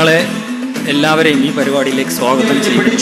നിങ്ങളെ എല്ലാവരെയും ഈ പരിപാടിയിലേക്ക് സ്വാഗതം ചെയ്യുന്നു.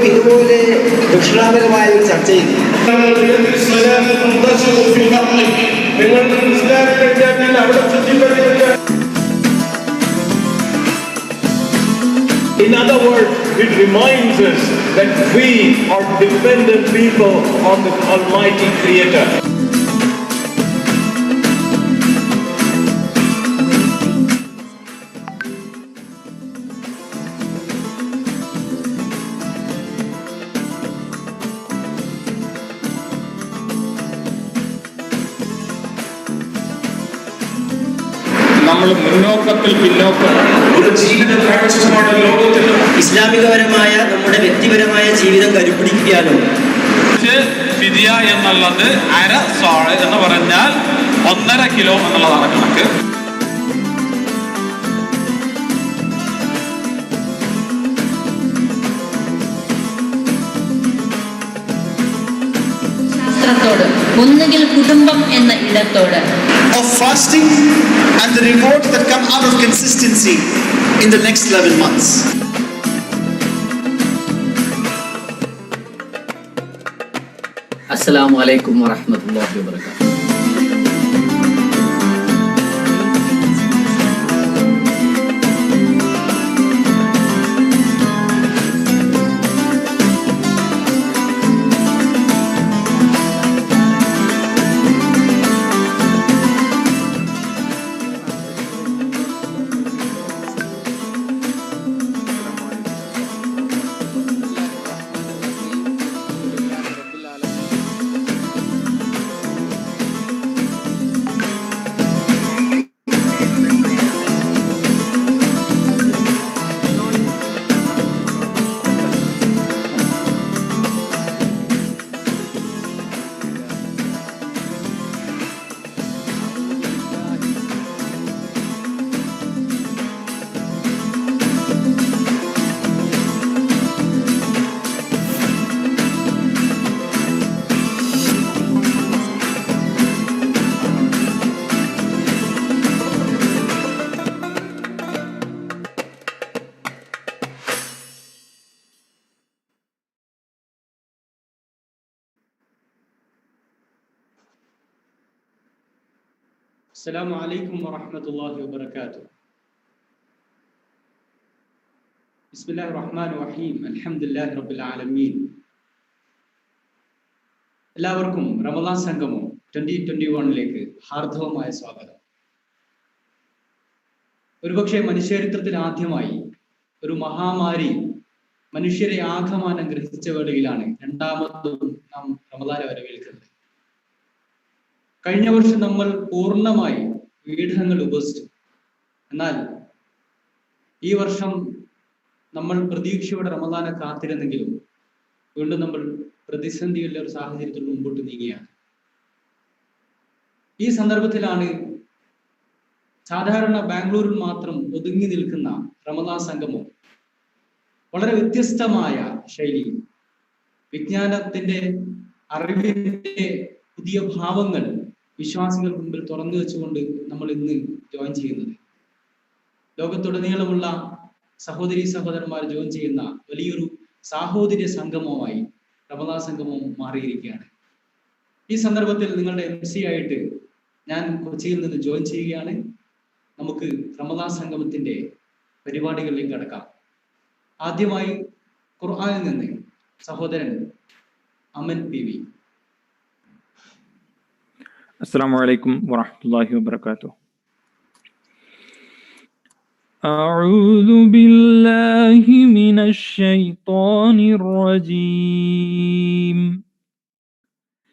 ഇതുപോലെ ദക്ഷിണാപരമായ ഒരു ചർച്ച ചെയ്യുന്നു. In other words, it reminds us that we are dependent people on the Almighty Creator. നമ്മൾ മുന്നോക്കത്തിൽ പിന്നോക്കം ഒരു ജീവിതം കാഴ്ചപ്പാട് ലോകത്തിൽ ഇസ്ലാമികപരമായ നമ്മുടെ വ്യക്തിപരമായ ജീവിതം കരുപിടിക്കാനും ഫിദിയ എന്നുള്ളത് അര സാഴ് എന്ന് പറഞ്ഞാൽ 1.5 കിലോ എന്നുള്ളതാണ് കണക്ക്. ഒന്നുകിൽ കുടുംബം എന്ന ഇടത്തോട് of fasting and the rewards that come out of consistency in the next 11 months. Assalamu alaikum wa rahmatullahi wa barakatuh. Assalamu alaikum wa rahmatullahi wa barakatuh. Bismillahir Rahmanir Rahim. Alhamdulillahi Rabbil Alamin. എല്ലാവർക്കും റമദാൻ സംഗമം 2021ലേക്ക് ഹാർദവമായ സ്വാഗതം. ഒരുപക്ഷെ മനുഷ്യചരിത്രത്തിൽ ആദ്യമായി ഒരു മഹാമാരി മനുഷ്യരെ ആകമാനം ഗ്രഹിച്ച വേളയിലാണ് രണ്ടാമതും നാം റമദാനെ വരവേൽക്കുന്നത്. കഴിഞ്ഞ വർഷം നമ്മൾ പൂർണ്ണമായി പീഡനങ്ങൾ ഉപസിച്ചു. എന്നാൽ ഈ വർഷം നമ്മൾ പ്രതീക്ഷയോടെ റമദാനെ കാത്തിരുന്നെങ്കിലും വീണ്ടും നമ്മൾ പ്രതിസന്ധിയുള്ള ഒരു സാഹചര്യത്തിൽ മുമ്പോട്ട് നീങ്ങിയാണ്. ഈ സന്ദർഭത്തിലാണ് സാധാരണ ബാംഗ്ലൂരിൽ മാത്രം ഒതുങ്ങി നിൽക്കുന്ന റമദാൻ സംഗമം വളരെ വ്യത്യസ്തമായ ശൈലിയിൽ വിജ്ഞാനത്തിന്റെ അറിവിന്റെ പുതിയ ഭാവങ്ങൾ വിശ്വാസികൾക്ക് മുമ്പിൽ തുറന്നു വെച്ചുകൊണ്ട് നമ്മൾ ഇന്ന് ജോയിൻ ചെയ്യുന്നത്. ലോകത്തുടനീളമുള്ള സഹോദരി സഹോദരന്മാർ ജോയിൻ ചെയ്യുന്ന വലിയൊരു സാഹോദര്യ സംഗമമായി റമദാൻ സംഗമം മാറിയിരിക്കുകയാണ്. ഈ സന്ദർഭത്തിൽ നിങ്ങളുടെ MC ആയിട്ട് ഞാൻ കൊച്ചിയിൽ നിന്ന് ജോയിൻ ചെയ്യുകയാണ്. നമുക്ക് റമദാൻ സംഗമത്തിന്റെ പരിപാടികളിലേക്ക് കടക്കാം. ആദ്യമായി ഖുർആനിൽ നിന്ന് സഹോദരൻ അമൻ PV അസ്സലാമു അലൈക്കും വറഹ്മത്തുള്ളാഹി വബറകാതുഹു. أعوذ بالله من الشيطان الرجيم.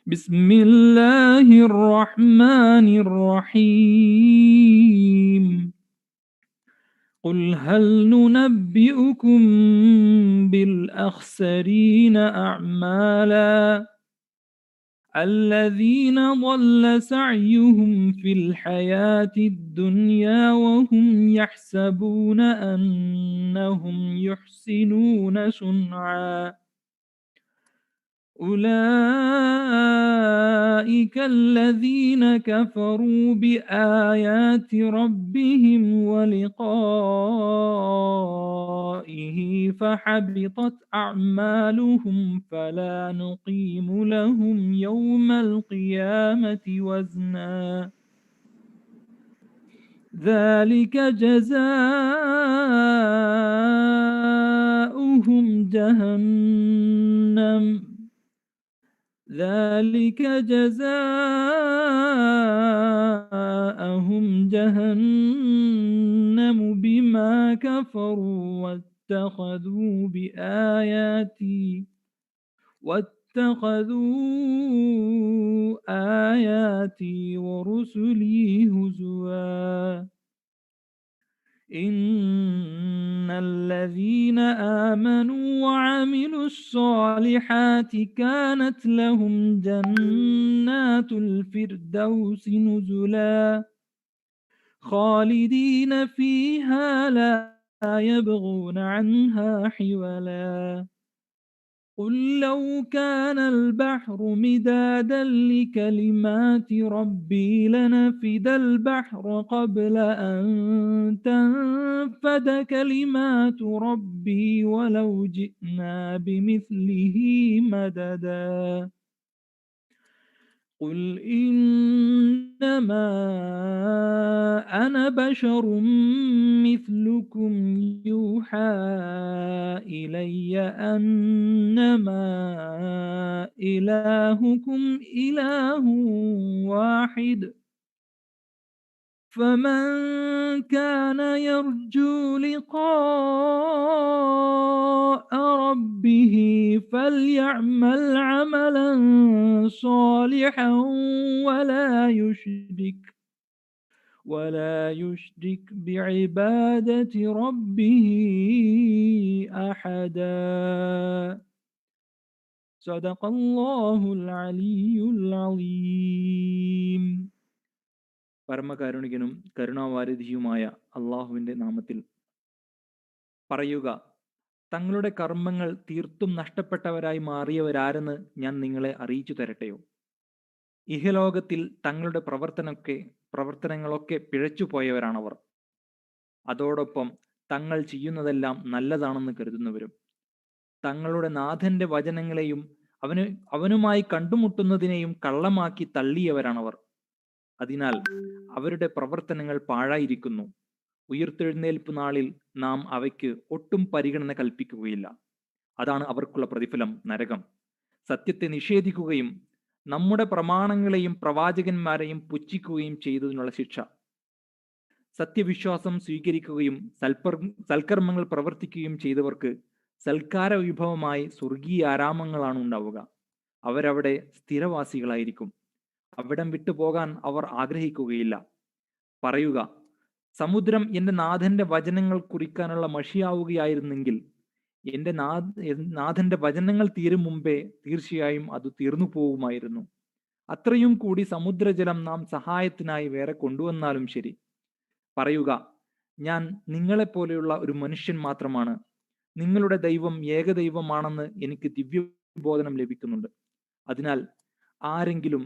بسم الله الرحمن الرحيم. قل هل ننبئكم بالأخسرين أعمالا الذين ضل سعيهم في الحياة الدنيا وهم يحسبون أنهم يحسنون صنعا أولئك الذين كفروا بآيات ربهم ولقائه فحبطت أعمالهم فلا نقيم لهم يوم القيامة وزنا ذلك جزاؤهم جهنم بما كفروا واتخذوا آياتي ورسلي هزوا إن الذين آمنوا وعملوا الصالحات كانت لهم جنات الفردوس نزلا خالدين فيها لا يبغون عنها حولا قل لو كان البحر مدادا لكلمات ربي لنفد البحر قبل أن تنفد كلمات ربي ولو جئنا بمثله مددا قل إنما أنا بشر مثلكم يوحى إلي أنما إلهكم إله واحد فمن كان يرجو لقاء ربه فليعمل عملا صالحا ولا يشرك بعبادة ربه أحدا صدق الله العلي العظيم. പരമകാരുണികനും കരുണാവാരിധിയുമായ അള്ളാഹുവിൻ്റെ നാമത്തിൽ പറയുക, തങ്ങളുടെ കർമ്മങ്ങൾ തീർത്തും നഷ്ടപ്പെട്ടവരായി മാറിയവരാരെന്ന് ഞാൻ നിങ്ങളെ അറിയിച്ചു തരട്ടെയോ? ഇഹലോകത്തിൽ തങ്ങളുടെ പ്രവർത്തനങ്ങളൊക്കെ പിഴച്ചുപോയവരാണവർ. അതോടൊപ്പം തങ്ങൾ ചെയ്യുന്നതെല്ലാം നല്ലതാണെന്ന് കരുതുന്നവരും. തങ്ങളുടെ നാഥന്റെ വചനങ്ങളെയും അവനുമായി കണ്ടുമുട്ടുന്നതിനെയും കള്ളമാക്കി തള്ളിയവരാണവർ. അതിനാൽ അവരുടെ പ്രവർത്തനങ്ങൾ പാഴായിരിക്കുന്നു. ഉയിർത്തെഴുന്നേൽപ്പ് നാളിൽ നാം അവയ്ക്ക് ഒട്ടും പരിഗണന കൽപ്പിക്കുകയില്ല. അതാണ് അവർക്കുള്ള പ്രതിഫലം, നരകം. സത്യത്തെ നിഷേധിക്കുകയും നമ്മുടെ പ്രമാണങ്ങളെയും പ്രവാചകന്മാരെയും പുച്ഛിക്കുകയും ചെയ്തതിനുള്ള ശിക്ഷ. സത്യവിശ്വാസം സ്വീകരിക്കുകയും സൽക്കർമ്മങ്ങൾ പ്രവർത്തിക്കുകയും ചെയ്തവർക്ക് സൽക്കാര വിഭവമായി സ്വർഗീയ ആരാമങ്ങളാണ് ഉണ്ടാവുക. അവരവിടെ സ്ഥിരവാസികളായിരിക്കും. അവിടം വിട്ടുപോകാൻ അവർ ആഗ്രഹിക്കുകയില്ല. പറയുക, സമുദ്രം എൻ്റെ നാഥന്റെ വചനങ്ങൾ കുറിക്കാനുള്ള മഷിയാവുകയായിരുന്നെങ്കിൽ എൻ്റെ നാഥന്റെ വചനങ്ങൾ തീരും മുമ്പേ തീർച്ചയായും അത് തീർന്നു പോവുമായിരുന്നു. അത്രയും കൂടി സമുദ്രജലം നാം സഹായത്തിനായി വേറെ കൊണ്ടുവന്നാലും ശരി. പറയുക, ഞാൻ നിങ്ങളെപ്പോലെയുള്ള ഒരു മനുഷ്യൻ മാത്രമാണ്. നിങ്ങളുടെ ദൈവം ഏകദൈവമാണെന്ന് എനിക്ക് ദിവ്യബോധനം ലഭിക്കുന്നുണ്ട്. അതിനാൽ ആരെങ്കിലും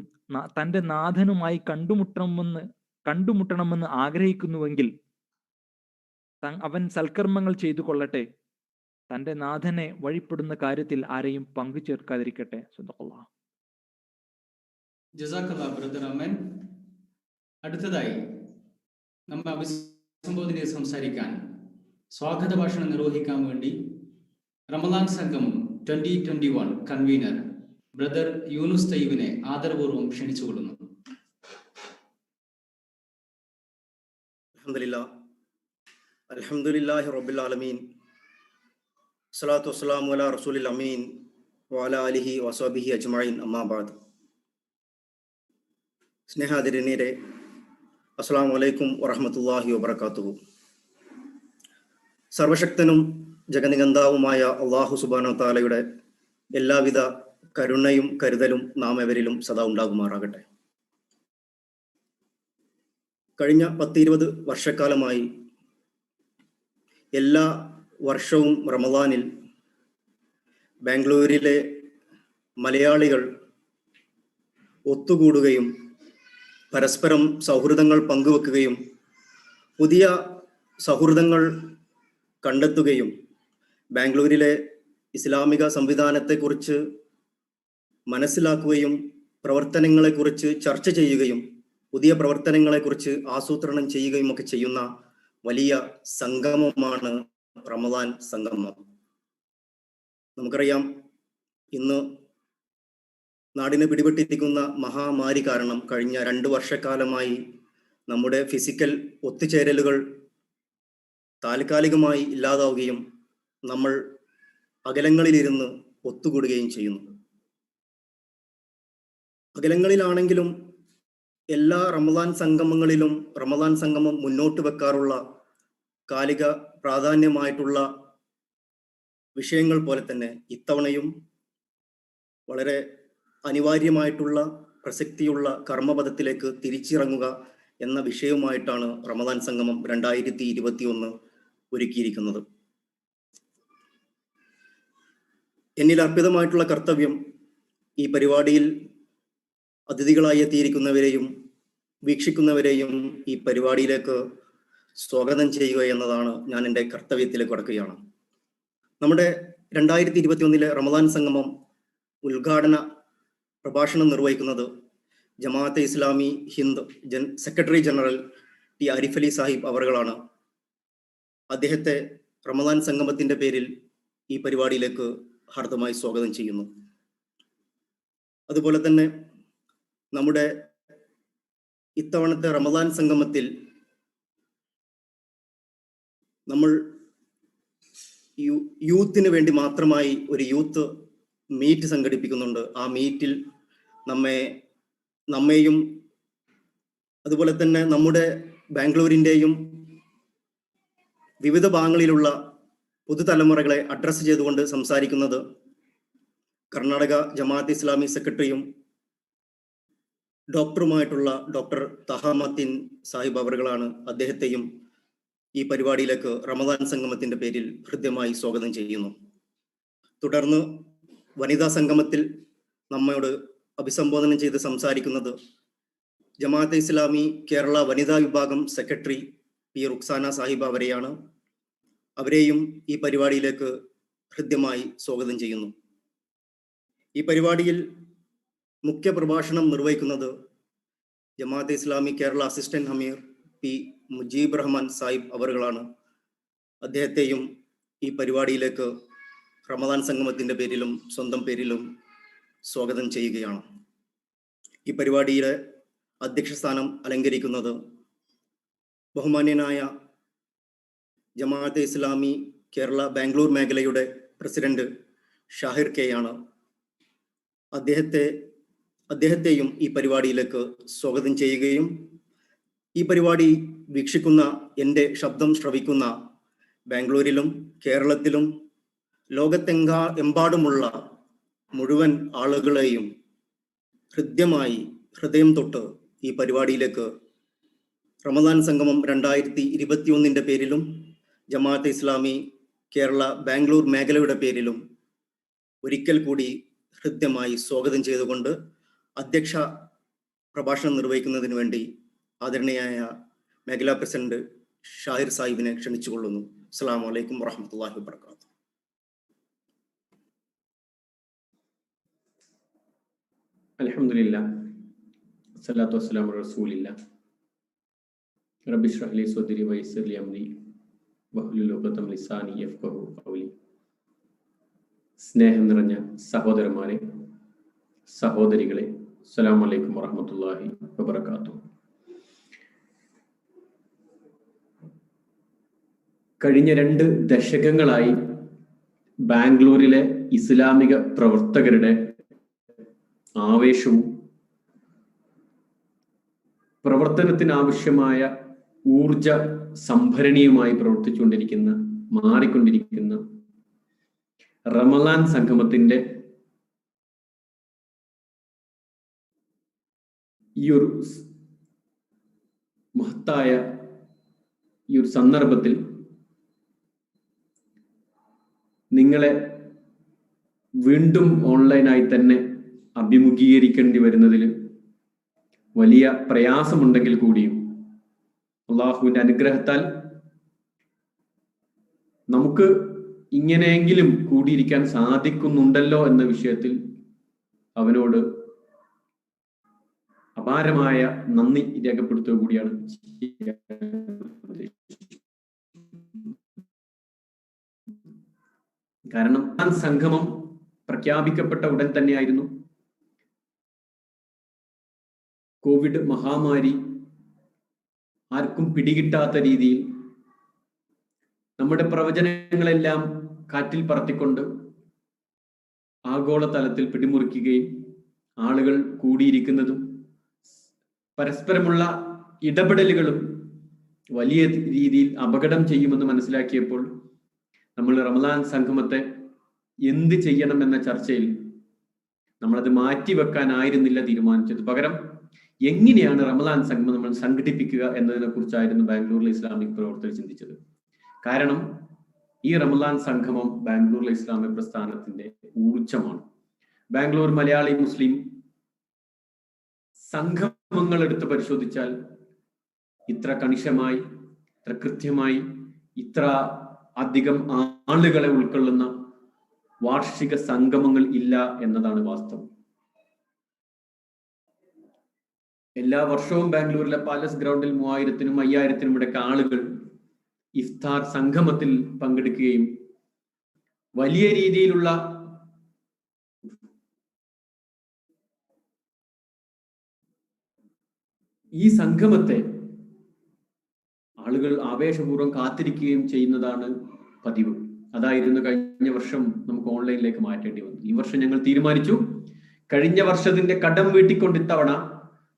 തൻ്റെ നാഥനുമായി കണ്ടുമുട്ടണമെന്ന് ആഗ്രഹിക്കുന്നുവെങ്കിൽ അവൻ സൽക്കർമ്മങ്ങൾ ചെയ്തു കൊള്ളട്ടെ. തൻ്റെ നാഥനെ വഴിപ്പെടുന്ന കാര്യത്തിൽ ആരെയും പങ്കു ചേർക്കാതിരിക്കട്ടെ. സുബ്ഹാനല്ലാഹ്. ജസാക്കല്ലാഹ് ബ്രദർ അമൻ. അടുത്തതായി നമ്മെ അഭിസംബോധന സംസാരിക്കാൻ സ്വാഗത ഭാഷണം നിർവഹിക്കാൻ വേണ്ടി റമദാൻ സംഘം 2021 കൺവീനർ ബ്രദർ യൂനുസ് തയ്യിബിനെ ആദരപൂർവ്വം ക്ഷണിച്ചുകൊള്ളുന്നു. അൽഹംദുലില്ലാഹി റബ്ബിൽ ആലമീൻ സ്വലാത്തു വസ്സലാമു അലാ റസൂലിൽ അമീൻ വഅലാ ആലിഹി വസ്വഹ്ബിഹി അജ്മഈൻ അമ്മാ ബഅദ്. സ്നേഹാദരണീയരെ, അസ്സലാമു അലൈക്കും വറഹ്മത്തുള്ളാഹി വബറകാതുഹു. സർവശക്തനും ജഗനികന്താവുമായ അല്ലാഹു സുബ്ഹാനഹു തആലയുടെ എല്ലാവിധ കരുണയും കരുതലും നാം എവരിലും സദാ ഉണ്ടാകുമാറാകട്ടെ. കഴിഞ്ഞ 10-20 വർഷക്കാലമായി എല്ലാ വർഷവും റമദാനിൽ ബാംഗ്ലൂരിലെ മലയാളികൾ ഒത്തുകൂടുകയും പരസ്പരം സൗഹൃദങ്ങൾ പങ്കുവെക്കുകയും പുതിയ സൗഹൃദങ്ങൾ കണ്ടെത്തുകയും ബാംഗ്ലൂരിലെ ഇസ്ലാമിക സംവിധാനത്തെക്കുറിച്ച് മനസ്സിലാക്കുകയും പ്രവർത്തനങ്ങളെക്കുറിച്ച് ചർച്ച ചെയ്യുകയും പുതിയ പ്രവർത്തനങ്ങളെക്കുറിച്ച് ആസൂത്രണം ചെയ്യുകയും ഒക്കെ ചെയ്യുന്ന വലിയ സംഗമമാണ് റമദാൻ സംഗമം. നമുക്കറിയാം, ഇന്ന് നാടിന് പിടിപെട്ടിരിക്കുന്ന മഹാമാരി കാരണം കഴിഞ്ഞ 2 വർഷക്കാലമായി നമ്മുടെ ഫിസിക്കൽ ഒത്തുചേരലുകൾ താൽക്കാലികമായി ഇല്ലാതാവുകയും നമ്മൾ അകലങ്ങളിലിരുന്ന് ഒത്തുകൂടുകയും ചെയ്യുന്നു. അകലങ്ങളിലാണെങ്കിലും എല്ലാ റമദാൻ സംഗമങ്ങളിലും റമദാൻ സംഗമം മുന്നോട്ട് വെക്കാറുള്ള കാലിക പ്രാധാന്യമായിട്ടുള്ള വിഷയങ്ങൾ പോലെ തന്നെ ഇത്തവണയും വളരെ അനിവാര്യമായിട്ടുള്ള പ്രസക്തിയുള്ള കർമ്മപദത്തിലേക്ക് തിരിച്ചിറങ്ങുക എന്ന വിഷയവുമായിട്ടാണ് റമദാൻ സംഗമം 2021 ഒരുക്കിയിരിക്കുന്നത്. എന്നിൽ അർപ്പിതമായിട്ടുള്ള കർത്തവ്യം ഈ പരിപാടിയിൽ അതിഥികളായി എത്തിയിരിക്കുന്നവരെയും വീക്ഷിക്കുന്നവരെയും ഈ പരിപാടിയിലേക്ക് സ്വാഗതം ചെയ്യുക എന്നതാണ്. ഞാൻ എൻ്റെ കർത്തവ്യത്തിലേക്ക് കടക്കുകയാണ്. നമ്മുടെ 2021 റമദാൻ സംഗമം ഉദ്ഘാടന പ്രഭാഷണം നിർവഹിക്കുന്നത് Jamaat-e Islami Hind secretary general T Arif Ali Sahib അവറുകളാണ്. അദ്ദേഹത്തെ റമദാൻ സംഗമത്തിന്റെ പേരിൽ ഈ പരിപാടിയിലേക്ക് ഹാർദമായി സ്വാഗതം ചെയ്യുന്നു. അതുപോലെ തന്നെ നമ്മുടെ ഇത്തവണത്തെ റമദാൻ സംഗമത്തിൽ നമ്മൾ യൂത്തിന് വേണ്ടി മാത്രമായി ഒരു യൂത്ത് മീറ്റ് സംഘടിപ്പിക്കുന്നുണ്ട്. ആ മീറ്റിൽ നമ്മെയും അതുപോലെ തന്നെ നമ്മുടെ ബാംഗ്ലൂരിൻ്റെയും വിവിധ ഭാഗങ്ങളിലുള്ള പുതുതലമുറകളെ അഡ്രസ്സ് ചെയ്തുകൊണ്ട് സംസാരിക്കുന്നത് കർണാടക ജമാഅത്ത് ഇസ്ലാമി സെക്രട്ടറിയും ഡോക്ടറുമായിട്ടുള്ള ഡോക്ടർ തഹാമത്തിൻ സാഹിബ് അവറുകളാണ്. അദ്ദേഹത്തെയും ഈ പരിപാടിയിലേക്ക് റമദാൻ സംഗമത്തിന്റെ പേരിൽ ഹൃദ്യമായി സ്വാഗതം ചെയ്യുന്നു. തുടർന്ന് വനിതാ സംഗമത്തിൽ നമ്മോട് അഭിസംബോധന ചെയ്ത് സംസാരിക്കുന്നത് ജമാഅത്തെ ഇസ്ലാമി കേരള വനിതാ വിഭാഗം സെക്രട്ടറി പി റുക്സാന സാഹിബ് അവരെയാണ്. അവരെയും ഈ പരിപാടിയിലേക്ക് ഹൃദ്യമായി സ്വാഗതം ചെയ്യുന്നു. ഈ പരിപാടിയിൽ മുഖ്യ പ്രഭാഷണം നിർവഹിക്കുന്നത് ജമാഅത്തെ ഇസ്ലാമി കേരള അസിസ്റ്റന്റ് അമീർ പി മുജീബ് റഹ്മാൻ സാഹിബ് അവറുകളാണ്. അദ്ദേഹത്തെയും ഈ പരിപാടിയിലേക്ക് റമദാൻ സംഗമത്തിന്റെ പേരിലും സ്വന്തം പേരിലും സ്വാഗതം ചെയ്യുകയാണ്. ഈ പരിപാടിയുടെ അധ്യക്ഷസ്ഥാനം അലങ്കരിക്കുന്നത് ബഹുമാന്യനായ ജമാഅത്തെ ഇസ്ലാമി കേരള ബാംഗ്ലൂർ മേഖലയുടെ പ്രസിഡന്റ് ഷാഹിർ കെ ആണ്. അദ്ദേഹത്തെയും ഈ പരിപാടിയിലേക്ക് സ്വാഗതം ചെയ്യുകയും ഈ പരിപാടി വീക്ഷിക്കുന്ന, എൻ്റെ ശബ്ദം ശ്രവിക്കുന്ന ബാംഗ്ലൂരിലും കേരളത്തിലും ലോകത്തെമ്പാടുമുള്ള മുഴുവൻ ആളുകളെയും ഹൃദ്യമായി ഹൃദയം തൊട്ട് ഈ പരിപാടിയിലേക്ക് റമദാൻ സംഗമം 2021 പേരിലും ജമാഅത്തെ ഇസ്ലാമി കേരള ബാംഗ്ലൂർ മേഖലയുടെ പേരിലും ഒരിക്കൽ കൂടി ഹൃദ്യമായി സ്വാഗതം ചെയ്തുകൊണ്ട് അധ്യക്ഷ പ്രഭാഷണം നിർവഹിക്കുന്നതിന് വേണ്ടി ആദരണീയായ മേഖലാ പ്രസിഡന്റ് ഷാഹിർ സാഹിബിനെ ക്ഷണിച്ചുകൊള്ളുന്നു. അസ്സലാമു അലൈക്കും വറഹ്മത്തുള്ളാഹി വബറകാതുഹു. അൽഹംദുലില്ലാഹ് വസ്സലാത്തു വസ്സലാമു അലാ റസൂലില്ലാഹ് റബ്ബി ഇശ്റഹ് ലി സദ്രി വയസ്സിർ ലി അംരി വഹ്ലുൽ ഉഖ്ദതം മിൻ ലിസാനി യഫ്ഖഹു ഖൗലി. സ്നേഹം നിറഞ്ഞ സഹോദരന്മാരെ, സഹോദരികളെ, അസ്സലാമു അലൈക്കും വറഹ്മത്തുള്ളാഹി വബറകാതുഹു. കഴിഞ്ഞ 2 ദശകങ്ങളായി ബാംഗ്ലൂരിലെ ഇസ്ലാമിക പ്രവർത്തകരുടെ ആവേശവും പ്രവർത്തനത്തിനാവശ്യമായ ഊർജ സംഭരണിയുമായി മാറിക്കൊണ്ടിരിക്കുന്ന റമളാൻ സംഗമത്തിന്റെ ഈ ഒരു മഹത്തായ ഈ ഒരു സന്ദർഭത്തിൽ നിങ്ങളെ വീണ്ടും ഓൺലൈനായി തന്നെ അഭിമുഖീകരിക്കേണ്ടി വരുന്നതിൽ വലിയ പ്രയാസമുണ്ടെങ്കിൽ കൂടിയും അള്ളാഹുവിന്റെ അനുഗ്രഹത്താൽ നമുക്ക് ഇങ്ങനെയെങ്കിലും കൂടിയിരിക്കാൻ സാധിക്കുന്നുണ്ടല്ലോ എന്ന വിഷയത്തിൽ അവനോട് അപാരമായ നന്ദി രേഖപ്പെടുത്തുക കൂടിയാണ്. കാരണം സംഗമം പ്രഖ്യാപിക്കപ്പെട്ട ഉടൻ തന്നെയായിരുന്നു കോവിഡ് മഹാമാരി ആർക്കും പിടികിട്ടാത്ത രീതിയിൽ നമ്മുടെ പ്രവചനങ്ങളെല്ലാം കാറ്റിൽ പറത്തിക്കൊണ്ട് ആഗോളതലത്തിൽ പിടിമുറുക്കുകയും ആളുകൾ കൂടിയിരിക്കുന്നതും പരസ്പരമുള്ള ഇടപെടലുകളും വലിയ രീതിയിൽ അപകടം ചെയ്യുമെന്ന് മനസ്സിലാക്കിയപ്പോൾ നമ്മൾ റമളാൻ സംഗമത്തെ എന്ത് ചെയ്യണം എന്ന ചർച്ചയിൽ നമ്മളത് മാറ്റിവെക്കാനായിരുന്നില്ല തീരുമാനിച്ചത്. പകരം എങ്ങനെയാണ് റമളാൻ സംഗമം നമ്മൾ സംഘടിപ്പിക്കുക എന്നതിനെ കുറിച്ചായിരുന്നു ബാംഗ്ലൂരിലെ ഇസ്ലാമിക് പ്രവർത്തകർ ചിന്തിച്ചത്. കാരണം ഈ റമളാൻ സംഗമം ബാംഗ്ലൂരിലെ ഇസ്ലാമിക് പ്രസ്ഥാനത്തിന്റെ ഊർജമാണ്. ബാംഗ്ലൂർ മലയാളി മുസ്ലിം സംഗമങ്ങൾ എടുത്ത് പരിശോധിച്ചാൽ ഇത്ര കണിശമായി, ഇത്ര കൃത്യമായി, ഇത്ര അധികം ആളുകളെ ഉൾക്കൊള്ളുന്ന വാർഷിക സംഗമങ്ങൾ ഇല്ല എന്നതാണ് വാസ്തവം. എല്ലാ വർഷവും ബാംഗ്ലൂരിലെ പാലസ് ഗ്രൗണ്ടിൽ 3000-നും 5000-നും ഇടയ്ക്ക് ആളുകൾ ഇഫ്താർ സംഗമത്തിൽ പങ്കെടുക്കുകയും വലിയ രീതിയിലുള്ള ഈ സംഗമത്തെ ആളുകൾ ആവേശപൂർവ്വം കാത്തിരിക്കുകയും ചെയ്യുന്നതാണ് പതിവ്. അതായിരുന്നു കഴിഞ്ഞ വർഷം നമുക്ക് ഓൺലൈനിലേക്ക് മാറ്റേണ്ടി വന്നു. ഈ വർഷം ഞങ്ങൾ തീരുമാനിച്ചു, കഴിഞ്ഞ വർഷത്തിന്റെ കടം വീട്ടിക്കൊണ്ട് ഇത്തവണ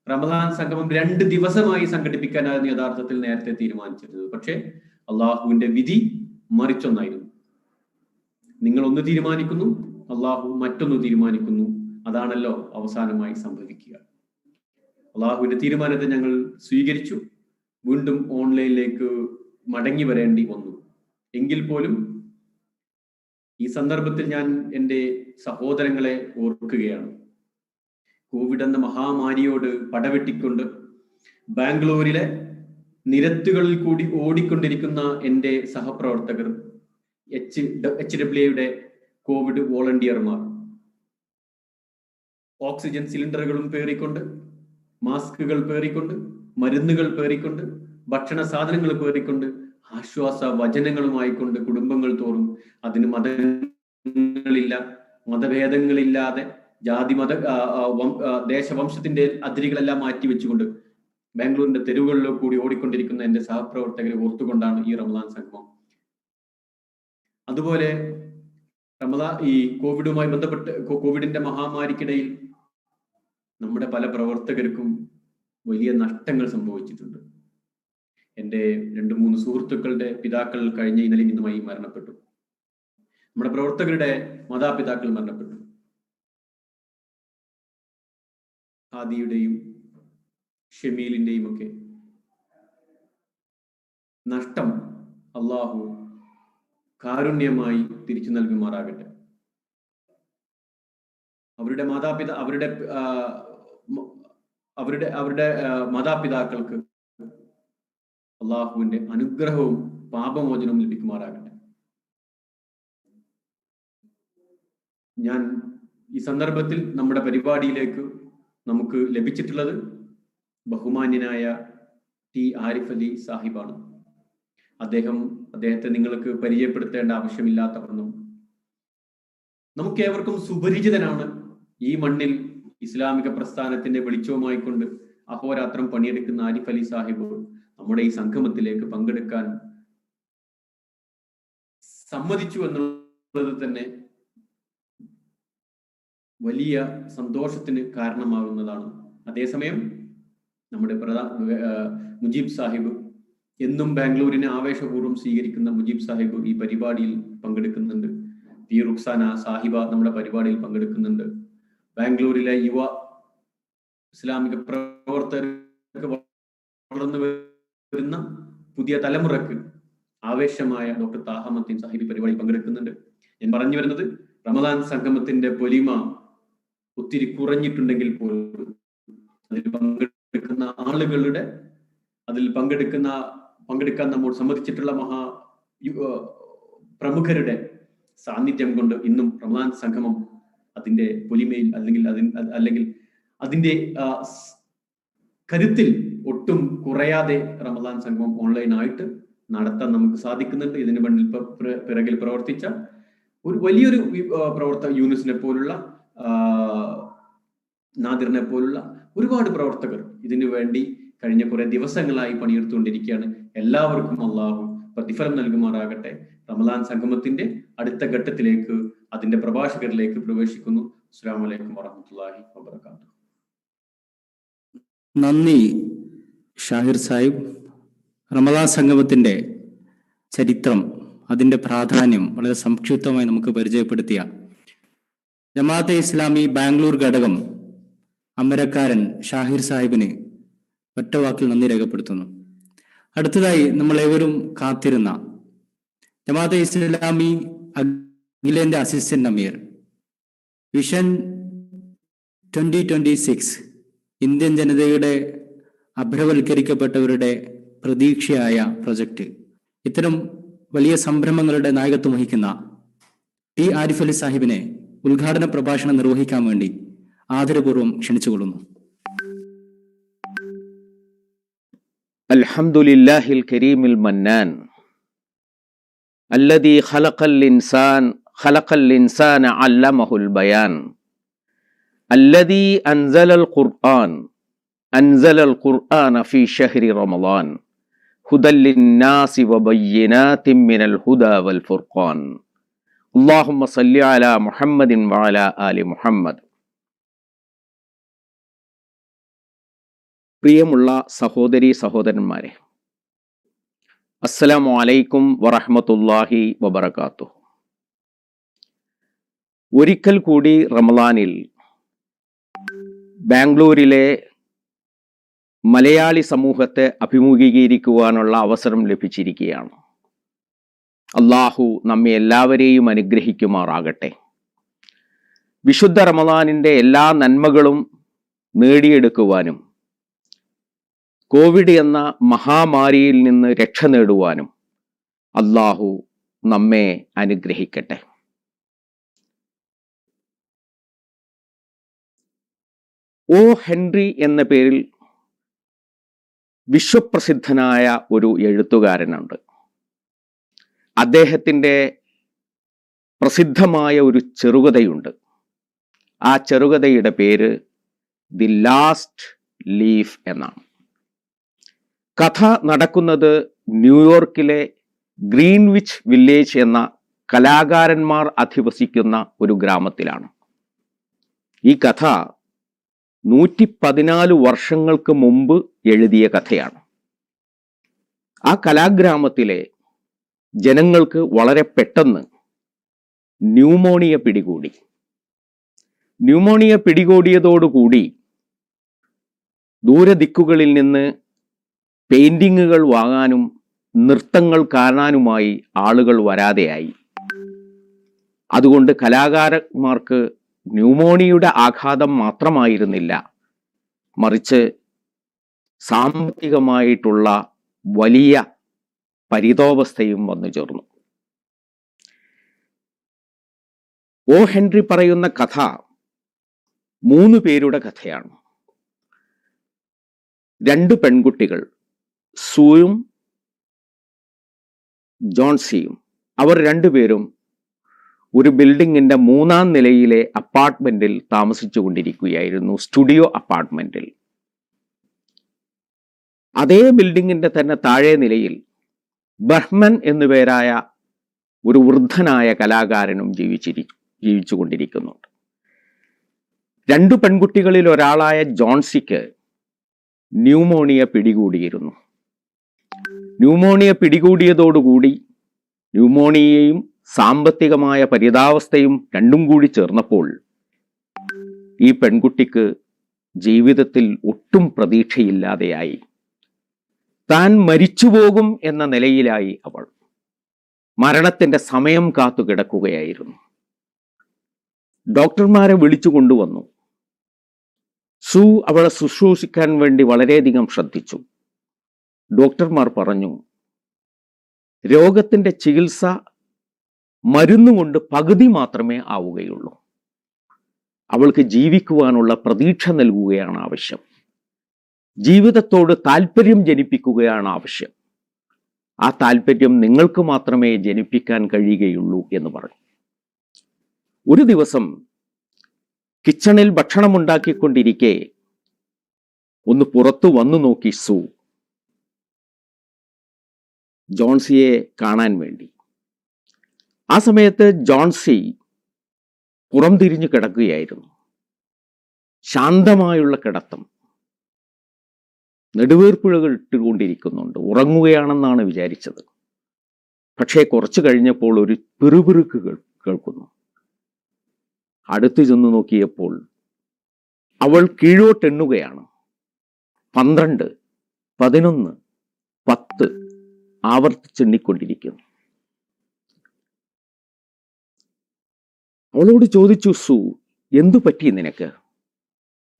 റമളാൻ സംഗമം 2 ദിവസമായി സംഘടിപ്പിക്കാനായിരുന്നു യഥാർത്ഥത്തിൽ നേരത്തെ തീരുമാനിച്ചിരുന്നത്. പക്ഷേ അള്ളാഹുവിന്റെ വിധി മറിച്ചൊന്നായിരുന്നു. നിങ്ങൾ ഒന്ന് തീരുമാനിക്കുന്നു, അള്ളാഹു മറ്റൊന്ന് തീരുമാനിക്കുന്നു. അതാണല്ലോ അവസാനമായി സംഭവിക്കുക. അള്ളാഹുവിന്റെ തീരുമാനത്തെ ഞങ്ങൾ സ്വീകരിച്ചു. വീണ്ടും ഓൺലൈനിലേക്ക് മടങ്ങി വരേണ്ടി വന്നു. എങ്കിൽ പോലും ഈ സന്ദർഭത്തിൽ ഞാൻ എൻ്റെ സഹോദരങ്ങളെ ഓർക്കുകയാണ്. കോവിഡ് എന്ന മഹാമാരിയോട് പടവെട്ടിക്കൊണ്ട് ബാംഗ്ലൂരിലെ നിരത്തുകളിൽ കൂടി ഓടിക്കൊണ്ടിരിക്കുന്ന എൻ്റെ സഹപ്രവർത്തകർ, HWAയുടെ കോവിഡ് വോളണ്ടിയർമാർ, ഓക്സിജൻ സിലിണ്ടറുകളും പേറിക്കൊണ്ട്, മാസ്കുകൾ പേറിക്കൊണ്ട്, മരുന്നുകൾ പേറിക്കൊണ്ട്, ഭക്ഷണ സാധനങ്ങൾ പേറിക്കൊണ്ട്, ആശ്വാസ വചനങ്ങളുമായിക്കൊണ്ട് കുടുംബങ്ങൾ തോറും, അതിന് മതങ്ങളില്ല, മതഭേദങ്ങളില്ലാതെ, ജാതി മത ദേശവംശത്തിന്റെ അതിരുകളെല്ലാം മാറ്റിവെച്ചുകൊണ്ട് ബാംഗ്ലൂരിന്റെ തെരുവുകളിലോ കൂടി ഓടിക്കൊണ്ടിരിക്കുന്ന എൻ്റെ സഹപ്രവർത്തകരെ ഓർത്തുകൊണ്ടാണ് ഈ റമളാൻ സംഗമം. അതുപോലെ ഈ കോവിഡുമായി ബന്ധപ്പെട്ട് കോവിഡിന്റെ മഹാമാരിക്കിടയിൽ നമ്മുടെ പല പ്രവർത്തകർക്കും വലിയ നഷ്ടങ്ങൾ സംഭവിച്ചിട്ടുണ്ട്. എൻ്റെ 2-3 സുഹൃത്തുക്കളുടെ പിതാക്കൾ കഴിഞ്ഞ ഇന്നലെയും ഇന്നുമായി മരണപ്പെട്ടു. നമ്മുടെ പ്രവർത്തകരുടെ മാതാപിതാക്കൾ മരണപ്പെട്ടു. ഹാദിയുടെയും ഷമീലിന്റെയും ഒക്കെ നഷ്ടം അള്ളാഹു കാരുണ്യമായി തിരിച്ചു നൽകുമാറാകട്ടെ. അവരുടെ മാതാപിതാക്കൾക്ക് അള്ളാഹുവിന്റെ അനുഗ്രഹവും പാപമോചനവും ലഭിക്കുമാറാകട്ടെ. ഞാൻ ഈ സന്ദർഭത്തിൽ നമ്മുടെ പരിപാടിയിലേക്ക് നമുക്ക് ലഭിച്ചിട്ടുള്ളത് ബഹുമാന്യനായ ടി ആരിഫ് അലി സാഹിബാണ്. അദ്ദേഹത്തെ നിങ്ങൾക്ക് പരിചയപ്പെടുത്തേണ്ട ആവശ്യമില്ലാത്തവണ്ണം നമുക്കേവർക്കും സുപരിചിതനാണ്. ഈ മണ്ണിൽ ഇസ്ലാമിക പ്രസ്ഥാനത്തിന്റെ വെളിച്ചവുമായി കൊണ്ട് അഹോരാത്രം പണിയെടുക്കുന്ന ആരിഫ് അലി സാഹിബ് നമ്മുടെ ഈ സംഗമത്തിലേക്ക് പങ്കെടുക്കാൻ സമ്മതിച്ചു എന്നുള്ളത് തന്നെ വലിയ സന്തോഷത്തിന് കാരണമാകുന്നതാണ്. അതേസമയം നമ്മുടെ മുജീബ് സാഹിബ്, എന്നും ബാംഗ്ലൂരിനെ ആവേശപൂർവ്വം സ്വീകരിക്കുന്ന മുജീബ് സാഹിബ് ഈ പരിപാടിയിൽ പങ്കെടുക്കുന്നുണ്ട്. പി റുക്സാന സാഹിബ നമ്മുടെ പരിപാടിയിൽ പങ്കെടുക്കുന്നുണ്ട്. ബാംഗ്ലൂരിലെ യുവ ഇസ്ലാമിക പ്രവർത്തകർക്ക് വളർന്നു വരുന്ന പുതിയ തലമുറക്ക് ആവേശമായ ഡോക്ടർ താഹമദ്ദീൻ സാഹിബ് പരിപാടിയിൽ പങ്കെടുക്കുന്നുണ്ട്. ഞാൻ പറഞ്ഞു വരുന്നത്, റമദാൻ സംഗമത്തിന്റെ പൊലിമ ഒത്തിരി കുറഞ്ഞിട്ടുണ്ടെങ്കിൽ പോലും അതിൽ പങ്കെടുക്കുന്ന ആളുകളുടെ, അതിൽ പങ്കെടുക്കാൻ നമ്മൾ സമ്മതിച്ചിട്ടുള്ള പ്രമുഖരുടെ സാന്നിധ്യം കൊണ്ട് ഇന്നും റമദാൻ സംഗമം അതിന്റെ പൊലിമയിൽ അല്ലെങ്കിൽ അതിന്റെ കരുത്തിൽ ഒട്ടും കുറയാതെ റമദാൻ സംഗമം ഓൺലൈനായിട്ട് നടത്താൻ നമുക്ക് സാധിക്കുന്നുണ്ട്. ഇതിന് പിറകിൽ പ്രവർത്തിച്ച ഒരു വലിയൊരു പ്രവർത്തക, യൂനിസിനെ പോലുള്ള, നാദിറിനെ പോലുള്ള ഒരുപാട് പ്രവർത്തകർ ഇതിനു വേണ്ടി കഴിഞ്ഞ കുറെ ദിവസങ്ങളായി പണിയെടുത്തുകൊണ്ടിരിക്കുകയാണ്. എല്ലാവർക്കും അള്ളാഹു പ്രതിഫലം നൽകുമാറാകട്ടെ. റമദാൻ സംഗമത്തിന്റെ അടുത്ത ഘട്ടത്തിലേക്ക്, അതിന്റെ പ്രഭാഷകരിലേക്ക് പ്രവേശിക്കുന്നു. അസ്സലാമു അലൈക്കും വറഹ്മത്തുള്ളാഹി വബറകാതുഹു. നന്ദി ഷാഹിർ സാഹിബ്. റമദാൻ സംഗമത്തിന്റെ ചരിത്രം, അതിന്റെ പ്രാധാന്യം വളരെ സംക്ഷിപ്തമായി നമുക്ക് പരിചയപ്പെടുത്തിയ ജമാഅത്തെ ഇസ്ലാമി ബാംഗ്ലൂർ ഘടകം അമരക്കാരൻ ഷാഹിർ സാഹിബിന് ഒറ്റവാക്കിൽ നന്ദി രേഖപ്പെടുത്തുന്നു. അടുത്തതായി നമ്മൾ ഏവരും കാത്തിരുന്ന ജമാഅത്തെ ഇസ്ലാമി അഖിലേന്ത്യാ അസിസ്റ്റന്റ് അമീർ, വിഷൻ 2026 ഇന്ത്യൻ ജനതയുടെ അഭ്രവൽക്കരിക്കപ്പെട്ടവരുടെ പ്രതീക്ഷയായ പ്രൊജക്ട്, ഇത്തരം വലിയ സംരംഭങ്ങളുടെ നായകത്വം വഹിക്കുന്ന ടി ആരിഫ് അലി സാഹിബിനെ ഉദ്ഘാടന പ്രഭാഷണം നിർവഹിക്കാൻ വേണ്ടി ആദരപൂർവ്വം ക്ഷണിച്ചുകൊള്ളുന്നു. അൽഹംദുലില്ലാഹിൽ കരീമിൽ മന്നാൻ അല്ലദീ ഖലഖൽ ഇൻസാന അല്ലമഹുൽ ബയാൻ അല്ലദീ അൻസലൽ ഖുർആന ഫീ ശഹ്രി റമളാൻ ഹുദൽ ലിന്നാസി വബയ്യിനാതിൻ മിനൽ ഹുദാ വൽ ഫുർഖാൻ അല്ലാഹുമ്മ സല്ലി അലാ മുഹമ്മദിൻ വഅലാ ആലി മുഹമ്മദ്. പ്രിയമുള്ള സഹോദരീ സഹോദരന്മാരെ, അസ്സലാമു അലൈക്കും വറഹ്മത്തുള്ളാഹി വബറകാതുഹു. ഒരിക്കൽ കൂടി റമളാനിൽ ബാംഗ്ലൂരിലെ മലയാളി സമൂഹത്തെ അഭിമുഖീകരിക്കുവാനുള്ള അവസരം ലഭിച്ചിരിക്കുകയാണ്. അള്ളാഹു നമ്മെ എല്ലാവരെയും അനുഗ്രഹിക്കുമാറാകട്ടെ. വിശുദ്ധ റമളാനിൻ്റെ എല്ലാ നന്മകളും നേടിയെടുക്കുവാനും കോവിഡ് എന്ന മഹാമാരിയിൽ നിന്ന് രക്ഷ നേടുവാനും അള്ളാഹു നമ്മെ അനുഗ്രഹിക്കട്ടെ. ഒ ഹെൻറി എന്ന പേരിൽ വിശ്വപ്രസിദ്ധനായ ഒരു എഴുത്തുകാരനുണ്ട്. അദ്ദേഹത്തിൻ്റെ പ്രസിദ്ധമായ ഒരു ചെറുകഥയുണ്ട്. ആ ചെറുകഥയുടെ പേര് ദി ലാസ്റ്റ് ലീഫ് എന്നാണ്. കഥ നടക്കുന്നത് ന്യൂയോർക്കിലെ ഗ്രീൻവിച്ച് വില്ലേജ് എന്ന കലാകാരന്മാർ അധിവസിക്കുന്ന ഒരു ഗ്രാമത്തിലാണ്. ഈ കഥ 114 വർഷങ്ങൾക്ക് മുമ്പ് എഴുതിയ കഥയാണ്. ആ കലാഗ്രാമത്തിലെ ജനങ്ങൾക്ക് വളരെ പെട്ടെന്ന് ന്യൂമോണിയ പിടികൂടി. ന്യൂമോണിയ പിടികൂടിയതോടുകൂടി ദൂരദിക്കുകളിൽ നിന്ന് പെയിന്റിങ്ങുകൾ വാങ്ങാനും നൃത്തങ്ങൾ കാണാനുമായി ആളുകൾ വരാതെയായി. അതുകൊണ്ട് കലാകാരന്മാർക്ക് ന്യൂമോണിയയുടെ ആഘാതം മാത്രമായിരുന്നില്ല, മറിച്ച് സാമ്പത്തികമായിട്ടുള്ള വലിയ പരിതോവസ്ഥയും വന്നു ചേർന്നു. ഒ ഹെൻറി പറയുന്ന കഥ 3 പേരുടെ കഥയാണ്. 2 പെൺകുട്ടികൾ, സൂയും ജോൺസിയും. അവർ 2 പേരും ഒരു ബിൽഡിങ്ങിന്റെ 3-ാം നിലയിലെ അപ്പാർട്ട്മെന്റിൽ താമസിച്ചു കൊണ്ടിരിക്കുകയായിരുന്നു, സ്റ്റുഡിയോ അപ്പാർട്ട്മെന്റിൽ. അതേ ബിൽഡിങ്ങിന്റെ തന്നെ താഴെ നിലയിൽ ബർഹ്മൻ എന്നുപേരായ ഒരു വൃദ്ധനായ കലാകാരനും ജീവിച്ചുകൊണ്ടിരിക്കുന്നുണ്ട്. 2 പെൺകുട്ടികളിൽ ഒരാളായ ജോൺസിക്ക് ന്യൂമോണിയ പിടികൂടിയിരുന്നു. ന്യൂമോണിയ പിടികൂടിയതോടുകൂടി ന്യൂമോണിയയും സാമ്പത്തികമായ പരിതാവസ്ഥയും രണ്ടും കൂടി ചേർന്നപ്പോൾ ഈ പെൺകുട്ടിക്ക് ജീവിതത്തിൽ ഒട്ടും പ്രതീക്ഷയില്ലാതെയായി. താൻ മരിച്ചുപോകും എന്ന നിലയിലായി അവൾ. മരണത്തിന്റെ സമയം കാത്തു കിടക്കുകയായിരുന്നു. ഡോക്ടർമാരെ വിളിച്ചു കൊണ്ടുവന്നു. സു അവളെ ശുശ്രൂഷിക്കാൻ വേണ്ടി വളരെയധികം ശ്രദ്ധിച്ചു. ഡോക്ടർമാർ പറഞ്ഞു, രോഗത്തിന്റെ ചികിത്സ മരുന്നുകൊണ്ട് പകുതി മാത്രമേ ആവുകയുള്ളൂ. അവൾക്ക് ജീവിക്കുവാനുള്ള പ്രതീക്ഷ നൽകുകയാണ് ആവശ്യം. ജീവിതത്തോട് താല്പര്യം ജനിപ്പിക്കുകയാണ് ആവശ്യം. ആ താല്പര്യം നിങ്ങൾക്ക് മാത്രമേ ജനിപ്പിക്കാൻ കഴിയുകയുള്ളൂ എന്ന് പറഞ്ഞു. ഒരു ദിവസം കിച്ചണിൽ ഭക്ഷണം ഉണ്ടാക്കിക്കൊണ്ടിരിക്കെ ഒന്ന് പുറത്തു വന്നു നോക്കി സു, ജോൺസിയെ കാണാൻ വേണ്ടി. ആ സമയത്ത് ജോൺസി പുറം തിരിഞ്ഞു കിടക്കുകയായിരുന്നു. ശാന്തമായുള്ള കിടത്തം. നെടുവീർപ്പുഴകൾ ഇട്ടുകൊണ്ടിരിക്കുന്നുണ്ട്. ഉറങ്ങുകയാണെന്നാണ് വിചാരിച്ചത്. പക്ഷേ കുറച്ചു കഴിഞ്ഞപ്പോൾ ഒരു പിറുപിറുക്ക് കേൾക്കുന്നു. അടുത്തു ചെന്ന് നോക്കിയപ്പോൾ അവൾ കീഴോട്ടെണ്ണുകയാണ്. 12, 11, 10 ആവർത്തിച്ചെണ്ണിക്കൊണ്ടിരിക്കുന്നു. അവളോട് ചോദിച്ചു, സു, എന്തു പറ്റി നിനക്ക്?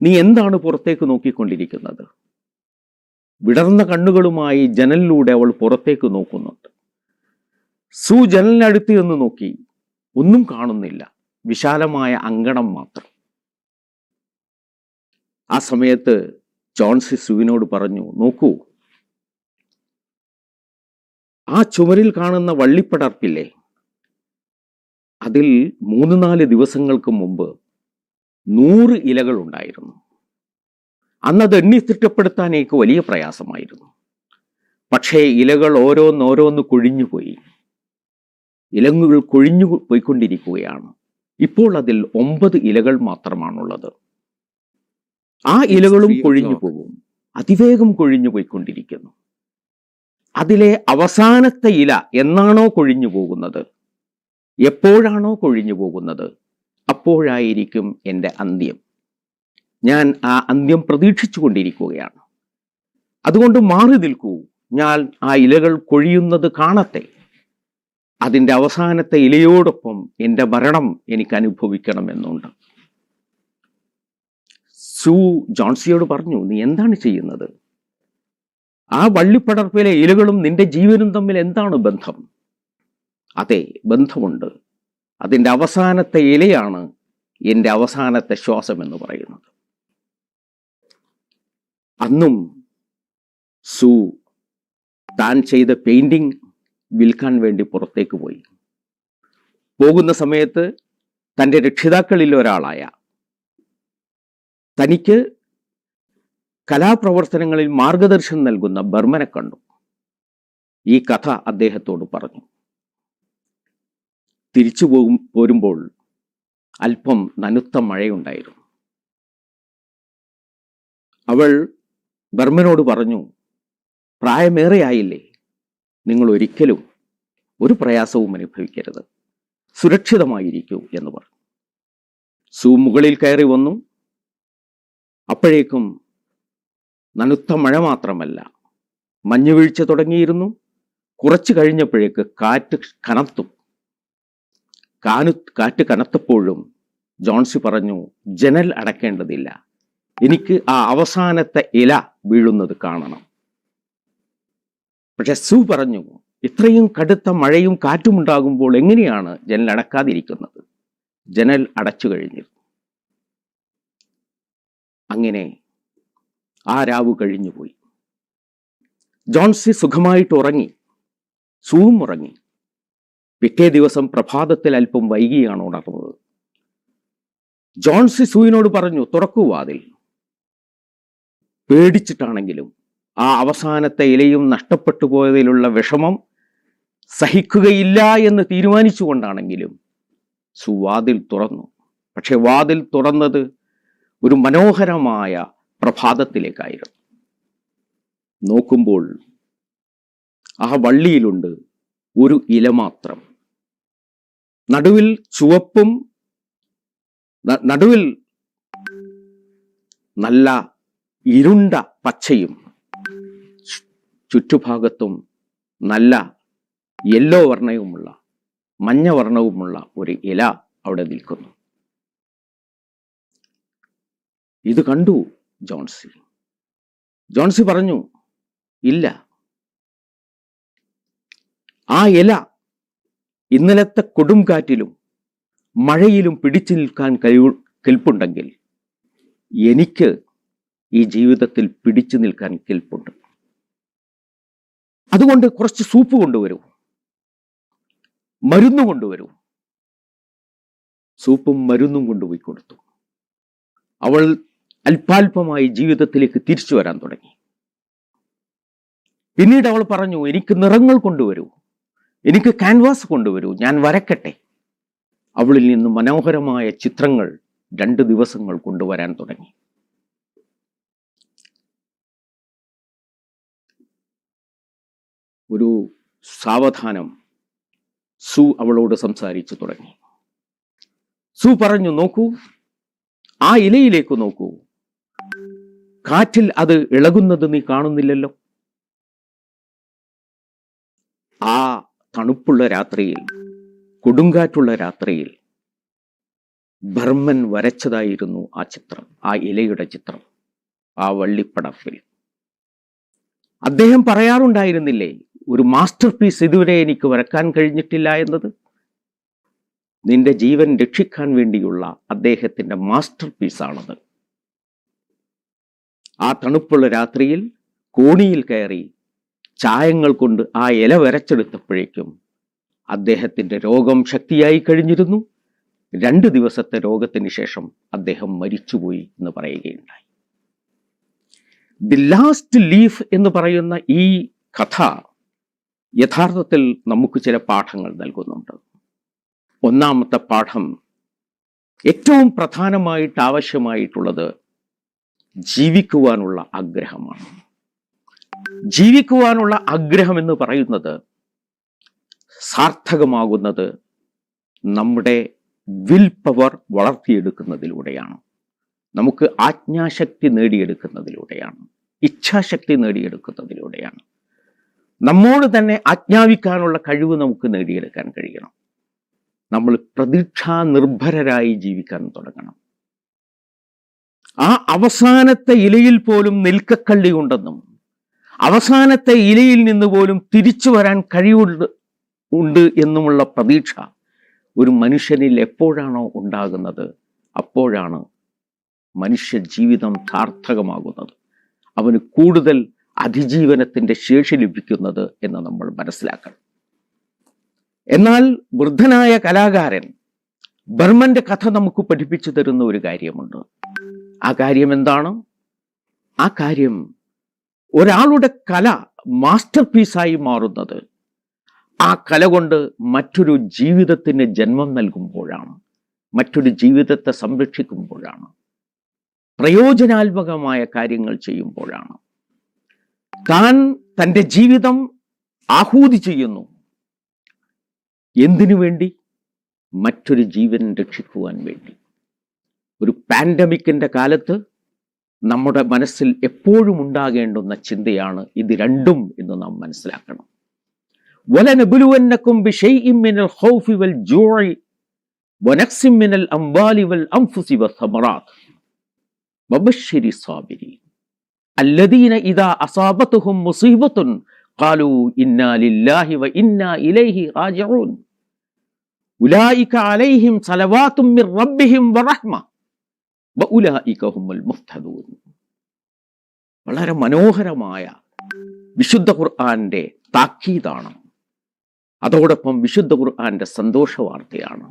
നീ എന്താണ് പുറത്തേക്ക് നോക്കിക്കൊണ്ടിരിക്കുന്നത്? വിടർന്ന കണ്ണുകളുമായി ജനലിലൂടെ അവൾ പുറത്തേക്ക് നോക്കുന്നുണ്ട്. സു ജനലിനടുത്ത് നിന്ന് നോക്കി. ഒന്നും കാണുന്നില്ല. വിശാലമായ അങ്കണം മാത്രം. ആ സമയത്ത് ജോൺസി സുവിനോട് പറഞ്ഞു, നോക്കൂ, ആ ചുമരിൽ കാണുന്ന വള്ളിപ്പടർപ്പില്ലേ, അതിൽ 3-4 ദിവസങ്ങൾക്ക് മുമ്പ് 100 ഇലകൾ ഉണ്ടായിരുന്നു. അന്നത് എണ്ണി തിട്ടപ്പെടുത്താൻ എനിക്ക് വലിയ പ്രയാസമായിരുന്നു. പക്ഷേ ഇലകൾ ഓരോന്നോരോന്ന് കൊഴിഞ്ഞുപോയി. ഇലകൾ കൊഴിഞ്ഞു പോയിക്കൊണ്ടിരിക്കുകയാണ്. ഇപ്പോൾ അതിൽ 9 ഇലകൾ മാത്രമാണുള്ളത്. ആ ഇലകളും കൊഴിഞ്ഞു പോകും. അതിവേഗം കൊഴിഞ്ഞു പോയിക്കൊണ്ടിരിക്കുന്നു. അതിലെ അവസാനത്തെ ഇല എന്നാണോ കൊഴിഞ്ഞു പോകുന്നത്, എപ്പോഴാണോ കൊഴിഞ്ഞു പോകുന്നത്, അപ്പോഴായിരിക്കും എൻ്റെ അന്ത്യം. ഞാൻ ആ അന്ത്യം പ്രതീക്ഷിച്ചു കൊണ്ടിരിക്കുകയാണ്. അതുകൊണ്ട് മാറി നിൽക്കൂ. ഞാൻ ആ ഇലകൾ കൊഴിയുന്നത് കാണട്ടെ. അതിൻ്റെ അവസാനത്തെ ഇലയോടൊപ്പം എൻ്റെ മരണം എനിക്ക് അനുഭവിക്കണമെന്നുണ്ട്. സു ജോൺസിയോട് പറഞ്ഞു, നീ എന്താണ് ചെയ്യുന്നത്? ആ വള്ളിപ്പടർപ്പിലെ ഇലകളും നിന്റെ ജീവനും തമ്മിൽ എന്താണ് ബന്ധം? അതെ, ബന്ധമുണ്ട്. അതിൻ്റെ അവസാനത്തെ ഇലയാണ് എൻ്റെ അവസാനത്തെ ശ്വാസം എന്ന് പറയുന്നത്. അന്നും സു താൻ ചെയ്ത പെയിന്റിംഗ് വിൽക്കാൻ വേണ്ടി പുറത്തേക്ക് പോയി. പോകുന്ന സമയത്ത് തൻ്റെ രക്ഷിതാക്കളിൽ ഒരാളായ, തനിക്ക് കലാപ്രവർത്തനങ്ങളിൽ മാർഗദർശനം നൽകുന്ന ബർമനെ കണ്ടു. ഈ കഥ അദ്ദേഹത്തോട് പറഞ്ഞു. തിരിച്ചു പോരുമ്പോൾ അല്പം നനുത്ത മഴയുണ്ടായിരുന്നു. അവൾ ബർമനോട് പറഞ്ഞു, പ്രായമേറെയായില്ലേ, നിങ്ങൾ ഒരിക്കലും ഒരു പ്രയാസവും അനുഭവിക്കരുത്, സുരക്ഷിതമായിരിക്കൂ എന്ന് പറഞ്ഞു. സു മുകളിൽ കയറി വന്നു. അപ്പോഴേക്കും നനുത്ത മഴ മാത്രമല്ല, മഞ്ഞുവീഴ്ച തുടങ്ങിയിരുന്നു. കുറച്ചു കഴിഞ്ഞപ്പോഴേക്ക് കാറ്റ് കനത്തു. കാറ്റ് കനത്തപ്പോഴും ജോൺസി പറഞ്ഞു, ജനൽ അടയ്ക്കേണ്ടതില്ല, എനിക്ക് ആ അവസാനത്തെ ഇല വീഴുന്നത് കാണണം. പക്ഷെ സു പറഞ്ഞു, ഇത്രയും കടുത്ത മഴയും കാറ്റും ഉണ്ടാകുമ്പോൾ എങ്ങനെയാണ് ജനൽ അടക്കാതിരിക്കുന്നത്? ജനൽ അടച്ചു കഴിഞ്ഞിരുന്നു. അങ്ങനെ ആ രാവ് കഴിഞ്ഞുപോയി. ജോൺസി സുഖമായിട്ട് ഉറങ്ങി. സൂവും ഉറങ്ങി. പിറ്റേ ദിവസം പ്രഭാതത്തിൽ അല്പം വൈകിയാണ് ഉണർന്നത്. ജോൺസി സൂവിനോട് പറഞ്ഞു, തുറക്കൂ വാതിൽ. പേടിച്ചിട്ടാണെങ്കിലും ആ അവസാനത്തെ ഇലയും നഷ്ടപ്പെട്ടു പോയതിലുള്ള വിഷമം സഹിക്കുകയില്ല എന്ന് തീരുമാനിച്ചുകൊണ്ടാണെങ്കിലും വാതിൽ തുറന്നു. പക്ഷെ വാതിൽ തുറന്നത് ഒരു മനോഹരമായ പ്രഭാതത്തിലേക്കായിരുന്നു. നോക്കുമ്പോൾ ആ വള്ളിയിലുണ്ട് ഒരു ഇല മാത്രം. നടുവിൽ ചുവപ്പും നടുവിൽ നല്ല ഇരുണ്ട പച്ചയും ചുറ്റുഭാഗത്തും നല്ല യെല്ലോ വർണ്ണവുമുള്ള മഞ്ഞ വർണ്ണവുമുള്ള ഒരു ഇല അവിടെ നിൽക്കുന്നു. ഇത് കണ്ടു ജോൺസി പറഞ്ഞു, ഇല്ല, ആ ഇല ഇന്നലത്തെ കൊടുംകാറ്റിലും മഴയിലും പിടിച്ചു നിൽക്കാൻ കെൽപ്പുണ്ടെങ്കിൽ എനിക്ക് ഈ ജീവിതത്തിൽ പിടിച്ചു നിൽക്കാൻ കെൽപ്പുണ്ട്. അതുകൊണ്ട് കുറച്ച് സൂപ്പ് കൊണ്ടുവരൂ, മരുന്ന് കൊണ്ടുവരൂ. സൂപ്പും മരുന്നും കൊണ്ടുപോയി കൊടുത്തു. അവൾ അല്പാൽപമായി ജീവിതത്തിലേക്ക് തിരിച്ചു വരാൻ തുടങ്ങി. പിന്നീട് അവൾ പറഞ്ഞു, എനിക്ക് നിറങ്ങൾ കൊണ്ടുവരൂ, എനിക്ക് ക്യാൻവാസ് കൊണ്ടുവരൂ, ഞാൻ വരക്കട്ടെ. അവളിൽ നിന്ന് മനോഹരമായ ചിത്രങ്ങൾ 2 ദിവസങ്ങൾ കൊണ്ടുവരാൻ തുടങ്ങി. ഒരു സാവധാനം സു അവളോട് സംസാരിച്ചു തുടങ്ങി. സു പറഞ്ഞു, നോക്കൂ, ആ ഇലയിലേക്ക് നോക്കൂ, കാറ്റിൽ അത് ഇളകുന്നത് നീ കാണുന്നില്ലല്ലോ. ആ തണുപ്പുള്ള രാത്രിയിൽ, കൊടുങ്കാറ്റുള്ള രാത്രിയിൽ ബർമൻ വരച്ചതായിരുന്നു ആ ചിത്രം, ആ ഇലയുടെ ചിത്രം, ആ വള്ളിപ്പടപ്പിൽ. അദ്ദേഹം പറയാറുണ്ടായിരുന്നില്ലേ, ഒരു മാസ്റ്റർ പീസ് ഇതുവരെ എനിക്ക് വരക്കാൻ കഴിഞ്ഞിട്ടില്ല എന്നത്. നിന്റെ ജീവൻ രക്ഷിക്കാൻ വേണ്ടിയുള്ള അദ്ദേഹത്തിന്റെ മാസ്റ്റർ പീസാണത്. ആ തണുപ്പുള്ള രാത്രിയിൽ കോണിയിൽ കയറി ചായങ്ങൾ കൊണ്ട് ആ ഇല വരച്ചെടുത്തപ്പോഴേക്കും അദ്ദേഹത്തിന്റെ രോഗം ശക്തിയായി കഴിഞ്ഞിരുന്നു. 2 ദിവസത്തെ രോഗത്തിന് ശേഷം അദ്ദേഹം മരിച്ചുപോയി എന്ന് പറയുകയുണ്ടായി. ദി ലാസ്റ്റ് ലീഫ് എന്ന് പറയുന്ന ഈ കഥ യഥാർത്ഥത്തിൽ നമുക്ക് ചില പാഠങ്ങൾ നൽകുന്നുണ്ട്. ഒന്നാമത്തെ പാഠം, ഏറ്റവും പ്രധാനമായിട്ട് ആവശ്യമായിട്ടുള്ളത് ജീവിക്കുവാനുള്ള ആഗ്രഹമാണ്. ജീവിക്കുവാനുള്ള ആഗ്രഹം എന്ന് പറയുന്നത് സാർത്ഥകമാകുന്നത് നമ്മുടെ വിൽ പവർ വളർത്തിയെടുക്കുന്നതിലൂടെയാണ്. നമുക്ക് ആജ്ഞാശക്തി നേടിയെടുക്കുന്നതിലൂടെയാണ്, ഇച്ഛാശക്തി നേടിയെടുക്കുന്നതിലൂടെയാണ്. നമ്മോട് തന്നെ ആജ്ഞാപിക്കാനുള്ള കഴിവ് നമുക്ക് നേടിയെടുക്കാൻ കഴിയണം. നമ്മൾ പ്രതീക്ഷാ നിർഭരരായി ജീവിക്കാൻ തുടങ്ങണം. ആ അവസാനത്തെ ഇലയിൽ പോലും നെൽക്കക്കള്ളി ഉണ്ടെന്നും അവസാനത്തെ ഇലയിൽ നിന്ന് പോലും തിരിച്ചു വരാൻ കഴിവുണ്ട് എന്നുമുള്ള പ്രതീക്ഷ ഒരു മനുഷ്യനിൽ എപ്പോഴാണോ ഉണ്ടാകുന്നത്, അപ്പോഴാണ് മനുഷ്യ ജീവിതം സാർത്ഥകമാകുന്നത്, അവന് കൂടുതൽ അതിജീവനത്തിന്റെ ശേഷി ലഭിക്കുന്നത് എന്ന് നമ്മൾ മനസ്സിലാക്കണം. എന്നാൽ വൃദ്ധനായ കലാകാരൻ ബർമന്റെ കഥ നമുക്ക് പഠിപ്പിച്ചു തരുന്ന ഒരു കാര്യമുണ്ട്. ആ കാര്യം എന്താണ്? ആ കാര്യം ഒരാളുടെ കല മാസ്റ്റർ പീസായി മാറുന്നത് ആ കല കൊണ്ട് മറ്റൊരു ജീവിതത്തിന് ജന്മം നൽകുമ്പോഴാണ്, മറ്റൊരു ജീവിതത്തെ സംരക്ഷിക്കുമ്പോഴാണ്, പ്രയോജനാത്മകമായ കാര്യങ്ങൾ ചെയ്യുമ്പോഴാണ്. താൻ തൻ്റെ ജീവിതം ആഹൂതി ചെയ്യുന്നു. എന്തിനു വേണ്ടി? മറ്റൊരു ജീവൻ രക്ഷിക്കുവാൻ വേണ്ടി. ഒരു പാൻഡമിക്കിന്റെ കാലത്ത് നമ്മുടെ മനസ്സിൽ എപ്പോഴും ഉണ്ടാകേണ്ടുന്ന ചിന്തയാണ് ഇത് രണ്ടും എന്ന് നാം മനസ്സിലാക്കണം. വലനബുലുവന്നകും ബിശൈഇൻ മിനൽ ഖൗഫി വൽ ജൂഇ വനഖ്സിൻ മിനൽ അംവാലി വൽ അൻഫുസി വസ്സമറാത്ത് വബശ്ശിരി സ്സാബിരീൻ അല്ലദീന ഇദാ അസാബത്തുഹും മുസീബത്തുൻ ഖാലൂ ഇന്നാ ലില്ലാഹി വ ഇന്നാ ഇലൈഹി റാജിഊൻ ഉലൈക അലൈഹിം സലവാത്തും മിർ റബ്ബിഹിം വറഹ്മ വഉലൈക ഹുമുൽ മുഹ്തദൂൻ. വളരെ മനോഹരമായ വിശുദ്ധ ഖുർആന്റെ താക്കീതാണ്. അതോടൊപ്പം വിശുദ്ധ ഖുർആന്റെ സന്തോഷ വാർത്തയാണ്.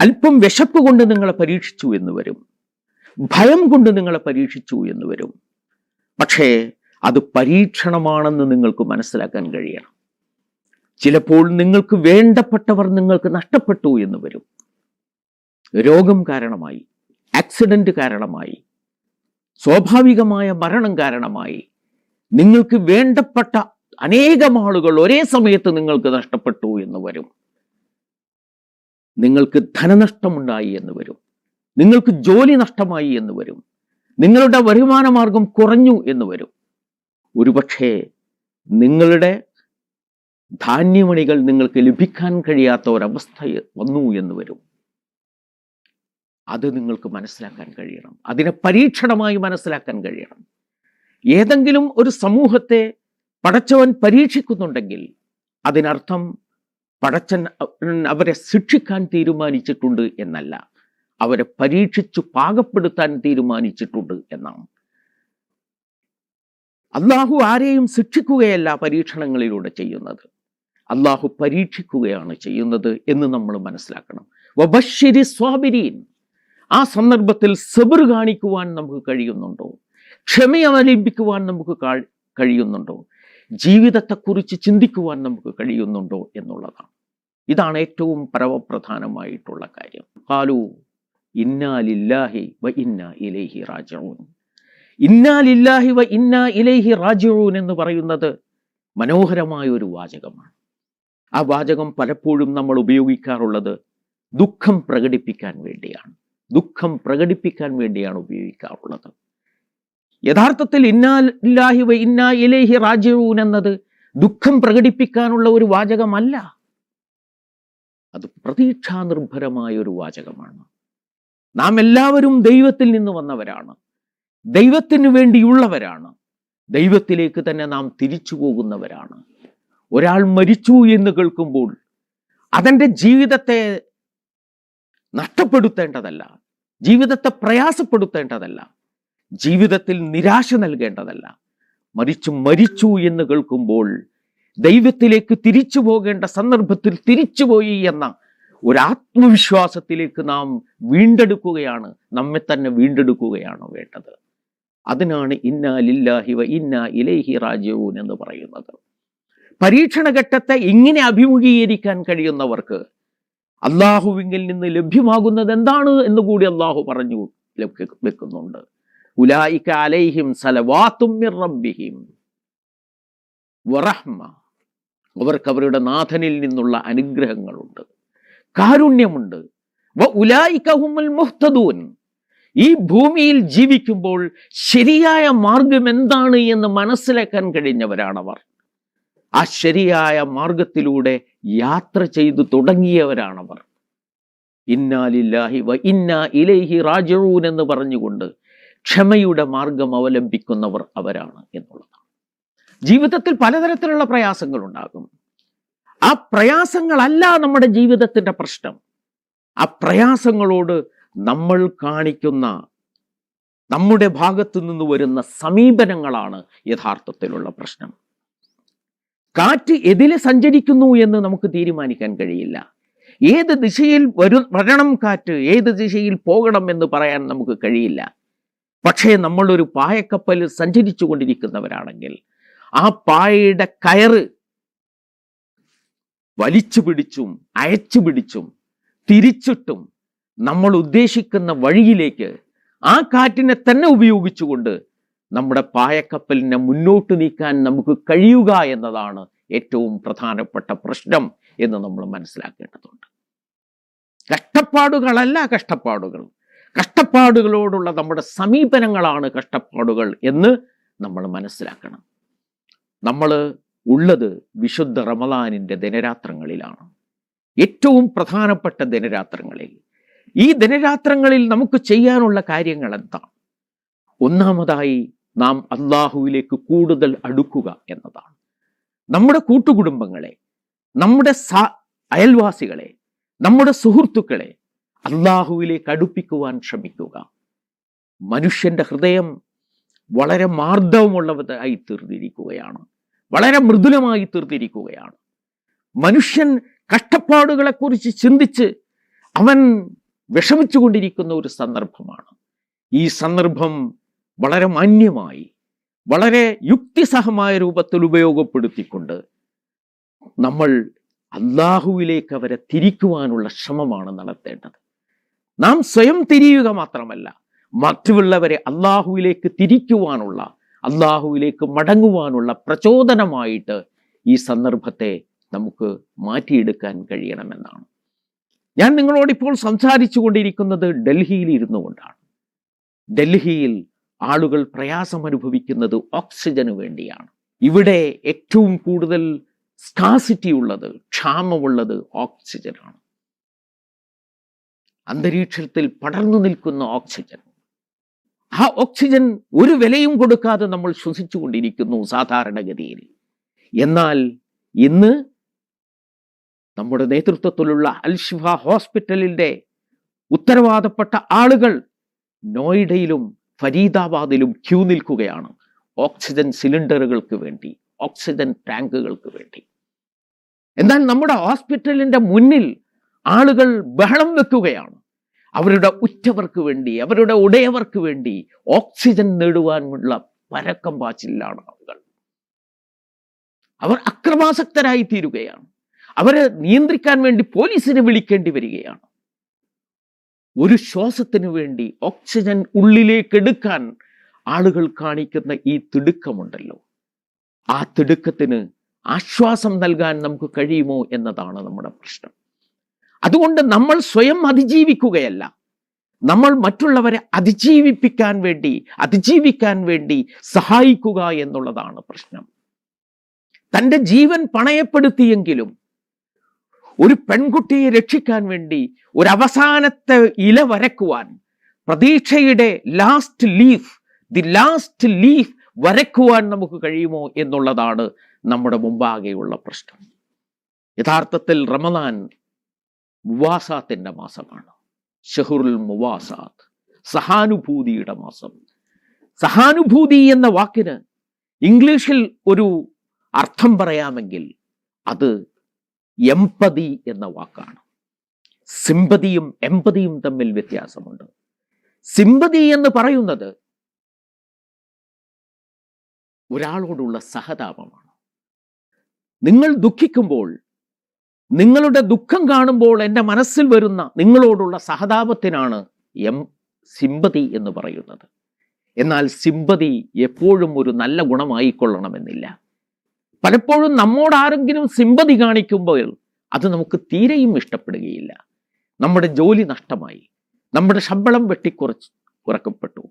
അല്പം വിശപ്പ് കൊണ്ട് നിങ്ങളെ പരീക്ഷിച്ചു എന്ന് വരും, ഭയം കൊണ്ട് നിങ്ങളെ പരീക്ഷിച്ചു എന്ന് വരും. പക്ഷേ അത് പരീക്ഷണമാണെന്ന് നിങ്ങൾക്ക് മനസ്സിലാക്കാൻ കഴിയണം. ചിലപ്പോൾ നിങ്ങൾക്ക് വേണ്ടപ്പെട്ടവർ നിങ്ങൾക്ക് നഷ്ടപ്പെട്ടു എന്ന് വരും. രോഗം കാരണമായി, ആക്സിഡന്റ് കാരണമായി, സ്വാഭാവികമായ മരണം കാരണമായി നിങ്ങൾക്ക് വേണ്ടപ്പെട്ട അനേകം ആളുകൾ ഒരേ സമയത്ത് നിങ്ങൾക്ക് നഷ്ടപ്പെട്ടു എന്ന് വരും. നിങ്ങൾക്ക് ധനനഷ്ടമുണ്ടായി എന്ന് വരും. നിങ്ങൾക്ക് ജോലി നഷ്ടമായി എന്ന് വരും. നിങ്ങളുടെ വരുമാന മാർഗം കുറഞ്ഞു എന്ന് വരും. ഒരുപക്ഷെ നിങ്ങളുടെ ധാന്യമണികൾ നിങ്ങൾക്ക് ലഭിക്കാൻ കഴിയാത്ത ഒരവസ്ഥ വന്നു എന്ന് വരും. അത് നിങ്ങൾക്ക് മനസ്സിലാക്കാൻ കഴിയണം. അതിനെ പരീക്ഷണമായി മനസ്സിലാക്കാൻ കഴിയണം. ഏതെങ്കിലും ഒരു സമൂഹത്തെ പടച്ചവൻ പരീക്ഷിക്കുന്നുണ്ടെങ്കിൽ അതിനർത്ഥം പടച്ചൻ അവരെ ശിക്ഷിക്കാൻ തീരുമാനിച്ചിട്ടുണ്ട് എന്നല്ല, അവരെ പരീക്ഷിച്ചു പാകപ്പെടുത്താൻ തീരുമാനിച്ചിട്ടുണ്ട് എന്നാണ്. അള്ളാഹു ആരെയും ശിക്ഷിക്കുകയല്ല പരീക്ഷണങ്ങളിലൂടെ ചെയ്യുന്നത്, അള്ളാഹു പരീക്ഷിക്കുകയാണ് ചെയ്യുന്നത് എന്ന് നമ്മൾ മനസ്സിലാക്കണം. വബശ്ശിരി സ്വാബിരീൻ, ആ സന്ദർഭത്തിൽ സബർ കാണിക്കുവാൻ നമുക്ക് കഴിയുന്നുണ്ടോ? ക്ഷമയവലംബിക്കുവാൻ നമുക്ക് കഴിയുന്നുണ്ടോ? ജീവിതത്തെക്കുറിച്ച് ചിന്തിക്കുവാൻ നമുക്ക് കഴിയുന്നുണ്ടോ എന്നുള്ളതാണ്. ഇതാണ് ഏറ്റവും പരമപ്രധാനമായിട്ടുള്ള കാര്യം. ഖാലു ഇന്നാ ലില്ലാഹി വ ഇന്നാ ഇലൈഹി റാജിഊൻ. ഇന്നാ ലില്ലാഹി വ ഇന്നാ ഇലൈഹി റാജിഊൻ എന്ന് പറയുന്നത് മനോഹരമായ ഒരു വാചകമാണ്. ആ വാചകം പലപ്പോഴും നമ്മൾ ഉപയോഗിക്കാറുള്ളത് ദുഃഖം പ്രകടിപ്പിക്കാൻ വേണ്ടിയാണ്. ദുഃഖം പ്രകടിപ്പിക്കാൻ വേണ്ടിയാണ് ഉപയോഗിക്കാറുള്ളത്. യഥാർത്ഥത്തിൽ ഇന്നാ ലില്ലാഹി വ ഇന്നാ ഇലൈഹി റാജിഊൻ എന്നത് ദുഃഖം പ്രകടിപ്പിക്കാനുള്ള ഒരു വാചകമല്ല. അത് പ്രതീക്ഷാനിർഭരമായ ഒരു വാചകമാണ്. നാം എല്ലാവരും ദൈവത്തിൽ നിന്ന് വന്നവരാണ്, ദൈവത്തിന് വേണ്ടിയുള്ളവരാണ്, ദൈവത്തിലേക്ക് തന്നെ നാം തിരിച്ചു പോകുന്നവരാണ്. ഒരാൾ മരിച്ചു എന്ന് കേൾക്കുമ്പോൾ അതെൻ്റെ ജീവിതത്തെ നഷ്ടപ്പെടുത്തേണ്ടതല്ല, ജീവിതത്തെ പ്രയാസപ്പെടുത്തേണ്ടതല്ല, ജീവിതത്തിൽ നിരാശ നൽകേണ്ടതല്ല. മരിച്ചു എന്ന് കേൾക്കുമ്പോൾ ദൈവത്തിലേക്ക് തിരിച്ചു പോകേണ്ട സന്ദർഭത്തിൽ തിരിച്ചുപോയി എന്ന ഒരാത്മവിശ്വാസത്തിലേക്ക് നാം വീണ്ടെടുക്കുകയാണ്, നമ്മെ തന്നെ വീണ്ടെടുക്കുകയാണ് വേണ്ടത്. അതിനാണ് ഇന്നാ ലില്ലാഹി വ ഇന്നാ ഇലൈഹി റാജിഊൻ എന്ന് പറയുന്നത്. പരീക്ഷണഘട്ടത്തെ ഇങ്ങനെ അഭിമുഖീകരിക്കാൻ കഴിയുന്നവർക്ക് അള്ളാഹുവിങ്കിൽ നിന്ന് ലഭ്യമാകുന്നത് എന്താണ് എന്ന് കൂടി അള്ളാഹു പറഞ്ഞു വെക്കുന്നുണ്ട്. ഉലൈക അലൈഹിം സലവാത്തും മിർ റബ്ബിഹിം വറഹ്മ, അവർക്ക് അവരുടെ നാഥനിൽ നിന്നുള്ള അനുഗ്രഹങ്ങളുണ്ട്, കാരുണ്യമുണ്ട്. വ ഉലൈക ഹുമുൽ മുഹ്തദൂൻ, ഈ ഭൂമിയിൽ ജീവിക്കുമ്പോൾ ശരിയായ മാർഗം എന്താണ് എന്ന് മനസ്സിലാക്കാൻ കഴിഞ്ഞവരാണവർ. ആ ശരിയായ മാർഗത്തിലൂടെ യാത്ര ചെയ്തു തുടങ്ങിയവരാണവർ. ഇന്നാ ലില്ലാഹി വ ഇന്നാ ഇലൈഹി റാജിഊൻ എന്ന് പറഞ്ഞുകൊണ്ട് ക്ഷമയുടെ മാർഗം അവലംബിക്കുന്നവർ അവരാണ് എന്നുള്ളതാണ്. ജീവിതത്തിൽ പലതരത്തിലുള്ള പ്രയാസങ്ങൾ ഉണ്ടാകും. ആ പ്രയാസങ്ങളല്ല നമ്മുടെ ജീവിതത്തിന്റെ പ്രശ്നം. ആ പ്രയാസങ്ങളോട് നമ്മൾ കാണിക്കുന്ന, നമ്മുടെ ഭാഗത്തു നിന്ന് വരുന്ന സമീപനങ്ങളാണ് യഥാർത്ഥത്തിലുള്ള പ്രശ്നം. കാറ്റ് എതിലെ സഞ്ചരിക്കുന്നു എന്ന് നമുക്ക് തീരുമാനിക്കാൻ കഴിയില്ല. ഏത് ദിശയിൽ വരണം കാറ്റ്, ഏത് ദിശയിൽ പോകണം എന്ന് പറയാൻ നമുക്ക് കഴിയില്ല. പക്ഷേ നമ്മളൊരു പായക്കപ്പലിൽ സഞ്ചരിച്ചു കൊണ്ടിരിക്കുന്നവരാണെങ്കിൽ ആ പായയുടെ കയറ് വലിച്ചു പിടിച്ചും അയച്ചു പിടിച്ചും തിരിച്ചിട്ടും നമ്മൾ ഉദ്ദേശിക്കുന്ന വഴിയിലേക്ക് ആ കാറ്റിനെ തന്നെ ഉപയോഗിച്ചുകൊണ്ട് നമ്മുടെ പായക്കപ്പലിനെ മുന്നോട്ട് നീക്കാൻ നമുക്ക് കഴിയുക എന്നതാണ് ഏറ്റവും പ്രധാനപ്പെട്ട പ്രശ്നം എന്ന് നമ്മൾ മനസ്സിലാക്കേണ്ടതുണ്ട്. കഷ്ടപ്പാടുകളല്ല കഷ്ടപ്പാടുകൾ, കഷ്ടപ്പാടുകളോടുള്ള നമ്മുടെ സമീപനങ്ങളാണ് കഷ്ടപ്പാടുകൾ എന്ന് നമ്മൾ മനസ്സിലാക്കണം. നമ്മൾ ഉള്ളത് വിശുദ്ധ റമളാനിന്റെ ദിനരാത്രങ്ങളിലാണ്, ഏറ്റവും പ്രധാനപ്പെട്ട ദിനരാത്രങ്ങളിൽ. ഈ ദിനരാത്രങ്ങളിൽ നമുക്ക് ചെയ്യാനുള്ള കാര്യങ്ങൾ എന്താണ്? ഒന്നാമതായി നാം അള്ളാഹുവിലേക്ക് കൂടുതൽ അടുക്കുക എന്നതാണ്. നമ്മുടെ കൂട്ടുകുടുംബങ്ങളെ, നമ്മുടെ അയൽവാസികളെ, നമ്മുടെ സുഹൃത്തുക്കളെ അള്ളാഹുവിലേക്ക് അടുപ്പിക്കുവാൻ ശ്രമിക്കുക. മനുഷ്യന്റെ ഹൃദയം വളരെ മാർദ്ദവമുള്ളതായി തീർന്നിരിക്കുകയാണ്, വളരെ മൃദുലമായി തീർന്നിരിക്കുകയാണ്. മനുഷ്യൻ കഷ്ടപ്പാടുകളെക്കുറിച്ച് ചിന്തിച്ച് അവൻ വിഷമിച്ചു കൊണ്ടിരിക്കുന്ന ഒരു സന്ദർഭമാണ്. ഈ സന്ദർഭം വളരെ മാന്യമായി, വളരെ യുക്തിസഹമായ രൂപത്തിൽ ഉപയോഗപ്പെടുത്തിക്കൊണ്ട് നമ്മൾ അള്ളാഹുവിലേക്ക് അവരെ തിരിക്കുവാനുള്ള ശ്രമമാണ് നടത്തേണ്ടത്. നാം സ്വയം തിരിയുക മാത്രമല്ല, മറ്റുള്ളവരെ അള്ളാഹുവിലേക്ക് തിരിക്കുവാനുള്ള, അള്ളാഹുവിലേക്ക് മടങ്ങുവാനുള്ള പ്രചോദനമായിട്ട് ഈ സന്ദർഭത്തെ നമുക്ക് മാറ്റിയെടുക്കാൻ കഴിയണമെന്നാണ്. ഞാൻ നിങ്ങളോടിപ്പോൾ സംസാരിച്ചു കൊണ്ടിരിക്കുന്നത് ഡൽഹിയിൽ ഇരുന്നു കൊണ്ടാണ്. ഡൽഹിയിൽ ആളുകൾ പ്രയാസം അനുഭവിക്കുന്നത് ഓക്സിജന് വേണ്ടിയാണ്. ഇവിടെ ഏറ്റവും കൂടുതൽ സ്കാസിറ്റി ഉള്ളത്, ക്ഷാമമുള്ളത് ഓക്സിജനാണ്. അന്തരീക്ഷത്തിൽ പടർന്നു നിൽക്കുന്ന ഓക്സിജൻ, ആ ഓക്സിജൻ ഒരു വിലയും കൊടുക്കാതെ നമ്മൾ ശ്വസിച്ചുകൊണ്ടിരിക്കുന്നു സാധാരണഗതിയിൽ. എന്നാൽ ഇന്ന് നമ്മുടെ നേതൃത്വത്തിലുള്ള അൽഷിഫ ഹോസ്പിറ്റലിന്റെ ഉത്തരവാദപ്പെട്ട ആളുകൾ നോയിഡയിലും ഫരീദാബാദിലും ക്യൂ നിൽക്കുകയാണ് ഓക്സിജൻ സിലിണ്ടറുകൾക്ക് വേണ്ടി, ഓക്സിജൻ ടാങ്കുകൾക്ക് വേണ്ടി. എന്നാൽ നമ്മുടെ ഹോസ്പിറ്റലിന്റെ മുന്നിൽ ആളുകൾ ബഹളം വെക്കുകയാണ്. അവരുടെ ഉറ്റവർക്ക് വേണ്ടി, അവരുടെ ഉടയവർക്ക് വേണ്ടി ഓക്സിജൻ നേടുവാനുള്ള പരക്കം പാച്ചിലാണ് ആളുകൾ. അവർ അക്രമാസക്തരായി തീരുകയാണ്. അവരെ നിയന്ത്രിക്കാൻ വേണ്ടി പോലീസിനെ വിളിക്കേണ്ടി വരികയാണ്. ഒരു ശ്വാസത്തിന് വേണ്ടി ഓക്സിജൻ ഉള്ളിലേക്ക് എടുക്കാൻ ആളുകൾ കാണിക്കുന്ന ഈ തിടുക്കമുണ്ടല്ലോ, ആ തിടുക്കത്തിന് ആശ്വാസം നൽകാൻ നമുക്ക് കഴിയുമോ എന്നതാണ് നമ്മുടെ പ്രശ്നം. അതുകൊണ്ട് നമ്മൾ സ്വയം അതിജീവിക്കുകയല്ല, നമ്മൾ മറ്റുള്ളവരെ അതിജീവിക്കാൻ വേണ്ടി സഹായിക്കുക എന്നുള്ളതാണ് പ്രശ്നം. തൻ്റെ ജീവൻ പണയപ്പെടുത്തിയെങ്കിലും ഒരു പെൺകുട്ടിയെ രക്ഷിക്കാൻ വേണ്ടി ഒരു അവസാനത്തെ ഇല വരക്കുവാൻ, പ്രതീക്ഷയുടെ ദി ലാസ്റ്റ് ലീഫ് വരക്കുവാൻ നമുക്ക് കഴിയുമോ എന്നുള്ളതാണ് നമ്മുടെ മുമ്പാകെയുള്ള പ്രശ്നം. യഥാർത്ഥത്തിൽ റമദാൻ മുവാസാത്തിന്റെ മാസമാണ്. ഷഹുറുൽ മുവാസാത്ത്, സഹാനുഭൂതിയുടെ മാസം. സഹാനുഭൂതി എന്ന വാക്കിന് ഇംഗ്ലീഷിൽ ഒരു അർത്ഥം പറയാമെങ്കിൽ അത് എംപതി എന്ന വാക്കാണ്. സിമ്പതിയും എംപതിയും തമ്മിൽ വ്യത്യാസമുണ്ട്. സിമ്പതി എന്ന് പറയുന്നത് ഒരാളോടുള്ള സഹതാപമാണ്. നിങ്ങൾ ദുഃഖിക്കുമ്പോൾ, നിങ്ങളുടെ ദുഃഖം കാണുമ്പോൾ എൻ്റെ മനസ്സിൽ വരുന്ന നിങ്ങളോടുള്ള സഹതാപത്തിനാണ് സിമ്പതി എന്ന് പറയുന്നത്. എന്നാൽ സിമ്പതി എപ്പോഴും ഒരു നല്ല ഗുണമായിക്കൊള്ളണമെന്നില്ല. പലപ്പോഴും നമ്മോട് ആരെങ്കിലും സിമ്പതി കാണിക്കുമ്പോൾ അത് നമുക്ക് തീരെയും ഇഷ്ടപ്പെടുകയില്ല. നമ്മുടെ ജോലി നഷ്ടമായി, നമ്മുടെ ശമ്പളം കുറക്കപ്പെട്ടു,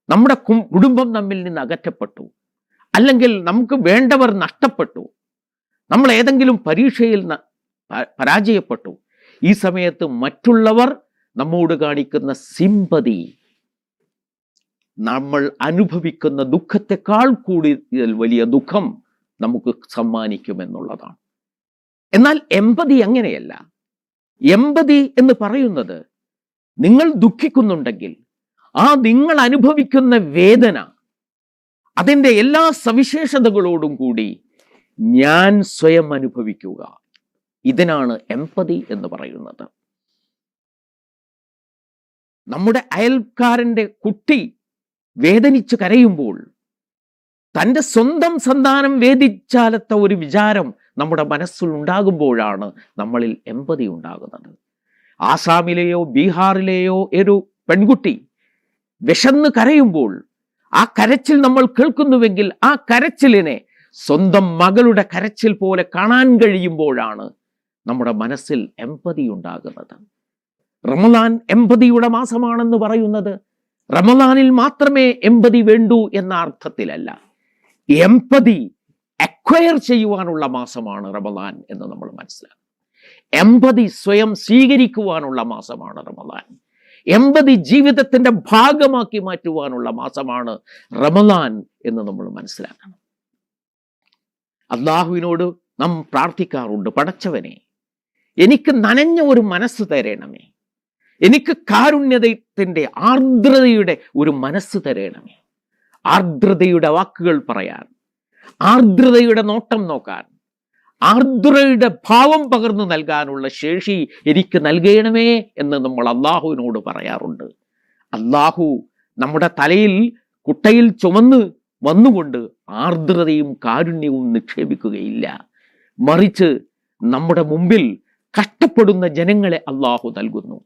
നമ്മുടെ കുടുംബം നമ്മിൽ നിന്ന് അകറ്റപ്പെട്ടു, അല്ലെങ്കിൽ നമുക്ക് വേണ്ടവർ നഷ്ടപ്പെട്ടു, നമ്മൾ ഏതെങ്കിലും പരീക്ഷയിൽ പരാജയപ്പെട്ടു. ഈ സമയത്ത് മറ്റുള്ളവർ നമ്മോട് കാണിക്കുന്ന സിമ്പതി നമ്മൾ അനുഭവിക്കുന്ന ദുഃഖത്തെക്കാൾ കൂടുതൽ വലിയ ദുഃഖം നമുക്ക് സമ്മാനിക്കുമെന്നുള്ളതാണ്. എന്നാൽ എമ്പതി അങ്ങനെയല്ല. എമ്പതി എന്ന് പറയുന്നത്, നിങ്ങൾ ദുഃഖിക്കുന്നുണ്ടെങ്കിൽ ആ നിങ്ങൾ അനുഭവിക്കുന്ന വേദന, അതിൻ്റെ എല്ലാ സവിശേഷതകളോടും കൂടി ഞാൻ സ്വയം അനുഭവിക്കുക. ഇതിനാണ് എമ്പതി എന്ന് പറയുന്നത്. നമ്മുടെ അയൽക്കാരൻ്റെ കുട്ടി വേദനിച്ച് കരയുമ്പോൾ തൻ്റെ സ്വന്തം സന്താനം വേദിച്ചാലത്ത ഒരു വിചാരം നമ്മുടെ മനസ്സിൽ ഉണ്ടാകുമ്പോഴാണ് നമ്മളിൽ എമ്പതി ഉണ്ടാകുന്നത്. ആസാമിലെയോ ബീഹാറിലെയോ ഒരു പെൺകുട്ടി വിശന്ന് കരയുമ്പോൾ ആ കരച്ചിൽ നമ്മൾ കേൾക്കുന്നുവെങ്കിൽ ആ കരച്ചിലിനെ സ്വന്തം മകളുടെ കരച്ചിൽ പോലെ കാണാൻ കഴിയുമ്പോഴാണ് നമ്മുടെ മനസ്സിൽ എമ്പതി ഉണ്ടാകുന്നത്. റമദാൻ എമ്പതിയുടെ മാസമാണെന്ന് പറയുന്നത് റമദാനിൽ മാത്രമേ എമ്പതി വേണ്ടൂ എന്ന അർത്ഥത്തിലല്ല. എമ്പതി അക്വയർ ചെയ്യുവാനുള്ള മാസമാണ് റമദാൻ എന്ന് നമ്മൾ മനസ്സിലാക്കും. എമ്പതി സ്വയം സ്വീകരിക്കുവാനുള്ള മാസമാണ് റമദാൻ. എമ്പതി ജീവിതത്തിന്റെ ഭാഗമാക്കി മാറ്റുവാനുള്ള മാസമാണ് റമദാൻ എന്ന് നമ്മൾ മനസ്സിലാക്കണം. അള്ളാഹുവിനോട് നാം പ്രാർത്ഥിക്കാറുണ്ട്, പടച്ചവനെ എനിക്ക് നനഞ്ഞ ഒരു മനസ്സ് തരണമേ, എനിക്ക് കാരുണ്യത്തിന്റെ ആർദ്രതയുടെ ഒരു മനസ്സ് തരണമേ. ആർദ്രതയുടെ വാക്കുകൾ പറയാൻ, ആർദ്രതയുടെ നോട്ടം നോക്കാൻ, ആർദ്രതയുടെ ഭാവം പകർന്നു നൽകാനുള്ള ശേഷി എനിക്ക് നൽകണമേ എന്ന് നമ്മൾ അള്ളാഹുവിനോട് പറയാറുണ്ട്. അള്ളാഹു നമ്മുടെ തലയിൽ കുട്ടയിൽ ചുമന്ന് വന്നുകൊണ്ട് ആർദ്രതയും കാരുണ്യവും നിക്ഷേപിക്കുകയില്ല. മറിച്ച് നമ്മുടെ മുമ്പിൽ കഷ്ടപ്പെടുന്ന ജനങ്ങളെ അള്ളാഹു നൽകുന്നു.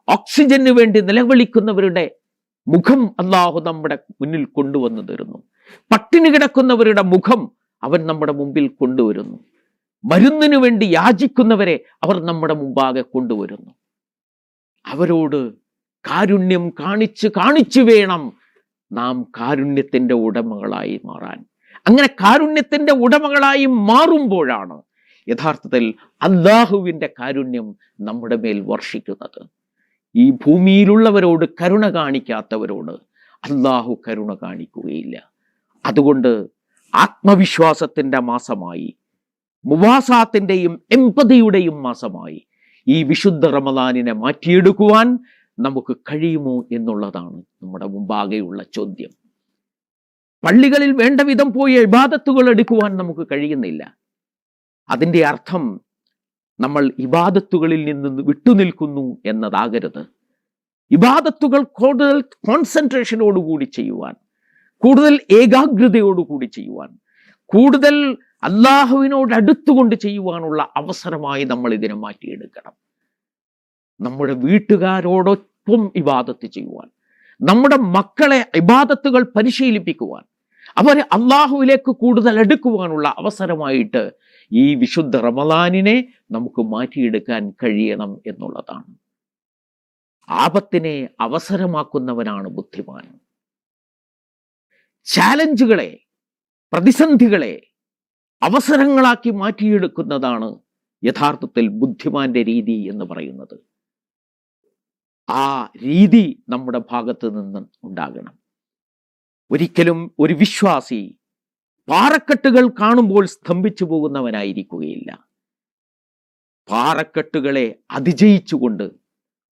ഓക്സിജന് വേണ്ടി നിലവിളിക്കുന്നവരുടെ മുഖം അള്ളാഹു നമ്മുടെ മുന്നിൽ കൊണ്ടുവന്നു തരുന്നു. പട്ടിണി കിടക്കുന്നവരുടെ മുഖം അവൻ നമ്മുടെ മുമ്പിൽ കൊണ്ടുവരുന്നു. മരുന്നിനു വേണ്ടി യാചിക്കുന്നവരെ അവർ നമ്മുടെ മുമ്പാകെ കൊണ്ടുവരുന്നു. അവരോട് കാരുണ്യം കാണിച്ചു വേണം നാം കാരുണ്യത്തിന്റെ ഉടമകളായി മാറാൻ. അങ്ങനെ കാരുണ്യത്തിന്റെ ഉടമകളായി മാറുമ്പോഴാണ് യഥാർത്ഥത്തിൽ അല്ലാഹുവിന്റെ കാരുണ്യം നമ്മുടെ മേൽ വർഷിക്കുന്നത്. ഈ ഭൂമിയിലുള്ളവരോട് കരുണ കാണിക്കാത്തവരോട് അല്ലാഹു കരുണ കാണിക്കുകയില്ല. അതുകൊണ്ട് ആത്മവിശ്വാസത്തിന്റെ മാസമായി, മുവാസാത്തിന്റെയും എമ്പതിയുടെയും മാസമായി ഈ വിശുദ്ധ റമദാനിനെ മാറ്റിയെടുക്കുവാൻ നമുക്ക് കഴിയുമോ എന്നുള്ളതാണ് നമ്മുടെ മുമ്പാകെയുള്ള ചോദ്യം. പള്ളികളിൽ വേണ്ട വിധം പോയി ഇബാദത്തുകൾ എടുക്കുവാൻ നമുക്ക് കഴിയുന്നില്ല. അതിൻ്റെ അർത്ഥം നമ്മൾ ഇബാദത്തുകളിൽ നിന്ന് വിട്ടുനിൽക്കുന്നു എന്നതാകരുത്. ഇബാദത്തുകൾ കൂടുതൽ കോൺസെൻട്രേഷനോടുകൂടി ചെയ്യുവാൻ, കൂടുതൽ ഏകാഗ്രതയോടുകൂടി ചെയ്യുവാൻ, കൂടുതൽ അള്ളാഹുവിനോട് അടുത്തുകൊണ്ട് ചെയ്യുവാനുള്ള അവസരമായി നമ്മൾ ഇതിനെ മാറ്റിയെടുക്കണം. നമ്മുടെ വീട്ടുകാരോടൊപ്പം ഇബാദത്ത് ചെയ്യുവാൻ, നമ്മുടെ മക്കളെ ഇബാദത്തുകൾ പരിശീലിപ്പിക്കുവാൻ, അവരെ അള്ളാഹുവിലേക്ക് കൂടുതൽ അടുക്കുവാനുള്ള അവസരമായിട്ട് ഈ വിശുദ്ധ റമദാനിനെ നമുക്ക് മാറ്റിയെടുക്കാൻ കഴിയണം എന്നുള്ളതാണ്. ആപത്തിനെ അവസരമാക്കുന്നവനാണ് ബുദ്ധിമാൻ. ചാലഞ്ചുകളെ, പ്രതിസന്ധികളെ അവസരങ്ങളാക്കി മാറ്റിയെടുക്കുന്നതാണ് യഥാർത്ഥത്തിൽ ബുദ്ധിമാന്റെ രീതി എന്ന് പറയുന്നത്. ആ രീതി നമ്മുടെ ഭാഗത്ത് നിന്ന് ഉണ്ടാകണം. ഒരിക്കലും ഒരു വിശ്വാസി പാറക്കെട്ടുകൾ കാണുമ്പോൾ സ്തംഭിച്ചു പോകുന്നവനായിരിക്കുകയില്ല. പാറക്കെട്ടുകളെ അതിജയിച്ചുകൊണ്ട്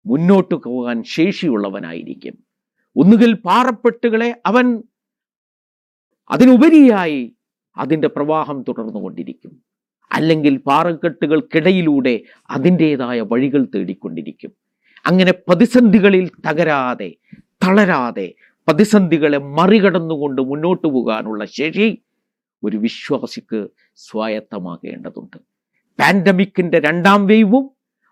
മുന്നോട്ട് പോകാൻ ശേഷിയുള്ളവനായിരിക്കും. ഒന്നുകിൽ പാറക്കെട്ടുകളെ അവൻ അതിനുപരിയായി അതിൻ്റെ പ്രവാഹം തുടർന്നുകൊണ്ടിരിക്കും, അല്ലെങ്കിൽ പാറക്കെട്ടുകൾക്കിടയിലൂടെ അതിൻ്റെതായ വഴികൾ തേടിക്കൊണ്ടിരിക്കും. അങ്ങനെ പ്രതിസന്ധികളിൽ തകരാതെ, തളരാതെ, പ്രതിസന്ധികളെ മറികടന്നുകൊണ്ട് മുന്നോട്ട് പോകാനുള്ള ശേഷി ഒരു വിശ്വാസിക്ക് സ്വായത്തമാകേണ്ടതുണ്ട്. പാൻഡമിക്കിന്റെ 2ാം വേവും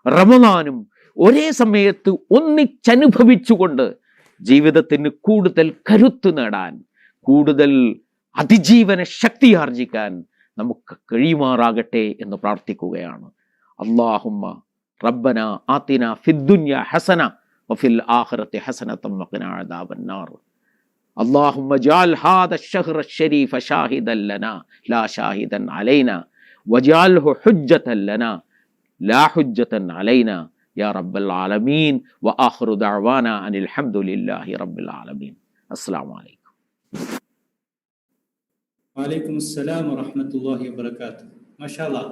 റമദാനും ഒരേ സമയത്ത് ഒന്നിച്ചനുഭവിച്ചുകൊണ്ട് ജീവിതത്തിന് കൂടുതൽ കരുത്ത് നേടാൻ, കൂടുതൽ അതിജീവന ശക്തി ആർജിക്കാൻ നമുക്ക് കഴിയുമാറാകട്ടെ എന്ന് പ്രാർത്ഥിക്കുകയാണ്. അല്ലാഹുമ്മ റബ്ബന ആതിന ഫിദ്ദുനിയ ഹസന വഫിൽ ആഖിറതി ഹസനതൻ വഖിനാ അദാബന്നാർ. اللهم اجعل هذا الشهر الشريف شاهدا لنا لا شاهدا علينا واجعله حجة لنا لا حجة علينا يا رب العالمين وآخر دعوانا أن الحمد لله رب العالمين. السلام عليكم. വലൈക്കും അസ്സലാം വറഹ്മത്തുള്ളാഹി വബറകാതുഹു. മാഷാഅല്ലാഹ്,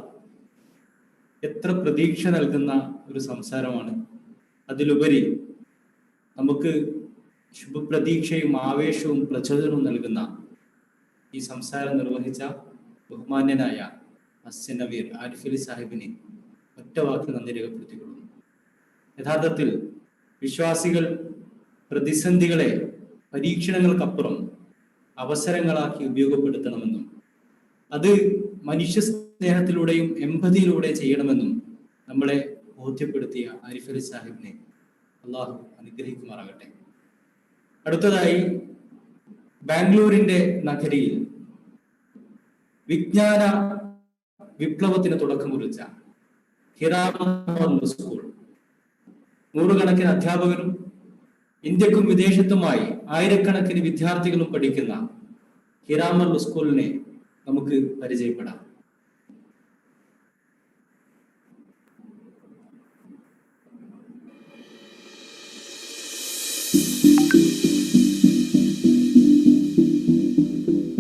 എത്ര പ്രതീക്ഷ നൽകുന്ന ഒരു സംസാരമാണ്. അതിലുപരി നമുക്ക് ശുഭപ്രതീക്ഷയും ആവേശവും പ്രചോദനവും നൽകുന്ന ഈ സംസാരം നിർവഹിച്ച ബഹുമാന്യനായ നവീർ ആരിഫ് അലി സാഹിബിന് ഒറ്റ വാക്ക് നന്ദി രേഖപ്പെടുത്തിക്കൊള്ളുന്നു. യഥാർത്ഥത്തിൽ വിശ്വാസികൾ പ്രതിസന്ധികളെ പരീക്ഷണങ്ങൾക്കപ്പുറം അവസരങ്ങളാക്കി ഉപയോഗപ്പെടുത്തണമെന്നും അത് മനുഷ്യ സ്നേഹത്തിലൂടെയും എമ്പതിയിലൂടെ ചെയ്യണമെന്നും നമ്മളെ ബോധ്യപ്പെടുത്തിയ ആരിഫ് അലി സാഹിബിനെ അള്ളാഹു അനുഗ്രഹിക്കുമാറാകട്ടെ. അടുത്തതായി ബാംഗ്ലൂരിന്റെ നഗരിയിൽ വിജ്ഞാന വിപ്ലവത്തിന് തുടക്കം കുറിച്ച സ്കൂൾ, നൂറുകണക്കിന് അധ്യാപകരും ഇന്ത്യക്കും വിദേശത്തുമായി ആയിരക്കണക്കിന് വിദ്യാർത്ഥികളും പഠിക്കുന്ന ഹിറാമർ സ്കൂളിനെ നമുക്ക് പരിചയപ്പെടാം.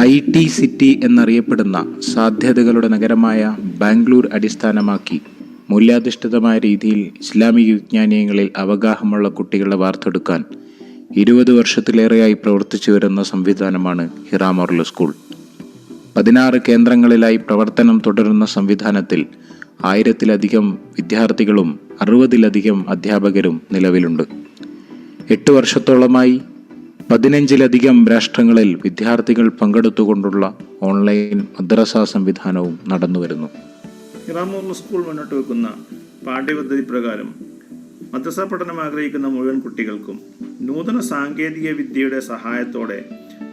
IT സിറ്റി എന്നറിയപ്പെടുന്ന സാധ്യതകളുടെ നഗരമായ ബാംഗ്ലൂർ അടിസ്ഥാനമാക്കി മൂല്യാധിഷ്ഠിതമായ രീതിയിൽ ഇസ്ലാമിക വിജ്ഞാനീയങ്ങളിൽ അവഗാഹമുള്ള കുട്ടികളെ വാർത്തെടുക്കാൻ 20 വർഷത്തിലേറെയായി പ്രവർത്തിച്ചു വരുന്ന സംവിധാനമാണ് ഹിറാമർ സ്കൂൾ. 16 കേന്ദ്രങ്ങളിലായി പ്രവർത്തനം തുടരുന്ന സംവിധാനത്തിൽ 1000-ലധികം വിദ്യാർത്ഥികളും 60-ലധികം അധ്യാപകരും നിലവിലുണ്ട്. 8 വർഷത്തോളമായി 15-ലധികം രാഷ്ട്രങ്ങളിൽ വിദ്യാർത്ഥികൾ പങ്കെടുത്തുകൊണ്ടുള്ള ഓൺലൈൻ മദ്രസ സംവിധാനവും നടന്നുവരുന്നു. ഹിറാമൂർ സ്കൂൾ മുന്നോട്ട് വെക്കുന്ന പാഠ്യപദ്ധതി പ്രകാരം മദ്രസ പഠനം ആഗ്രഹിക്കുന്ന മുഴുവൻ കുട്ടികൾക്കും നൂതന സാങ്കേതിക വിദ്യയുടെ സഹായത്തോടെ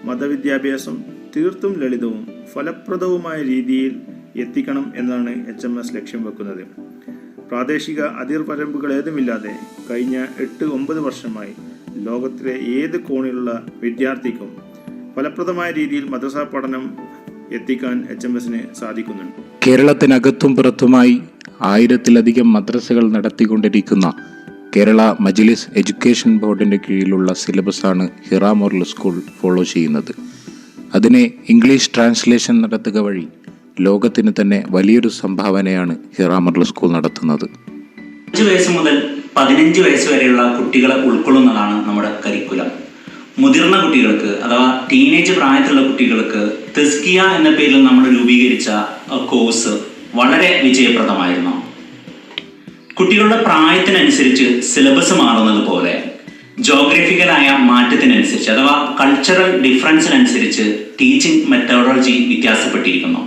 മതവിദ്യാഭ്യാസം തീർത്തും ലളിതവും ഫലപ്രദവുമായ രീതിയിൽ എത്തിക്കണം എന്നാണ് HMS ലക്ഷ്യം വെക്കുന്നത്. പ്രാദേശിക അതിർവരമ്പുകൾ ഏതുമില്ലാതെ കഴിഞ്ഞ 8-9 വർഷമായി ലോകത്തിലെ ഏത് കോണിലുള്ള വിദ്യാർത്ഥിക്കും ഫലപ്രദമായ രീതിയിൽ മദ്രസ പഠനം എത്തിക്കാൻ HMSന് സാധിക്കുന്നുണ്ട്. കേരളത്തിനകത്തും പുറത്തുമായി 1000-ലധികം മദ്രസകൾ നടത്തിക്കൊണ്ടിരിക്കുന്ന കേരള മജ്ലിസ് എഡ്യൂക്കേഷൻ ബോർഡിൻ്റെ കീഴിലുള്ള സിലബസാണ് ഹിറാമൂർ സ്കൂൾ ഫോളോ ചെയ്യുന്നത്. അതിനെ ഇംഗ്ലീഷ് ട്രാൻസ്ലേഷൻ നടത്തുക വഴി ലോകത്തിന് തന്നെ വലിയൊരു സംഭാവനയാണ് ഹിറാമൂർ സ്കൂൾ നടത്തുന്നത്. 5 വയസ്സ് മുതൽ 15 വയസ്സ് വരെയുള്ള കുട്ടികളെ ഉൾക്കൊള്ളുന്നതാണ് നമ്മുടെ കരിക്കുലം. മുതിർന്ന കുട്ടികൾക്ക് അഥവാ ടീനേജ് പ്രായത്തിലുള്ള കുട്ടികൾക്ക് തെസ്കിയ എന്ന പേരിൽ നമ്മൾ രൂപീകരിച്ച കോഴ്സ് വളരെ വിജയപ്രദമായിരുന്നു. കുട്ടികളുടെ പ്രായത്തിനനുസരിച്ച് സിലബസ് മാറുന്നത് പോലെ ജോഗ്രഫിക്കലായ മാറ്റത്തിനനുസരിച്ച് അഥവാ കൾച്ചറൽ ഡിഫറൻസിനനുസരിച്ച് ടീച്ചിങ് മെത്തഡോളജി വ്യത്യാസപ്പെട്ടിരിക്കുന്നു.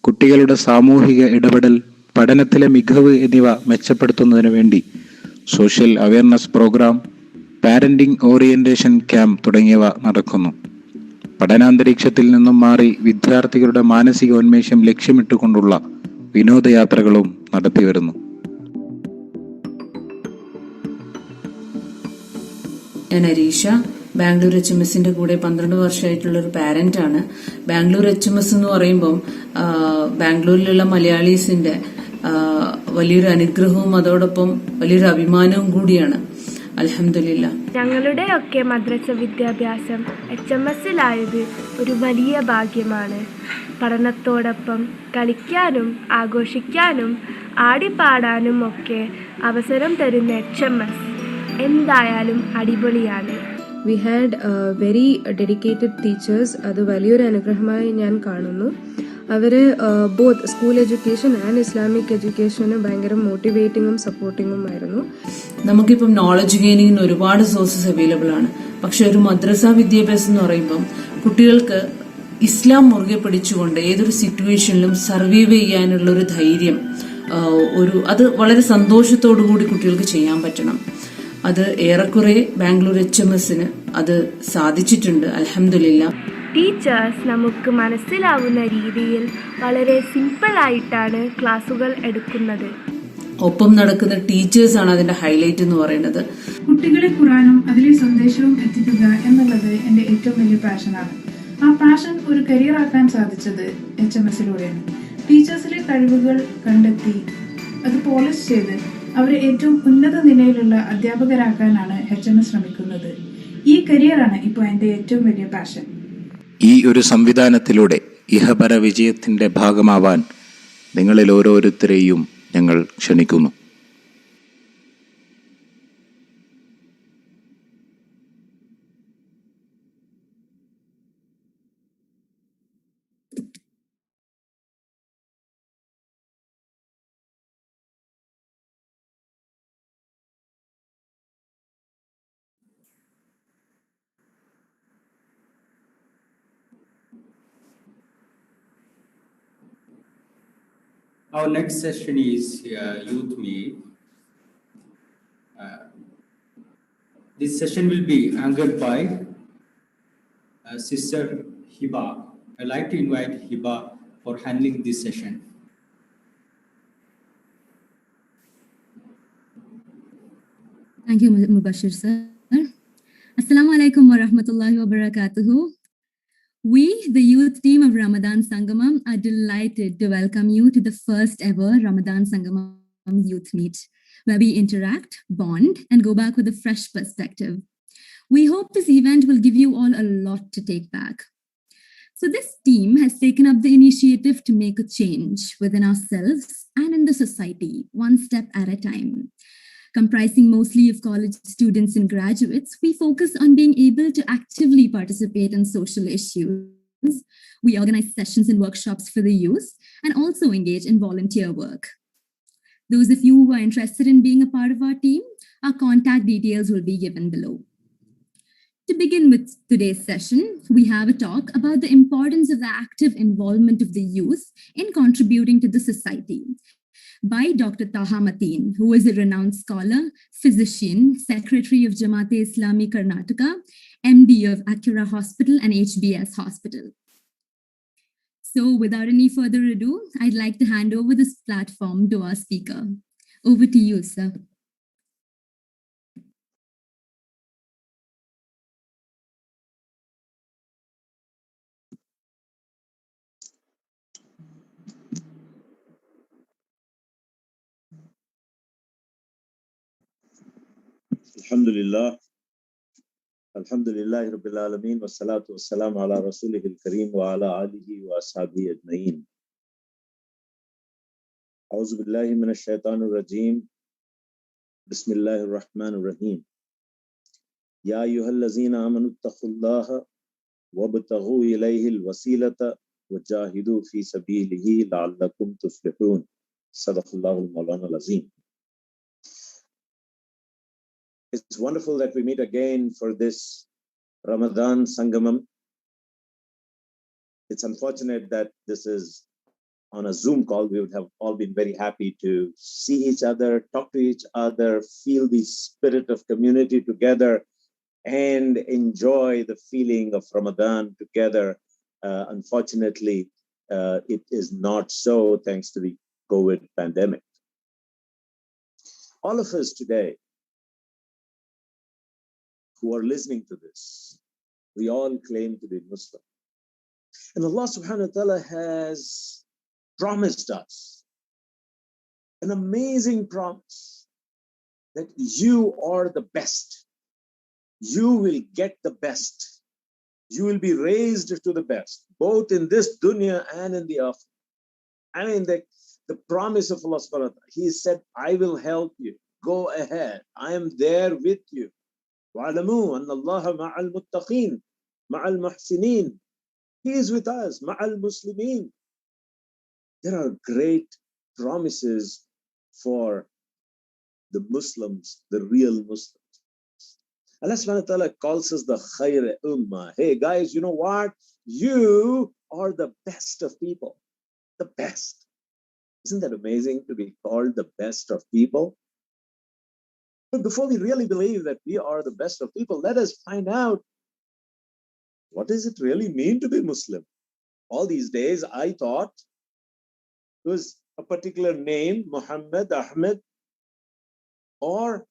കുട്ടികളുടെ സാമൂഹിക ഇടപെടൽ, പഠനത്തിലെ മികവ് എന്നിവ മെച്ചപ്പെടുത്തുന്നതിന് വേണ്ടി social awareness programme, parenting orientation camp തുടങ്ങിയവ നടക്കുന്നു. പഠനാന്തരീക്ഷത്തിൽ നിന്നും മാറി വിദ്യാർത്ഥികളുടെ മാനസികോന്മേഷം ലക്ഷ്യമിട്ടുകൊണ്ടുള്ള വിനോദയാത്രകളും നടത്തിവരുന്നു. ഞാൻ അരീഷ, ബാംഗ്ലൂർ HMSന്റെ കൂടെ 12 വർഷമായിട്ടുള്ള ഒരു പാരന്റ് ആണ്. ബാംഗ്ലൂർ HMS എന്ന് പറയുമ്പം ബാംഗ്ലൂരിലുള്ള മലയാളീസിന്റെ വലിയൊരു അനുഗ്രഹവും അതോടൊപ്പം വലിയൊരു അഭിമാനവും കൂടിയാണ്. അൽഹംദുലില്ലാ. ഞങ്ങളുടെ ഒക്കെ മദ്രസ വിദ്യാഭ്യാസം HMSലായത് ഒരു വലിയ ഭാഗ്യമാണ്. പഠനത്തോടൊപ്പം കളിക്കാനും ആഘോഷിക്കാനും ആടിപ്പാടാനും ഒക്കെ അവസരം തരുന്ന HMS എന്തായാലും അടിപൊളിയാണ്. We had very dedicated teachers. അത് വലിയൊരു അനുഗ്രഹമായി ഞാൻ കാണുന്നു. അവർ both school education and Islamic എഡ്യൂക്കേഷന് ഭയങ്കര മോട്ടിവേറ്റിങ്ങും സപ്പോർട്ടിങ്ങും ആയിരുന്നു. നമുക്കിപ്പം നോളജ് ഗെയിനിങ്ങിന് ഒരുപാട് സോഴ്സസ് അവൈലബിൾ ആണ്. പക്ഷെ ഒരു മദ്രസ വിദ്യാഭ്യാസം എന്ന് പറയുമ്പം കുട്ടികൾക്ക് ഇസ്ലാം മുറുകെ പിടിച്ചുകൊണ്ട് ഏതൊരു സിറ്റുവേഷനിലും സർവൈവ് ചെയ്യാനുള്ള ഒരു ധൈര്യം, അത് വളരെ സന്തോഷത്തോടു കൂടി കുട്ടികൾക്ക് ചെയ്യാൻ പറ്റണം. അത് ഏറെക്കുറെ ബാംഗ്ലൂർ HMSന് അത് സാധിച്ചിട്ടുണ്ട്. അൽഹംദുലില്ലാ. ടീച്ചേഴ്സ് നമുക്ക് മനസ്സിലാവുന്ന രീതിയിൽ വളരെ സിമ്പിളായിട്ടാണ് ക്ലാസുകൾ എടുക്കുന്നത്. ഒപ്പം നടക്കുന്ന ടീച്ചേഴ്സാണ് അതിന്റെ ഹൈലൈറ്റ് എന്ന് പറയുന്നത്. കുട്ടികളെ ഖുർആനും അതിലെ സന്ദേശവും എത്തിക്കുക എന്നുള്ളത് എൻ്റെ ഏറ്റവും വലിയ പാഷനാണ്. ആ പാഷൻ ഒരു കരിയർ ആക്കാൻ സാധിച്ചത് HMSലൂടെയാണ്. ടീച്ചേഴ്സിലെ കഴിവുകൾ കണ്ടെത്തി അത് പോളിഷ് ചെയ്ത് അവരെ ഏറ്റവും ഉന്നത നിലയിലുള്ള അധ്യാപകരാക്കാനാണ് HMS ശ്രമിക്കുന്നത്. ഈ കരിയറാണ് ഇപ്പോൾ എൻ്റെ ഏറ്റവും വലിയ പാഷൻ. ഈ ഒരു സംവിധാനത്തിലൂടെ ഇഹപര വിജയത്തിന്റെ ഭാഗമാവാൻ നിങ്ങളിൽ ഓരോരുത്തരെയും ഞങ്ങൾ ക്ഷണിക്കുന്നു. Our next session is Youth Meet. This session will be anchored by Sister Hiba. I'd like to invite Hiba for handling this session. Thank you, Mubashir sir. Assalamu alaikum wa rahmatullahi wa barakatuhu. We, the youth team of Ramadan Sangamam, are delighted to welcome you to the first ever Ramadan Sangamam Youth Meet, where we interact, bond, and go back with a fresh perspective. We hope this event will give you all a lot to take back. So this team has taken up the initiative to make a change within ourselves and in the society, one step at a time. Comprising mostly of college students and graduates, we focus on being able to actively participate in social issues. We organize sessions and workshops for the youth and also engage in volunteer work. Those of you who are interested in being a part of our team, our contact details will be given below. To begin with today's session, we have a talk about the importance of the active involvement of the youth in contributing to the society by Dr. Taha Mateen, who is a renowned scholar, physician, secretary of Jamaat-e-Islami Karnataka, MD of Acura Hospital and HBS Hospital. So without any further ado, I'd like to hand over this platform to our speaker. Over to you, sir. Alhamdulillah. Alhamdulillah Rabbil Alameen wa salatu wa salam ala Rasulih al-Kareem wa ala alihi wa ashabihi ajma'in. A'udhu billahi minash shaitanir rajim. Bismillahir rahmanir rahim. Ya ayyuhallazina amanu ittaqullaha wabtaghu ilayhi al-wasilata wajahidu fi sabilihi la'allakum tuflihun. Sadaqallahu al-Mawlana al-Azim. It's wonderful that we meet again for this Ramadan Sangamam. It's unfortunate that this is on a Zoom call. We would have all been very happy to see each other, talk to each other, feel the spirit of community together, and enjoy the feeling of Ramadan together. Unfortunately, it is not so thanks to the COVID pandemic. All of us today who are listening to this, we all claim to be Muslim. And Allah subhanahu wa ta'ala has promised us an amazing promise that you are the best. You will get the best. You will be raised to the best, both in this dunya and in the akhirah. I mean, the promise of Allah subhanahu wa ta'ala, He said, I will help you. Go ahead. I am there with you. وَعَلَمُوا أَنَّ اللَّهَ مَعَ الْمُتَّقِينَ مَعَ الْمُحْسِنِينَ. He is with us, مَعَ الْمُسْلِمِينَ. There are great promises for the Muslims, the real Muslims. Allah subhanahu wa ta'ala calls us the khayr ummah. Hey guys, you know what? You are the best of people. The best. Isn't that amazing to be called the best of people? But before we really believe that we are the best of people, let us find out, what does it really mean to be Muslim? All these days, I thought it was a particular name, Muhammad, Ahmed, or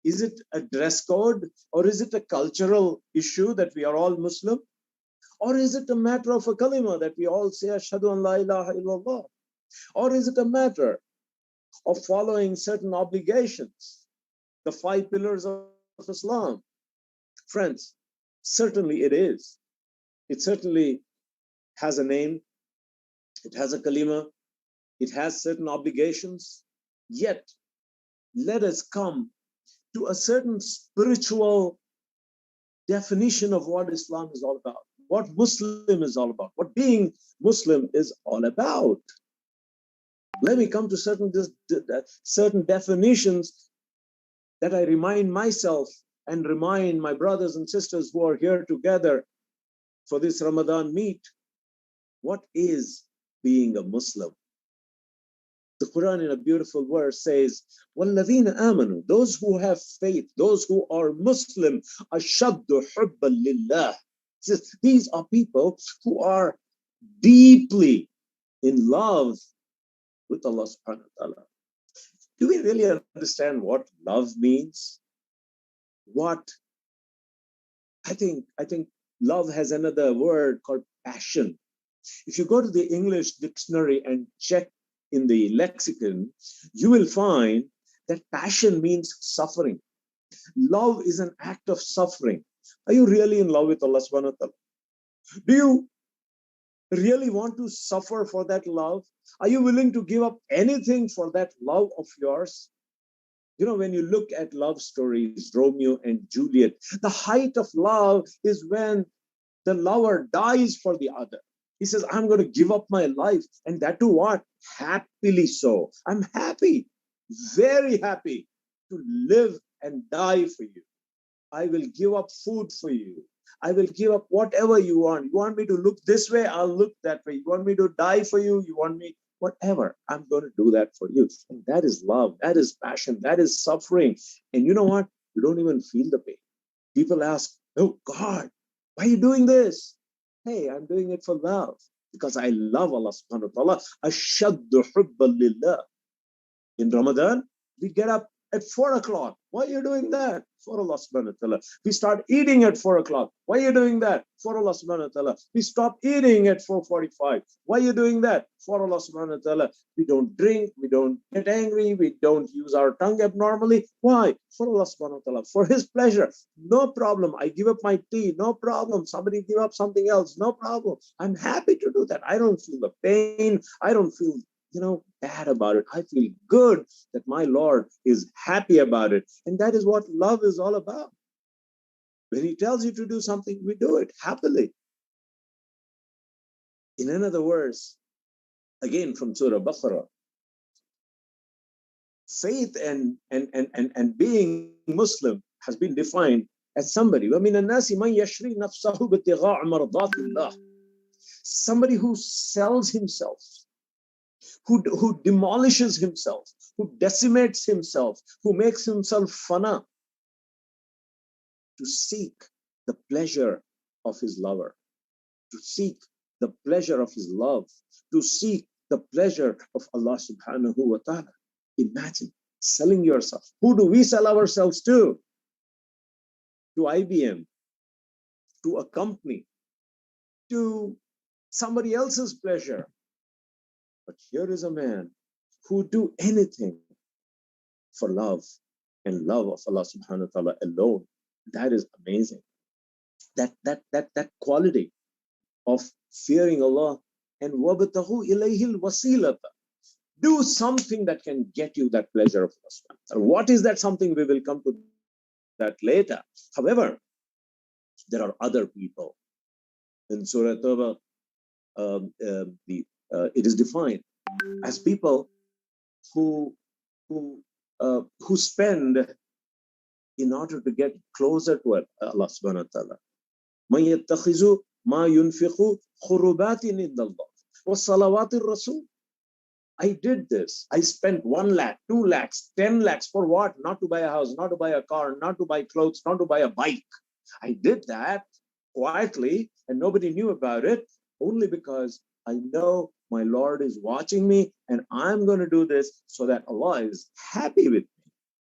is it a dress code, or is it a cultural issue that we are all Muslim? Or is it a matter of a kalima that we all say, Ashhadu an la ilaha illallah? Or is it a matter of following certain obligations? The 5 pillars of Islam. Friends, certainly it is. It certainly has a name. It has a kalima. It has certain obligations. Yet, let us come to a certain spiritual definition of what Islam is all about, what Muslim is all about, what being Muslim is all about. Let me come to certain definitions that I remind myself and remind my brothers and sisters who are here together for this Ramadan meet. What is being a Muslim? The Quran in a beautiful verse says, وَالَّذِينَ آمَنُوا, those who have faith, those who are Muslim, أَشَدُّ حُبًّا لِلَّهِ. These are people who are deeply in love with Allah subhanahu wa ta'ala. Do we really understand what love means? I think love has another word called passion. If you go to the English dictionary and check in the lexicon, you will find that passion means suffering. Love is an act of suffering. Are you really in love with Allah subhanahu wa ta'ala? Do you really want to suffer for that love? Are you willing to give up anything for that love of yours? You know, when you look at love stories, Romeo and Juliet, the height of love is when the lover dies for the other. He says, I'm going to give up my life. And that too what? Happily so. I'm happy, very happy to live and die for you. I will give up food for you. I will give up whatever you want. You want me to look this way? I'll look that way. You want me to die for you? You want me, whatever. I'm going to do that for you. And that is love. That is passion. That is suffering. And you know what? You don't even feel the pain. People ask, oh God, why are you doing this? Hey, I'm doing it for love. Because I love Allah subhanahu wa ta'ala. Ashaddu hubban lillah. In Ramadan, we get up at 4 o'clock. Why are you doing that? For Allah subhanahu wa ta'ala. We start eating at 4 o'clock. Why are you doing that? For Allah subhanahu wa ta'ala. We stop eating at 4:45. Why are you doing that? For Allah subhanahu wa ta'ala. We don't drink. We don't get angry. We don't use our tongue abnormally. Why? For Allah subhanahu wa ta'ala. For His pleasure. No problem. I give up my tea. No problem. Somebody give up something else. No problem. I'm happy to do that. I don't feel the pain. I don't feel bad about it. I feel good that my Lord is happy about it. And that is what love is all about. When He tells you to do something, we do it happily. In another verse, again from Surah Baqarah, faith and being Muslim has been defined as somebody. وَمِنَ النَّاسِ مَنْ يَشْرِي نَفْسَهُ بِابْتِغَاءِ مَرْضَاتِ اللَّهِ. Somebody who sells himself, who demolishes himself, who decimates himself, who makes himself fana to seek the pleasure of his lover, to seek the pleasure of his love, to seek the pleasure of Allah subhanahu wa ta'ala. Imagine selling yourself. Who do we sell ourselves to? To IBM, to a company, to somebody else's pleasure. But here is a man who do anything for love and love of Allah subhanahu wa ta'ala alone. That is amazing. That quality of fearing Allah and wabtahu ilayhil wasilata. Do something that can get you that pleasure of Allah subhanahu wa ta'ala. What is that something? We will come to that later. However, there are other people. In Surah Tawbah, it is defined as people who spend in order to get closer to Allah subhanahu wa ta'ala. مَنْ يَتَّخِذُ مَا يُنْفِقُ خُرُبَاتٍ إِنَّ اللَّهِ وَالصَّلَوَاتِ الرَّسُولِ. I did this. I spent 1 lakh, 2 lakhs, 10 lakhs for what? Not to buy a house, not to buy a car, not to buy clothes, not to buy a bike. I did that quietly and nobody knew about it, only because I know my Lord is watching me and I'm going to do this so that Allah is happy with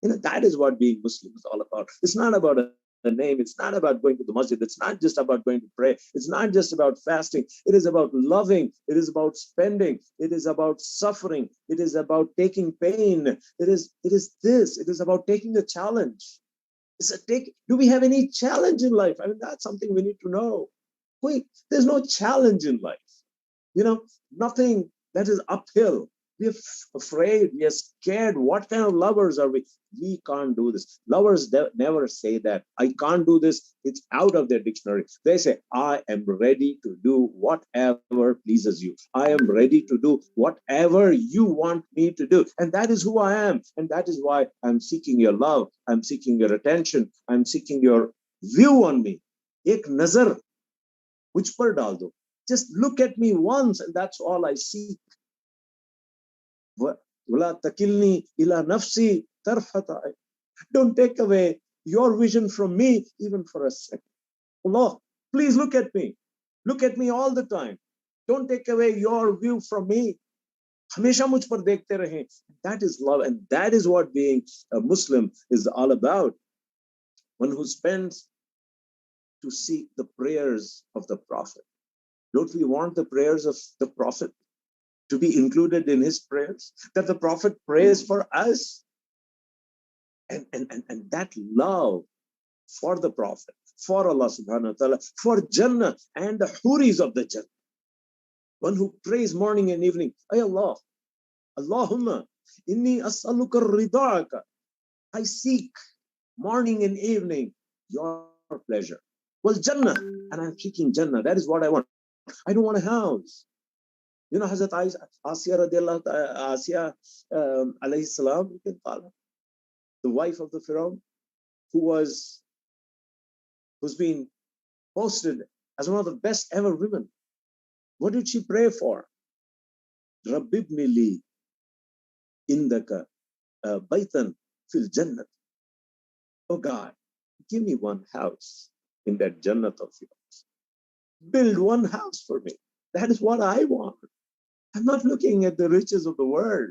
me. That is what being Muslim is all about. It's not about a name. It's not about going to the masjid. It's not just about going to pray. It's not just about fasting. It is about loving. It is about spending. It is about suffering. It is about taking pain. It is this. It is about taking a challenge. Do we have any challenge in life? I mean, that's something we need to know. There's no challenge in life. Nothing that is uphill. We're afraid, we are scared. What kind of lovers are we? We can't do this. Lovers never say that. I can't do this. It's out of their dictionary. They say, I am ready to do whatever pleases you. I am ready to do whatever you want me to do. And that is who I am. And that is why I'm seeking your love. I'm seeking your attention. I'm seeking your view on me. Ek nazar, which par dal do. Just look at me once and that's all I seek. وَلَا تَكِلْنِي إِلَى نَفْسِي طَرْفَةَ عَيْنٍ. Don't take away your vision from me even for a second. Allah, please look at me. Look at me all the time. Don't take away your view from me. हमेशा मुझ पर देखते रहें. That is love and that is what being a Muslim is all about. One who spends to seek the prayers of the Prophet. Don't we want the prayers of the Prophet to be included in his prayers, that the Prophet prays for us? And that love for the Prophet, for Allah subhanahu wa ta'ala, for Jannah and the huris of the Jannah. One who prays morning and evening, Ay Allah, Allahumma, inni as'aluka rida'aka. I seek morning and evening your pleasure. Well, Jannah, and I'm seeking Jannah. That is what I want. I don't want a house. Hazrat Asiya radiallahu Asiya alayhi salam, you can call her, the wife of the Pharaoh, who was who's been posted as one of the best ever women. What did she pray for? Rabbibni li indaka baitan fil jannat. Oh God, give me one house in that jannat of yours. Build one house for me. That is what I want. I'm not looking at the riches of the world.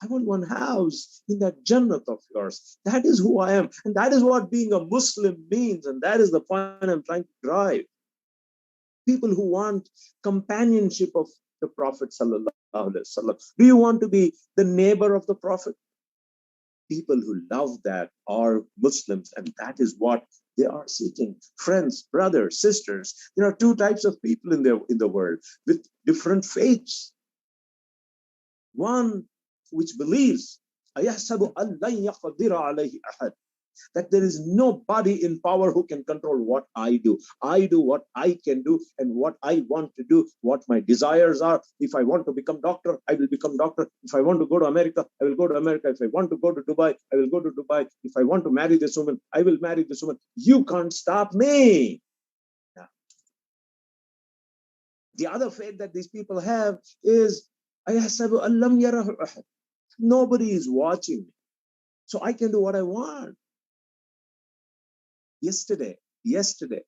I want one house in that jannat of yours. That is who I am. And that is what being a Muslim means. And that is the point I'm trying to drive. People who want companionship of the Prophet sallallahu alaihi wasallam. Do you want to be the neighbor of the Prophet? People who love that are Muslims, and that is what they are seeking. Friends, brothers, sisters. There are two types of people in the world with different faiths. One which believes that there is nobody in power who can control what I do. I do what I can do and what I want to do, what my desires are. If I want to become doctor, I will become doctor. If I want to go to America, I will go to America. If I want to go to Dubai, I will go to Dubai. If I want to marry this woman, I will marry this woman. You can't stop me. Yeah. The other faith that these people have is nobody is watching me, so I can do what I want. Yesterday, the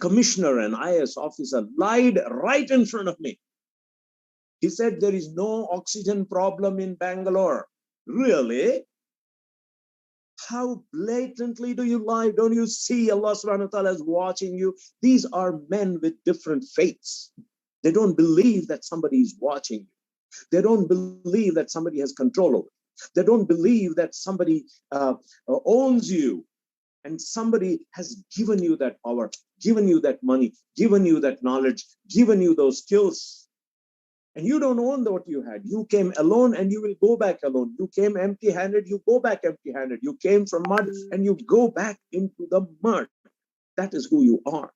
commissioner and IAS officer lied right in front of me. He said there is no oxygen problem in Bangalore. Really? How blatantly do you lie? Don't you see Allah subhanahu wa ta'ala is watching you? These are men with different faiths. They don't believe that somebody is watching you. They don't believe that somebody has control over you. They don't believe that somebody owns you. And somebody has given you that power, given you that money, given you that knowledge, given you those skills. And you don't own what you had. You came alone and you will go back alone. You came empty-handed, you go back empty-handed. You came from mud and you go back into the mud. That is who you are.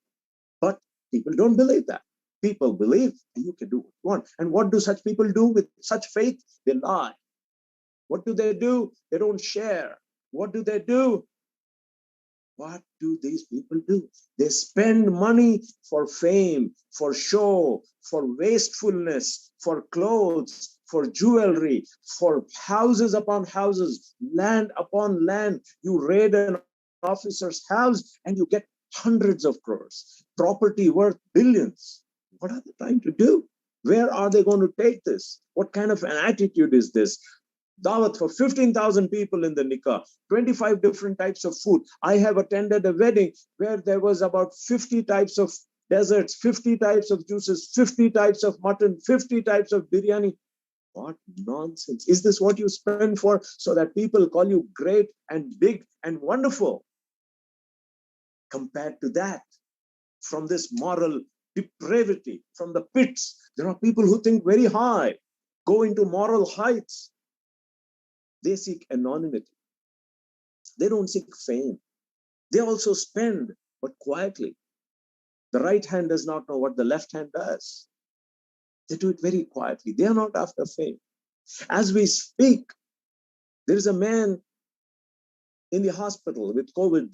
But people don't believe that. People believe and you can do what you want. And what do such people do with such faith? They lie. What do? They don't share. What do? What do these people do? They spend money for fame, for show, for wastefulness, for clothes, for jewelry, for houses upon houses, land upon land. You raid an officer's house and you get hundreds of crores, property worth billions. What are they trying to do? Where are they going to take this? What kind of an attitude is this? Dawat for 15,000 people in the nikah, 25 different types of food. I have attended a wedding where there was about 50 types of desserts, 50 types of juices, 50 types of mutton, 50 types of biryani. What nonsense. Is this what you spend for so that people call you great and big and wonderful? Compared to that, from this moral depravity, from the pits, there are people who think very high, go into moral heights. They seek anonymity. They don't seek fame. They also spend, but quietly. The right hand does not know what the left hand does. They do it very quietly. They are not after fame. As we speak, there is a man in the hospital with COVID.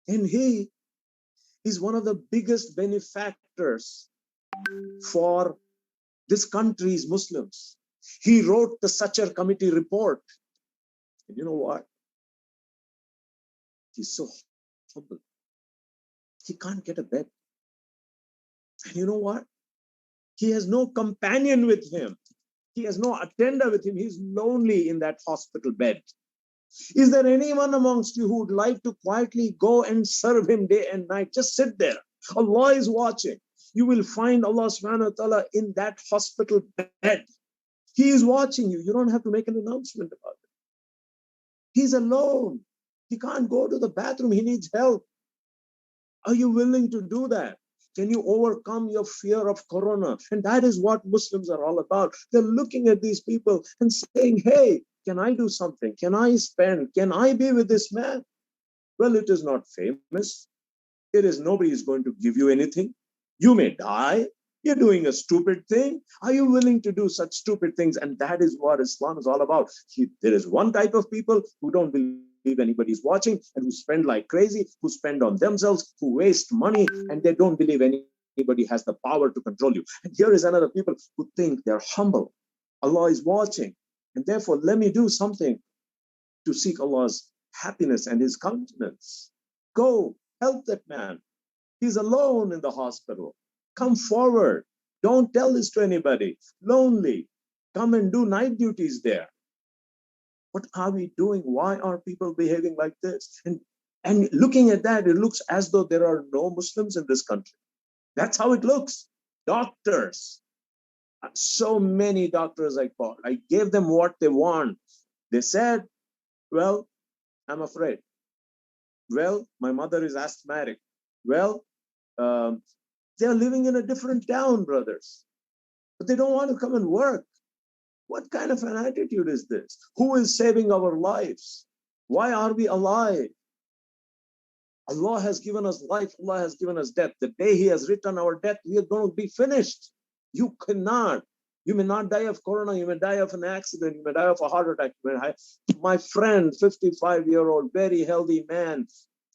And he is one of the biggest benefactors for this country's Muslims. He wrote the Sachar Committee report. And you know what? He's so humble. He can't get a bed. And you know what? He has no companion with him. He has no attender with him. He's lonely in that hospital bed. Is there anyone amongst you who would like to quietly go and serve him day and night? Just sit there. Allah is watching. You will find Allah subhanahu wa ta'ala in that hospital bed. He is watching you. You don't have to make an announcement about it. He's alone. He can't go to the bathroom. He needs help. Are you willing to do that? Can you overcome your fear of corona? And that is what Muslims are all about. They're looking at these people and saying, hey, can I do something? Can I spend? Can I be with this man? Well, it is not famous. It is nobody is going to give you anything. You may die. You're doing a stupid thing. Are you willing to do such stupid things? And that is what Islam is all about. There is one type of people who don't believe anybody's watching, and who spend like crazy, who spend on themselves, who waste money, and they don't believe anybody has the power to control you. And here is another people who think they're humble. Allah is watching, and therefore let me do something to seek Allah's happiness and His countenance. Go, help that man. He's alone in the hospital. Come forward. Don't tell this to anybody. Lonely. Come and do night duties there. What are we doing? Why are people behaving like this? And looking at that, it looks as though there are no Muslims in this country. That's how it looks. Doctors. So many doctors I called. I gave them what they want. They said, well, I'm afraid. Well, my mother is asthmatic. Well, they're living in a different town, brothers. But they don't want to come and work. What kind of an attitude is this? Who is saving our lives? Why are we alive? Allah has given us life. Allah has given us death. The day He has written our death, we are going to be finished. You cannot. You may not die of corona. You may die of an accident. You may die of a heart attack. My friend, 55-year-old, very healthy man,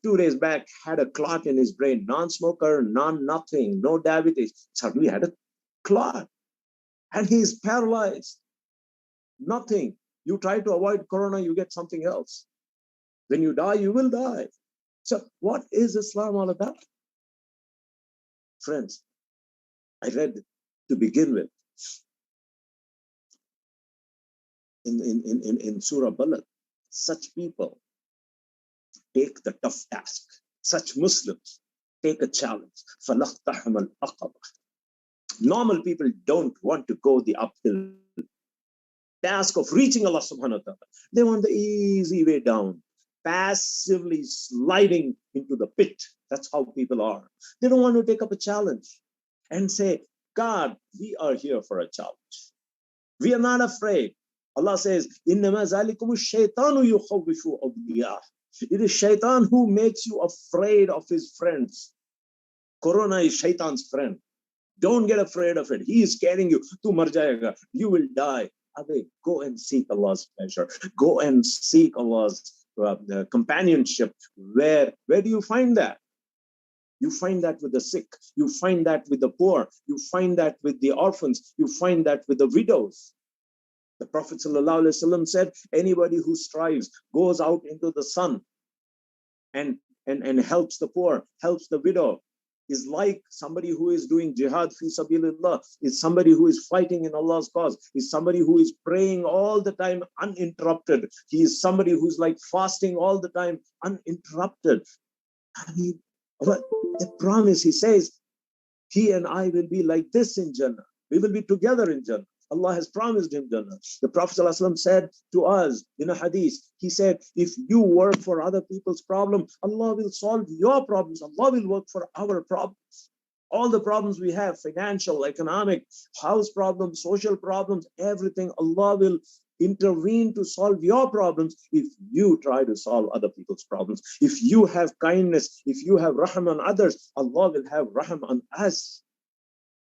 2 days back had a clot in his brain. Non-smoker, nothing, no diabetes. Suddenly had a clot. And he is paralyzed. Nothing. You try to avoid corona, you get something else. When you die, you will die. So what is Islam all about? Friends, I read to begin with in Surah Balad, such people take the tough task. Such Muslims take a challenge. Normal people don't want to go the uphill task of reaching Allah subhanahu wa ta'ala. They want the easy way down, passively sliding into the pit. That's how people are. They don't want to take up a challenge and say, God, we are here for a challenge. We are not afraid. Allah says, إِنَّمَا ذَلِكُمُ الشَّيْطَانُ يُخَوِّفُ أَوْلِيَاهُ. It is shaitan who makes you afraid of his friends. Corona is shaitan's friend. Don't get afraid of it. He is scaring you. Tu mar jayega. You will die. Abhi, go and seek Allah's pleasure. Go and seek Allah's companionship. Where do you find that? You find that with the sick. You find that with the poor. You find that with the orphans. You find that with the widows. The Prophet ﷺ said, anybody who strives, goes out into the sun and helps the poor, helps the widow, is like somebody who is doing jihad fi sabilillah, is somebody who is fighting in Allah's cause, is somebody who is praying all the time uninterrupted. He is somebody who's like fasting all the time uninterrupted. I mean, the promise, He says, he and I will be like this in Jannah. We will be together in Jannah. Allah has promised him Jannah. The Prophet ﷺ said to us in a hadith, he said, if you work for other people's problems, Allah will solve your problems. Allah will work for our problems. All the problems we have, financial, economic, house problems, social problems, everything, Allah will intervene to solve your problems if you try to solve other people's problems. If you have kindness, if you have raham on others, Allah will have raham on us.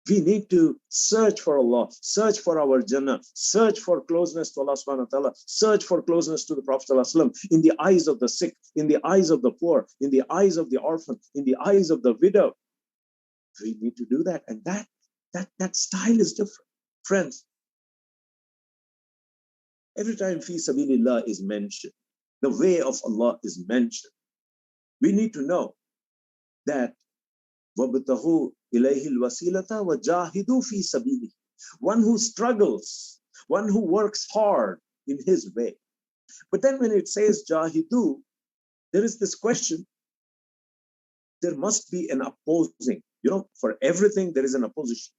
We need to search for Allah, search for our Jannah, search for closeness to Allah subhanahu wa ta'ala, search for closeness to the Prophet ﷺ in the eyes of the sick, in the eyes of the poor, in the eyes of the orphan, in the eyes of the widow. We need to do that. And that style is different. Friends, every time fi sabilillah is mentioned, the way of Allah is mentioned, we need to know that وَابْتَغُوا إِلَيْهِ الْوَسِيلَةَ وَجَاهِدُوا فِي سَبِيلِهِ. One who struggles, one who works hard in his way. But then when it says jahidu, there is this question, there must be an opposing. For everything there is an opposition,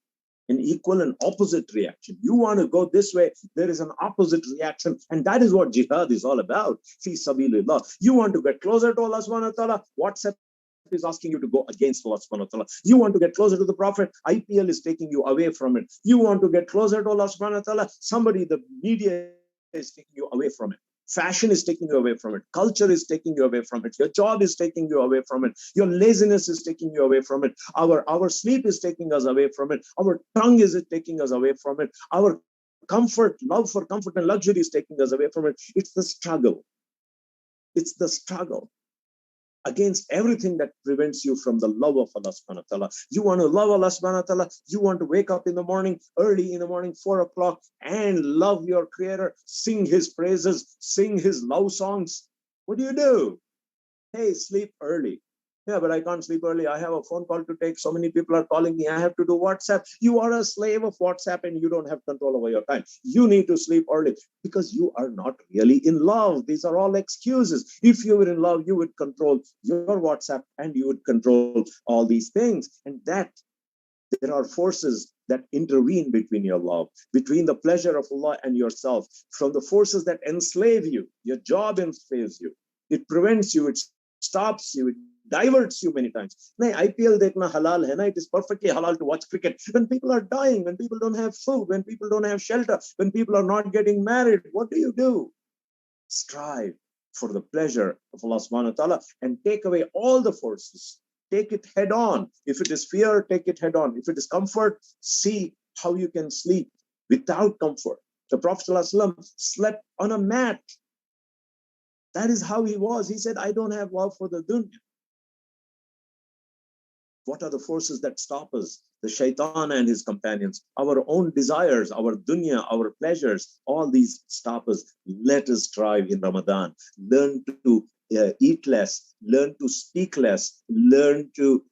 an equal and opposite reaction. You want to go this way, there is an opposite reaction. And that is what jihad is all about. Fi sabilillah. You want to get closer to Allah subhanahu wa ta'ala, WhatsApp is asking you to go against Allah subhanahu wa ta'ala. You want to get closer to the Prophet, IPL is taking you away from it. You want to get closer to Allah subhanahu wa ta'ala, the media is taking you away from it. Fashion is taking you away from it. Culture is taking you away from it. Your job is taking you away from it. Your laziness is taking you away from it. Our sleep is taking us away from it. Our tongue is taking us away from it. Our love for comfort and luxury is taking us away from it. It's the struggle. It's the struggle against everything that prevents you from the love of Allah subhanahu wa ta'ala. You want to love Allah subhanahu wa ta'ala. You want to wake up in the morning, early in the morning, 4 o'clock, and love your creator, sing his praises, sing his love songs. What do? Hey, sleep early. Yeah, but I can't sleep early. I have a phone call to take. So many people are calling me. I have to do WhatsApp. You are a slave of WhatsApp and you don't have control over your time. You need to sleep early because you are not really in love. These are all excuses. If you were in love, you would control your WhatsApp and you would control all these things. And that there are forces that intervene between your love, between the pleasure of Allah and yourself, from the forces that enslave you. Your job enslaves you. It prevents you. It stops you. It diverts you many times. Nahin, IPL dekhna halal hai na. It is perfectly halal to watch cricket. When people are dying, when people don't have food, when people don't have shelter, when people are not getting married, what do? Strive for the pleasure of Allah subhanahu wa ta'ala and take away all the forces. Take it head on. If it is fear, take it head on. If it is comfort, see how you can sleep without comfort. The Prophet ﷺ slept on a mat. That is how he was. He said, I don't have love for the dunya. What are the forces that stop us? The shaitan and his companions, our own desires, our dunya, our pleasures, all these stop us. Let us strive in Ramadan. Learn to eat less, learn to speak less, learn to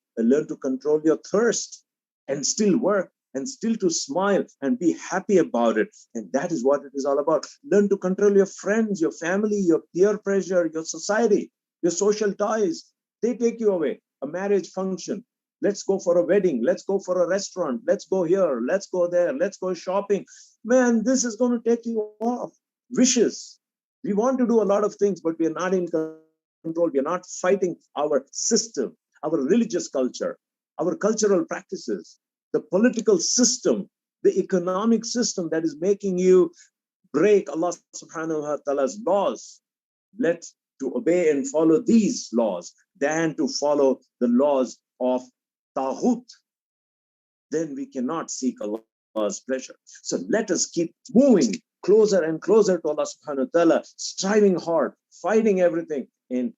control your thirst and still work and still to smile and be happy about it. And that is what it is all about. Learn to control your friends, your family, your peer pressure, your society, your social ties. They take you away. A marriage function. Let's go for a wedding. Let's go for a restaurant. Let's go here. Let's go there. Let's go shopping. Man, this is going to take you off. Wishes. We want to do a lot of things, but we are not in control. We are not fighting our system, our religious culture, our cultural practices, the political system, the economic system that is making you break Allah subhanahu wa ta'ala's laws. Let's to obey and follow these laws than to follow the laws of Taghut. Then we cannot seek Allah's pleasure. So let us keep moving closer and closer to Allah subhanahu wa ta'ala, striving hard, fighting everything, and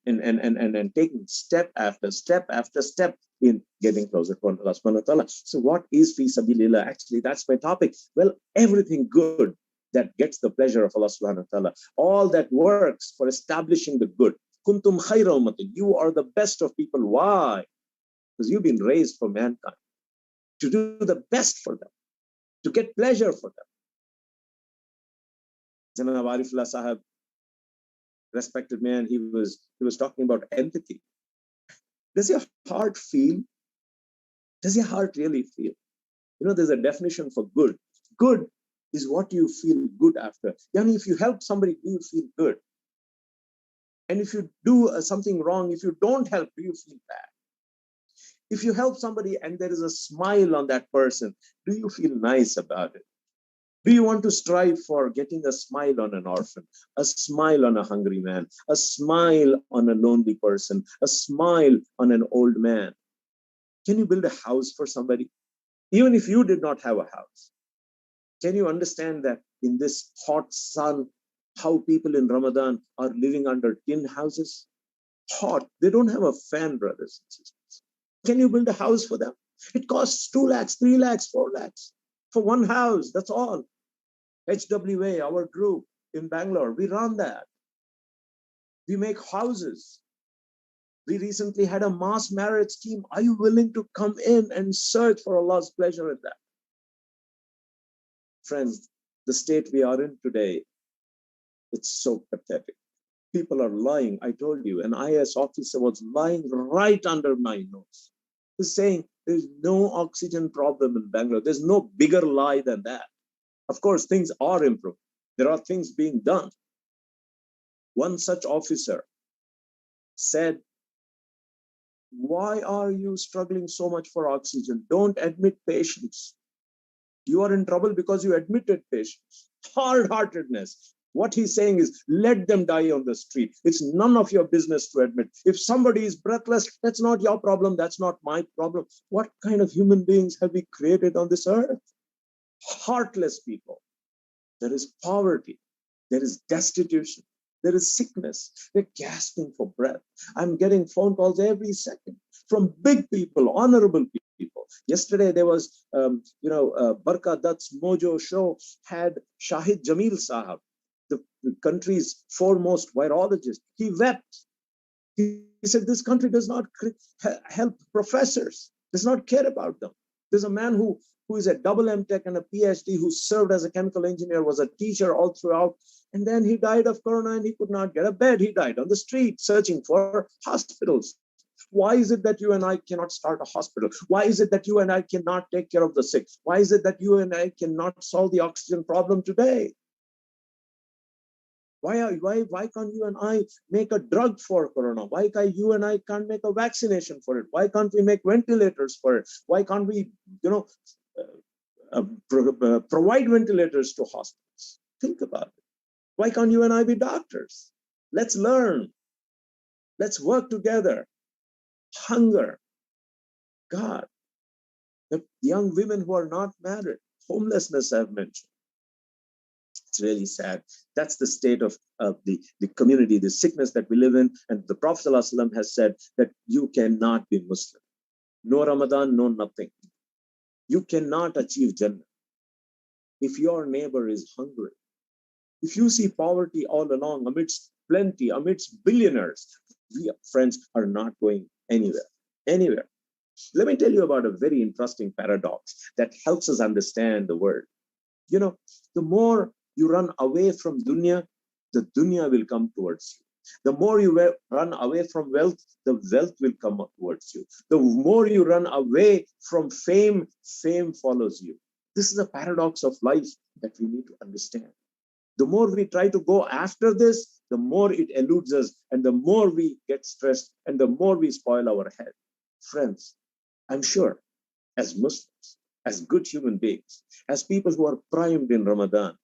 taking step after step after step in getting closer to Allah subhanahu wa ta'ala. So what is fi sabilillah? Actually, that's my topic. Well, everything good that gets the pleasure of Allah subhanahu wa ta'ala, all that works for establishing the good. Kuntum khayra ummatin. You are the best of people. Why? Because you've been raised for mankind to do the best for them, to get pleasure for them. Janab Arifullah Sahib, respected man, he was talking about empathy. Does your heart feel? Does your heart really feel? You know, there's a definition for good. Good is what you feel good after. Yani, if you help somebody, do you feel good? And if you do something wrong, if you don't help, do you feel bad? If you help somebody and there is a smile on that person, do you feel nice about it? Do you want to strive for getting a smile on an orphan, a smile on a hungry man, a smile on a lonely person, a smile on an old man? Can you build a house for somebody? Even if you did not have a house, can you understand that in this hot sun, how people in Ramadan are living under tin houses? Hot. They don't have a fan, brothers and sisters. Can you build a house for them? It costs 2 lakhs, 3 lakhs, 4 lakhs for one house. That's all. HWA, our group in Bangalore, we run that. We make houses. We recently had a mass marriage scheme. Are you willing to come in and search for Allah's pleasure in that? Friends, the state we are in today, it's so pathetic. People are lying. I told you, an IAS officer was lying right under my nose. He's saying there's no oxygen problem in Bangalore. There's no bigger lie than that. Of course, things are improving. There are things being done. One such officer said, why are you struggling so much for oxygen? Don't admit patients. You are in trouble because you admitted patients. Hard-heartedness. What he's saying is, let them die on the street. It's none of your business to admit. If somebody is breathless, that's not your problem. That's not my problem. What kind of human beings have we created on this earth? Heartless people. There is poverty. There is destitution. There is sickness. They're gasping for breath. I'm getting phone calls every second from big people, honorable people. Yesterday there was, Barka Dutt's Mojo show had Shahid Jamil Sahab, the country's foremost virologist. He wept. He said, this country does not help professors, does not care about them. There's a man who is a double MTech and a PhD, who served as a chemical engineer, was a teacher all throughout. And then he died of corona and he could not get a bed. He died on the street searching for hospitals. Why is it that you and I cannot start a hospital? Why is it that you and I cannot take care of the sick? Why is it that you and I cannot solve the oxygen problem today? Why can't you and I make a drug for corona? Why can't you and I can't make a vaccination for it? Why can't we make ventilators for it? Why can't we, provide ventilators to hospitals? Think about it. Why can't you and I be doctors? Let's learn. Let's work together. Hunger. God. The young women who are not married. Homelessness I've mentioned. It's really sad. That's the state of the community, the sickness that we live in. And the Prophet ﷺ has said that you cannot be Muslim. No Ramadan, no nothing. You cannot achieve Jannah if your neighbor is hungry. If you see poverty all along, amidst plenty, amidst billionaires, we, friends, are not going anywhere. Anywhere. Let me tell you about a very interesting paradox that helps us understand the world. The more you run away from dunya, the dunya will come towards you. The more you run away from wealth, the wealth will come up towards you. The more you run away from fame, fame follows you. This is a paradox of life that we need to understand. The more we try to go after this, the more it eludes us, and the more we get stressed, and the more we spoil our head. Friends, I'm sure, as Muslims, as good human beings, as people who are primed in Ramadan,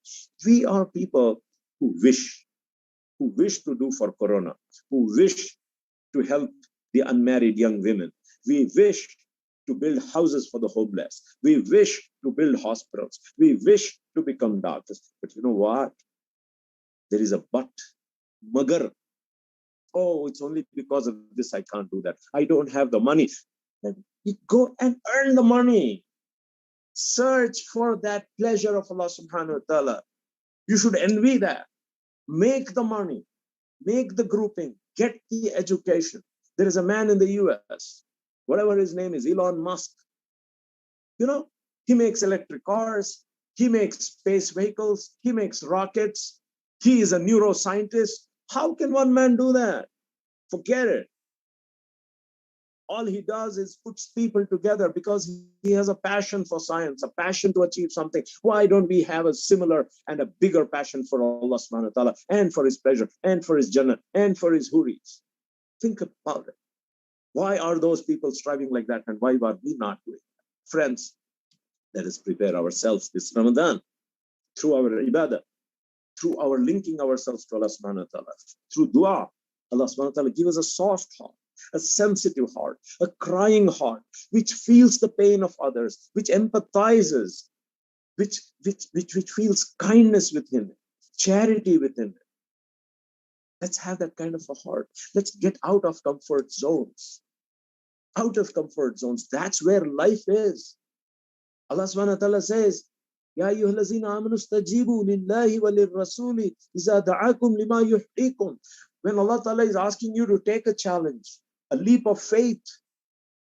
we are people who wish to do for Corona, who wish to help the unmarried young women. We wish to build houses for the homeless. We wish to build hospitals. We wish to become doctors. But you know what? There is a but. Magar. Oh, it's only because of this I can't do that. I don't have the money. Then you go and earn the money. Search for that pleasure of Allah subhanahu wa ta'ala. You should envy that. Make the money. Make the grouping. Get the education. There is a man in the US, whatever his name is, Elon Musk. He makes electric cars. He makes space vehicles. He makes rockets. He is a neuroscientist. How can one man do that? Forget it. All he does is puts people together because he has a passion for science, a passion to achieve something. Why don't we have a similar and a bigger passion for Allah subhanahu wa ta'ala and for his pleasure and for his Jannah and for his huris? Think about it. Why are those people striving like that, and why are we not doing that? Friends, let us prepare ourselves this Ramadan through our ibadah, through our linking ourselves to Allah subhanahu wa ta'ala, through dua. Allah subhanahu wa ta'ala give us a soft heart, a sensitive heart, a crying heart, which feels the pain of others, which empathizes, which feels kindness within it, charity within it. Let's have that kind of a heart. Let's get out of comfort zones. Out of comfort zones. That's where life is. Allah subhanahu wa ta'ala says, Ya ayyuhallazina amanu stajibu lillahi wa lirrasuli iza da'akum lima yuhyikum. When Allah ta'ala is asking you to take a challenge, a leap of faith,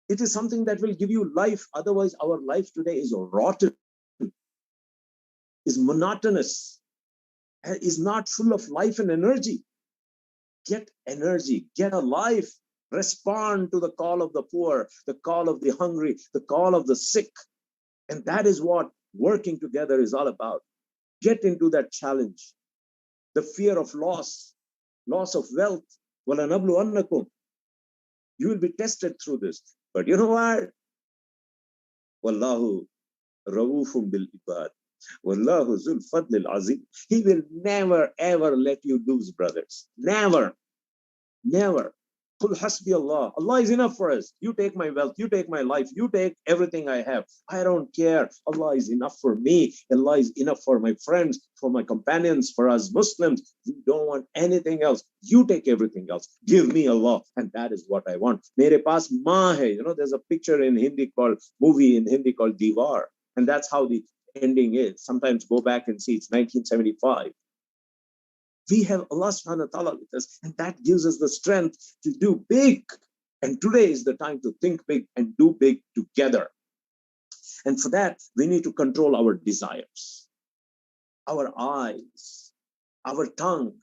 it is something that will give you life. Otherwise, our life today is rotten, is monotonous, is not full of life and energy. Get energy, get a life. Respond to the call of the poor, the call of the hungry, the call of the sick. And that is what working together is all about. Get into that challenge. The fear of loss of wealth. وَلَنَبْلُوَنَّكُمْ. You will be tested through this. But you know what? Wallahu Rawufum bil ibad. Wallahu zul fadlil azim. He will never ever let you lose, brothers. Never. Never. Qul hasbi Allah. Allah is enough for us. You take my wealth, you take my life, you take everything I have. I don't care. Allah is enough for me. Allah is enough for my friends, for my companions, for us Muslims. We don't want anything else. You take everything else. Give me Allah. And that is what I want. Mere paas maa hai. You know, there's a picture in Hindi movie in Hindi called Diwar. And that's how the ending is. Sometimes go back and see, it's 1975. We have Allah subhanahu wa ta'ala with us, and that gives us the strength to do big. And today is the time to think big and do big together. And for that, we need to control our desires, our eyes, our tongue.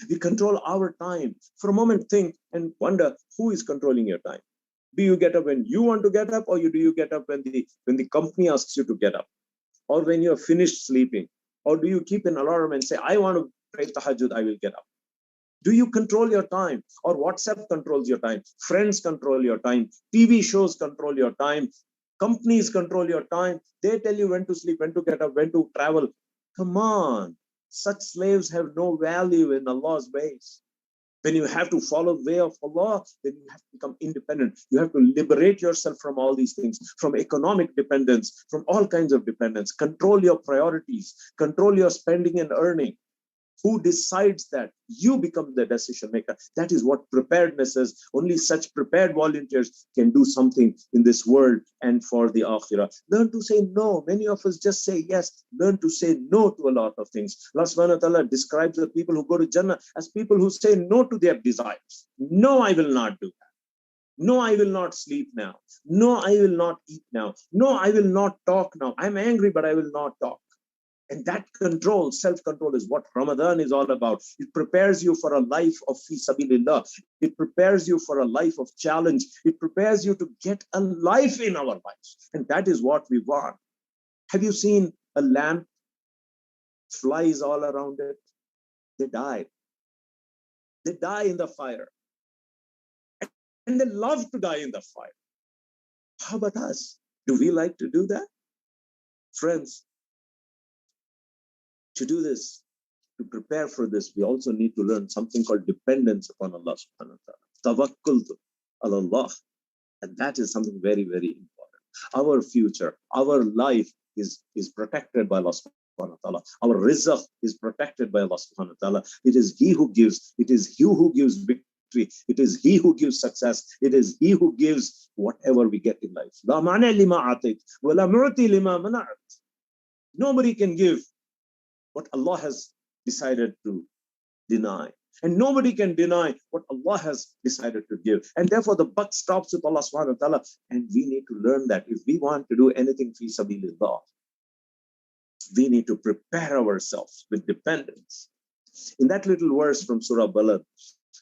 We control our time. For a moment, think and wonder, who is controlling your time? Do you get up when you want to get up, or do you get up when the company asks you to get up? Or when you're finished sleeping? Or do you keep an alarm and say, I want to pray tahajjud, I will get up? Do you control your time? Or WhatsApp controls your time? Friends control your time? TV shows control your time? Companies control your time? They tell you when to sleep, when to get up, when to travel. Come on. Such slaves have no value in Allah's ways. When you have to follow the way of Allah, then you have to become independent. You have to liberate yourself from all these things, from economic dependence, from all kinds of dependence. Control your priorities, control your spending and earning. Who decides that? You become the decision maker. That is what preparedness is. Only such prepared volunteers can do something in this world and for the akhirah. Learn to say no. Many of us just say yes. Learn to say no to a lot of things. Allah subhanahu wa ta'ala describes the people who go to Jannah as people who say no to their desires. No, I will not do that. No, I will not sleep now. No, I will not eat now. No, I will not talk now. I'm angry, but I will not talk. And that control, self-control, is what Ramadan is all about. It prepares you for a life of fi sabilillah. It prepares you for a life of challenge. It prepares you to get a life in our lives. And that is what we want. Have you seen a lamp? Flies all around it. They die. They die in the fire. And they love to die in the fire. How about us? Do we like to do that? Friends, to do this, to prepare for this, we also need to learn something called dependence upon Allah subhanahu wa ta'ala. Tawakkultu ala Allah. And that is something very, very important. Our future, our life is protected by Allah subhanahu wa ta'ala. Our rizq is protected by Allah subhanahu wa ta'ala. It is He who gives. It is He who gives victory. It is He who gives success. It is He who gives whatever we get in life. La ma'na lima atit, wa la mu'ti lima mana'at. Nobody can give what Allah has decided to deny. And nobody can deny what Allah has decided to give. And therefore the buck stops with Allah subhanahu wa ta'ala. And we need to learn that if we want to do anything fi sabilillah, we need to prepare ourselves with dependence. In that little verse from Surah Balad,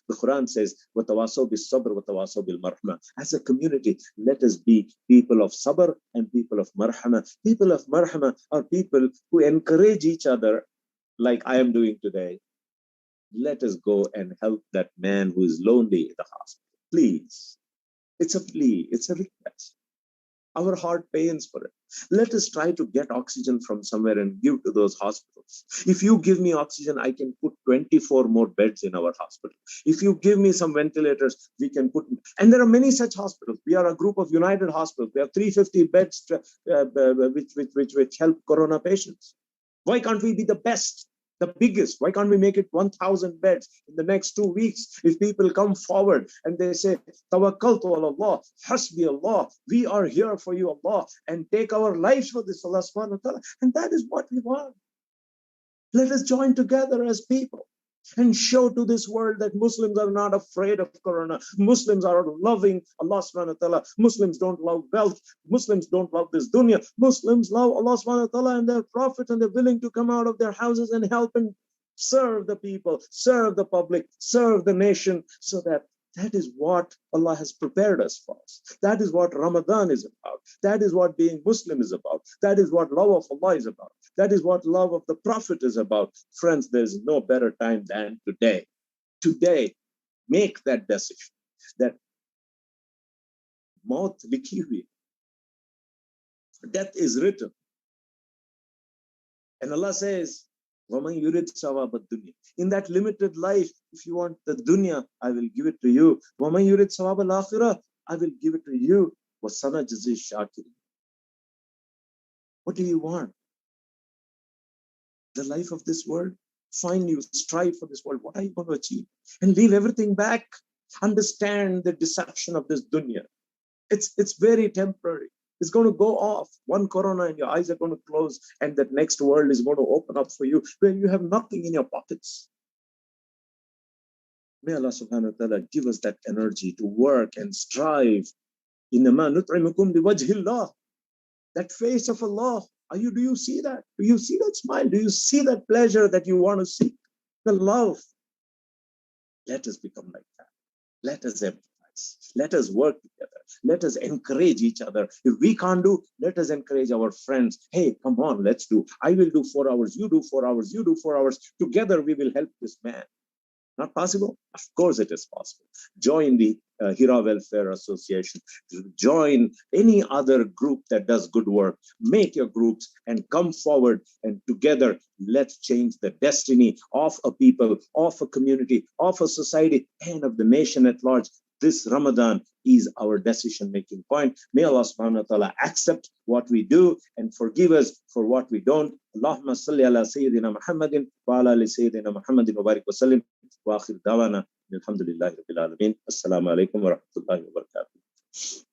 the Quran says, وَتَوَاسَوْا بِالصَّبْرِ وَتَوَاسَوْا بِالْمَرْحَمَةِ. As a community, let us be people of sabr and people of marhama. People of marhama are people who encourage each other like I am doing today. Let us go and help that man who is lonely in the hospital. Please. It's a plea. It's a request. Our heart pains for it. Let us try to get oxygen from somewhere and give to those hospitals. If you give me oxygen, I can put 24 more beds in our hospital. If you give me some ventilators, we can put, and there are many such hospitals. We are a group of United Hospitals. We have 350 beds which help corona patients. Why can't we be the best? The biggest? Why can't we make it 1,000 beds in the next 2 weeks? If people come forward and they say, Tawakkaltu ala Allah, Hasbi Allah, we are here for you, Allah, and take our lives for this, Allah subhanahu wa ta'ala. And that is what we want. Let us join together as people and show to this world that Muslims are not afraid of corona. Muslims are loving Allah subhanahu wa ta'ala. Muslims don't love wealth. Muslims don't love this dunya. Muslims love Allah subhanahu wa ta'ala and their prophet, and they're willing to come out of their houses and help and serve the people, serve the public, serve the nation, so that is what Allah has prepared us for. That is what Ramadan is about. That is what being Muslim is about. That is what love of Allah is about. That is what love of the Prophet is about. Friends, there's no better time than today. Today, make that decision. That maut likhi hui, death is written. And Allah says وَمَنْ يُرِدْ ثَوَابَ الدُّنْيَا. In that limited life, if you want the dunya, I will give it to you. وَمَنْ يُرِدْ ثَوَابَ الْآخِرَةِ, I will give it to you. وَسَنَجْزِي الشَّاكِرِينَ. What do you want? The life of this world? Fine, you strive for this world. What are you going to achieve? And leave everything back. Understand the deception of this dunya. It's very temporary. It's going to go off. One corona and your eyes are going to close, and that next world is going to open up for you where you have nothing in your pockets. May Allah subhanahu wa ta'ala give us that energy to work and strive. إِنَّمَا نُطْعِمُكُمْ بِوَجْهِ اللَّهِ. That face of Allah. Do you see that? Do you see that smile? Do you see that pleasure that you want to see? The love. Let us become like that. Let us empathize. Let us work together. Let us encourage each other. If we can't do, let us encourage our friends. Hey, come on, let's do. I will do 4 hours. You do 4 hours. You do 4 hours. Together we will help this man. Not possible? Of course it is possible. Join the Hira Welfare Association. Join any other group that does good work. Make your groups and come forward, and together let's change the destiny of a people, of a community, of a society, and of the nation at large. This Ramadan is our decision-making point. May Allah subhanahu wa ta'ala accept what we do and forgive us for what we don't. Allahumma salli ala Sayyidina Muhammadin wa ala ali Sayyidina Muhammadin wa barik wa sallim. Wa akhir dawana alhamdulillahi rabbil alamin. Assalamu alaikum wa rahmatullahi wa barakatuh.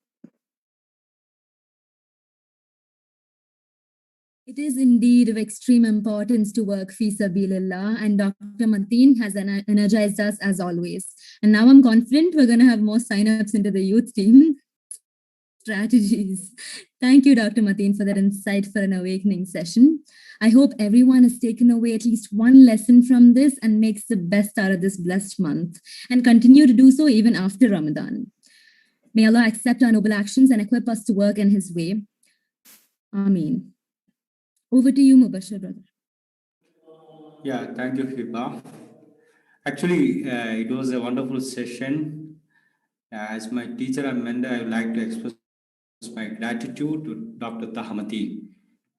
It is indeed of extreme importance to work fi sabilillah, and Dr. Mateen has energized us as always. And now I'm confident we're going to have more sign-ups into the youth team. Strategies. Thank you, Dr. Mateen, for that insightful and awakening session. I hope everyone has taken away at least one lesson from this and makes the best out of this blessed month, and continue to do so even after Ramadan. May Allah accept our noble actions and equip us to work in His way. Ameen. Over to you, Mubashir, brother. Yeah, thank you, Hiba. Actually, it was a wonderful session. As my teacher and mentor, I would like to express my gratitude to Dr. Tahamati.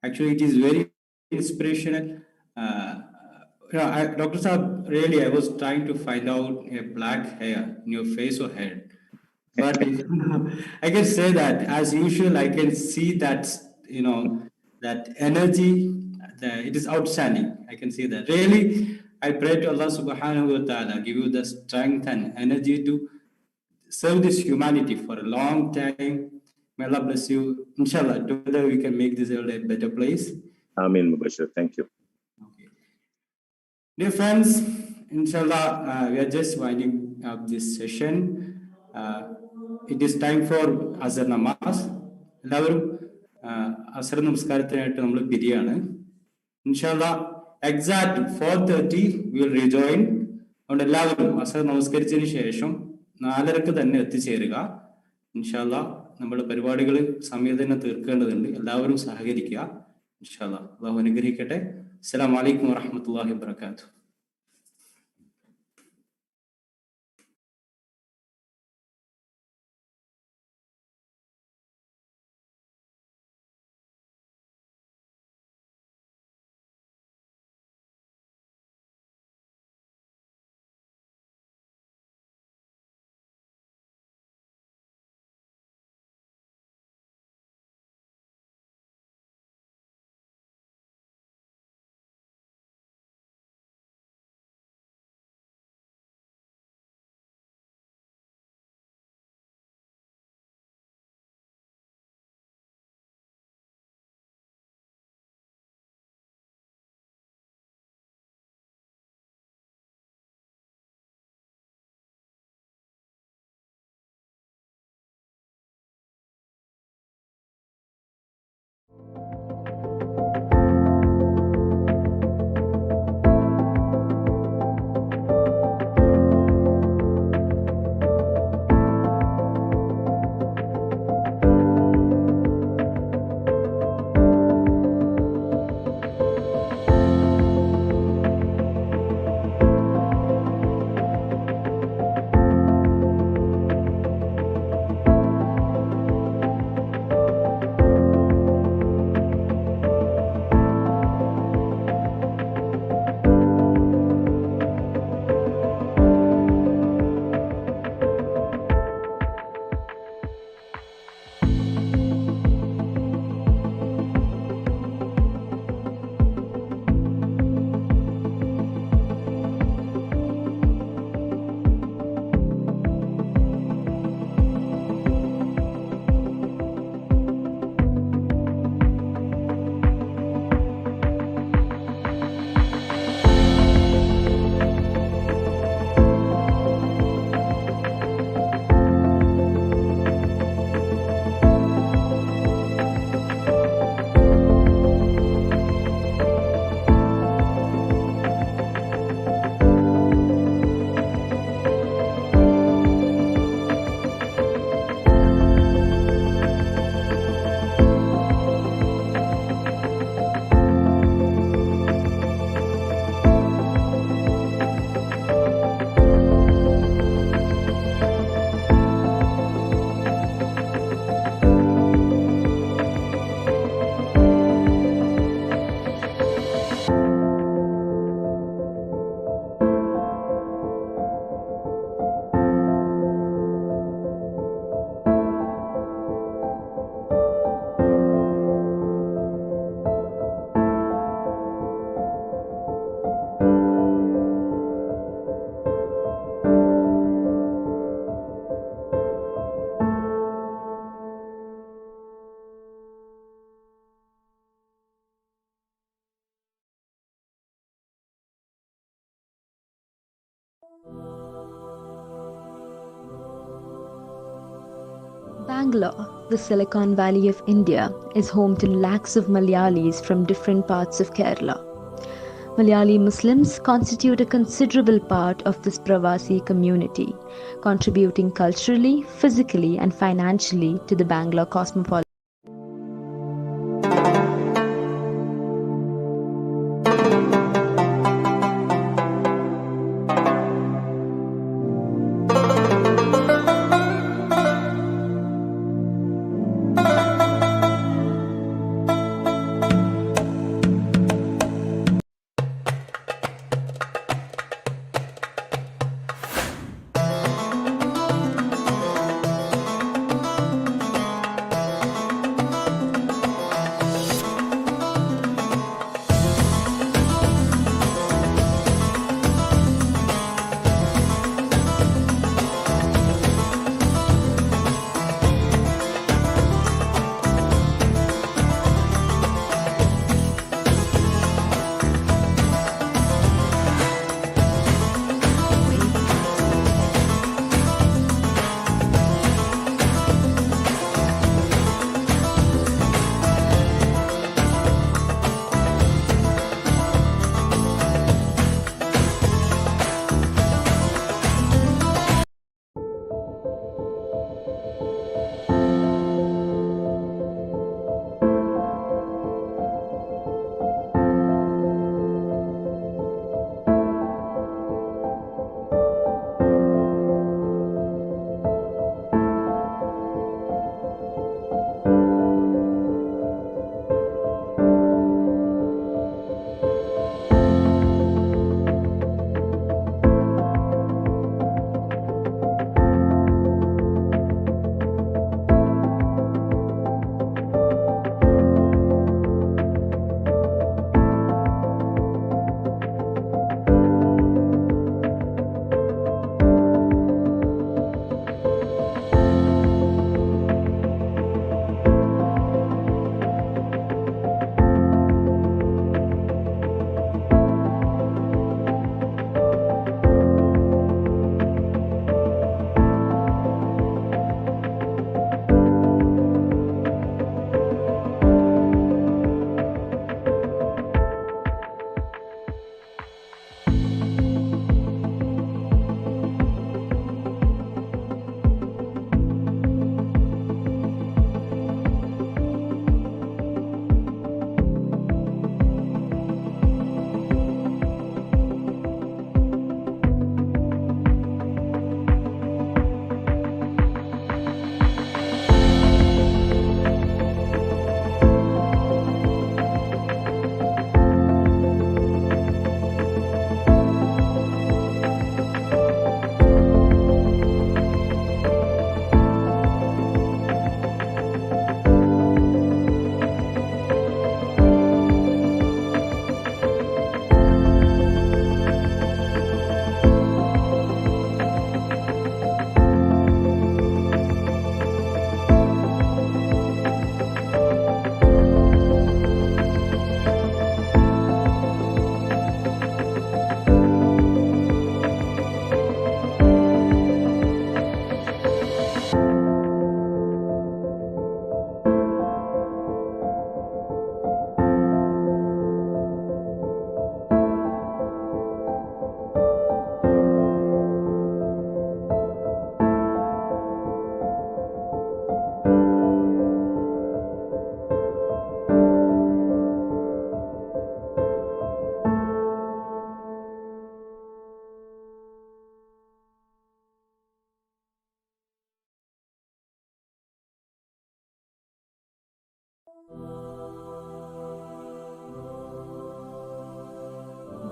Actually, it is very inspirational. Dr. Saab, really, I was trying to find out a black hair in your face or head. But I can say that, as usual, I can see that, that energy, it is outstanding. I can see that. Really, I pray to Allah subhanahu wa ta'ala, give you the strength and energy to serve this humanity for a long time. May Allah bless you. Inshallah, together we can make this world a better place. Ameen, Mubashir. Thank you. Dear friends, inshallah, we are just winding up this session. It is time for Asr Namaz. എല്ലാവരും അസർ നമസ്കാരത്തിനായിട്ട് നമ്മൾ പിരിയാണ്. ഇൻഷാല്ലാ exact 4:30 we will rejoin. അതുകൊണ്ട് എല്ലാവരും അസർ നമസ്കരിച്ചതിന് ശേഷം 4:30 തന്നെ എത്തിച്ചേരുക. ഇൻഷാല്ലാ നമ്മുടെ പരിപാടികൾ സമയത്ത് തന്നെ തീർക്കേണ്ടതുണ്ട്. എല്ലാവരും സഹകരിക്കുക. ഇൻഷാല്ലാ അല്ലാഹു അനുഗ്രഹിക്കട്ടെ. അസ്സലാമു അലൈക്കും വറഹ്മത്തുള്ളാഹി വബറകാതുഹു. Bangalore, the Silicon Valley of India, is home to lakhs of Malayalis from different parts of Kerala. Malayali Muslims constitute a considerable part of this Pravasi community, contributing culturally, physically, and financially to the Bangalore cosmopolitan.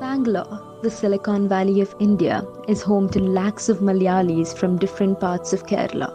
Bangalore, the Silicon Valley of India, is home to lakhs of Malayalis from different parts of Kerala.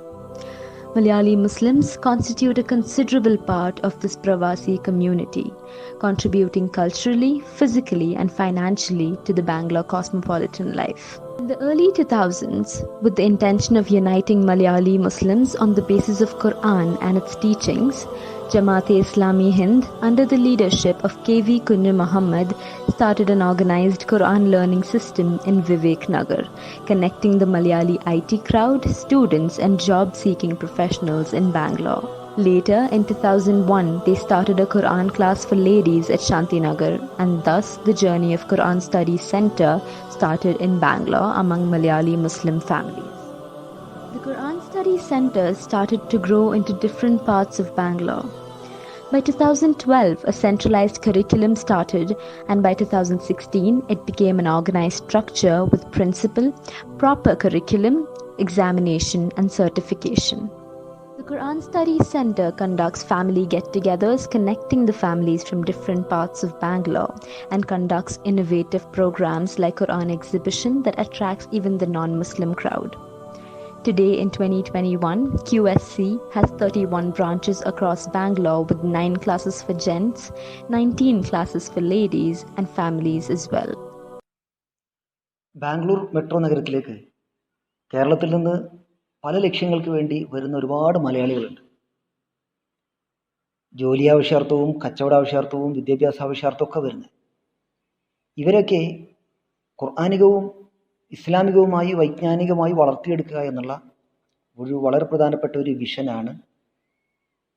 Malayali Muslims constitute a considerable part of this Pravasi community, contributing culturally, physically, and financially to the Bangalore cosmopolitan life. In the early 2000s, with the intention of uniting Malayali Muslims on the basis of Quran and its teachings, Jamaat-e-Islami Hind, under the leadership of K.V. Kunnu Muhammad, started an organized Quran learning system in Vivek Nagar, connecting the Malayali IT crowd, students and job-seeking professionals in Bangalore. Later, in 2001, they started a Quran class for ladies at Shantinagar, and thus the journey of Quran Study Center started in Bangalore among Malayali Muslim families. The Quran Study Center started to grow into different parts of Bangalore. By 2012, a centralized curriculum started, and by 2016, it became an organized structure with principal, proper curriculum, examination, and certification. The Quran Study Center conducts family get-togethers connecting the families from different parts of Bangalore and conducts innovative programs like Quran exhibition that attracts even the non-Muslim crowd. Today in 2021, QSC has 31 branches across Bangalore with 9 classes for gents, 19 classes for ladies and families as well. Bangalore metro നഗരത്തിലേക്ക് കേരളത്തിൽ നിന്ന് പല ലക്ഷ്യങ്ങൾക്ക് വേണ്ടി വരുന്ന ഒരുപാട് മലയാളികളുണ്ട്. ജോലി ആവശ്യാർത്ഥവും കച്ചവട ആവശ്യാർത്ഥവും വിദ്യാഭ്യാസ ആവശ്യാർത്ഥവും ഒക്കെ വരുന്നത്. ഇവരൊക്കെ ഖുർആനികവും ഇസ്ലാമികവുമായി വൈജ്ഞാനികമായി വളർത്തിയെടുക്കുക എന്നുള്ള ഒരു വളരെ പ്രധാനപ്പെട്ട ഒരു വിഷനാണ്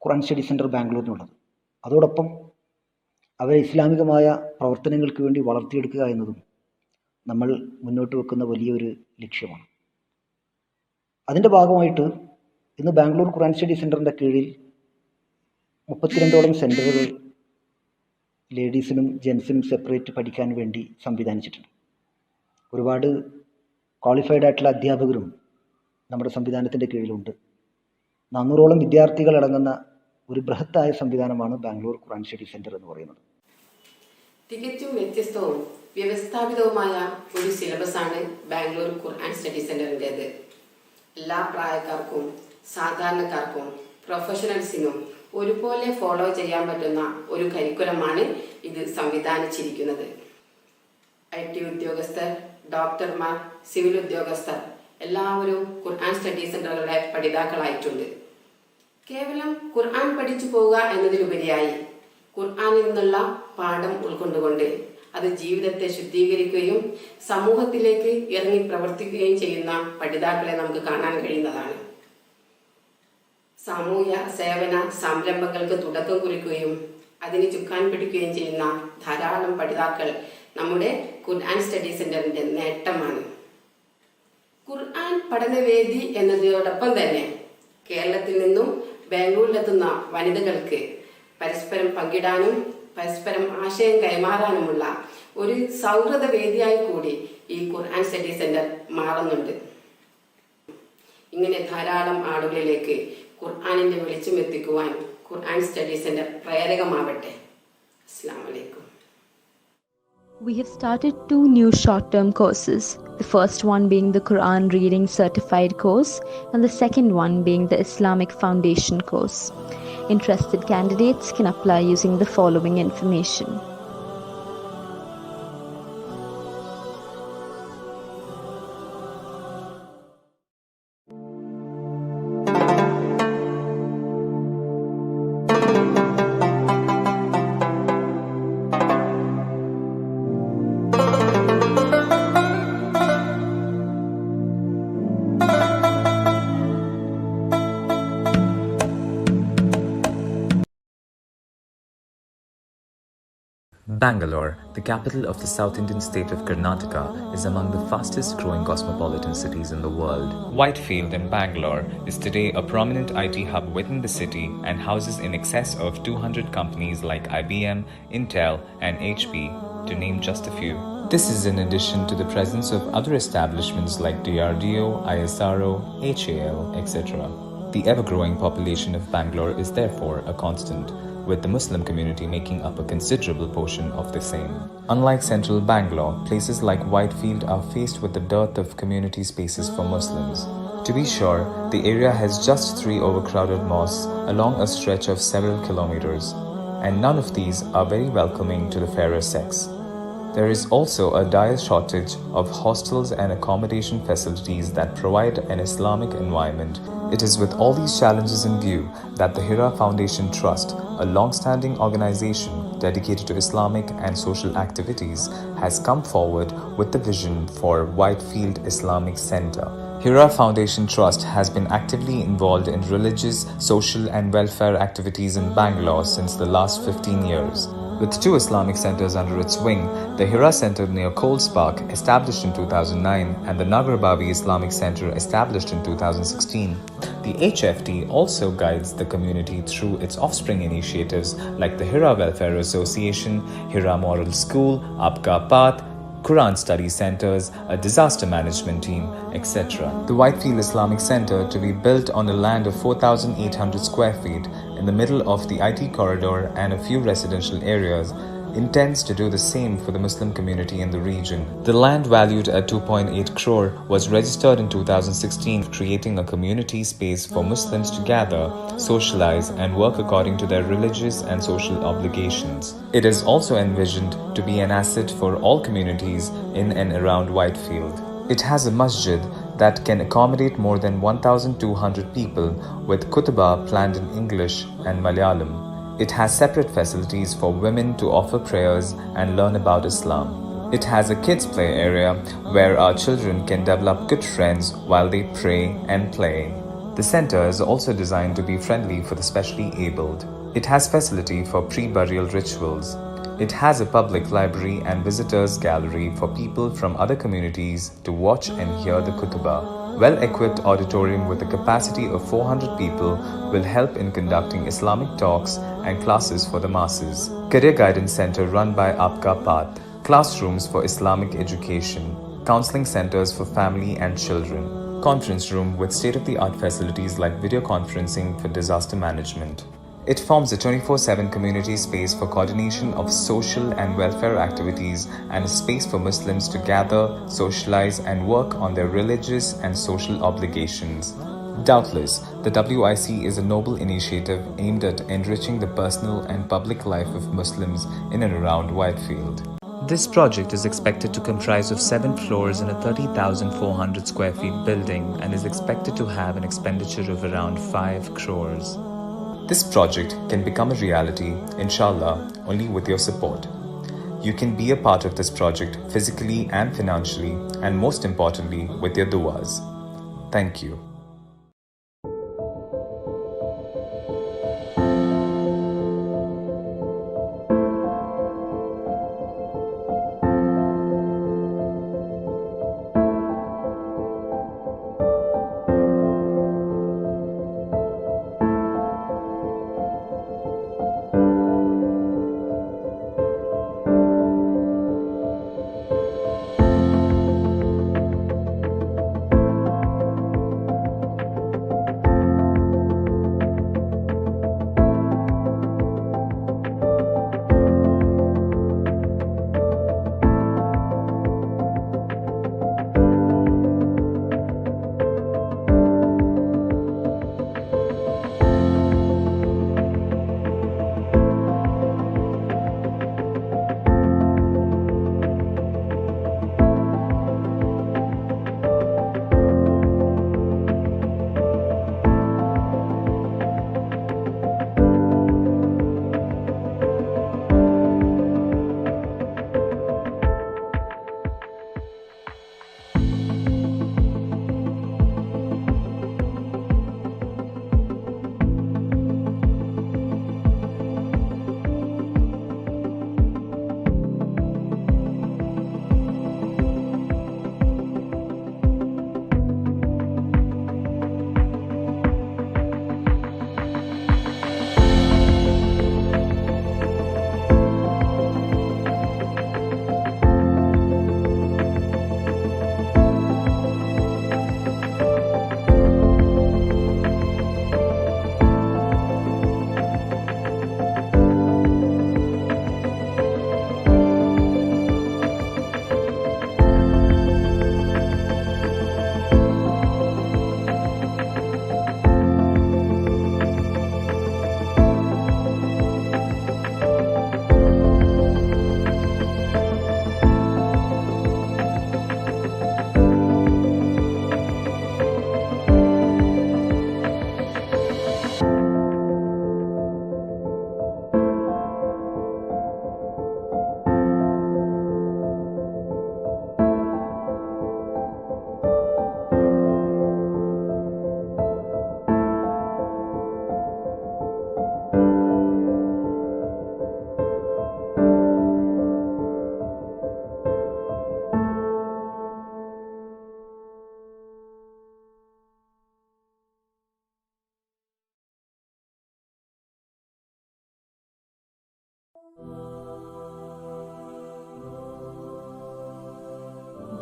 ഖുർആൻ സ്റ്റഡി സെൻറ്റർ ബാംഗ്ലൂരിനുള്ളത്. അതോടൊപ്പം അവരെ ഇസ്ലാമികമായ പ്രവർത്തനങ്ങൾക്ക് വേണ്ടി വളർത്തിയെടുക്കുക എന്നതും നമ്മൾ മുന്നോട്ട് വെക്കുന്ന വലിയൊരു ലക്ഷ്യമാണ്. അതിൻ്റെ ഭാഗമായിട്ട് ഇന്ന് ബാംഗ്ലൂർ ഖുർആൻ സ്റ്റഡി സെൻറ്ററിൻ്റെ കീഴിൽ 32ഓളം സെൻറ്ററുകൾ ലേഡീസിനും ജെൻസിനും സെപ്പറേറ്റ് പഠിക്കാൻ വേണ്ടി സംവിധാനിച്ചിട്ടുണ്ട്. ഒരുപാട് ക്വാളിഫൈഡ് ആയിട്ടുള്ള അധ്യാപകരും നമ്മുടെ സംവിധാനത്തിൻ്റെ കീഴിലുണ്ട്. 400ഓളം വിദ്യാർത്ഥികൾ അടങ്ങുന്ന ഒരു ബൃഹത്തായ സംവിധാനമാണ് ബാംഗ്ലൂർ ഖുർആൻ സ്റ്റഡി സെൻറ്റർ എന്ന് പറയുന്നത്. തികച്ചും വ്യത്യസ്തവും വ്യവസ്ഥാപിതവുമായ ഒരു സിലബസാണ് ബാംഗ്ലൂർ ഖുർആൻ സ്റ്റഡി സെന്ററിൻ്റെത്. എല്ലാ പ്രായക്കാർക്കും സാധാരണക്കാർക്കും പ്രൊഫഷണൽസിനും ഒരുപോലെ ഫോളോ ചെയ്യാൻ പറ്റുന്ന ഒരു കരിക്കുലമാണ് ഇത് സംവിധാനിച്ചിരിക്കുന്നത്. IT ഉദ്യോഗസ്ഥർ, ഡോക്ടർമാർ, സിവിൽ ഉദ്യോഗസ്ഥർ എല്ലാവരും ഖുർആൻ സ്റ്റഡി സെന്ററുകളുടെ പഠിതാക്കളായിട്ടുണ്ട്. കേവലം ഖുർആൻ പഠിച്ചു പോവുക എന്നതിലുപരിയായി ഖുർആനിൽ നിന്നുള്ള പാഠം ഉൾക്കൊണ്ടുകൊണ്ട് അത് ജീവിതത്തെ ശുദ്ധീകരിക്കുകയും സമൂഹത്തിലേക്ക് ഇറങ്ങി പ്രവർത്തിക്കുകയും ചെയ്യുന്ന പഠിതാക്കളെ നമുക്ക് കാണാൻ കഴിയുന്നതാണ്. സാമൂഹ്യ സേവന സംരംഭങ്ങൾക്ക് തുടക്കം കുറിക്കുകയും അതിന് ചുക്കാൻ പിടിക്കുകയും ചെയ്യുന്ന ധാരാളം പഠിതാക്കൾ നമ്മുടെ ഖുർആൻ സ്റ്റഡി സെന്ററിന്റെ നേട്ടമാണ്. ഖുർആൻ പഠനവേദി എന്നതോടൊപ്പം തന്നെ കേരളത്തിൽ നിന്നും ബാംഗ്ലൂരിലെത്തുന്ന വനിതകൾക്ക് പരസ്പരം പങ്കിടാനും പരസ്പരം ആശയം കൈമാറാനുമുള്ള ഒരു സൗഹൃദ വേദിയായി കൂടി ഈ ഖുർആൻ സ്റ്റഡി സെന്റർ മാറുന്നുണ്ട്. ഇങ്ങനെ ധാരാളം ആളുകളിലേക്ക് ഖുർആനിന്റെ വെളിച്ചം എത്തിക്കുവാൻ ഖുർആൻ സ്റ്റഡി സെന്റർ പ്രേരകമാവട്ടെ. അസ്സലാമു അലൈക്കും. We have started 2 new short-term courses, the first one being the Quran Reading Certified course and the second one being the Islamic Foundation course. Interested candidates can apply using the following information. Bangalore, the capital of the South Indian state of Karnataka, is among the fastest growing cosmopolitan cities in the world. Whitefield in Bangalore is today a prominent IT hub within the city and houses in excess of 200 companies like IBM, Intel, and HP, to name just a few. This is in addition to the presence of other establishments like DRDO, ISRO, HAL, etc. The ever-growing population of Bangalore is therefore a constant, with the Muslim community making up a considerable portion of the same. Unlike central Bangalore, places like Whitefield are faced with the dearth of community spaces for Muslims. To be sure, the area has just 3 overcrowded mosques along a stretch of several kilometers, and none of these are very welcoming to the fairer sex. There is also a dire shortage of hostels and accommodation facilities that provide an Islamic environment. It is with all these challenges in view that the Hira Foundation Trust, a long-standing organization dedicated to Islamic and social activities, has come forward with the vision for Whitefield Islamic Center. Hira Foundation Trust has been actively involved in religious, social and welfare activities in Bangalore since the last 15 years. With 2 Islamic centers under its wing, the Hira Center near Coles Park, established in 2009, and the Nagarbavi Islamic Center, established in 2016. The HFT also guides the community through its offspring initiatives like the Hira Welfare Association, Hira Moral School, Aapka Path, Quran study centers, a disaster management team, etc. The Whitefield Islamic Center, to be built on a land of 4,800 square feet in the middle of the IT corridor and a few residential areas, intends to do the same for the Muslim community in the region. The land, valued at 2.8 crore, was registered in 2016, creating a community space for Muslims to gather, socialize, and work according to their religious and social obligations. It is also envisioned to be an asset for all communities in and around Whitefield. It has a masjid that can accommodate more than 1,200 people, with khutbah planned in English and Malayalam. It has separate facilities for women to offer prayers and learn about Islam. It has a kids' play area where our children can develop good friends while they pray and play. The center is also designed to be friendly for the specially abled. It has facility for pre-burial rituals. It has a public library and visitors gallery for people from other communities to watch and hear the khutbah. Well-equipped auditorium with a capacity of 400 people will help in conducting Islamic talks and classes for the masses. Career Guidance Center run by Aapka Path. Classrooms for Islamic education. Counseling centers for family and children. Conference room with state-of-the-art facilities like video conferencing for disaster management. It forms a 24/7 community space for coordination of social and welfare activities and a space for Muslims to gather, socialize, and work on their religious and social obligations. Doubtless, the WIC is a noble initiative aimed at enriching the personal and public life of Muslims in and around Whitefield. This project is expected to comprise of 7 floors in a 30,400 square feet building and is expected to have an expenditure of around 5 crores. This project can become a reality, inshallah, only with your support. You can be a part of this project physically and financially, and most importantly, with your du'as. Thank you.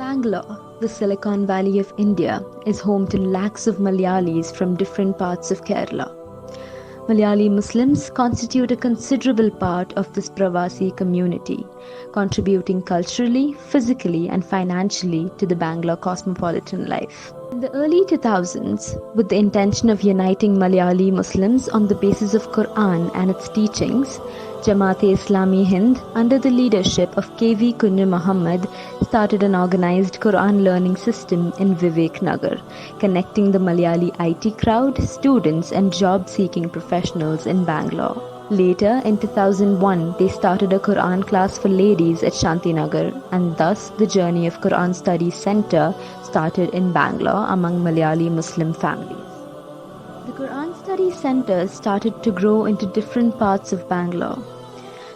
Bangalore, the Silicon Valley of India, is home to lakhs of Malayalis from different parts of Kerala. Malayali Muslims constitute a considerable part of this Pravasi community, contributing culturally, physically, and financially to the Bangalore cosmopolitan life. In the early 2000s, with the intention of uniting Malayali Muslims on the basis of Quran and its teachings, Jamaat-e-Islami Hind, under the leadership of K.V. Kunnu Muhammad, started an organized Quran learning system in Vivek Nagar, connecting the Malayali IT crowd, students and job-seeking professionals in Bangalore. Later, in 2001, they started a Quran class for ladies at Shantinagar, and thus the journey of Quran Studies Center started in Bangalore among Malayali Muslim families. The Quran Studies Center started to grow into different parts of Bangalore.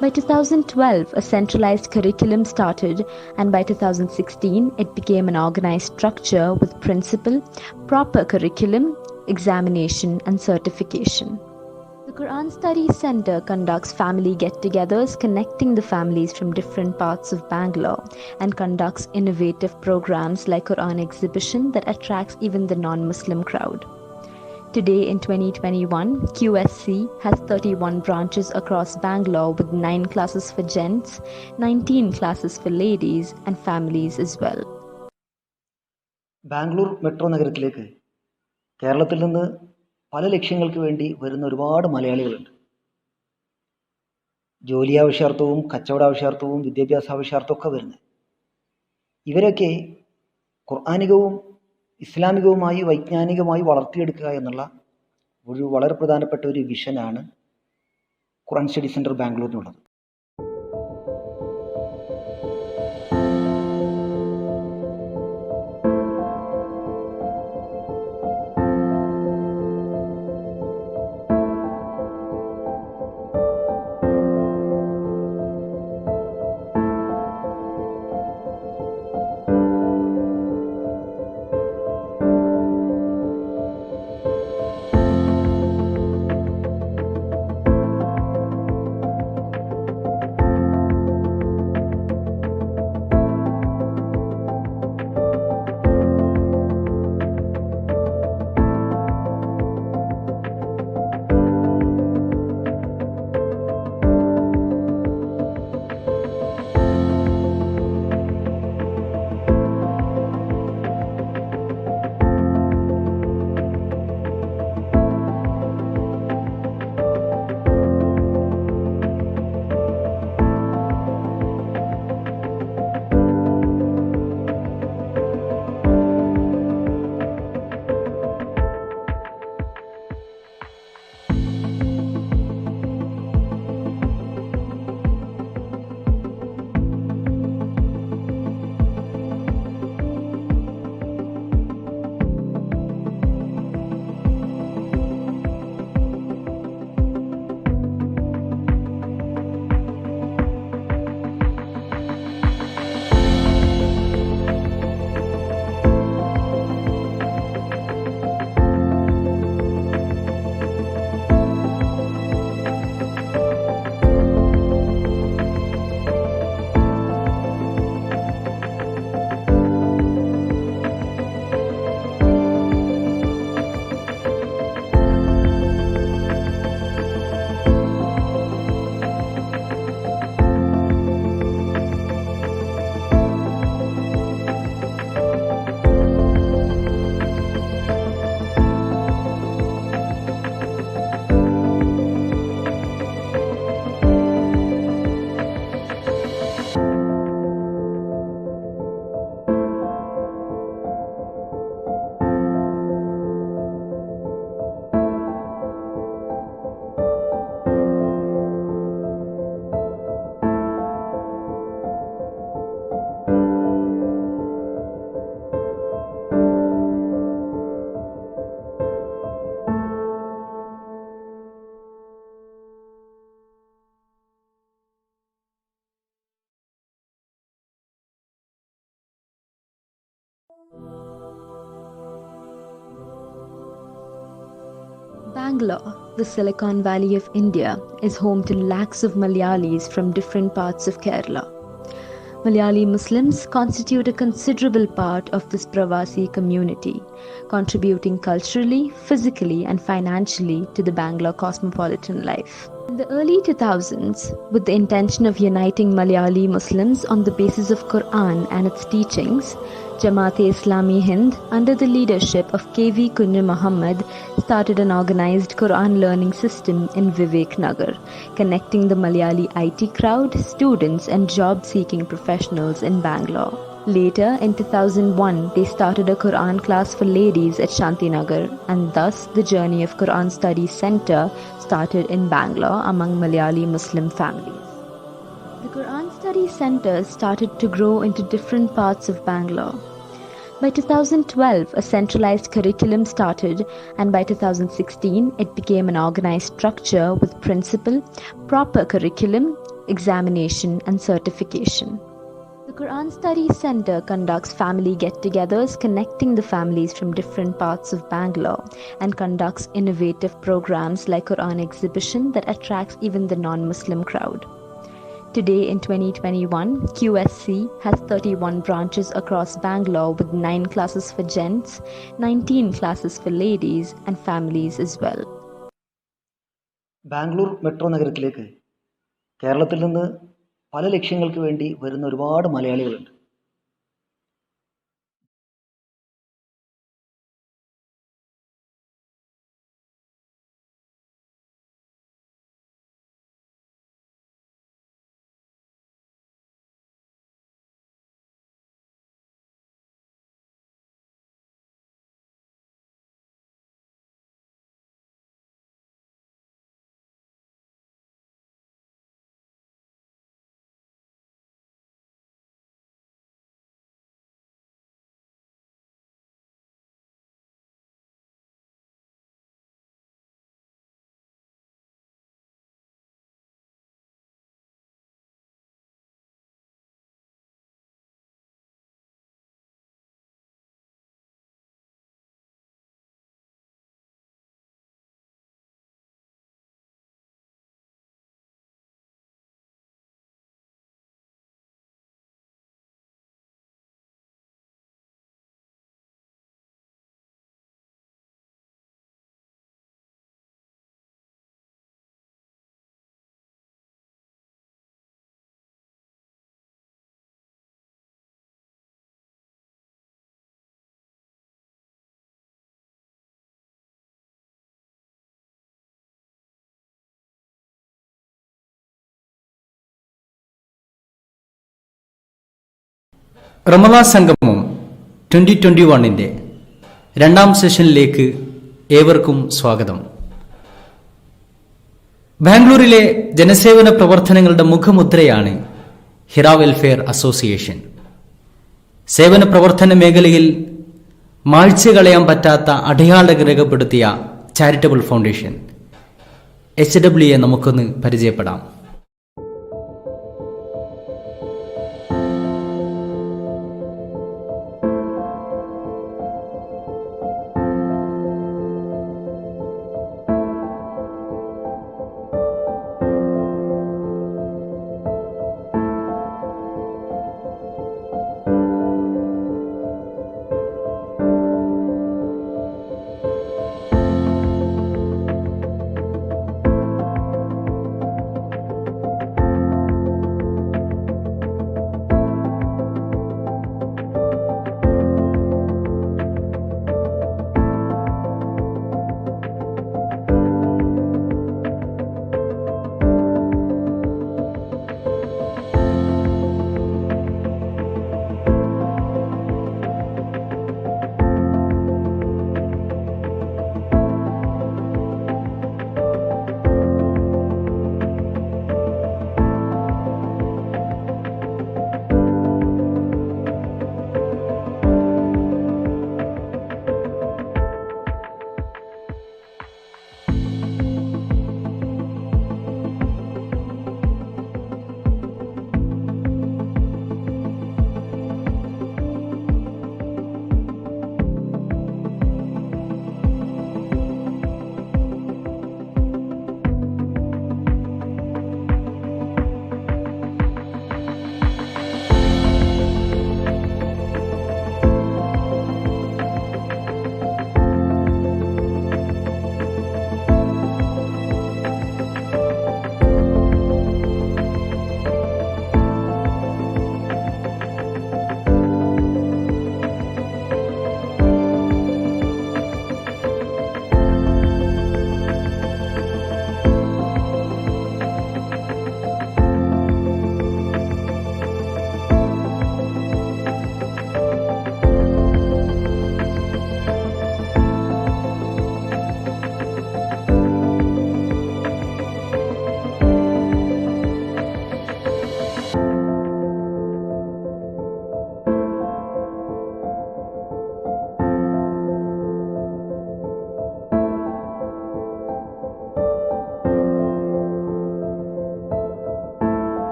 By 2012, a centralized curriculum started, and by 2016, it became an organized structure with principal, proper curriculum, examination, and certification. The Quran Studies Center conducts family get-togethers connecting the families from different parts of Bangalore and conducts innovative programs like Quran exhibition that attracts even the non-Muslim crowd. Today in 2021, QSC has 31 branches across Bangalore with 9 classes for gents, 19 classes for ladies and families as well. Bangalore metro നഗരത്തിലേക്ക് കേരളത്തിൽ നിന്ന് പല ലക്ഷ്യങ്ങൾക്ക് വേണ്ടി വരുന്ന ഒരുപാട് മലയാളികളുണ്ട്. ജോലി ആവശ്യാർത്ഥവും കച്ചവട ആവശ്യാർത്ഥവും വിദ്യാഭ്യാസ ആവശ്യാർത്ഥമൊക്കെ വരുന്നത്. ഇവരൊക്കെ ഖുർആനികവും ഇസ്ലാമികവുമായി വൈജ്ഞാനികമായി വളർത്തിയെടുക്കുക എന്നുള്ള ഒരു വളരെ പ്രധാനപ്പെട്ട ഒരു വിഷനാണ് ഖുർആൻ സ്റ്റഡി സെൻറ്റർ ബാംഗ്ലൂരിനുള്ളത്. Bangalore, the Silicon Valley of India, is home to lakhs of Malayalis from different parts of Kerala. Malayali Muslims constitute a considerable part of this Pravasi community, contributing culturally, physically, and financially to the Bangalore cosmopolitan life. In the early 2000s, with the intention of uniting Malayali Muslims on the basis of Quran and its teachings, Jamaat-e-Islami Hind, under the leadership of K.V. Kunju Muhammad, started an organized Quran learning system in Vivek Nagar, connecting the Malayali IT crowd, students, and job-seeking professionals in Bangalore. Later, in 2001, they started a Quran class for ladies at Shantinagar, and thus the journey of Quran Studies Center started in Bangalore among Malayali Muslim families. The Quran Studies Center started to grow into different parts of Bangalore. By 2012, a centralized curriculum started, and by 2016, it became an organized structure with principal, proper curriculum, examination, and certification. The Quran Studies Center conducts family get-togethers connecting the families from different parts of Bangalore and conducts innovative programs like Quran exhibition that attracts even the non-Muslim crowd. Today in 2021, QSC has 31 branches across Bangalore with 9 classes for gents, 19 classes for ladies and families as well. Bangalore metro നഗരത്തിലേക്ക് കേരളത്തിൽ നിന്ന് പല ലക്ഷ്യങ്ങൾക്ക് വേണ്ടി വരുന്ന ഒരുപാട് മലയാളികളുണ്ട്. റമദാൻ സംഗമം 2021 രണ്ടാം സെഷനിലേക്ക് ഏവർക്കും സ്വാഗതം. ബാംഗ്ലൂരിലെ ജനസേവന പ്രവർത്തനങ്ങളുടെ മുഖമുദ്രയാണ് ഹിറ വെൽഫെയർ അസോസിയേഷൻ. സേവന പ്രവർത്തന മേഖലയിൽ മായ്ച്ചു കളയാൻ പറ്റാത്ത അടയാളം രേഖപ്പെടുത്തിയ ചാരിറ്റബിൾ ഫൗണ്ടേഷൻ HWയെ നമുക്കൊന്ന് പരിചയപ്പെടാം.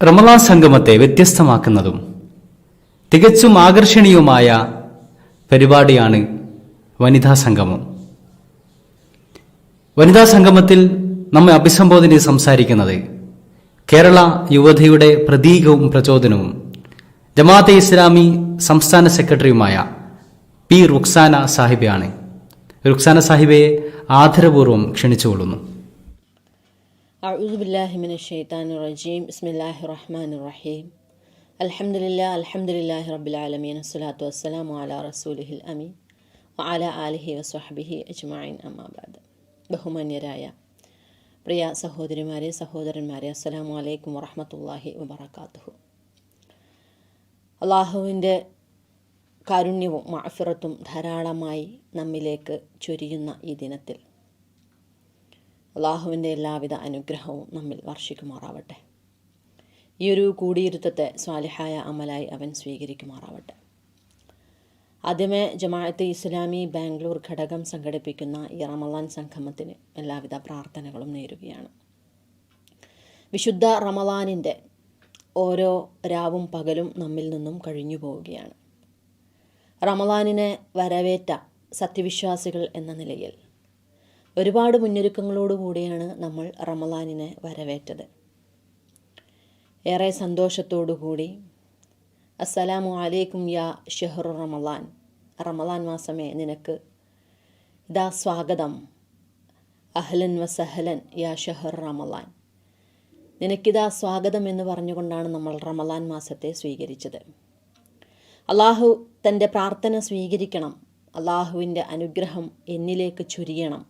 റമളാൻ സംഗമത്തെ വ്യത്യസ്തമാക്കുന്നതും തികച്ചും ആകർഷണീയവുമായ പരിപാടിയാണ് വനിതാ സംഗമം. വനിതാ സംഗമത്തിൽ നമ്മെ അഭിസംബോധന ചെയ്ത് സംസാരിക്കുന്നത് കേരള യുവതിയുടെ പ്രതീകവും പ്രചോദനവും ജമാഅത്തെ ഇസ്ലാമി സംസ്ഥാന സെക്രട്ടറിയുമായ പി റുക്സാന സാഹിബയാണ്. റുക്സാന സാഹിബയെ ആദരപൂർവ്വം ക്ഷണിച്ചുകൊള്ളുന്നു. അഊദു ബില്ലാഹി മിനശ് ശൈത്താനിർ റജീം. ബിസ്മില്ലാഹിർ റഹ്മാനിർ റഹീം. അൽഹംദുലില്ലാഹി റബ്ബിൽ ആലമീൻ. അസ്സലാത്തു വസ്സലാമു അലാ റസൂലിഹിൽ അമീൻ വഅലാ ആലിഹി വസ്വഹ്ബിഹി അജ്മഈൻ. അമ്മാ ബഅദ്. ബഹുമാന്യരായ പ്രിയ സഹോദരിമാരെ, സഹോദരന്മാരെ, അസ്സലാമു അലൈക്കും വറഹ്മത്തുള്ളാഹി വബറകാതുഹു. അള്ളാഹുവിൻ്റെ കാരുണ്യവും മഅഫിറത്തും ധാരാളമായി നമ്മിലേക്ക് ചൊരിയുന്ന ഈ ദിനത്തിൽ അള്ളാഹുവിൻ്റെ എല്ലാവിധ അനുഗ്രഹവും നമ്മിൽ വർഷിക്കുമാറാവട്ടെ. ഈ ഒരു കൂടിയിരുത്തത്തെ സ്വാലിഹായ അമലായി അവൻ സ്വീകരിക്കുമാറാവട്ടെ. ആദ്യമേ ജമാഅത്തെ ഇസ്ലാമി ബാംഗ്ലൂർ ഘടകം സംഘടിപ്പിക്കുന്ന ഈ റമളാൻ സംഗമത്തിന് എല്ലാവിധ പ്രാർത്ഥനകളും നേരുകയാണ്. വിശുദ്ധ റമളാനിൻ്റെ ഓരോ രാവും പകലും നമ്മിൽ നിന്നും കഴിഞ്ഞു പോവുകയാണ്. റമളാനിനെ വരവേറ്റ സത്യവിശ്വാസികൾ എന്ന നിലയിൽ ഒരുപാട് മുന്നൊരുക്കങ്ങളോടുകൂടിയാണ് നമ്മൾ റമളാനിനെ വരവേറ്റത്. ഏറെ സന്തോഷത്തോടുകൂടി അസ്സലാമു അലൈക്കും യാ ഷഹ്റു റമളാൻ, റമളാൻ മാസമേ നിനക്ക് ഇതാ സ്വാഗതം, അഹ്ലൻ വസഹലൻ യാ ഷഹ്ർ റമളാൻ, നിനക്കിതാ സ്വാഗതം എന്ന് പറഞ്ഞുകൊണ്ടാണ് നമ്മൾ റമളാൻ മാസത്തെ സ്വീകരിച്ചത്. അള്ളാഹു തൻ്റെ പ്രാർത്ഥന സ്വീകരിക്കണം, അള്ളാഹുവിൻ്റെ അനുഗ്രഹം എന്നിലേക്ക് ചൊരിയണം,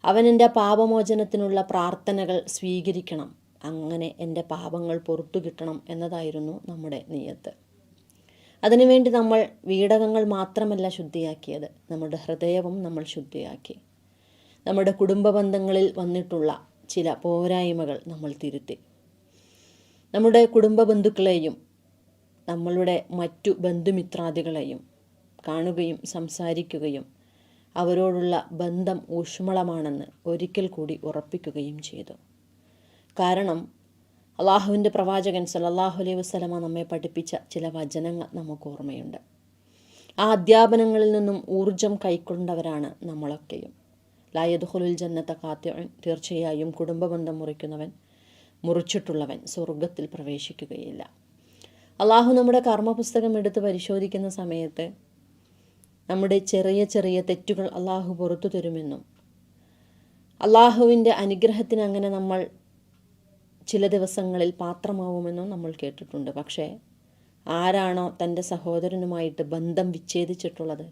അവനെൻ്റെ പാപമോചനത്തിനുള്ള പ്രാർത്ഥനകൾ സ്വീകരിക്കണം, അങ്ങനെ എൻ്റെ പാപങ്ങൾ പുറത്തു കിട്ടണം എന്നതായിരുന്നു നമ്മുടെ നിയ്യത്ത്. അതിനുവേണ്ടി നമ്മൾ വീടകങ്ങൾ മാത്രമല്ല ശുദ്ധിയാക്കിയത്, നമ്മുടെ ഹൃദയവും നമ്മൾ ശുദ്ധിയാക്കി. നമ്മുടെ കുടുംബ ബന്ധങ്ങളിൽ വന്നിട്ടുള്ള ചില പോരായ്മകൾ നമ്മൾ തിരുത്തി. നമ്മുടെ കുടുംബ ബന്ധുക്കളെയും നമ്മളുടെ മറ്റു ബന്ധുമിത്രാദികളെയും കാണുകയും സംസാരിക്കുകയും അവരോടുള്ള ബന്ധം ഊഷ്മളമാണെന്ന് ഒരിക്കൽ കൂടി ഉറപ്പിക്കുകയും ചെയ്തു. കാരണം അള്ളാഹുവിൻ്റെ പ്രവാചകൻ സല്ലല്ലാഹു അലൈഹി വസല്ലമ നമ്മെ പഠിപ്പിച്ച ചില വചനങ്ങൾ നമുക്ക് ഓർമ്മയുണ്ട്. ആ അധ്യാപനങ്ങളിൽ നിന്നും ഊർജം കൈക്കൊണ്ടവരാണ് നമ്മളൊക്കെയും. ലാ യദ്ഖുലുൽ ജന്നത ഖാതിഉൻ, തീർച്ചയായും കുടുംബബന്ധം മുറിക്കുന്നവൻ, മുറിച്ചിട്ടുള്ളവൻ സ്വർഗത്തിൽ പ്രവേശിക്കുകയില്ല. അള്ളാഹു നമ്മുടെ കർമ്മപുസ്തകം എടുത്ത് പരിശോധിക്കുന്ന സമയത്ത് നമ്മുടെ ചെറിയ ചെറിയ തെറ്റുകൾ അള്ളാഹു പുറത്തു തരുമെന്നും അള്ളാഹുവിൻ്റെ അനുഗ്രഹത്തിന് അങ്ങനെ നമ്മൾ ചില ദിവസങ്ങളിൽ പാത്രമാവുമെന്നും നമ്മൾ കേട്ടിട്ടുണ്ട്. പക്ഷേ ആരാണോ തൻ്റെ സഹോദരനുമായിട്ട് ബന്ധം വിച്ഛേദിച്ചിട്ടുള്ളത്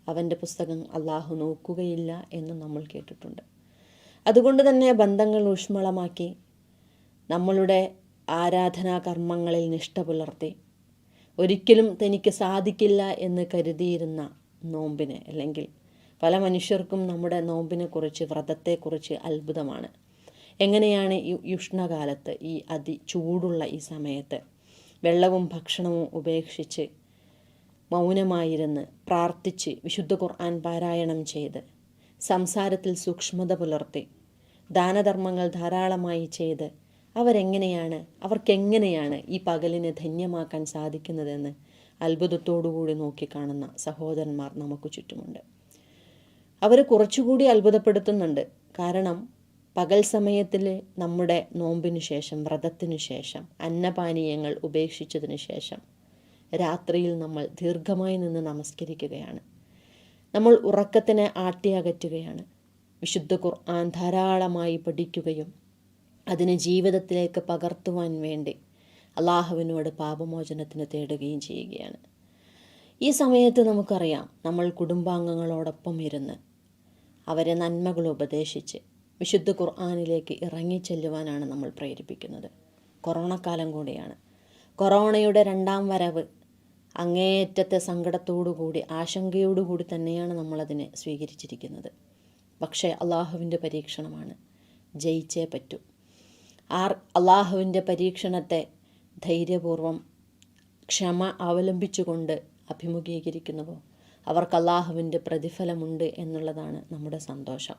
അവൻ്റെ പുസ്തകം അള്ളാഹു നോക്കുകയില്ല എന്നും നമ്മൾ കേട്ടിട്ടുണ്ട്. അതുകൊണ്ട് തന്നെ ബന്ധങ്ങൾ ഊഷ്മളമാക്കി നമ്മളുടെ ആരാധനാ കർമ്മങ്ങളിൽ നിഷ്ഠ പുലർത്തി ഒരിക്കലും തനിക്ക് സാധിക്കില്ല എന്ന് കരുതിയിരുന്ന നോമ്പിനെ, അല്ലെങ്കിൽ പല മനുഷ്യർക്കും നമ്മുടെ നോമ്പിനെക്കുറിച്ച്, വ്രതത്തെക്കുറിച്ച് അത്ഭുതമാണ്. എങ്ങനെയാണ് ഈ ഉഷ്ണകാലത്ത്, ഈ ചൂടുള്ള ഈ സമയത്ത് വെള്ളവും ഭക്ഷണവും ഉപേക്ഷിച്ച് മൗനമായിരുന്ന് പ്രാർത്ഥിച്ച് വിശുദ്ധ ഖുർആൻ പാരായണം ചെയ്ത് സംസാരത്തിൽ സൂക്ഷ്മത പുലർത്തി ദാനധർമ്മങ്ങൾ ധാരാളമായി ചെയ്ത് അവർക്കെങ്ങനെയാണ് ഈ പകലിനെ ധന്യമാക്കാൻ സാധിക്കുന്നതെന്ന് അത്ഭുതത്തോടുകൂടി നോക്കിക്കാണുന്ന സഹോദരന്മാർ നമുക്ക് ചുറ്റുമുണ്ട്. അവർ കുറച്ചുകൂടി അത്ഭുതപ്പെടുത്തുന്നുണ്ട്. കാരണം പകൽ സമയത്തിൽ നമ്മുടെ നോമ്പിനു ശേഷം, വ്രതത്തിനു ശേഷം, അന്നപാനീയങ്ങൾ ഉപേക്ഷിച്ചതിന് ശേഷം രാത്രിയിൽ നമ്മൾ ദീർഘമായി നിന്ന് നമസ്കരിക്കുകയാണ്. നമ്മൾ ഉറക്കത്തിനെ ആട്ടിയകറ്റുകയാണ്. വിശുദ്ധ ഖുർആൻ ധാരാളമായി പഠിക്കുകയും അതിനെ ജീവിതത്തിലേക്ക് പകർത്തുവാൻ വേണ്ടി അള്ളാഹുവിനോട് പാപമോചനത്തിന് തേടുകയും ചെയ്യുകയാണ്. ഈ സമയത്ത് നമുക്കറിയാം, നമ്മൾ കുടുംബാംഗങ്ങളോടൊപ്പം ഇരുന്ന് അവരെ നന്മകൾ ഉപദേശിച്ച് വിശുദ്ധ ഖുർആനിലേക്ക് ഇറങ്ങിച്ചെല്ലുവാനാണ് നമ്മൾ പ്രേരിപ്പിക്കുന്നത്. കൊറോണ കാലം കൂടിയാണ്. കൊറോണയുടെ രണ്ടാം വരവ് അങ്ങേയറ്റത്തെ സങ്കടത്തോടുകൂടി, ആശങ്കയോടുകൂടി തന്നെയാണ് നമ്മളതിനെ സ്വീകരിച്ചിരിക്കുന്നത്. പക്ഷേ അള്ളാഹുവിൻ്റെ പരീക്ഷണമാണ്, ജയിച്ചേ പറ്റൂ. അള്ളാഹുവിൻ്റെ പരീക്ഷണത്തെ ധൈര്യപൂർവം ക്ഷമ അവലംബിച്ചുകൊണ്ട് അഭിമുഖീകരിക്കുന്നുവോ അവർക്ക് അള്ളാഹുവിൻ്റെ പ്രതിഫലമുണ്ട് എന്നുള്ളതാണ് നമ്മുടെ സന്തോഷം.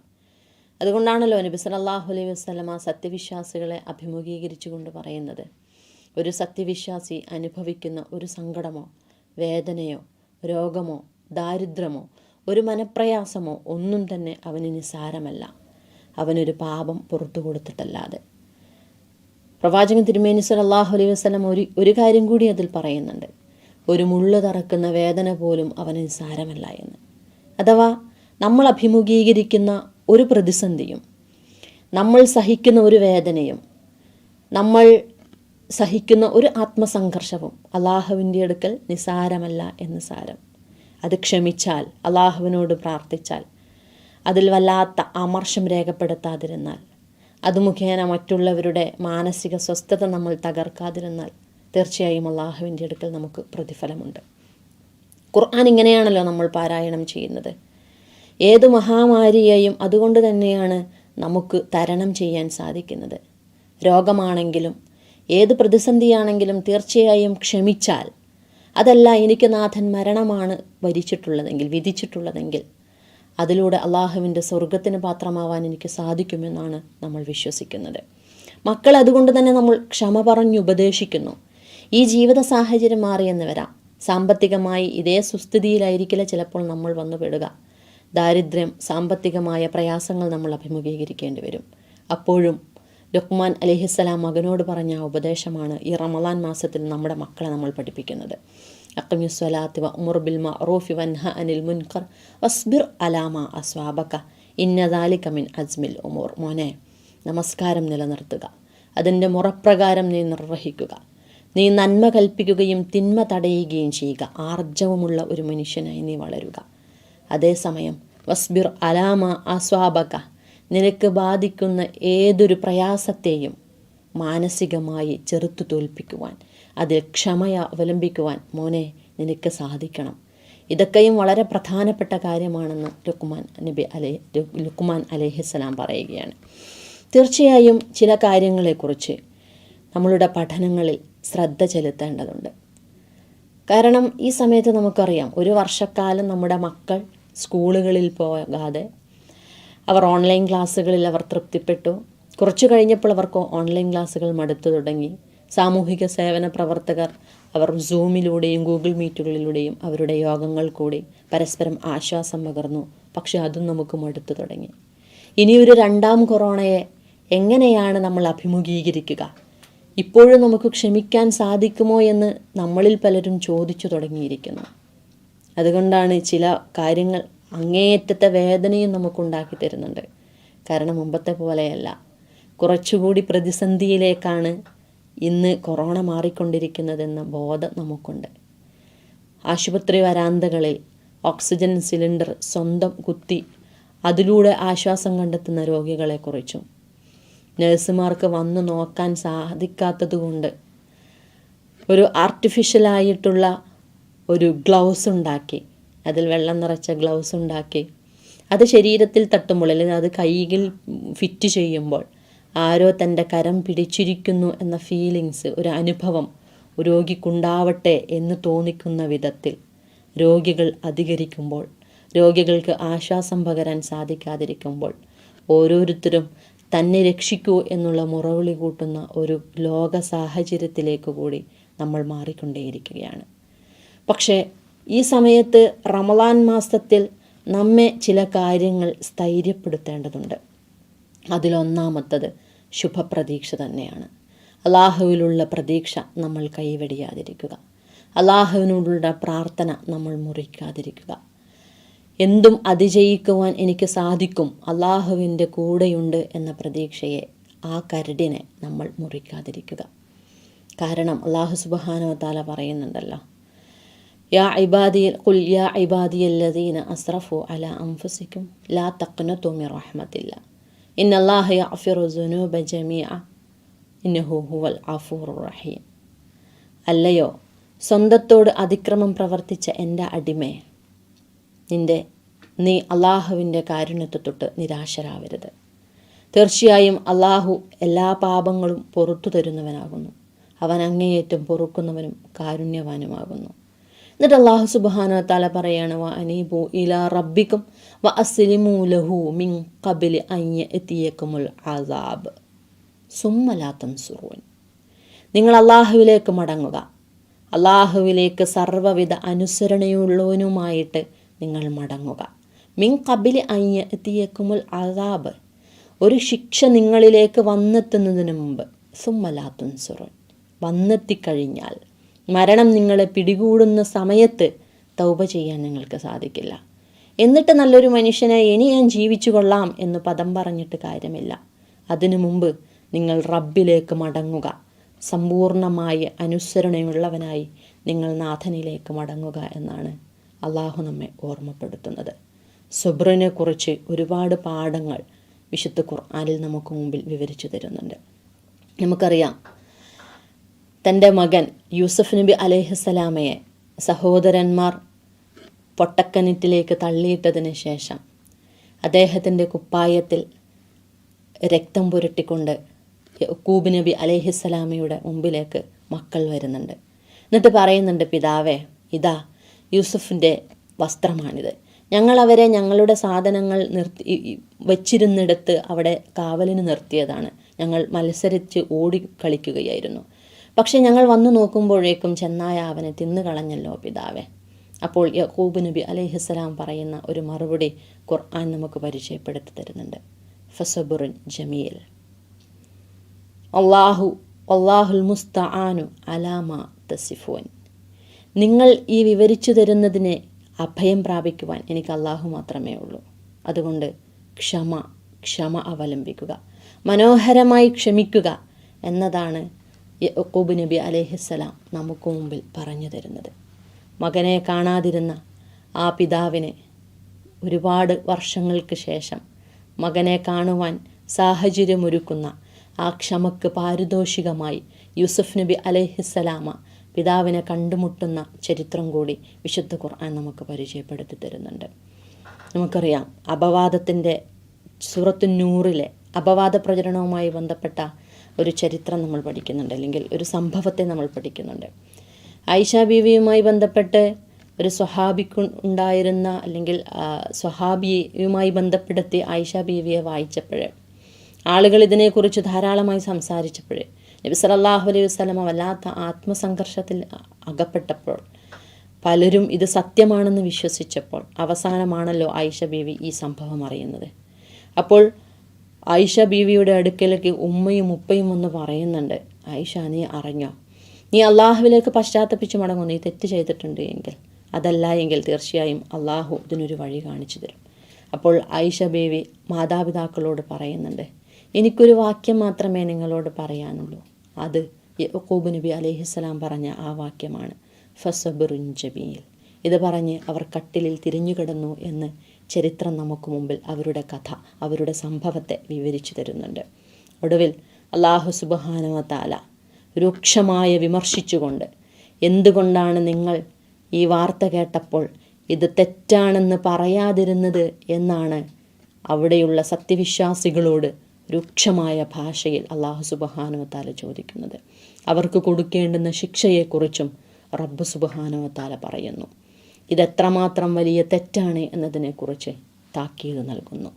അതുകൊണ്ടാണല്ലോ നബി സല്ലല്ലാഹു അലൈഹി വസല്ലമ സത്യവിശ്വാസികളെ അഭിമുഖീകരിച്ചുകൊണ്ട് പറയുന്നത്, ഒരു സത്യവിശ്വാസി അനുഭവിക്കുന്ന ഒരു സങ്കടമോ വേദനയോ രോഗമോ ദാരിദ്ര്യമോ ഒരു മനപ്രയാസമോ ഒന്നും തന്നെ അവന് നിസ്സാരമല്ല, അവനൊരു പാപം പുറത്തു കൊടുത്തിട്ടല്ലാതെ. പ്രവാചകൻ തിരുമേനി സല്ലല്ലാഹു അലൈഹി വസല്ലം ഒരു കാര്യം കൂടി അതിൽ പറയുന്നുണ്ട്, ഒരു മുള്ള് തറക്കുന്ന വേദന പോലും അവന് നിസ്സാരമല്ല എന്ന്. അഥവാ നമ്മൾ അഭിമുഖീകരിക്കുന്ന ഒരു പ്രതിസന്ധിയും നമ്മൾ സഹിക്കുന്ന ഒരു വേദനയും നമ്മൾ സഹിക്കുന്ന ഒരു ആത്മസംഘർഷവും അള്ളാഹുവിൻ്റെ അടുക്കൽ നിസ്സാരമല്ല എന്ന് സാരം. അത് ക്ഷമിച്ചാൽ, അള്ളാഹുവിനോട് പ്രാർത്ഥിച്ചാൽ, അതിൽ വല്ലാത്ത അമർഷം രേഖപ്പെടുത്താതിരുന്നാൽ, അത് മുഖേന മറ്റുള്ളവരുടെ മാനസിക സ്വസ്ഥത നമ്മൾ തകർക്കാതിരുന്നാൽ തീർച്ചയായും അള്ളാഹുവിൻ്റെ അടുക്കൽ നമുക്ക് പ്രതിഫലമുണ്ട്. ഖുർആൻ ഇങ്ങനെയാണല്ലോ നമ്മൾ പാരായണം ചെയ്യുന്നത്. ഏത് മഹാമാരിയെയും അതുകൊണ്ട് തന്നെയാണ് നമുക്ക് തരണം ചെയ്യാൻ സാധിക്കുന്നത്. രോഗമാണെങ്കിലും ഏത് പ്രതിസന്ധിയാണെങ്കിലും തീർച്ചയായും ക്ഷമിച്ചാൽ, അതല്ല എനിക്ക് നാഥൻ മരണമാണ് വിധിച്ചിട്ടുള്ളതെങ്കിൽ അതിലൂടെ അള്ളാഹുവിൻ്റെ സ്വർഗത്തിന് പാത്രമാവാൻ എനിക്ക് സാധിക്കുമെന്നാണ് നമ്മൾ വിശ്വസിക്കുന്നത്. മക്കൾ അതുകൊണ്ട് തന്നെ നമ്മൾ ക്ഷമ പറഞ്ഞുപദേശിക്കുന്നു. ഈ ജീവിത സാഹചര്യം മാറിയെന്ന് വരാം, സാമ്പത്തികമായി ഇതേ സുസ്ഥിതിയിലായിരിക്കില്ല ചിലപ്പോൾ നമ്മൾ വന്നു പെടുക. ദാരിദ്ര്യം, സാമ്പത്തികമായ പ്രയാസങ്ങൾ നമ്മൾ അഭിമുഖീകരിക്കേണ്ടി വരും. അപ്പോഴും ലുഖ്മാൻ അലൈഹിസ്സലാം മകനോട് പറഞ്ഞ ഉപദേശമാണ് ഈ റമളാൻ മാസത്തിൽ നമ്മുടെ മക്കളെ നമ്മൾ പഠിപ്പിക്കുന്നത്. അഖിമിസ്സലാത്തി വഅ്മുർ ബിൽ മഅറൂഫി വൻഹ അനിൽ മുൻകർ വസ്ബിർ അലാ മാ അസ്വാബക ഇന്ന ദാലിക മിൻ അസ്മിൽ ഉമൂർ. മോനെ, നമസ്കാരം നിലനിർത്തുക, അതിൻ്റെ മുറപ്രകാരം നീ നിർവഹിക്കുക, നീ നന്മ കൽപ്പിക്കുകയും തിന്മ തടയുകയും ചെയ്യുക, ആർജവമുള്ള ഒരു മനുഷ്യനായി നീ വളരുക. അതേസമയം വസ്ബിർ അലാ മാ അസ്വാബക, നിനക്ക് ബാധിക്കുന്ന ഏതൊരു പ്രയാസത്തെയും മാനസികമായി ചെറുത്തു തോൽപ്പിക്കുവാൻ, അതിൽ ക്ഷമ അവലംബിക്കുവാൻ മോനെ നിനക്ക് സാധിക്കണം. ഇതൊക്കെയും വളരെ പ്രധാനപ്പെട്ട കാര്യമാണെന്ന് ലുഖ്മാൻ അലൈഹിസ്സലാം പറയുകയാണ്. തീർച്ചയായും ചില കാര്യങ്ങളെക്കുറിച്ച് നമ്മളുടെ പഠനങ്ങളിൽ ശ്രദ്ധ ചെലുത്തേണ്ടതുണ്ട്. കാരണം ഈ സമയത്ത് നമുക്കറിയാം, ഒരു വർഷക്കാലം നമ്മുടെ മക്കൾ സ്കൂളുകളിൽ പോകാതെ അവർ ഓൺലൈൻ ക്ലാസ്സുകളിൽ അവർ തൃപ്തിപ്പെട്ടു. കുറച്ചു കഴിഞ്ഞപ്പോൾ അവർക്ക് ഓൺലൈൻ ക്ലാസ്സുകൾ മടുത്തു തുടങ്ങി. സാമൂഹിക സേവന പ്രവർത്തകർ അവർ സൂമിലൂടെയും ഗൂഗിൾ മീറ്റുകളിലൂടെയും അവരുടെ യോഗങ്ങൾ കൂടി പരസ്പരം ആശ്വാസം പകർന്നു. പക്ഷെ അതും നമുക്ക് മടുത്തു തുടങ്ങി. ഇനിയൊരു രണ്ടാം കൊറോണയെ എങ്ങനെയാണ് നമ്മൾ അഭിമുഖീകരിക്കുക? ഇപ്പോഴും നമുക്ക് ക്ഷമിക്കാൻ സാധിക്കുമോ എന്ന് നമ്മളിൽ പലരും ചോദിച്ചു തുടങ്ങിയിരിക്കുന്നു. അതുകൊണ്ടാണ് ചില കാര്യങ്ങൾ അങ്ങേയറ്റത്തെ വേദനയും നമുക്കുണ്ടാക്കി തരുന്നുണ്ട്. കാരണം മുമ്പത്തെ പോലെയല്ല, കുറച്ചുകൂടി പ്രതിസന്ധിയിലേക്കാണ് ഇന്ന് കൊറോണ മാറിക്കൊണ്ടിരിക്കുന്നതെന്ന ബോധം നമുക്കുണ്ട്. ആശുപത്രി വരാന്തകളിൽ ഓക്സിജൻ സിലിണ്ടർ സ്വന്തം കുത്തി അതിലൂടെ ആശ്വാസം കണ്ടെത്തുന്ന രോഗികളെക്കുറിച്ചും നഴ്സുമാർക്ക് വന്നു നോക്കാൻ സാധിക്കാത്തതുകൊണ്ട് ഒരു ആർട്ടിഫിഷ്യലായിട്ടുള്ള ഒരു ഗ്ലൗസ് ഉണ്ടാക്കി, അതിൽ വെള്ളം നിറച്ച ഗ്ലൗസ് ഉണ്ടാക്കി അത് ശരീരത്തിൽ തട്ടുമ്പോൾ അല്ലെങ്കിൽ അത് കൈയിൽ ഫിറ്റ് ചെയ്യുമ്പോൾ ആരോ തൻ്റെ കരം പിടിച്ചിരിക്കുന്നു എന്ന ഫീലിങ്സ്, ഒരു അനുഭവം രോഗിക്കുണ്ടാവട്ടെ എന്ന് തോന്നിക്കുന്ന വിധത്തിൽ രോഗികൾ അധികരിക്കുമ്പോൾ, രോഗികൾക്ക് ആശ്വാസം പകരാൻ സാധിക്കാതിരിക്കുമ്പോൾ ഓരോരുത്തരും തന്നെ രക്ഷിക്കൂ എന്നുള്ള മുറവിളി കൂട്ടുന്ന ഒരു ലോക സാഹചര്യത്തിലേക്ക് കൂടി നമ്മൾ മാറിക്കൊണ്ടേയിരിക്കുകയാണ്. പക്ഷേ ഈ സമയത്ത് റമളാൻ മാസത്തിൽ നമ്മെ ചില കാര്യങ്ങൾ സ്ഥൈര്യപ്പെടുത്തേണ്ടതുണ്ട്. അതിലൊന്നാമത്തത് ശുഭപ്രതീക്ഷ തന്നെയാണ്. അള്ളാഹുവിലുള്ള പ്രതീക്ഷ നമ്മൾ കൈവെടിയാതിരിക്കുക, അള്ളാഹുവിനോടുള്ള പ്രാർത്ഥന നമ്മൾ മുറിക്കാതിരിക്കുക. എന്തും അതിജയിക്കുവാൻ എനിക്ക് സാധിക്കും, അള്ളാഹുവിൻ്റെ കൂടെയുണ്ട് എന്ന പ്രതീക്ഷയെ, ആ കരടിനെ നമ്മൾ മുറിക്കാതിരിക്കുക. കാരണം അള്ളാഹു സുബ്ഹാനഹു വ തആല പറയുന്നുണ്ടല്ലോ, യാ ഇബാദിയല്ലദീന അസ്റഫു അലാ അൻഫുസികും ലാ തഖ്നതു മിർ റഹ്മത്തില്ലാ ഇന്നല്ലാഹ യഗ്ഫിറു ദുനൂബ ജമീഅ ഇന്നഹു ഹുവൽ ഗഫൂറുർ റഹീം. അല്ലയോ സ്വന്തത്തോട് അതിക്രമം പ്രവർത്തിച്ച എൻ്റെ അടിമേ, നീ അള്ളാഹുവിൻ്റെ കാരുണ്യത്തെ തൊട്ട് നിരാശരാവരുത്. തീർച്ചയായും അള്ളാഹു എല്ലാ പാപങ്ങളും പൊറുത്തു തരുന്നവനാകുന്നു. അവൻ അങ്ങേയറ്റം പൊറുക്കുന്നവനും കാരുണ്യവാനുമാകുന്നു. എന്നിട്ട് അല്ലാഹു സുബ്ഹാനഹു വ തആല പറയാണ് വ അനീബു ഇലാ റബ്ബിക്കും വ അസ്ലിമൂ ലഹു മിൻ ഖബ്ലി അൻ യഅതിയകുമുൽ അസാബ് സുമ്മ ലാ തൻസുറൂൻ. നിങ്ങൾ അല്ലാഹുവിലേക്ക് മടങ്ങുക, അല്ലാഹുവിലേക്ക് സർവ്വവിധ അനുസരണയുള്ളവനുമായിട്ട് നിങ്ങൾ മടങ്ങുക. മിൻ ഖബ്ലി അൻ യഅതിയകുമുൽ അസാബ്, ഒരു ശിക്ഷ നിങ്ങളിലേക്ക് വന്നെത്തുന്നതിന് മുമ്പ്. സുമ്മ ലാ തൻസുറൂൻ, വന്നെത്തിക്കഴിഞ്ഞാൽ മരണം നിങ്ങളെ പിടികൂടുന്ന സമയത്ത് തൗബ ചെയ്യാൻ നിങ്ങൾക്ക് സാധിക്കില്ല. എന്നിട്ട് നല്ലൊരു മനുഷ്യനെ ഇനി ഞാൻ ജീവിച്ചു കൊള്ളാം എന്ന് പദം പറഞ്ഞിട്ട് കാര്യമില്ല. അതിനു മുമ്പ് നിങ്ങൾ റബ്ബിലേക്ക് മടങ്ങുക, സമ്പൂർണമായ അനുസരണയുള്ളവനായി നിങ്ങൾ നാഥനിലേക്ക് മടങ്ങുക എന്നാണ് അള്ളാഹു നമ്മെ ഓർമ്മപ്പെടുത്തുന്നത്. സുബ്റിനെ കുറിച്ച് ഒരുപാട് പാഠങ്ങൾ വിശുദ്ധ ഖുർആനിൽ നമുക്ക് മുമ്പിൽ വിവരിച്ചു തരുന്നുണ്ട്. നമുക്കറിയാം, തൻ്റെ മകൻ യൂസഫ് നബി അലൈഹിസ്സലാമയെ സഹോദരന്മാർ പൊട്ടക്കിണറ്റിലേക്ക് തള്ളിയിട്ടതിന് ശേഷം അദ്ദേഹത്തിൻ്റെ കുപ്പായത്തിൽ രക്തം പുരട്ടിക്കൊണ്ട് യക്കൂബ് നബി അലൈഹിസ്സലാമയുടെ മുമ്പിലേക്ക് മക്കൾ വരുന്നുണ്ട്. എന്നിട്ട് പറയുന്നുണ്ട്, പിതാവേ, ഇതാ യൂസുഫിൻ്റെ വസ്ത്രമാണിത്. ഞങ്ങളവരെ ഞങ്ങളുടെ സാധനങ്ങൾ വച്ചിരുന്നിടത്ത് അവിടെ കാവലിന് നിർത്തിയതാണ്. ഞങ്ങൾ മത്സരിച്ച് ഓടിക്കളിക്കുകയായിരുന്നു. പക്ഷെ ഞങ്ങൾ വന്നു നോക്കുമ്പോഴേക്കും ചെന്നായ അവനെ തിന്നു കളഞ്ഞല്ലോ പിതാവേ. അപ്പോൾ യക്കൂബ് നബി അലൈഹിസ്സലാം പറയുന്ന ഒരു മറുപടി ഖുർആൻ നമുക്ക് പരിചയപ്പെടുത്തി തരുന്നുണ്ട്. ഫസബുറുൻ ജമീൽ, അല്ലാഹുൽ മുസ്തആനു അലാമ തസിഫൂൻ. നിങ്ങൾ ഈ വിവരിച്ചു തരുന്നതിനെ അഭയം പ്രാപിക്കുവാൻ എനിക്ക് അല്ലാഹു മാത്രമേ ഉള്ളൂ. അതുകൊണ്ട് ക്ഷമ അവലംബിക്കുക, മനോഹരമായി ക്ഷമിക്കുക എന്നതാണ് യക്കൂബ് നബി അലൈഹിസ്സലാം നമുക്ക് മുമ്പിൽ പറഞ്ഞു തരുന്നത്. മകനെ കാണാതിരുന്ന ആ പിതാവിനെ ഒരുപാട് വർഷങ്ങൾക്ക് ശേഷം മകനെ കാണുവാൻ സാഹചര്യമൊരുക്കുന്ന ആ ക്ഷമക്ക് പാരിതോഷികമായി യൂസുഫ് നബി അലൈഹിസ്സലാമ പിതാവിനെ കണ്ടുമുട്ടുന്ന ചരിത്രം കൂടി വിശുദ്ധ ഖുർആൻ നമുക്ക് പരിചയപ്പെടുത്തി തരുന്നുണ്ട്. നമുക്കറിയാം, അപവാദത്തിൻ്റെ സൂറത്തു നൂറിലെ അപവാദ പ്രചരണവുമായി ബന്ധപ്പെട്ട ഒരു ചരിത്രം നമ്മൾ പഠിക്കുന്നുണ്ട്, അല്ലെങ്കിൽ ഒരു സംഭവത്തെ നമ്മൾ പഠിക്കുന്നുണ്ട്. ആയിഷ ബീവിയുമായി ബന്ധപ്പെട്ട് ഒരു സ്വഹാബിക്ക് ഉണ്ടായിരുന്ന, അല്ലെങ്കിൽ സ്വഹാബിയുമായി ബന്ധപ്പെടുത്തി ആയിഷ ബീവിയെ വായിച്ചപ്പോൾ ആളുകൾ ഇതിനെക്കുറിച്ച് ധാരാളമായി സംസാരിച്ചപ്പോൾ നബി സല്ലല്ലാഹു അലൈഹി വസല്ലമ വല്ലാത്ത ആത്മസംഘർഷത്തിൽ അകപ്പെട്ടപ്പോൾ പലരും ഇത് സത്യമാണെന്ന് വിശ്വസിച്ചപ്പോൾ അവസാനമാണല്ലോ ആയിഷ ബീവി ഈ സംഭവം അറിയുന്നത്. അപ്പോൾ ആയിഷ ബീവിയുടെ അടുക്കലേക്ക് ഉമ്മയും ഉപ്പയും ഒന്ന് പറയുന്നുണ്ട്, ആയിഷ, നീ അറിഞ്ഞോ? നീ അള്ളാഹുവിലേക്ക് പശ്ചാത്തപിച്ച് മടങ്ങും, നീ തെറ്റ് ചെയ്തിട്ടുണ്ട് എങ്കിൽ. അതല്ല എങ്കിൽ തീർച്ചയായും അള്ളാഹു ഇതിനൊരു വഴി കാണിച്ചു തരും. അപ്പോൾ ആയിഷ ബീവി മാതാപിതാക്കളോട് പറയുന്നുണ്ട്, എനിക്കൊരു വാക്യം മാത്രമേ നിങ്ങളോട് പറയാനുള്ളൂ. അത് യക്കൂബ് നബി അലൈഹിസ്സലാം പറഞ്ഞ ആ വാക്യമാണ്, ഫസബുറുൻ ജമീൽ. ഇത് പറഞ്ഞ് അവർ കട്ടിലിൽ തിരിഞ്ഞുകിടന്നു എന്ന് ചരിത്രം നമുക്ക് മുമ്പിൽ അവരുടെ കഥ, അവരുടെ സംഭവത്തെ വിവരിച്ചു തരുന്നുണ്ട്. ഒടുവിൽ അല്ലാഹു സുബ്ഹാനഹു വ തആല രൂക്ഷമായി വിമർശിച്ചുകൊണ്ട്, എന്തുകൊണ്ടാണ് നിങ്ങൾ ഈ വാർത്ത കേട്ടപ്പോൾ ഇത് തെറ്റാണെന്ന് പറയാതിരുന്നത് എന്നാണ് അവിടെയുള്ള സത്യവിശ്വാസികളോട് രൂക്ഷമായ ഭാഷയിൽ അല്ലാഹു സുബ്ഹാനഹു വ തആല ചോദിക്കുന്നത്. അവർക്ക് കൊടുക്കേണ്ടുന്ന ശിക്ഷയെക്കുറിച്ചും റബ്ബ് സുബ്ഹാനഹു വ തആല പറയുന്നു. ഇതെത്രമാത്രം വലിയ തെറ്റാണ് എന്നതിനെക്കുറിച്ച് താക്കീത് നൽകുന്നു.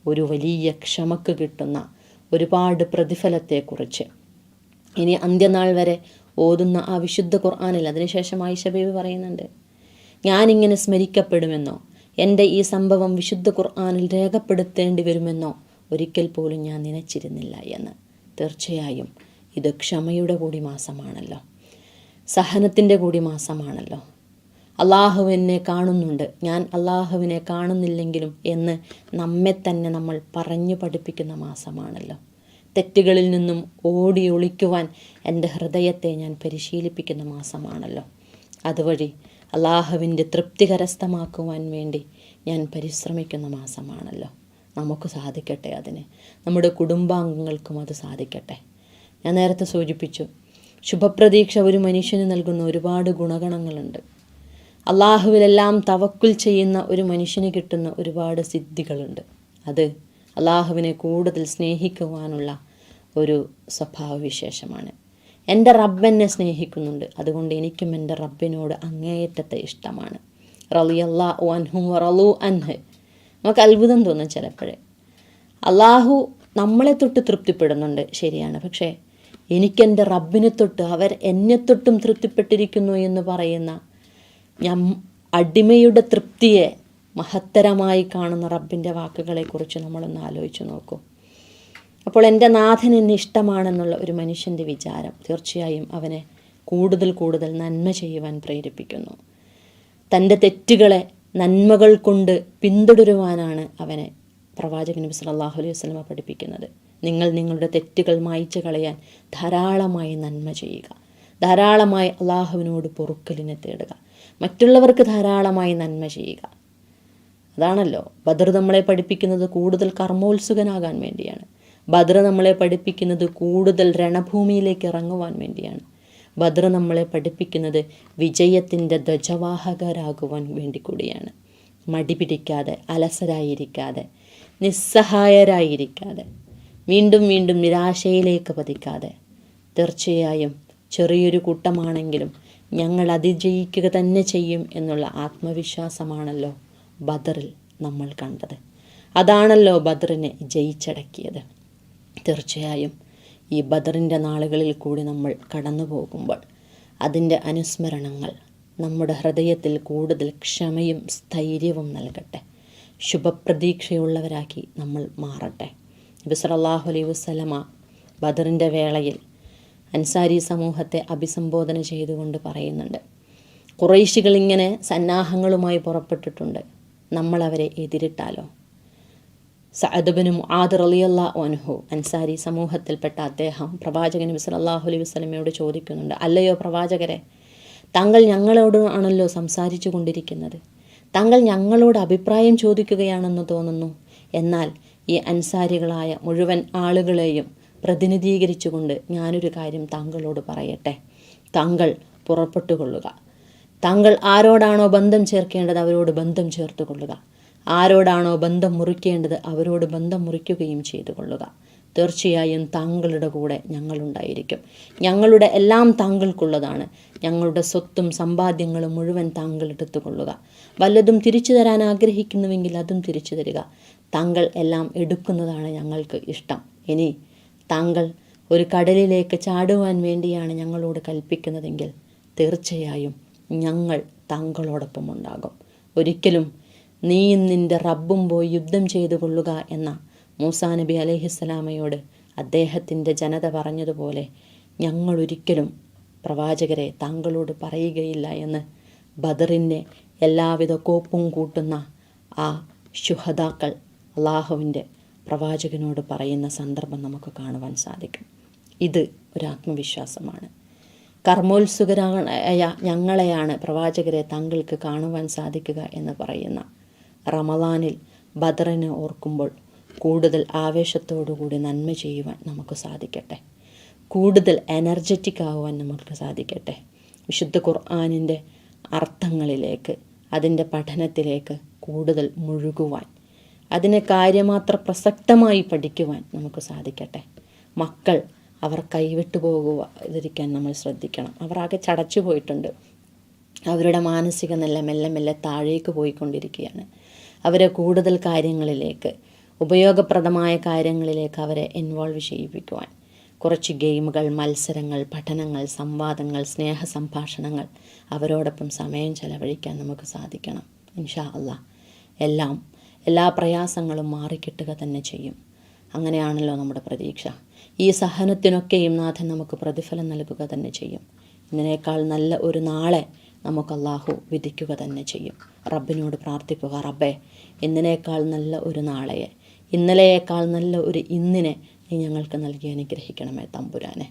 ഒരു വലിയ ക്ഷമക്ക് കിട്ടുന്ന ഒരുപാട് പ്രതിഫലത്തെക്കുറിച്ച് ഇനി അന്ത്യനാൾ വരെ ഓതുന്ന ആ വിശുദ്ധ ഖുർആനിൽ അതിനുശേഷം ആയിഷ ബീവി പറയുന്നുണ്ട്, ഞാനിങ്ങനെ സ്മരിക്കപ്പെടുമെന്നോ എൻ്റെ ഈ സംഭവം വിശുദ്ധ ഖുർആനിൽ രേഖപ്പെടുത്തേണ്ടി വരുമെന്നോ ഒരിക്കൽ പോലും ഞാൻ നനച്ചിരുന്നില്ല എന്ന്. തീർച്ചയായും ഇത് ക്ഷമയുടെ കൂടി മാസമാണല്ലോ, സഹനത്തിൻ്റെ കൂടി മാസമാണല്ലോ. അള്ളാഹുവിനെ കാണുന്നുണ്ട്, ഞാൻ അള്ളാഹുവിനെ കാണുന്നില്ലെങ്കിലും എന്ന് നമ്മെ തന്നെ നമ്മൾ പറഞ്ഞു പഠിപ്പിക്കുന്ന മാസമാണല്ലോ. തെറ്റുകളിൽ നിന്നും ഓടി ഒളിക്കുവാൻ എൻ്റെ ഹൃദയത്തെ ഞാൻ പരിശീലിപ്പിക്കുന്ന മാസമാണല്ലോ. അതുവഴി അള്ളാഹുവിൻ്റെ തൃപ്തി കരസ്ഥമാക്കുവാൻ വേണ്ടി ഞാൻ പരിശ്രമിക്കുന്ന മാസമാണല്ലോ. നമുക്ക് സാധിക്കട്ടെ, അതിന് നമ്മുടെ കുടുംബാംഗങ്ങൾക്കും അത് സാധിക്കട്ടെ. ഞാൻ നേരത്തെ സൂചിപ്പിച്ചു, ശുഭപ്രതീക്ഷ ഒരു മനുഷ്യന് നൽകുന്ന ഒരുപാട് ഗുണഗണങ്ങളുണ്ട്. അള്ളാഹുവിലെല്ലാം തവക്കുൽ ചെയ്യുന്ന ഒരു മനുഷ്യന് കിട്ടുന്ന ഒരുപാട് സിദ്ധികളുണ്ട്. അത് അള്ളാഹുവിനെ കൂടുതൽ സ്നേഹിക്കുവാനുള്ള ഒരു സ്വഭാവവിശേഷമാണ്. എൻ്റെ റബ്ബെന്നെ സ്നേഹിക്കുന്നുണ്ട്, അതുകൊണ്ട് എനിക്കും എൻ്റെ റബ്ബിനോട് അങ്ങേയറ്റത്തെ ഇഷ്ടമാണ്. റളിയല്ലാഹു അൻഹും വറളൂ അൻഹു. നമുക്ക് അത്ഭുതം തോന്നും ചിലപ്പോഴേ. അള്ളാഹു നമ്മളെ തൊട്ട് തൃപ്തിപ്പെടുന്നുണ്ട്, ശരിയാണ്. പക്ഷേ എനിക്കെൻ്റെ റബ്ബിനെ തൊട്ട്, അവർ എന്നെ തൊട്ടും തൃപ്തിപ്പെട്ടിരിക്കുന്നു എന്ന് പറയുന്ന അടിമയുടെ തൃപ്തിയെ മഹത്തരമായി കാണുന്ന റബ്ബിൻ്റെ വാക്കുകളെക്കുറിച്ച് നമ്മളൊന്ന് ആലോചിച്ച് നോക്കൂ. അപ്പോൾ എൻ്റെ നാഥൻ എന്നെ ഇഷ്ടമാണെന്നുള്ള ഒരു മനുഷ്യൻ്റെ വിചാരം തീർച്ചയായും അവനെ കൂടുതൽ കൂടുതൽ നന്മ ചെയ്യുവാൻ പ്രേരിപ്പിക്കുന്നു. തൻ്റെ തെറ്റുകളെ നന്മകൾ കൊണ്ട് പിന്തുടരുവാനാണ് അവനെ പ്രവാചകൻ നബി സല്ലല്ലാഹു അലൈഹി വസല്ലമ പഠിപ്പിക്കുന്നത്. നിങ്ങൾ നിങ്ങളുടെ തെറ്റുകൾ മായ്ച്ചു കളയാൻ ധാരാളമായി നന്മ ചെയ്യുക, ധാരാളമായി അള്ളാഹുവിനോട് പൊറുക്കലിനെ തേടുക, മറ്റുള്ളവർക്ക് ധാരാളമായി നന്മ ചെയ്യുക. അതാണല്ലോ ബദർ നമ്മളെ പഠിപ്പിക്കുന്നത്. കൂടുതൽ കർമ്മോത്സുകനാകാൻ വേണ്ടിയാണ്. ബദർ നമ്മളെ പഠിപ്പിക്കുന്നത് കൂടുതൽ രണഭൂമിയിലേക്ക് ഇറങ്ങുവാൻ വേണ്ടിയാണ്. ബദർ നമ്മളെ പഠിപ്പിക്കുന്നത് വിജയത്തിൻ്റെ ധ്വജവാഹകരാകുവാൻ വേണ്ടി കൂടിയാണ്. മടി പിടിക്കാതെ, അലസരായിരിക്കാതെ, നിസ്സഹായരായിരിക്കാതെ, വീണ്ടും വീണ്ടും നിരാശയിലേക്ക് പതിക്കാതെ, തീർച്ചയായും ചെറിയൊരു കൂട്ടമാണെങ്കിലും ഞങ്ങൾ അതിജയിക്കുക തന്നെ ചെയ്യും എന്നുള്ള ആത്മവിശ്വാസമാണല്ലോ ബദറിൽ നമ്മൾ കണ്ടത്. അതാണല്ലോ ബദറിനെ ജയിച്ചടക്കിയത്. തീർച്ചയായും ഈ ബദറിൻ്റെ നാളുകളിൽ കൂടി നമ്മൾ കടന്നു പോകുമ്പോൾ അതിൻ്റെ അനുസ്മരണങ്ങൾ നമ്മുടെ ഹൃദയത്തിൽ കൂടുതൽ ക്ഷമയും സ്ഥൈര്യവും നൽകട്ടെ. ശുഭപ്രതീക്ഷയുള്ളവരാക്കി നമ്മൾ മാറട്ടെ. നബി സല്ലല്ലാഹു അലൈഹി വസല്ലമ ബദറിൻ്റെ വേളയിൽ അൻസാരി സമൂഹത്തെ അഭിസംബോധന ചെയ്തുകൊണ്ട് പറയുന്നുണ്ട്, ഖുറൈശികൾ ഇങ്ങനെ സന്നാഹങ്ങളുമായി പുറപ്പെട്ടിട്ടുണ്ട്, നമ്മളവരെ എതിരിട്ടാലോ? സഅദ് ഇബ്നു മുആദ് റളിയല്ലാഹു അൻഹു, അൻസാരി സമൂഹത്തിൽപ്പെട്ട അദ്ദേഹം പ്രവാചകൻ നബി സല്ലല്ലാഹു അലൈഹി വസല്ലമയോട് ചോദിക്കുന്നുണ്ട്, അല്ലയോ പ്രവാചകരെ, താങ്കൾ ഞങ്ങളോട് ആണല്ലോ സംസാരിച്ചു കൊണ്ടിരിക്കുന്നത്, താങ്കൾ ഞങ്ങളോട് അഭിപ്രായം ചോദിക്കുകയാണെന്ന് തോന്നുന്നു. എന്നാൽ ഈ അൻസാരികളായ മുഴുവൻ ആളുകളെയും പ്രതിനിധീകരിച്ചുകൊണ്ട് ഞാനൊരു കാര്യം താങ്കളോട് പറയട്ടെ. താങ്കൾ പുറപ്പെട്ടുകൊള്ളുക. താങ്കൾ ആരോടാണോ ബന്ധം ചേർക്കേണ്ടത് അവരോട് ബന്ധം ചേർത്ത് കൊള്ളുക. ആരോടാണോ ബന്ധം മുറിക്കേണ്ടത് അവരോട് ബന്ധം മുറിക്കുകയും ചെയ്തു കൊള്ളുക. തീർച്ചയായും താങ്കളുടെ കൂടെ ഞങ്ങളുണ്ടായിരിക്കും. ഞങ്ങളുടെ എല്ലാം താങ്കൾക്കുള്ളതാണ്. ഞങ്ങളുടെ സ്വത്തും സമ്പാദ്യങ്ങളും മുഴുവൻ താങ്കൾ എടുത്തുകൊള്ളുക. വല്ലതും തിരിച്ചു തരാൻ ആഗ്രഹിക്കുന്നുവെങ്കിൽ അതും തിരിച്ചു തരിക. താങ്കൾ എല്ലാം എടുക്കുന്നതാണ് ഞങ്ങൾക്ക് ഇഷ്ടം. ഇനി താങ്കൾ ഒരു കടലിലേക്ക് ചാടുവാൻ വേണ്ടിയാണ് ഞങ്ങളോട് കൽപ്പിക്കുന്നതെങ്കിൽ തീർച്ചയായും ഞങ്ങൾ താങ്കളോടൊപ്പം ഉണ്ടാകും. ഒരിക്കലും നീയും നിൻ്റെ റബ്ബും പോയി യുദ്ധം ചെയ്തു കൊള്ളുക എന്ന മൂസാ നബി അലൈഹിസ്സലാമയോട് അദ്ദേഹത്തിൻ്റെ ജനത പറഞ്ഞതുപോലെ ഞങ്ങളൊരിക്കലും പ്രവാചകരെ താങ്കളോട് പറയുകയില്ല എന്ന് ബദറിൻ്റെ എല്ലാവിധ കോപ്പും കൂട്ടുന്ന ആ ശുഹദാക്കൾ അള്ളാഹുവിൻ്റെ പ്രവാചകനോട് പറയുന്ന സന്ദർഭം നമുക്ക് കാണുവാൻ സാധിക്കും. ഇത് ഒരു ആത്മവിശ്വാസമാണ്. കർമ്മോത്സുകരായ ഞങ്ങളെയാണ് പ്രവാചകരെ താങ്കൾക്ക് കാണുവാൻ സാധിക്കുക എന്ന് പറയുന്ന റമദാനിൽ ബദറിനെ ഓർക്കുമ്പോൾ കൂടുതൽ ആവേശത്തോടുകൂടി നന്മ ചെയ്യുവാൻ നമുക്ക് സാധിക്കട്ടെ. കൂടുതൽ എനർജറ്റിക് ആകുവാൻ നമുക്ക് സാധിക്കട്ടെ. വിശുദ്ധ ഖുർആനിൻ്റെ അർത്ഥങ്ങളിലേക്ക്, അതിൻ്റെ പഠനത്തിലേക്ക് കൂടുതൽ മുഴുകുവാൻ, അതിനെ കാര്യമാത്ര പ്രസക്തമായി പഠിക്കുവാൻ നമുക്ക് സാധിക്കട്ടെ. മക്കൾ അവർ കൈവിട്ടു പോകാതിരിക്കാൻ നമ്മൾ ശ്രദ്ധിക്കണം. അവർ ആകെ ചടച്ചു പോയിട്ടുണ്ട്. അവരുടെ മാനസിക നില മെല്ലെ മെല്ലെ താഴേക്ക് പോയിക്കൊണ്ടിരിക്കുകയാണ്. അവരെ കൂടുതൽ കാര്യങ്ങളിലേക്ക്, ഉപയോഗപ്രദമായ കാര്യങ്ങളിലേക്ക് അവരെ ഇൻവോൾവ് ചെയ്യിപ്പിക്കുവാൻ കുറച്ച് ഗെയിമുകൾ, മത്സരങ്ങൾ, പഠനങ്ങൾ, സംവാദങ്ങൾ, സ്നേഹ സംഭാഷണങ്ങൾ, അവരോടൊപ്പം സമയം ചെലവഴിക്കാൻ നമുക്ക് സാധിക്കണം. ഇൻഷാ അല്ലാഹ് എല്ലാ പ്രയാസങ്ങളും മാറിക്കിട്ടുക തന്നെ ചെയ്യും. അങ്ങനെയാണല്ലോ നമ്മുടെ പ്രതീക്ഷ. ഈ സഹനത്തിനൊക്കെയും നാഥൻ നമുക്ക് പ്രതിഫലം നൽകുക തന്നെ ചെയ്യും. ഇതിനേക്കാൾ നല്ല ഒരു നാളെ നമുക്ക് അല്ലാഹു വിധിക്കുക തന്നെ ചെയ്യും. റബ്ബിനോട് പ്രാർത്ഥിക്കുക, റബ്ബേ ഇന്നലേക്കാൾ നല്ല ഒരു നാളെയെ, ഇന്നലെയേക്കാൾ നല്ല ഒരു ഇന്നിനെ നീ ഞങ്ങൾക്ക് നൽകി അനുഗ്രഹിക്കണമേ തമ്പുരാനെ.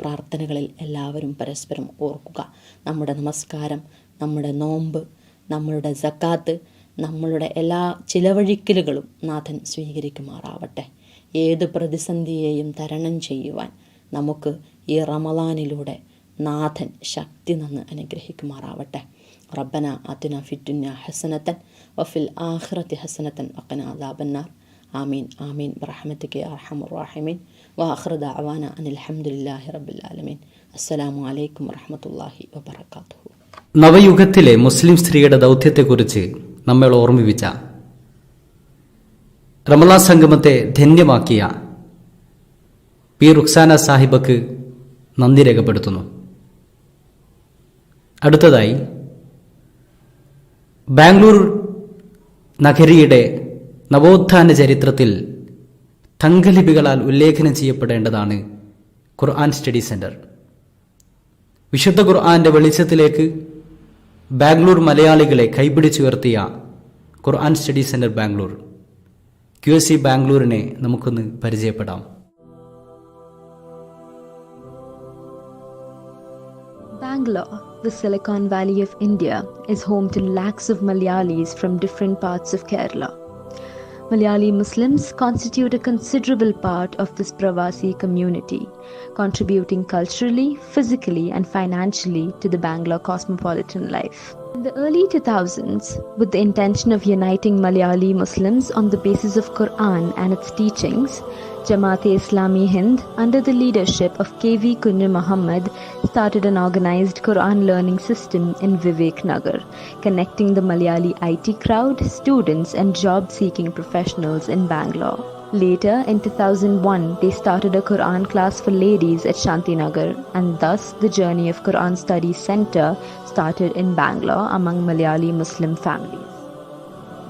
പ്രാർത്ഥനകളിൽ എല്ലാവരും പരസ്പരം ഓർക്കുക. നമ്മുടെ നമസ്കാരം, നമ്മുടെ നോമ്പ്, നമ്മളുടെ സക്കാത്ത്, നമ്മളുടെ എല്ലാ ചിലവഴിക്കലുകളും നാഥൻ സ്വീകരിക്കുമാറാവട്ടെ. ഏത് പ്രതിസന്ധിയെയും തരണം ചെയ്യുവാൻ നമുക്ക് ഈ റമളാനിലൂടെ നാഥൻ ശക്തി നന്ന് അനുഗ്രഹിക്കുമാറാവട്ടെ. റബ്ബന ആതിന ഫിദ്ദുനിയ ഹസനതൻ വഫിൽ ആഖിറതി ഹസനതൻ വഖിനാ അദാബന്നാർ. ആമീൻ ആമീൻ ബിറഹ്മതിക യാ അർഹമർ റഹീമീൻ വആഖിറു ദഅവാന അനിൽ ഹംദുലില്ലാഹി റബ്ബിൽ ആലമീൻ. അസ്സലാമു അലൈക്കും വറഹ്മത്തുള്ളാഹി വബറകാതുഹു. നവയുഗത്തിലെ മുസ്ലിം സ്ത്രീയുടെ ദൗത്യത്തെക്കുറിച്ച് നമ്മെ ഓർമ്മിപ്പിച്ച റമളാൻ സംഗമത്തെ ധന്യമാക്കിയ പി റുക്സാന സാഹിബക്ക് നന്ദി രേഖപ്പെടുത്തുന്നു. അടുത്തതായി ബാംഗ്ലൂർ നഗരിയുടെ നവോത്ഥാന ചരിത്രത്തിൽ തങ്കലിപികളാൽ ഉല്ലേഖനം ചെയ്യപ്പെടേണ്ടതാണ് ഖുർആൻ സ്റ്റഡി സെന്റർ. വിശുദ്ധ ഖുർആന്റെ വെളിച്ചത്തിലേക്ക് ബാംഗ്ലൂർ മലയാളികളെ കൈപിടിച്ചുയർത്തിയ ഖുർആൻ സ്റ്റഡി സെന്റർ ബാംഗ്ലൂർ, QSC ബാംഗ്ലൂരിനെ നമുക്കൊന്ന് പരിചയപ്പെടാം. Bangalore, the Silicon Valley of India, is home to lakhs of Malayalis from different parts of Kerala. Malayali Muslims constitute a considerable part of this Pravasi community, contributing culturally, physically, and financially to the Bangalore cosmopolitan life. In the early 2000s, with the intention of uniting Malayali Muslims on the basis of Quran and its teachings, Jamaat-e-Islami Hind, under the leadership of KV Kunnu Muhammad, started an organized Quran learning system in Vivek Nagar, connecting the Malayali IT crowd, students, and job-seeking professionals in Bangalore. Later, in 2001, they started a Quran class for ladies at Shantinagar, and thus the journey of Quran Study Center started in Bangalore among Malayali Muslim families.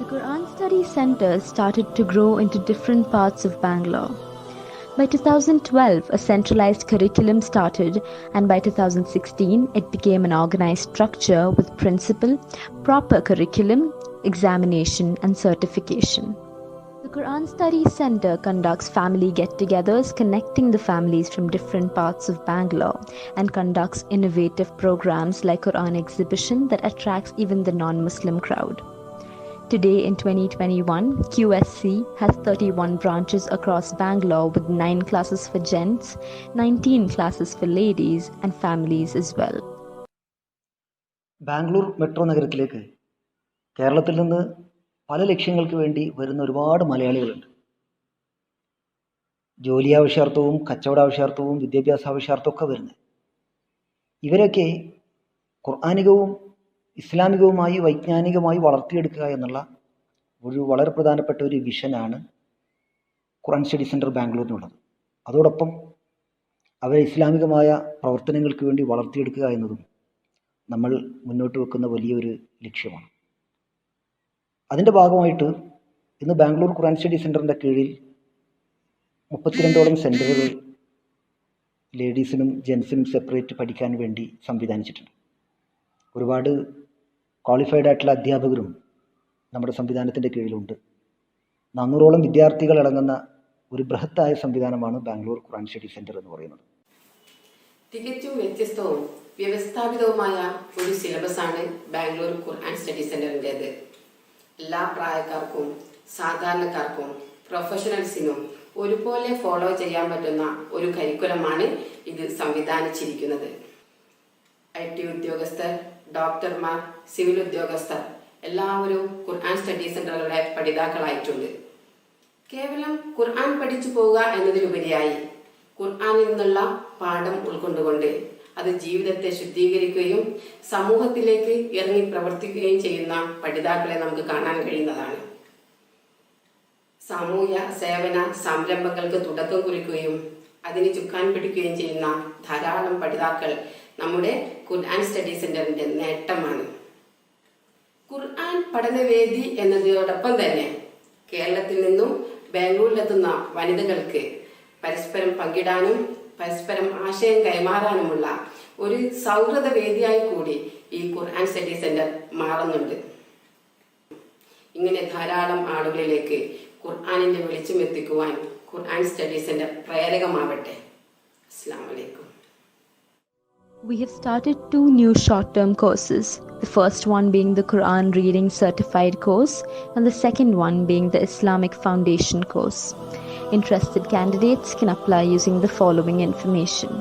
The Quran Study Center started to grow into different parts of Bangalore. By 2012, a centralized curriculum started, and by 2016, it became an organized structure with principal, proper curriculum, examination, and certification. The Quran Study Center conducts family get-togethers connecting the families from different parts of Bangalore and conducts innovative programs like Quran exhibition that attracts even the non-Muslim crowd. Today in 2021, QSC has 31 branches across Bangalore with 9 classes for gents, 19 classes for ladies and families as well. Bangalore metro നഗരത്തിലേക്ക് കേരളത്തിൽ നിന്ന് പല ലക്ഷ്യങ്ങൾക്ക് വേണ്ടി വരുന്ന ഒരുപാട് മലയാളികളുണ്ട്. ജോലി ആവശ്യാർത്ഥവും കച്ചവട ആവശ്യാർത്ഥവും വിദ്യാഭ്യാസ ആവശ്യാർത്ഥമൊക്കെ വരുന്നത്. ഇവരൊക്കെ ഖുർആനികവും ഇസ്ലാമികവുമായി വൈജ്ഞാനികമായി വളർത്തിയെടുക്കുക എന്നുള്ള ഒരു വളരെ പ്രധാനപ്പെട്ട ഒരു വിഷനാണ് ഖുർആൻ സ്റ്റഡി സെൻറ്റർ ബാംഗ്ലൂരിനുള്ളത്. അതോടൊപ്പം അവരെ ഇസ്ലാമികമായ പ്രവർത്തനങ്ങൾക്ക് വേണ്ടി വളർത്തിയെടുക്കുക എന്നതും നമ്മൾ മുന്നോട്ട് വെക്കുന്ന വലിയൊരു ലക്ഷ്യമാണ്. അതിൻ്റെ ഭാഗമായിട്ട് ഇന്ന് ബാംഗ്ലൂർ ഖുർആൻ സ്റ്റഡി സെൻറ്ററിൻ്റെ കീഴിൽ 32ഓളം സെൻറ്ററുകൾ ലേഡീസിനും ജെൻസിനും സെപ്പറേറ്റ് പഠിക്കാൻ വേണ്ടി സംവിധാനിച്ചിട്ടുണ്ട്. ഒരുപാട് ക്വാളിഫൈഡ് ആയിട്ടുള്ള അധ്യാപകരും നമ്മുടെ സംവിധാനത്തിൻ്റെ കീഴിലുണ്ട്. 400ഓളം വിദ്യാർത്ഥികൾ അടങ്ങുന്ന ഒരു ബൃഹത്തായ സംവിധാനമാണ് ബാംഗ്ലൂർ ഖുർആൻ സ്റ്റഡി സെൻറ്റർ എന്ന് പറയുന്നത്. തികച്ചും വ്യത്യസ്തവും വ്യവസ്ഥാപിതവുമായ ഒരു സിലബസാണ് ബാംഗ്ലൂർ ഖുർആൻ സ്റ്റഡി സെന്ററിൻ്റെത്. എല്ലാ പ്രായക്കാർക്കും സാധാരണക്കാർക്കും പ്രൊഫഷണൽസിനും ഒരുപോലെ ഫോളോ ചെയ്യാൻ പറ്റുന്ന ഒരു കരിക്കുലമാണ് ഇത് സംവിധാനിച്ചിരിക്കുന്നത്. IT ഉദ്യോഗസ്ഥർ, ഡോക്ടർമാർ, സിവിൽ ഉദ്യോഗസ്ഥർ എല്ലാവരും ഖുർആൻ സ്റ്റഡി സെന്ററുകളുടെ പഠിതാക്കളായിട്ടുണ്ട്. കേവലം ഖുർആൻ പഠിച്ചു പോവുക എന്നതിലുപരിയായി ഖുർആനിൽ നിന്നുള്ള പാഠം ഉൾക്കൊണ്ടുകൊണ്ട് അത് ജീവിതത്തെ ശുദ്ധീകരിക്കുകയും സമൂഹത്തിലേക്ക് ഇറങ്ങി പ്രവർത്തിക്കുകയും ചെയ്യുന്ന പഠിതാക്കളെ നമുക്ക് കാണാൻ കഴിയുന്നതാണ്. സാമൂഹ്യ സേവന സംരംഭങ്ങൾക്ക് തുടക്കം കുറിക്കുകയും അതിന് ചുക്കാൻ പിടിക്കുകയും ചെയ്യുന്ന ധാരാളം പഠിതാക്കൾ നമ്മുടെ ഖുർആൻ സ്റ്റഡി സെന്ററിന്റെ നേട്ടമാണ്. ഖുർആൻ പഠനവേദി എന്നതോടൊപ്പം തന്നെ കേരളത്തിൽ നിന്നും ബാംഗ്ലൂരിലെത്തുന്ന വനിതകൾക്ക് പരസ്പരം പങ്കിടാനും പരസ്പരം ആശയം കൈമാറാനുമുള്ള ഒരു സൗഹൃദ വേദിയായി കൂടി ഈ ഖുർആൻ സ്റ്റഡി സെന്റർ മാറുന്നുണ്ട്. ഇങ്ങനെ ധാരാളം ആളുകളിലേക്ക് ഖുർആനിന്റെ വെളിച്ചം എത്തിക്കുവാൻ ഖുർആൻ സ്റ്റഡി സെന്റർ പ്രേരകമാവട്ടെ. അസ്സലാമു അലൈക്കും. We have started 2 new short-term courses, the first one being the Quran Reading Certified course and the second one being the Islamic Foundation course. Interested candidates can apply using the following information.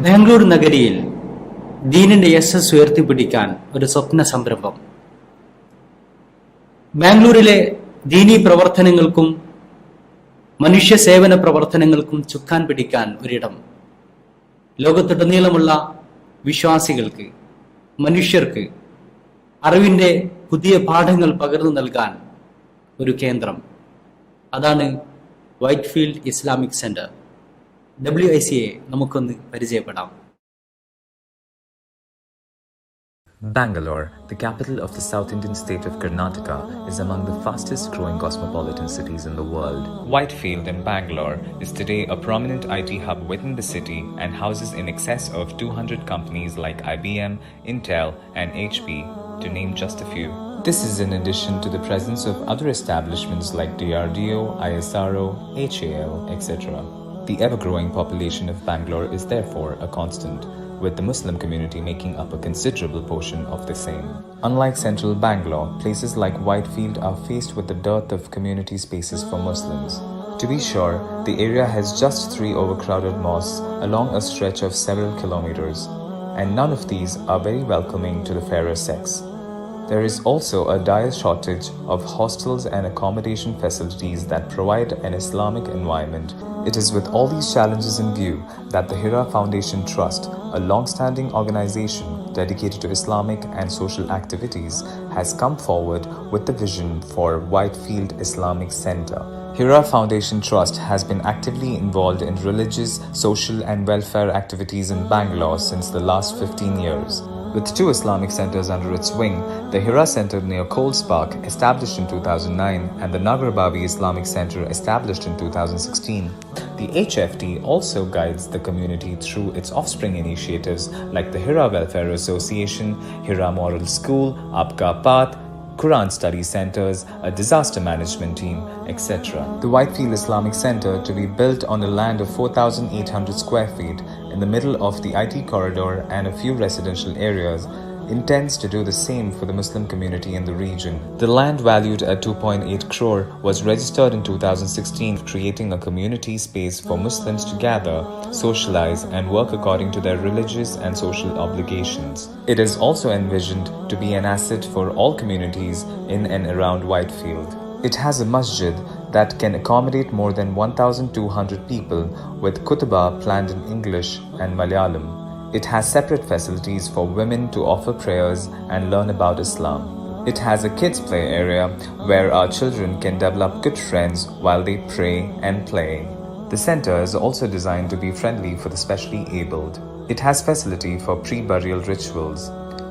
Bangalore നഗരിയിൽ ദീനിന്റെ യശസ് ഉയർത്തിപ്പിടിക്കാൻ ഒരു സ്വപ്ന സംരംഭം. ബാംഗ്ലൂരിലെ ദീനീ പ്രവർത്തനങ്ങൾക്കും മനുഷ്യ സേവന പ്രവർത്തനങ്ങൾക്കും ചുക്കാൻ പിടിക്കാൻ ഒരിടം. ലോകത്തുടനീളമുള്ള വിശ്വാസികൾക്ക്, മനുഷ്യർക്ക് അറിവിന്റെ പുതിയ പാഠങ്ങൾ പകർന്നു നൽകാൻ ഒരു കേന്ദ്രം. അതാണ് വൈറ്റ്ഫീൽഡ് ഇസ്ലാമിക് സെന്റർ. WICയെ നമുക്കൊന്ന് പരിചയപ്പെടാം. Bangalore, the capital of the South Indian state of Karnataka, is among the fastest growing cosmopolitan cities in the world. Whitefield in Bangalore is today a prominent IT hub within the city and houses in excess of 200 companies like IBM, Intel, and HP, to name just a few. This is in addition to the presence of other establishments like DRDO, ISRO, HAL, etc. The ever-growing population of Bangalore is therefore a constant, with the Muslim community making up a considerable portion of the same. Unlike central Bangalore, places like Whitefield are faced with the dearth of community spaces for Muslims. To be sure, the area has just 3 overcrowded mosques along a stretch of several kilometers, and none of these are very welcoming to the fairer sex. There is also a dire shortage of hostels and accommodation facilities that provide an Islamic environment. It is with all these challenges in view that the Hira Foundation Trust, a long-standing organization dedicated to Islamic and social activities, has come forward with the vision for Whitefield Islamic Center. Hira Foundation Trust has been actively involved in religious, social and welfare activities in Bangalore since the last 15 years. With 2 Islamic centers under its wing, the Hira Center near Coles Park, established in 2009, and the Nagarbavi Islamic Center, established in 2016. The HFT also guides the community through its offspring initiatives like the Hira Welfare Association, Hira Moral School, Aapka Path, Quran study centers, a disaster management team, etc. The Whitefield Islamic Center, to be built on a land of 4,800 square feet in the middle of the IT corridor and a few residential areas, intends to do the same for the Muslim community in the region. The land, valued at 2.8 crore, was registered in 2016, creating a community space for Muslims to gather, socialize, and work according to their religious and social obligations. It is also envisioned to be an asset for all communities in and around Whitefield. It has a masjid that can accommodate more than 1,200 people, with khutbah planned in English and Malayalam. It has separate facilities for women to offer prayers and learn about Islam. It has a kids' play area where our children can develop good friends while they pray and play. The center is also designed to be friendly for the specially abled. It has facility for pre-burial rituals.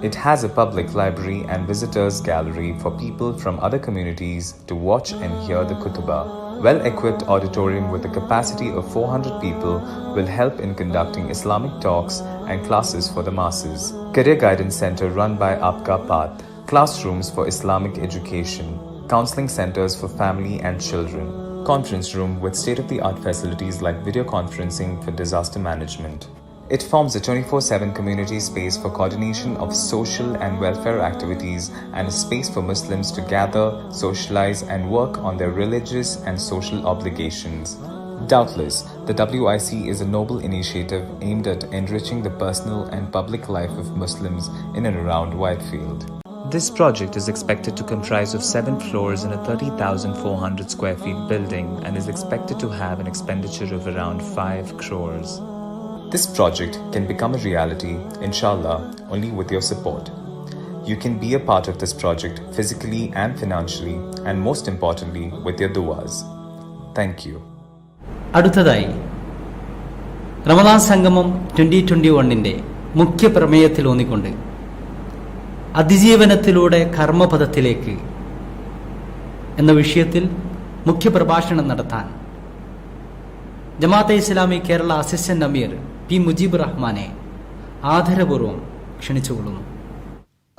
It has a public library and visitors gallery for people from other communities to watch and hear the khutbah. Well-equipped auditorium with a capacity of 400 people will help in conducting Islamic talks and classes for the masses. Career Guidance Center run by Aapka Path. Classrooms for Islamic education. Counseling centers for family and children. Conference room with state-of-the-art facilities like video conferencing for disaster management. It forms a 24/7 community space for coordination of social and welfare activities and a space for Muslims to gather, socialize, and work on their religious and social obligations. Doubtless, the WIC is a noble initiative aimed at enriching the personal and public life of Muslims in and around Whitefield. This project is expected to comprise of 7 floors in a 30,400 square feet building and is expected to have an expenditure of around 5 crores. This project can become a reality, inshallah, only with your support. You can be a part of this project physically and financially, and most importantly, with your du'as. Thank you. അടുത്തതായി റമദാൻ സംഗമം 2021 മുഖ്യ പ്രമേയത്തിൽ ഊന്നിക്കൊണ്ട് അതിജീവനത്തിലൂടെ കർമ്മപദത്തിലേക്ക് എന്ന വിഷയത്തിൽ മുഖ്യപ്രഭാഷണം നടത്താൻ Jamaat-e Islami Kerala assistant അമീർ P Mujeeb റഹ്മാനെ ആദരപൂർവ്വം ക്ഷണിച്ചുകൊള്ളുന്നു.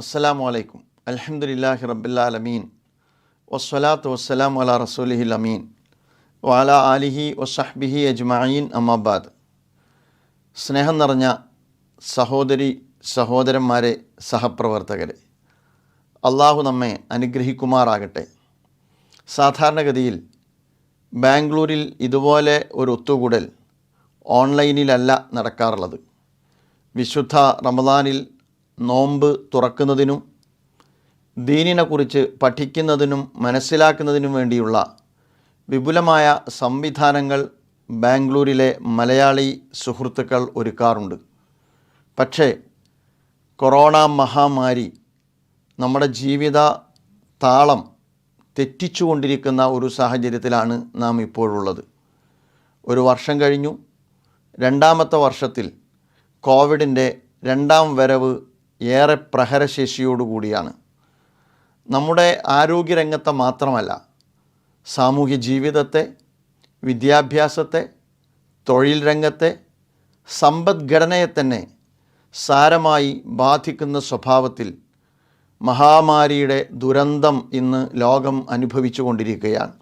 അസ്സലാമു അലൈക്കും. അൽഹംദുലില്ലാഹി റബ്ബിൽ ആലമീൻ വസ്സലാത്തു വസ്സലാമു അലാ റസൂലിഹിൽ അമീൻ വഅലാ ആലിഹി വസഹ്ബിഹി അജ്മഈൻ അമ്മാബാദ്. സ്നേഹം നിറഞ്ഞ സഹോദരി സഹോദരന്മാരെ, സഹപ്രവർത്തകരെ, അള്ളാഹു നമ്മെ അനുഗ്രഹിക്കുമാറാകട്ടെ. സാധാരണഗതിയിൽ ബാംഗ്ലൂരിൽ ഇതുപോലെ ഒരു ഒത്തുകൂടൽ ഓൺലൈനിലല്ല നടക്കാറുള്ളത്. വിശുദ്ധ റമദാനിൽ നോമ്പ് തുറക്കുന്നതിനും ദീനിനെക്കുറിച്ച് പഠിക്കുന്നതിനും മനസ്സിലാക്കുന്നതിനും വേണ്ടിയുള്ള വിപുലമായ സംവിധാനങ്ങൾ ബാംഗ്ലൂരിലെ മലയാളി സുഹൃത്തുക്കൾ ഒരുക്കാറുണ്ട്. പക്ഷേ കൊറോണ മഹാമാരി നമ്മുടെ ജീവിത താളം തെറ്റിച്ചുകൊണ്ടിരിക്കുന്ന ഒരു സാഹചര്യത്തിലാണ് നാം ഇപ്പോഴുള്ളത്. ഒരു വർഷം കഴിഞ്ഞു. രണ്ടാമത്തെ വർഷത്തിൽ കോവിഡിൻ്റെ രണ്ടാം വരവ് ഏറെ പ്രഹരശേഷിയോടുകൂടിയാണ്. നമ്മുടെ ആരോഗ്യരംഗത്തെ മാത്രമല്ല, സാമൂഹ്യ ജീവിതത്തെ, വിദ്യാഭ്യാസത്തെ, തൊഴിൽ രംഗത്തെ, സമ്പദ്ഘടനയെ തന്നെ സാരമായി ബാധിക്കുന്ന സ്വഭാവത്തിൽ മഹാമാരിയുടെ ദുരന്തം ഇന്ന് ലോകം അനുഭവിച്ചു കൊണ്ടിരിക്കുകയാണ്.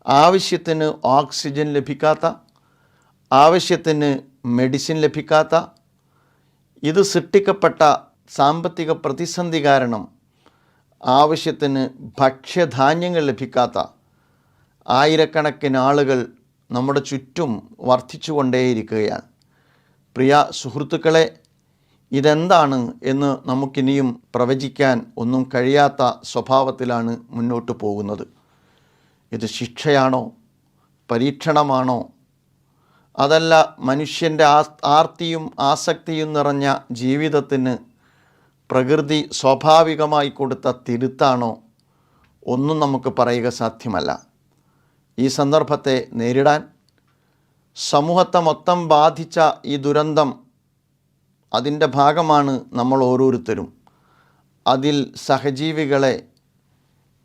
ആവശ്യത്തിന് ഓക്സിജൻ ലഭിക്കാത്ത, ആവശ്യത്തിന് മെഡിസിൻ ലഭിക്കാത്ത, ഇത് സൃഷ്ടിക്കപ്പെട്ട സാമ്പത്തിക പ്രതിസന്ധി കാരണം ആവശ്യത്തിന് ഭക്ഷ്യധാന്യങ്ങൾ ലഭിക്കാത്ത ആയിരക്കണക്കിന് ആളുകൾ നമ്മുടെ ചുറ്റും വർദ്ധിച്ചു കൊണ്ടേയിരിക്കുകയാണ്. പ്രിയ സുഹൃത്തുക്കളെ, ഇതെന്താണ് എന്ന് നമുക്കിനിയും പ്രവചിക്കാൻ ഒന്നും കഴിയാത്ത സ്വഭാവത്തിലാണ് മുന്നോട്ട് പോകുന്നത്. ഇത് ശിക്ഷയാണോ, പരീക്ഷണമാണോ, അതല്ല മനുഷ്യൻ്റെ ആർത്തിയും ആസക്തിയും നിറഞ്ഞ ജീവിതത്തിന് പ്രകൃതി സ്വാഭാവികമായി കൊടുത്ത തിരുത്താണോ, ഒന്നും നമുക്ക് പറയുക സാധ്യമല്ല. ഈ സന്ദർഭത്തെ നേരിടാൻ സമൂഹത്തെ മൊത്തം ബാധിച്ച ഈ ദുരന്തം, അതിൻ്റെ ഭാഗമാണ് നമ്മൾ ഓരോരുത്തരും. അതിൽ സഹജീവികളെ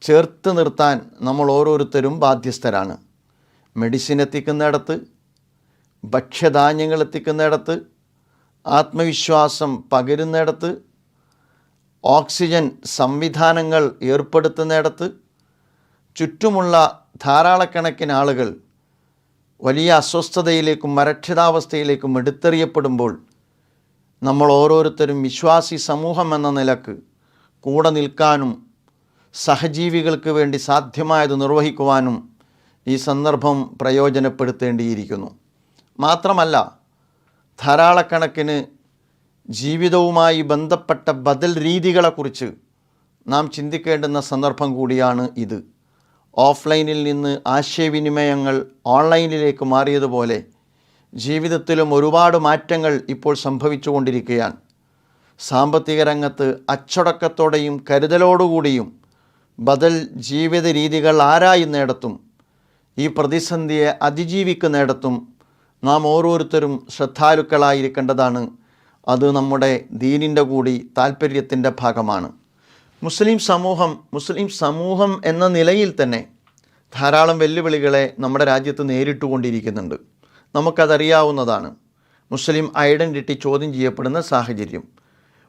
ചേർത്ത് നിർത്താൻ നമ്മൾ ഓരോരുത്തരും ബാധ്യസ്ഥരാണ്. മെഡിസിൻ എത്തിക്കുന്നിടത്ത്, ഭക്ഷ്യധാന്യങ്ങൾ എത്തിക്കുന്നിടത്ത്, ആത്മവിശ്വാസം പകരുന്നിടത്ത്, ഓക്സിജൻ സംവിധാനങ്ങൾ ഏർപ്പെടുത്തുന്നിടത്ത് ചുറ്റുമുള്ള ധാരാളക്കണക്കിന് ആളുകൾ വലിയ അസ്വസ്ഥതയിലേക്കും അരക്ഷിതാവസ്ഥയിലേക്കും എടുത്തെറിയപ്പെടുമ്പോൾ നമ്മൾ ഓരോരുത്തരും വിശ്വാസി സമൂഹം എന്ന നിലക്ക് കൂടെ നിൽക്കാനും സഹജീവികൾക്ക് വേണ്ടി സാധ്യമായത് നിർവഹിക്കുവാനും ഈ സന്ദർഭം പ്രയോജനപ്പെടുത്തേണ്ടിയിരിക്കുന്നു. മാത്രമല്ല, ധാരാളക്കണക്കിന് ജീവിതവുമായി ബന്ധപ്പെട്ട ബദൽ രീതികളെക്കുറിച്ച് നാം ചിന്തിക്കേണ്ടുന്ന സന്ദർഭം കൂടിയാണ് ഇത്. ഓഫ്ലൈനിൽ നിന്ന് ആശയവിനിമയങ്ങൾ ഓൺലൈനിലേക്ക് മാറിയതുപോലെ ജീവിതത്തിലും ഒരുപാട് മാറ്റങ്ങൾ ഇപ്പോൾ സംഭവിച്ചുകൊണ്ടിരിക്കുകയാണ്. സാമ്പത്തിക രംഗത്ത് അച്ചടക്കത്തോടെയും കരുതലോടുകൂടിയും ബദൽ ജീവിത രീതികൾ ആരായുന്നിടത്തും ഈ പ്രതിസന്ധിയെ അതിജീവിക്കുന്നിടത്തും നാം ഓരോരുത്തരും ശ്രദ്ധാലുക്കളായിരിക്കേണ്ടതാണ്. അത് നമ്മുടെ ദീനിൻ്റെ കൂടി താല്പര്യത്തിൻ്റെ ഭാഗമാണ്. മുസ്ലിം സമൂഹം എന്ന നിലയിൽ തന്നെ ധാരാളം വെല്ലുവിളികളെ നമ്മുടെ രാജ്യത്ത് നേരിട്ടുകൊണ്ടിരിക്കുന്നുണ്ട്. നമുക്കതറിയാവുന്നതാണ്. മുസ്ലിം ഐഡൻറ്റിറ്റി ചോദ്യം ചെയ്യപ്പെടുന്ന സാഹചര്യം,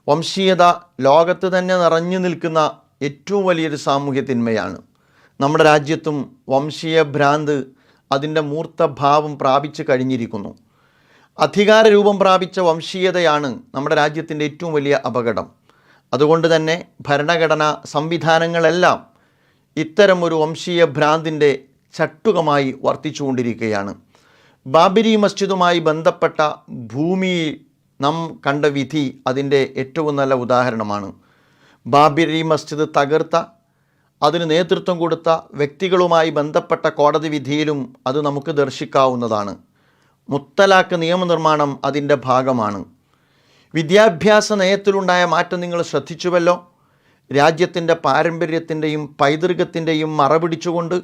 വംശീയത ലോകത്ത് തന്നെ നിറഞ്ഞു നിൽക്കുന്ന ഏറ്റവും വലിയൊരു സാമൂഹ്യ തിന്മയാണ്. നമ്മുടെ രാജ്യത്തും വംശീയ ഭ്രാന്ത് അതിൻ്റെ മൂർത്തഭാവം പ്രാപിച്ചു കഴിഞ്ഞിരിക്കുന്നു. അധികാര രൂപം പ്രാപിച്ച വംശീയതയാണ് നമ്മുടെ രാജ്യത്തിൻ്റെ ഏറ്റവും വലിയ അപകടം. അതുകൊണ്ട് തന്നെ ഭരണഘടനാ സംവിധാനങ്ങളെല്ലാം ഇത്തരം ഒരു വംശീയ ഭ്രാന്തിൻ്റെ ചട്ടുകമായി വർത്തിച്ചുകൊണ്ടിരിക്കുകയാണ്. ബാബരി മസ്ജിദുമായി ബന്ധപ്പെട്ട ഭൂമിയിൽ നാം കണ്ട വിധി അതിൻ്റെ ഏറ്റവും നല്ല ഉദാഹരണമാണ്. ബാബരി മസ്ജിദ് തകർത്ത, അതിന് നേതൃത്വം കൊടുത്ത വ്യക്തികളുമായി ബന്ധപ്പെട്ട കോടതി വിധിയിലും അത് നമുക്ക് ദർശിക്കാവുന്നതാണ്. മുത്തലാഖ് നിയമനിർമ്മാണം അതിൻ്റെ ഭാഗമാണ്. വിദ്യാഭ്യാസ നയത്തിലുണ്ടായ മാറ്റം നിങ്ങൾ ശ്രദ്ധിച്ചുവല്ലോ. രാജ്യത്തിൻ്റെ പാരമ്പര്യത്തിൻ്റെയും പൈതൃകത്തിൻ്റെയും മറപിടിച്ചുകൊണ്ട്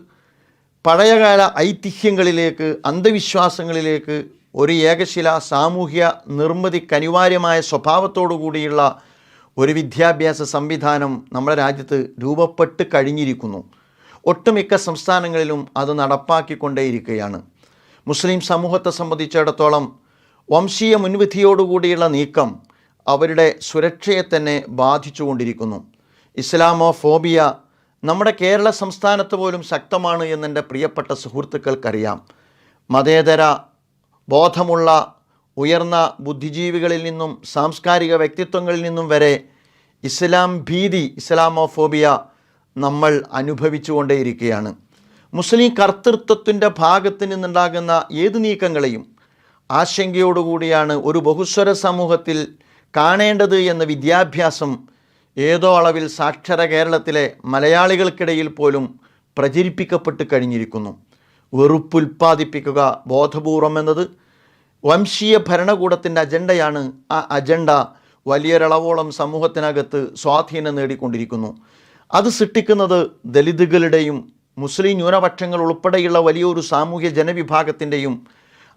പഴയകാല ഐതിഹ്യങ്ങളിലേക്ക്, അന്ധവിശ്വാസങ്ങളിലേക്ക് ഒരു ഏകശില സാമൂഹ്യ നിർമ്മിതിക്ക് അനിവാര്യമായ സ്വഭാവത്തോടു കൂടിയുള്ള ഒരു വിദ്യാഭ്യാസ സംവിധാനം നമ്മുടെ രാജ്യത്ത് രൂപപ്പെട്ട് കഴിഞ്ഞിരിക്കുന്നു. ഒട്ടുമിക്ക സംസ്ഥാനങ്ങളിലും അത് നടപ്പാക്കിക്കൊണ്ടേയിരിക്കുകയാണ്. മുസ്ലിം സമൂഹത്തെ സംബന്ധിച്ചിടത്തോളം വംശീയ മുൻവിധിയോടുകൂടിയുള്ള നീക്കം അവരുടെ സുരക്ഷയെ തന്നെ ബാധിച്ചുകൊണ്ടിരിക്കുന്നു. ഇസ്ലാമോഫോബിയ നമ്മുടെ കേരള സംസ്ഥാനത്ത് പോലും ശക്തമാണ് എന്നെൻ്റെ പ്രിയപ്പെട്ട സുഹൃത്തുക്കൾക്കറിയാം. മതേതര ബോധമുള്ള ഉയർന്ന ബുദ്ധിജീവികളിൽ നിന്നും സാംസ്കാരിക വ്യക്തിത്വങ്ങളിൽ നിന്നും വരെ ഇസ്ലാം ഭീതി, ഇസ്ലാമോഫോബിയ നമ്മൾ അനുഭവിച്ചുകൊണ്ടേയിരിക്കുകയാണ്. മുസ്ലിം കർത്തൃത്വത്തിൻ്റെ ഭാഗത്ത് നിന്നുണ്ടാകുന്ന ഏത് നീക്കങ്ങളെയും ആശങ്കയോടുകൂടിയാണ് ഒരു ബഹുസ്വര സമൂഹത്തിൽ കാണേണ്ടത് എന്ന വിദ്യാഭ്യാസം ഏതോ അളവിൽ സാക്ഷര കേരളത്തിലെ മലയാളികൾക്കിടയിൽ പോലും പ്രചരിപ്പിക്കപ്പെട്ട് കഴിഞ്ഞിരിക്കുന്നു. വെറുപ്പുൽപ്പാദിപ്പിക്കുക ബോധപൂർവം എന്നത് വംശീയ ഭരണകൂടത്തിൻ്റെ അജണ്ടയാണ്. ആ അജണ്ട വലിയൊരളവോളം സമൂഹത്തിനകത്ത് സ്വാധീനം നേടിക്കൊണ്ടിരിക്കുന്നു. അത് സൃഷ്ടിക്കുന്നത് ദലിതുകളുടെയും മുസ്ലിം ന്യൂനപക്ഷങ്ങൾ ഉൾപ്പെടെയുള്ള വലിയൊരു സാമൂഹ്യ ജനവിഭാഗത്തിൻ്റെയും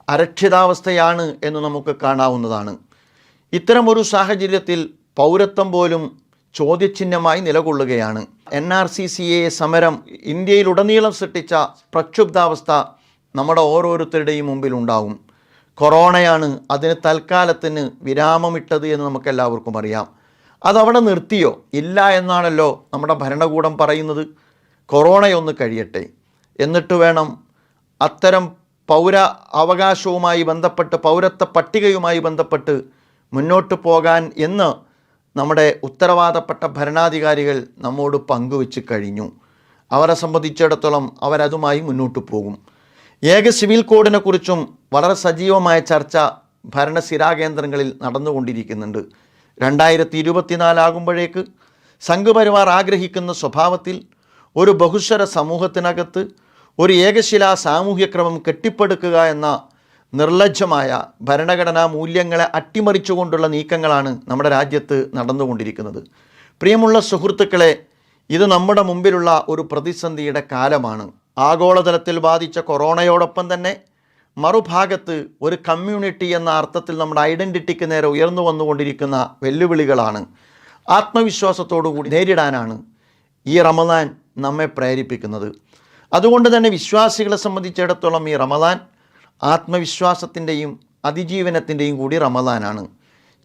അരക്ഷിതാവസ്ഥയാണ് എന്ന് നമുക്ക് കാണാവുന്നതാണ്. ഇത്തരമൊരു സാഹചര്യത്തിൽ പൗരത്വം പോലും ചോദ്യചിഹ്നമായി നിലകൊള്ളുകയാണ്. NRCCA സമരം ഇന്ത്യയിലുടനീളം സൃഷ്ടിച്ച പ്രക്ഷുബ്ധാവസ്ഥ നമ്മുടെ ഓരോരുത്തരുടെയും മുമ്പിലുണ്ടാവും. കൊറോണയാണ് അതിന് തൽക്കാലത്തിന് വിരാമമിട്ടത് എന്ന് നമുക്കെല്ലാവർക്കും അറിയാം. അതവിടെ നിർത്തിയോ? ഇല്ല എന്നാണല്ലോ നമ്മുടെ ഭരണകൂടം പറയുന്നത്. കൊറോണയൊന്ന് കഴിയട്ടെ, എന്നിട്ട് വേണം അത്തരം പൗര അവകാശവുമായി ബന്ധപ്പെട്ട് പൗരത്വ പട്ടികയുമായി ബന്ധപ്പെട്ട് മുന്നോട്ട് പോകാൻ എന്ന് നമ്മുടെ ഉത്തരവാദപ്പെട്ട ഭരണാധികാരികൾ നമ്മോട് പങ്കുവച്ച് കഴിഞ്ഞു. അവരെ സംബന്ധിച്ചിടത്തോളം അവരതുമായി മുന്നോട്ട് പോകും. ഏക സിവിൽ കോഡിനെ കുറിച്ചും വളരെ സജീവമായ ചർച്ച ഭരണസിരാകേന്ദ്രങ്ങളിൽ നടന്നുകൊണ്ടിരിക്കുന്നുണ്ട്. 2024 ആകുമ്പോഴേക്ക് സംഘപരിവാർ ആഗ്രഹിക്കുന്ന സ്വഭാവത്തിൽ ഒരു ബഹുസ്വര സമൂഹത്തിനകത്ത് ഒരു ഏകശിലാ സാമൂഹ്യക്രമം കെട്ടിപ്പടുക്കുക എന്ന നിർലജ്ജമായ ഭരണഘടനാ മൂല്യങ്ങളെ അട്ടിമറിച്ചുകൊണ്ടുള്ള നീക്കങ്ങളാണ് നമ്മുടെ രാജ്യത്ത് നടന്നുകൊണ്ടിരിക്കുന്നത്. പ്രിയമുള്ള സുഹൃത്തുക്കളെ, ഇത് നമ്മുടെ മുമ്പിലുള്ള ഒരു പ്രതിസന്ധിയുടെ കാലമാണ്. ആഗോളതലത്തിൽ ബാധിച്ച കൊറോണയോടൊപ്പം തന്നെ മറുഭാഗത്ത് ഒരു കമ്മ്യൂണിറ്റി എന്ന അർത്ഥത്തിൽ നമ്മുടെ ഐഡൻറ്റിറ്റിക്ക് നേരെ ഉയർന്നു വന്നുകൊണ്ടിരിക്കുന്ന വെല്ലുവിളികളാണ്. ആത്മവിശ്വാസത്തോടുകൂടി നേരിടാനാണ് ഈ റമദാൻ നമ്മെ പ്രേരിപ്പിക്കുന്നത്. അതുകൊണ്ട് തന്നെ വിശ്വാസികളെ സംബന്ധിച്ചിടത്തോളം ഈ റമദാൻ ആത്മവിശ്വാസത്തിൻ്റെയും അതിജീവനത്തിൻ്റെയും കൂടി റമദാനാണ്.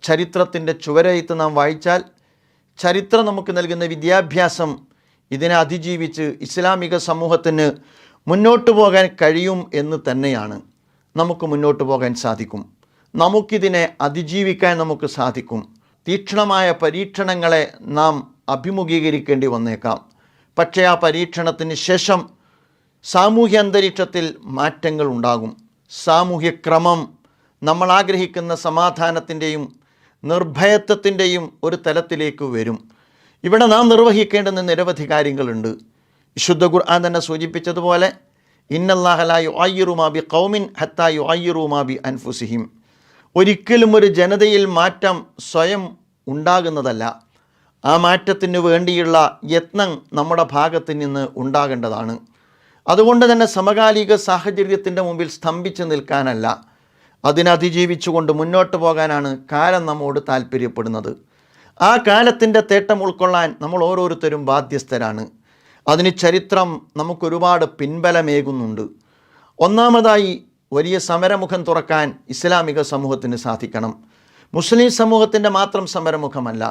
ചരിത്രത്തിൻ്റെ ചുവരെഴുത്ത് നാം വായിച്ചാൽ ചരിത്രം നമുക്ക് നൽകുന്ന വിദ്യാഭ്യാസം ഇതിനെ അതിജീവിച്ച് ഇസ്ലാമിക സമൂഹത്തിന് മുന്നോട്ട് പോകാൻ കഴിയും എന്ന് തന്നെയാണ്. നമുക്ക് മുന്നോട്ട് പോകാൻ സാധിക്കും. നമുക്കിതിനെ അതിജീവിക്കാൻ നമുക്ക് സാധിക്കും. തീക്ഷ്ണമായ പരീക്ഷണങ്ങളെ നാം അഭിമുഖീകരിക്കേണ്ടി വന്നേക്കാം. പക്ഷേ ആ പരീക്ഷണത്തിന് ശേഷം സാമൂഹ്യ അന്തരീക്ഷത്തിൽ മാറ്റങ്ങൾ ഉണ്ടാകും. സാമൂഹ്യക്രമം നമ്മൾ ആഗ്രഹിക്കുന്ന സമാധാനത്തിൻ്റെയും നിർഭയത്വത്തിൻ്റെയും ഒരു തലത്തിലേക്ക് വരും. ഇവിടെ നാം നിർവഹിക്കേണ്ടുന്ന നിരവധി കാര്യങ്ങളുണ്ട്. വിശുദ്ധ ഖുർആൻ തന്നെ സൂചിപ്പിച്ചതുപോലെ ഇന്നല്ലാഹ ലാ യുഅയ്യിറു മാ ബി ഖൗമിൻ ഹത്താ യുഅയ്യിറു മാ ബി അൻഫുസിഹിം. ഒരിക്കലും ഒരു ജനതയിൽ മാറ്റം സ്വയം ഉണ്ടാകുന്നതല്ല. ആ മാറ്റത്തിന് വേണ്ടിയുള്ള യത്നം നമ്മുടെ ഭാഗത്ത് നിന്ന് ഉണ്ടാകേണ്ടതാണ്. അതുകൊണ്ട് തന്നെ സമകാലിക സാഹചര്യത്തിൻ്റെ മുമ്പിൽ സ്തംഭിച്ച് നിൽക്കാനല്ല, അതിനതിജീവിച്ചുകൊണ്ട് മുന്നോട്ട് പോകാനാണ് കാലം നമ്മോട് താല്പര്യപ്പെടുന്നത്. ആ കാലത്തിൻ്റെ തേട്ടം ഉൾക്കൊള്ളാൻ നമ്മൾ ഓരോരുത്തരും ബാധ്യസ്ഥരാണ്. അതിന് ചരിത്രം നമുക്കൊരുപാട് പിൻബലമേകുന്നുണ്ട്. ഒന്നാമതായി വലിയ സമരമുഖം തുറക്കാൻ ഇസ്ലാമിക സമൂഹത്തിന് സാധിക്കണം. മുസ്ലിം സമൂഹത്തിൻ്റെ മാത്രം സമരമുഖമല്ല,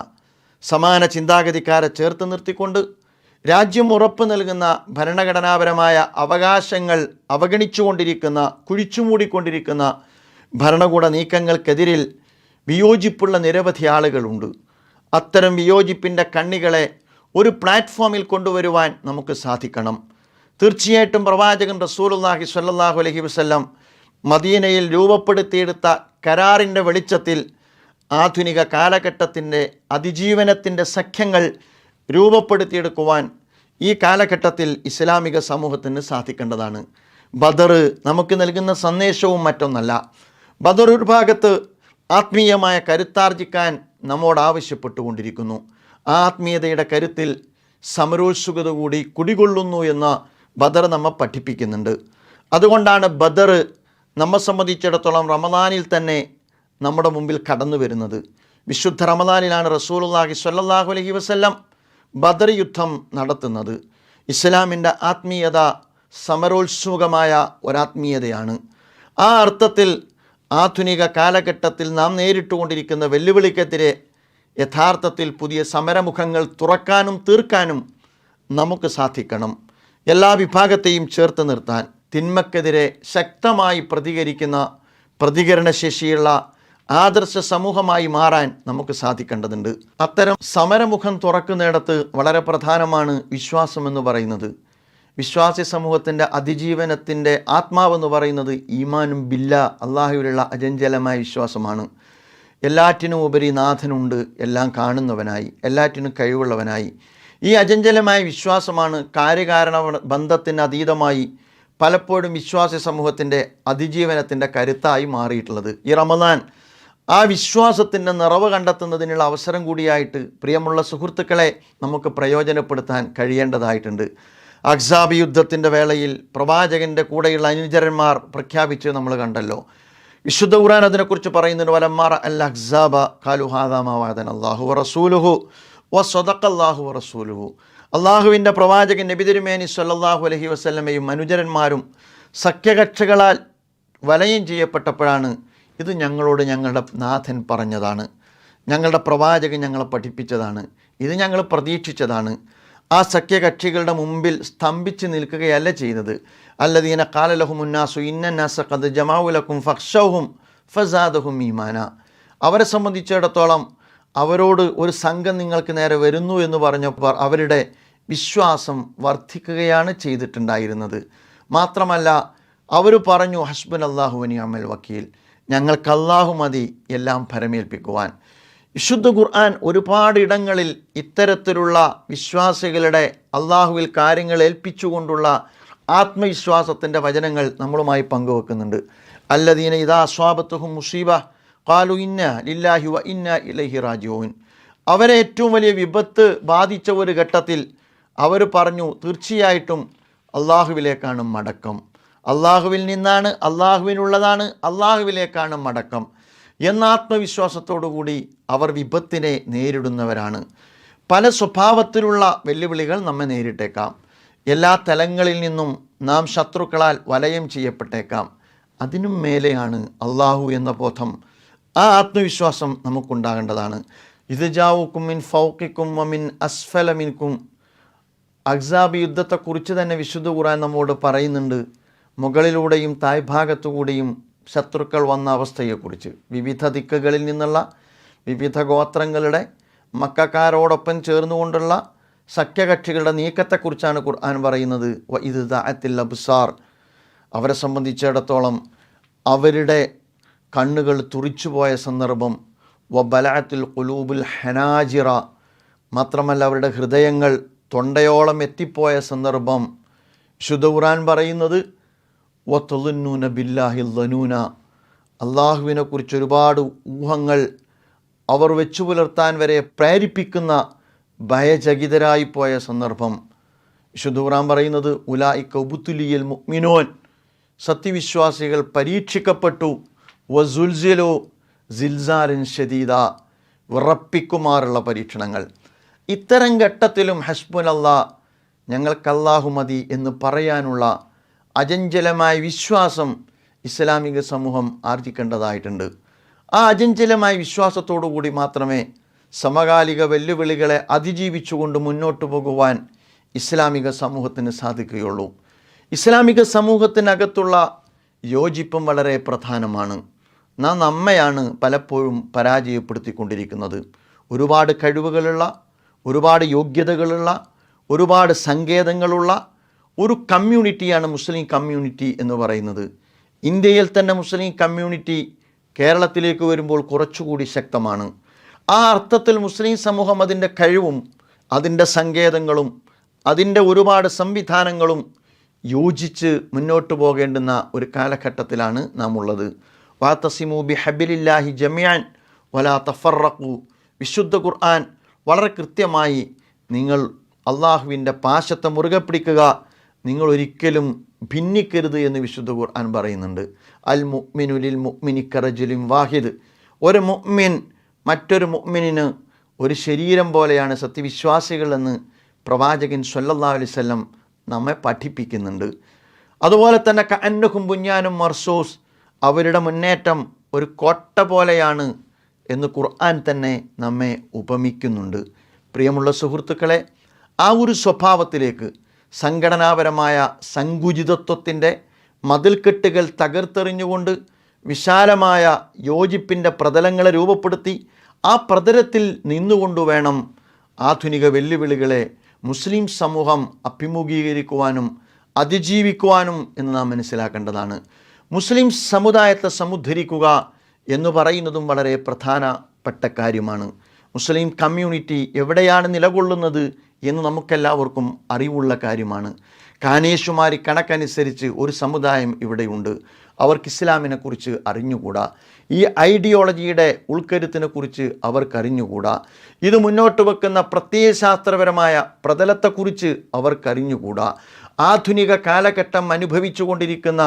സമാന ചിന്താഗതിക്കാരെ ചേർത്ത് നിർത്തിക്കൊണ്ട് രാജ്യം ഉറപ്പ് നൽകുന്ന ഭരണഘടനാപരമായ അവകാശങ്ങൾ അവഗണിച്ചുകൊണ്ടിരിക്കുന്ന, കുഴിച്ചുമൂടിക്കൊണ്ടിരിക്കുന്ന ഭരണകൂട നീക്കങ്ങൾക്കെതിരിൽ വിയോജിപ്പുള്ള നിരവധി ആളുകളുണ്ട്. അത്തരം വിയോജിപ്പിൻ്റെ കണ്ണികളെ ഒരു പ്ലാറ്റ്ഫോമിൽ കൊണ്ടുവരുവാൻ നമുക്ക് സാധിക്കണം. തീർച്ചയായിട്ടും പ്രവാചകൻ റസൂലുള്ളാഹി സ്വല്ലല്ലാഹു അലൈഹി വസല്ലം മദീനയിൽ രൂപപ്പെടുത്തിയെടുത്ത കരാറിൻ്റെ വെളിച്ചത്തിൽ ആധുനിക കാലഘട്ടത്തിൻ്റെ അതിജീവനത്തിൻ്റെ സഖ്യങ്ങൾ രൂപപ്പെടുത്തിയെടുക്കുവാൻ ഈ കാലഘട്ടത്തിൽ ഇസ്ലാമിക സമൂഹത്തിന് സാധിക്കേണ്ടതാണ്. ബദർ നമുക്ക് നൽകുന്ന സന്ദേശവും മറ്റൊന്നല്ല. ബദർ ഒരു ഭാഗത്ത് ആത്മീയമായ കരുത്താർജിക്കാൻ നമ്മോട് ആവശ്യപ്പെട്ടുകൊണ്ടിരിക്കുന്നു. ആ ആത്മീയതയുടെ കരുത്തിൽ സമരോത്സുകത കൂടി കുടികൊള്ളുന്നു എന്ന് ബദർ നമ്മെ പഠിപ്പിക്കുന്നുണ്ട്. അതുകൊണ്ടാണ് ബദർ നമ്മെ സംബന്ധിച്ചിടത്തോളം റമദാനിൽ തന്നെ നമ്മുടെ മുമ്പിൽ കടന്നു വരുന്നത്. വിശുദ്ധ റമദാനിലാണ് റസൂലുള്ളാഹി സ്വല്ലല്ലാഹു അലൈഹി വസല്ലം ബദർ യുദ്ധം നടത്തുന്നത്. ഇസ്ലാമിൻ്റെ ആത്മീയത സമരോത്സുകമായ ഒരാത്മീയതയാണ്. ആ അർത്ഥത്തിൽ ആധുനിക കാലഘട്ടത്തിൽ നാം നേരിട്ടുകൊണ്ടിരിക്കുന്ന വെല്ലുവിളിക്കെതിരെ യഥാർത്ഥത്തിൽ പുതിയ സമരമുഖങ്ങൾ തുറക്കാനും തീർക്കാനും നമുക്ക് സാധിക്കണം. എല്ലാ വിഭാഗത്തെയും ചേർത്ത് നിർത്താൻ, തിന്മക്കെതിരെ ശക്തമായി പ്രതികരിക്കുന്ന പ്രതികരണശേഷിയുള്ള ആദർശ സമൂഹമായി മാറാൻ നമുക്ക് സാധിക്കേണ്ടതുണ്ട്. അത്തരം സമരമുഖം തുറക്കുന്നിടത്ത് വളരെ പ്രധാനമാണ് വിശ്വാസം എന്ന് പറയുന്നത്. വിശ്വാസി സമൂഹത്തിൻ്റെ അതിജീവനത്തിൻ്റെ ആത്മാവെന്ന് പറയുന്നത് ഈമാനും ബില്ല, അള്ളാഹുവിലുള്ള അചഞ്ചലമായ വിശ്വാസമാണ്. എല്ലാറ്റിനും ഉപരി നാഥനുണ്ട്, എല്ലാം കാണുന്നവനായി, എല്ലാറ്റിനും കഴിവുള്ളവനായി. ഈ അചഞ്ചലമായ വിശ്വാസമാണ് കാര്യകാരണ ബന്ധത്തിന് അതീതമായി പലപ്പോഴും വിശ്വാസി സമൂഹത്തിൻ്റെ അതിജീവനത്തിൻ്റെ കരുത്തായി മാറിയിട്ടുള്ളത്. ഈ റമദാൻ ആ വിശ്വാസത്തിൻ്റെ നിറവ് കണ്ടെത്തുന്നതിനുള്ള അവസരം കൂടിയായിട്ട് പ്രിയമുള്ള സുഹൃത്തുക്കളെ നമുക്ക് പ്രയോജനപ്പെടുത്താൻ കഴിയേണ്ടതായിട്ടുണ്ട്. അഹ്സാബ് യുദ്ധത്തിൻ്റെ വേളയിൽ പ്രവാചകൻ്റെ കൂടെയുള്ള അനുചരന്മാർ പ്രഖ്യാപിച്ച് നമ്മൾ കണ്ടല്ലോ. വിശുദ്ധ ഖുർആൻ അതിനെക്കുറിച്ച് പറയുന്നുണ്ട്, വലമ്മാറ അൽ അഹ്സാബ ഖാലു ഹാദാ മാ വഅദന അല്ലാഹു വറസൂലുഹു വസദഖല്ലാഹു വറസൂലുഹു. അള്ളാഹുവിൻ്റെ പ്രവാചകൻ നബി തിരുമേനി സ്വല്ലല്ലാഹു അലൈഹി വസല്ലമയും അനുചരന്മാരും സഖ്യകക്ഷികളാൽ വലയം ചെയ്യപ്പെട്ടപ്പോഴാണ് ഇത് ഞങ്ങളോട് ഞങ്ങളുടെ നാഥൻ പറഞ്ഞതാണ്, ഞങ്ങളുടെ പ്രവാചകൻ ഞങ്ങളെ പഠിപ്പിച്ചതാണ്, ഇത് ഞങ്ങൾ പ്രതീക്ഷിച്ചതാണ്. ആ സഖ്യകക്ഷികളുടെ മുമ്പിൽ സ്തംഭിച്ച് നിൽക്കുകയല്ല ചെയ്തത്. അല്ലദീന ഖാല ലഹുമുന്നാസു ഇന്നന്നാസ ഖദ് ജമഉ ലക്കും ഫഖ്ശൗഹും ഫസാദഹും ഈമാന. അവരെ സംബന്ധിച്ചിടത്തോളം അവരോട് ഒരു സംഘം നിങ്ങൾക്ക് നേരെ വരുന്നു എന്ന് പറഞ്ഞപ്പോൾ അവരുടെ വിശ്വാസം വർദ്ധിക്കുകയാണ് ചെയ്തിട്ടുണ്ടായിരുന്നത്. മാത്രമല്ല അവർ പറഞ്ഞു, ഹസ്ബുനല്ലാഹു വനിഅമൽ വക്കീൽ, ഞങ്ങൾക്ക് അല്ലാഹു മതി എല്ലാം ഭരമേൽപ്പിക്കുവാൻ. വിശുദ്ധ ഖുർആൻ ഒരുപാട് ഇടങ്ങളിൽ ഇത്തരത്തിലുള്ള വിശ്വാസികളുടെ അള്ളാഹുവിൽ കാര്യങ്ങൾ ഏൽപ്പിച്ചുകൊണ്ടുള്ള ആത്മവിശ്വാസത്തിൻ്റെ വചനങ്ങൾ നമ്മളുമായി പങ്കുവെക്കുന്നുണ്ട്. അല്ലദീന ഇദാ അസ്വാബത്തുഹും മുസീബ ഖാലു ഇന്ന ലില്ലാഹി വ ഇന്ന ഇലൈഹി റാജിഊൻ. അവരെ ഏറ്റവും വലിയ വിപത്ത് ബാധിച്ച ഒരു ഘട്ടത്തിൽ അവർ പറഞ്ഞു, തീർച്ചയായിട്ടും അള്ളാഹുവിലേക്കാണ് മടക്കം, അള്ളാഹുവിൽ നിന്നാണ്, അള്ളാഹുവിനുള്ളതാണ്, അള്ളാഹുവിലേക്കാണ് മടക്കം എന്ന ആത്മവിശ്വാസത്തോടു കൂടി അവർ വിപത്തിനെ നേരിടുന്നവരാണ്. പല സ്വഭാവത്തിലുള്ള വെല്ലുവിളികൾ നമ്മെ നേരിട്ടേക്കാം. എല്ലാ തലങ്ങളിൽ നിന്നും നാം ശത്രുക്കളാൽ വലയം ചെയ്യപ്പെട്ടേക്കാം. അതിനും മേലെയാണ് അള്ളാഹു എന്ന ബോധം, ആ ആത്മവിശ്വാസം നമുക്കുണ്ടാകേണ്ടതാണ്. ഇത് ജാവുക്കും മിൻ ഫൗക്കിക്കും വമിൻ അസ്ഫല മിൻകും. അഹ്സാബ് യുദ്ധത്തെക്കുറിച്ച് തന്നെ വിശുദ്ധ ഖുർആൻ നമ്മോട് പറയുന്നുണ്ട്. മുകളിലൂടെയും താഴ്ഭാഗത്തുകൂടിയും ശത്രുക്കൾ വന്ന അവസ്ഥയെക്കുറിച്ച്, വിവിധ ദിക്കുകളിൽ നിന്നുള്ള വിവിധ ഗോത്രങ്ങളുടെ മക്കാരോടൊപ്പം ചേർന്നുകൊണ്ടുള്ള സഖ്യകക്ഷികളുടെ നീക്കത്തെക്കുറിച്ചാണ് ഖുർആൻ പറയുന്നത്. വ ഇത് ദഅത്തിൽ അബ്സാർ. അവരെ സംബന്ധിച്ചിടത്തോളം അവരുടെ കണ്ണുകൾ തുറിച്ചുപോയ സന്ദർഭം. വ ബലഅത്തുൽ ഖുലൂബുൽ ഹനാജിറ. മാത്രമല്ല അവരുടെ ഹൃദയങ്ങൾ തൊണ്ടയോളം എത്തിപ്പോയ സന്ദർഭം. വിശുദ്ധ ഖുർആൻ പറയുന്നത് വ തുളുന്നൂന ബില്ലാഹി ളനൂന. അള്ളാഹുവിനെക്കുറിച്ച് ഒരുപാട് ഊഹങ്ങൾ അവർ വെച്ചു പുലർത്താൻ വരെ പ്രേരിപ്പിക്കുന്ന ഭയചകിതരായിപ്പോയ സന്ദർഭം. വിശുദ്ധ ഖുർആൻ പറയുന്നത് ഉലായിക ഉബ്തുലിയൽ മുഅ്മിനൂൻ. സത്യവിശ്വാസികൾ പരീക്ഷിക്കപ്പെട്ടു. വസുൽസിലു സിൽസാലൻ ഷദീദ. വിറപ്പിക്കുമാറുള്ള പരീക്ഷണങ്ങൾ. ഇത്തരം ഘട്ടത്തിലും ഹസ്ബുനല്ലാ, ഞങ്ങൾക്ക് അല്ലാഹു മതി എന്ന് പറയാനുള്ള അചഞ്ചലമായ വിശ്വാസം ഇസ്ലാമിക സമൂഹം ആർജിക്കേണ്ടതായിട്ടുണ്ട്. ആ അചഞ്ചലമായ വിശ്വാസത്തോടു കൂടി മാത്രമേ സമകാലിക വെല്ലുവിളികളെ അതിജീവിച്ചുകൊണ്ട് മുന്നോട്ട് പോകുവാൻ ഇസ്ലാമിക സമൂഹത്തിന് സാധിക്കുകയുള്ളൂ. ഇസ്ലാമിക സമൂഹത്തിനകത്തുള്ള യോജിപ്പും വളരെ പ്രധാനമാണ്. നാം നമ്മയാണ് പലപ്പോഴും പരാജയപ്പെടുത്തിക്കൊണ്ടിരിക്കുന്നത്. ഒരുപാട് കഴിവുകളുള്ള, ഒരുപാട് യോഗ്യതകളുള്ള, ഒരുപാട് സങ്കേതങ്ങളുള്ള ഒരു കമ്മ്യൂണിറ്റിയാണ് മുസ്ലിം കമ്മ്യൂണിറ്റി എന്ന് പറയുന്നത്. ഇന്ത്യയിൽ തന്നെ മുസ്ലിം കമ്മ്യൂണിറ്റി കേരളത്തിലേക്ക് വരുമ്പോൾ കുറച്ചുകൂടി ശക്തമാണ്. ആ അർത്ഥത്തിൽ മുസ്ലിം സമൂഹം അതിൻ്റെ കഴിവും അതിൻ്റെ സങ്കേതങ്ങളും അതിൻ്റെ ഒരുപാട് സംവിധാനങ്ങളും യോജിച്ച് മുന്നോട്ട് പോകേണ്ടുന്ന ഒരു കാലഘട്ടത്തിലാണ് നാം ഉള്ളത്. വാതസിമു ബിഹബിലില്ലാഹി ജമിഅൻ വലാ തഫറഖു. വിശുദ്ധ ഖുർആൻ വളരെ കൃത്യമായി നിങ്ങൾ അള്ളാഹുവിൻ്റെ പാശത്തെ മുറുകെ പിടിക്കുക, നിങ്ങൾ ഒരിക്കലും ഭിന്നിക്കരുത് എന്ന് വിശുദ്ധ ഖുർആൻ പറയുന്നുണ്ട്. അൽ മുഅ്മിനു ലിൽ മുഅ്മിനി കറജുലിൻ വാഹിദ്. ഒരു മുഅ്മിൻ മറ്റൊരു മുഅ്മിനിന് ഒരു ശരീരം പോലെയാണ് സത്യവിശ്വാസികളെന്ന് പ്രവാചകൻ സ്വല്ലല്ലാഹു അലൈഹി വസല്ലം നമ്മെ പഠിപ്പിക്കുന്നുണ്ട്. അതുപോലെ തന്നെ കഅന്നഹും ബുന്യാനും മർസൂസ്. അവരുടെ മുന്നേറ്റം ഒരു കോട്ട പോലെയാണ് എന്ന് ഖുർആൻ തന്നെ നമ്മെ ഉപമിക്കുന്നുണ്ട്. പ്രിയമുള്ള സുഹൃത്തുക്കളെ, ആ ഒരു സ്വഭാവത്തിലേക്ക് സംഘടനാപരമായ സങ്കുചിതത്വത്തിൻ്റെ മതിൽക്കെട്ടുകൾ തകർത്തെറിഞ്ഞുകൊണ്ട് വിശാലമായ യോജിപ്പിൻ്റെ പ്രതലങ്ങളെ രൂപപ്പെടുത്തി ആ പ്രതലത്തിൽ നിന്നുകൊണ്ട് വേണം ആധുനിക വെല്ലുവിളികളെ മുസ്ലിം സമൂഹം അഭിമുഖീകരിക്കുവാനും അതിജീവിക്കുവാനും എന്ന് നാം മനസ്സിലാക്കേണ്ടതാണ്. മുസ്ലിം സമുദായത്തെ സമുദ്ധരിക്കുക എന്ന് പറയുന്നതും വളരെ പ്രധാനപ്പെട്ട കാര്യമാണ്. മുസ്ലിം കമ്മ്യൂണിറ്റി എവിടെയാണ് നിലകൊള്ളുന്നത് എന്ന് നമുക്കെല്ലാവർക്കും അറിവുള്ള കാര്യമാണ്. കാനേഷുമാരി കണക്കനുസരിച്ച് ഒരു സമുദായം ഇവിടെയുണ്ട്. അവർക്ക് ഇസ്ലാമിനെക്കുറിച്ച് അറിഞ്ഞുകൂടാ. ഈ ഐഡിയോളജിയുടെ ഉൾക്കരുത്തിനെക്കുറിച്ച് അവർക്കറിഞ്ഞുകൂടാ. ഇത് മുന്നോട്ട് വെക്കുന്ന പ്രത്യയശാസ്ത്രപരമായ പ്രതലത്തെക്കുറിച്ച് അവർക്കറിഞ്ഞുകൂടാ. ആധുനിക കാലഘട്ടം അനുഭവിച്ചു കൊണ്ടിരിക്കുന്ന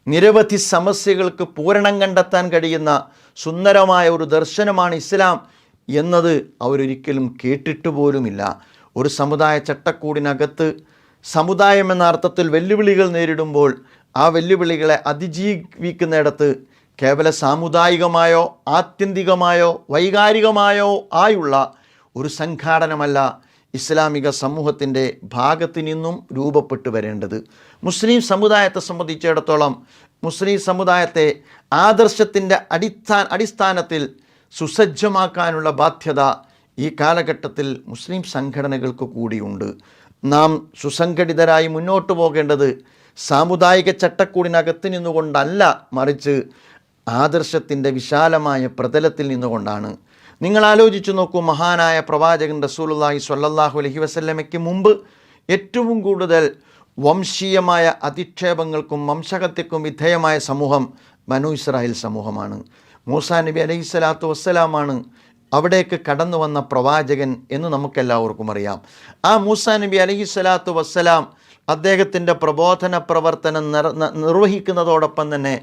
നിരവധി സമസ്യകൾക്ക് പൂരണം കണ്ടെത്താൻ കഴിയുന്ന സുന്ദരമായ ഒരു ദർശനമാണ് ഇസ്ലാം എന്നത് അവരൊരിക്കലും കേട്ടിട്ട് പോലുമില്ല. ഒരു സമുദായ ചട്ടക്കൂടിനകത്ത് സമുദായം എന്ന അർത്ഥത്തിൽ വെല്ലുവിളികൾ നേരിടുമ്പോൾ ആ വെല്ലുവിളികളെ അതിജീവിക്കുന്നിടത്ത് കേവല സാമുദായികമായോ ആത്യന്തികമായോ വൈകാരികമായോ ആയുള്ള ഒരു സംഘാടനമല്ല ഇസ്ലാമിക സമൂഹത്തിൻ്റെ ഭാഗത്തു നിന്നും രൂപപ്പെട്ടു വരേണ്ടത്. മുസ്ലിം സമുദായത്തെ സംബന്ധിച്ചിടത്തോളം മുസ്ലിം സമുദായത്തെ ആദർശത്തിൻ്റെ അടിസ്ഥാനത്തിൽ സുസജ്ജമാക്കാനുള്ള ബാധ്യത ഈ കാലഘട്ടത്തിൽ മുസ്ലിം സംഘടനകൾക്ക് കൂടിയുണ്ട്. നാം സുസംഘടിതരായി മുന്നോട്ട് പോകേണ്ടത് സാമുദായിക ചട്ടക്കൂടിനകത്ത് നിന്നുകൊണ്ടല്ല, മറിച്ച് ആദർശത്തിൻ്റെ വിശാലമായ പ്രതലത്തിൽ നിന്നുകൊണ്ടാണ്. നിങ്ങൾ ആലോചിച്ചു നോക്കൂ, മഹാനായ പ്രവാചകൻ റസൂലുള്ളാഹി സ്വല്ലല്ലാഹു അലൈഹി വസല്ലമയ്ക്ക് മുമ്പ് ഏറ്റവും കൂടുതൽ വംശീയമായ അധിക്ഷേപങ്ങൾക്കും വംശഹത്യക്കും വിധേയമായ സമൂഹം ബനു ഇസ്രായേൽ സമൂഹമാണ്. മൂസാ നബി അലൈഹി സ്വലാത്തു വസ്സലാമാണ് അവിടേക്ക് കടന്നു വന്ന പ്രവാചകൻ എന്ന് നമുക്കെല്ലാവർക്കും അറിയാം. ആ മൂസാ നബി അലൈഹി സ്വലാത്തു വസ്സലാം അദ്ദേഹത്തിൻ്റെ പ്രബോധന പ്രവർത്തനം നിർവഹിക്കുന്നതോടൊപ്പം തന്നെ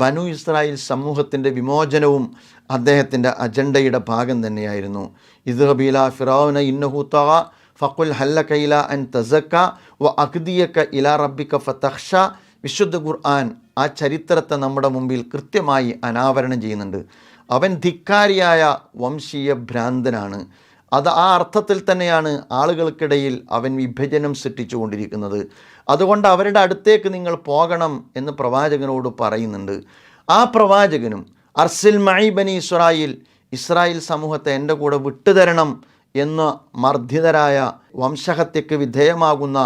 ബനു ഇസ്രായേൽ സമൂഹത്തിൻ്റെ വിമോചനവും അദ്ദേഹത്തിൻ്റെ അജണ്ടയുടെ ഭാഗം തന്നെയായിരുന്നു. ഇദ്ഹബ് ഇലാ ഫിറഔന ഇന്നഹു തഗ ഫഖുൽ ഹല്ലക ഇലാ അൻ തസക്ക വ അഖ്ദിയക ഇലാ റബ്ബിക ഫതഖ്ഷ. വിശുദ്ധ ഖുർആൻ ആ ചരിത്രത്തെ നമ്മുടെ മുമ്പിൽ കൃത്യമായി അനാവരണം ചെയ്യുന്നുണ്ട്. അവൻ ധിക്കാരിയായ വംശീയ ഭ്രാന്തനാണ്. അത് ആ അർത്ഥത്തിൽ തന്നെയാണ് ആളുകൾക്കിടയിൽ അവൻ വിഭജനം സൃഷ്ടിച്ചു കൊണ്ടിരിക്കുന്നത്. അതുകൊണ്ട് അവരുടെ അടുത്തേക്ക് നിങ്ങൾ പോകണം എന്ന് പ്രവാചകനോട് പറയുന്നുണ്ട്. ആ പ്രവാചകനും അർസിൽ മഈ ബനി ഇസ്രായേൽ സമൂഹത്തെ എൻ്റെ കൂടെ വിട്ടുതരണം എന്ന് മർദ്ദിതരായ വംശഹത്യക്ക് വിധേയമാകുന്ന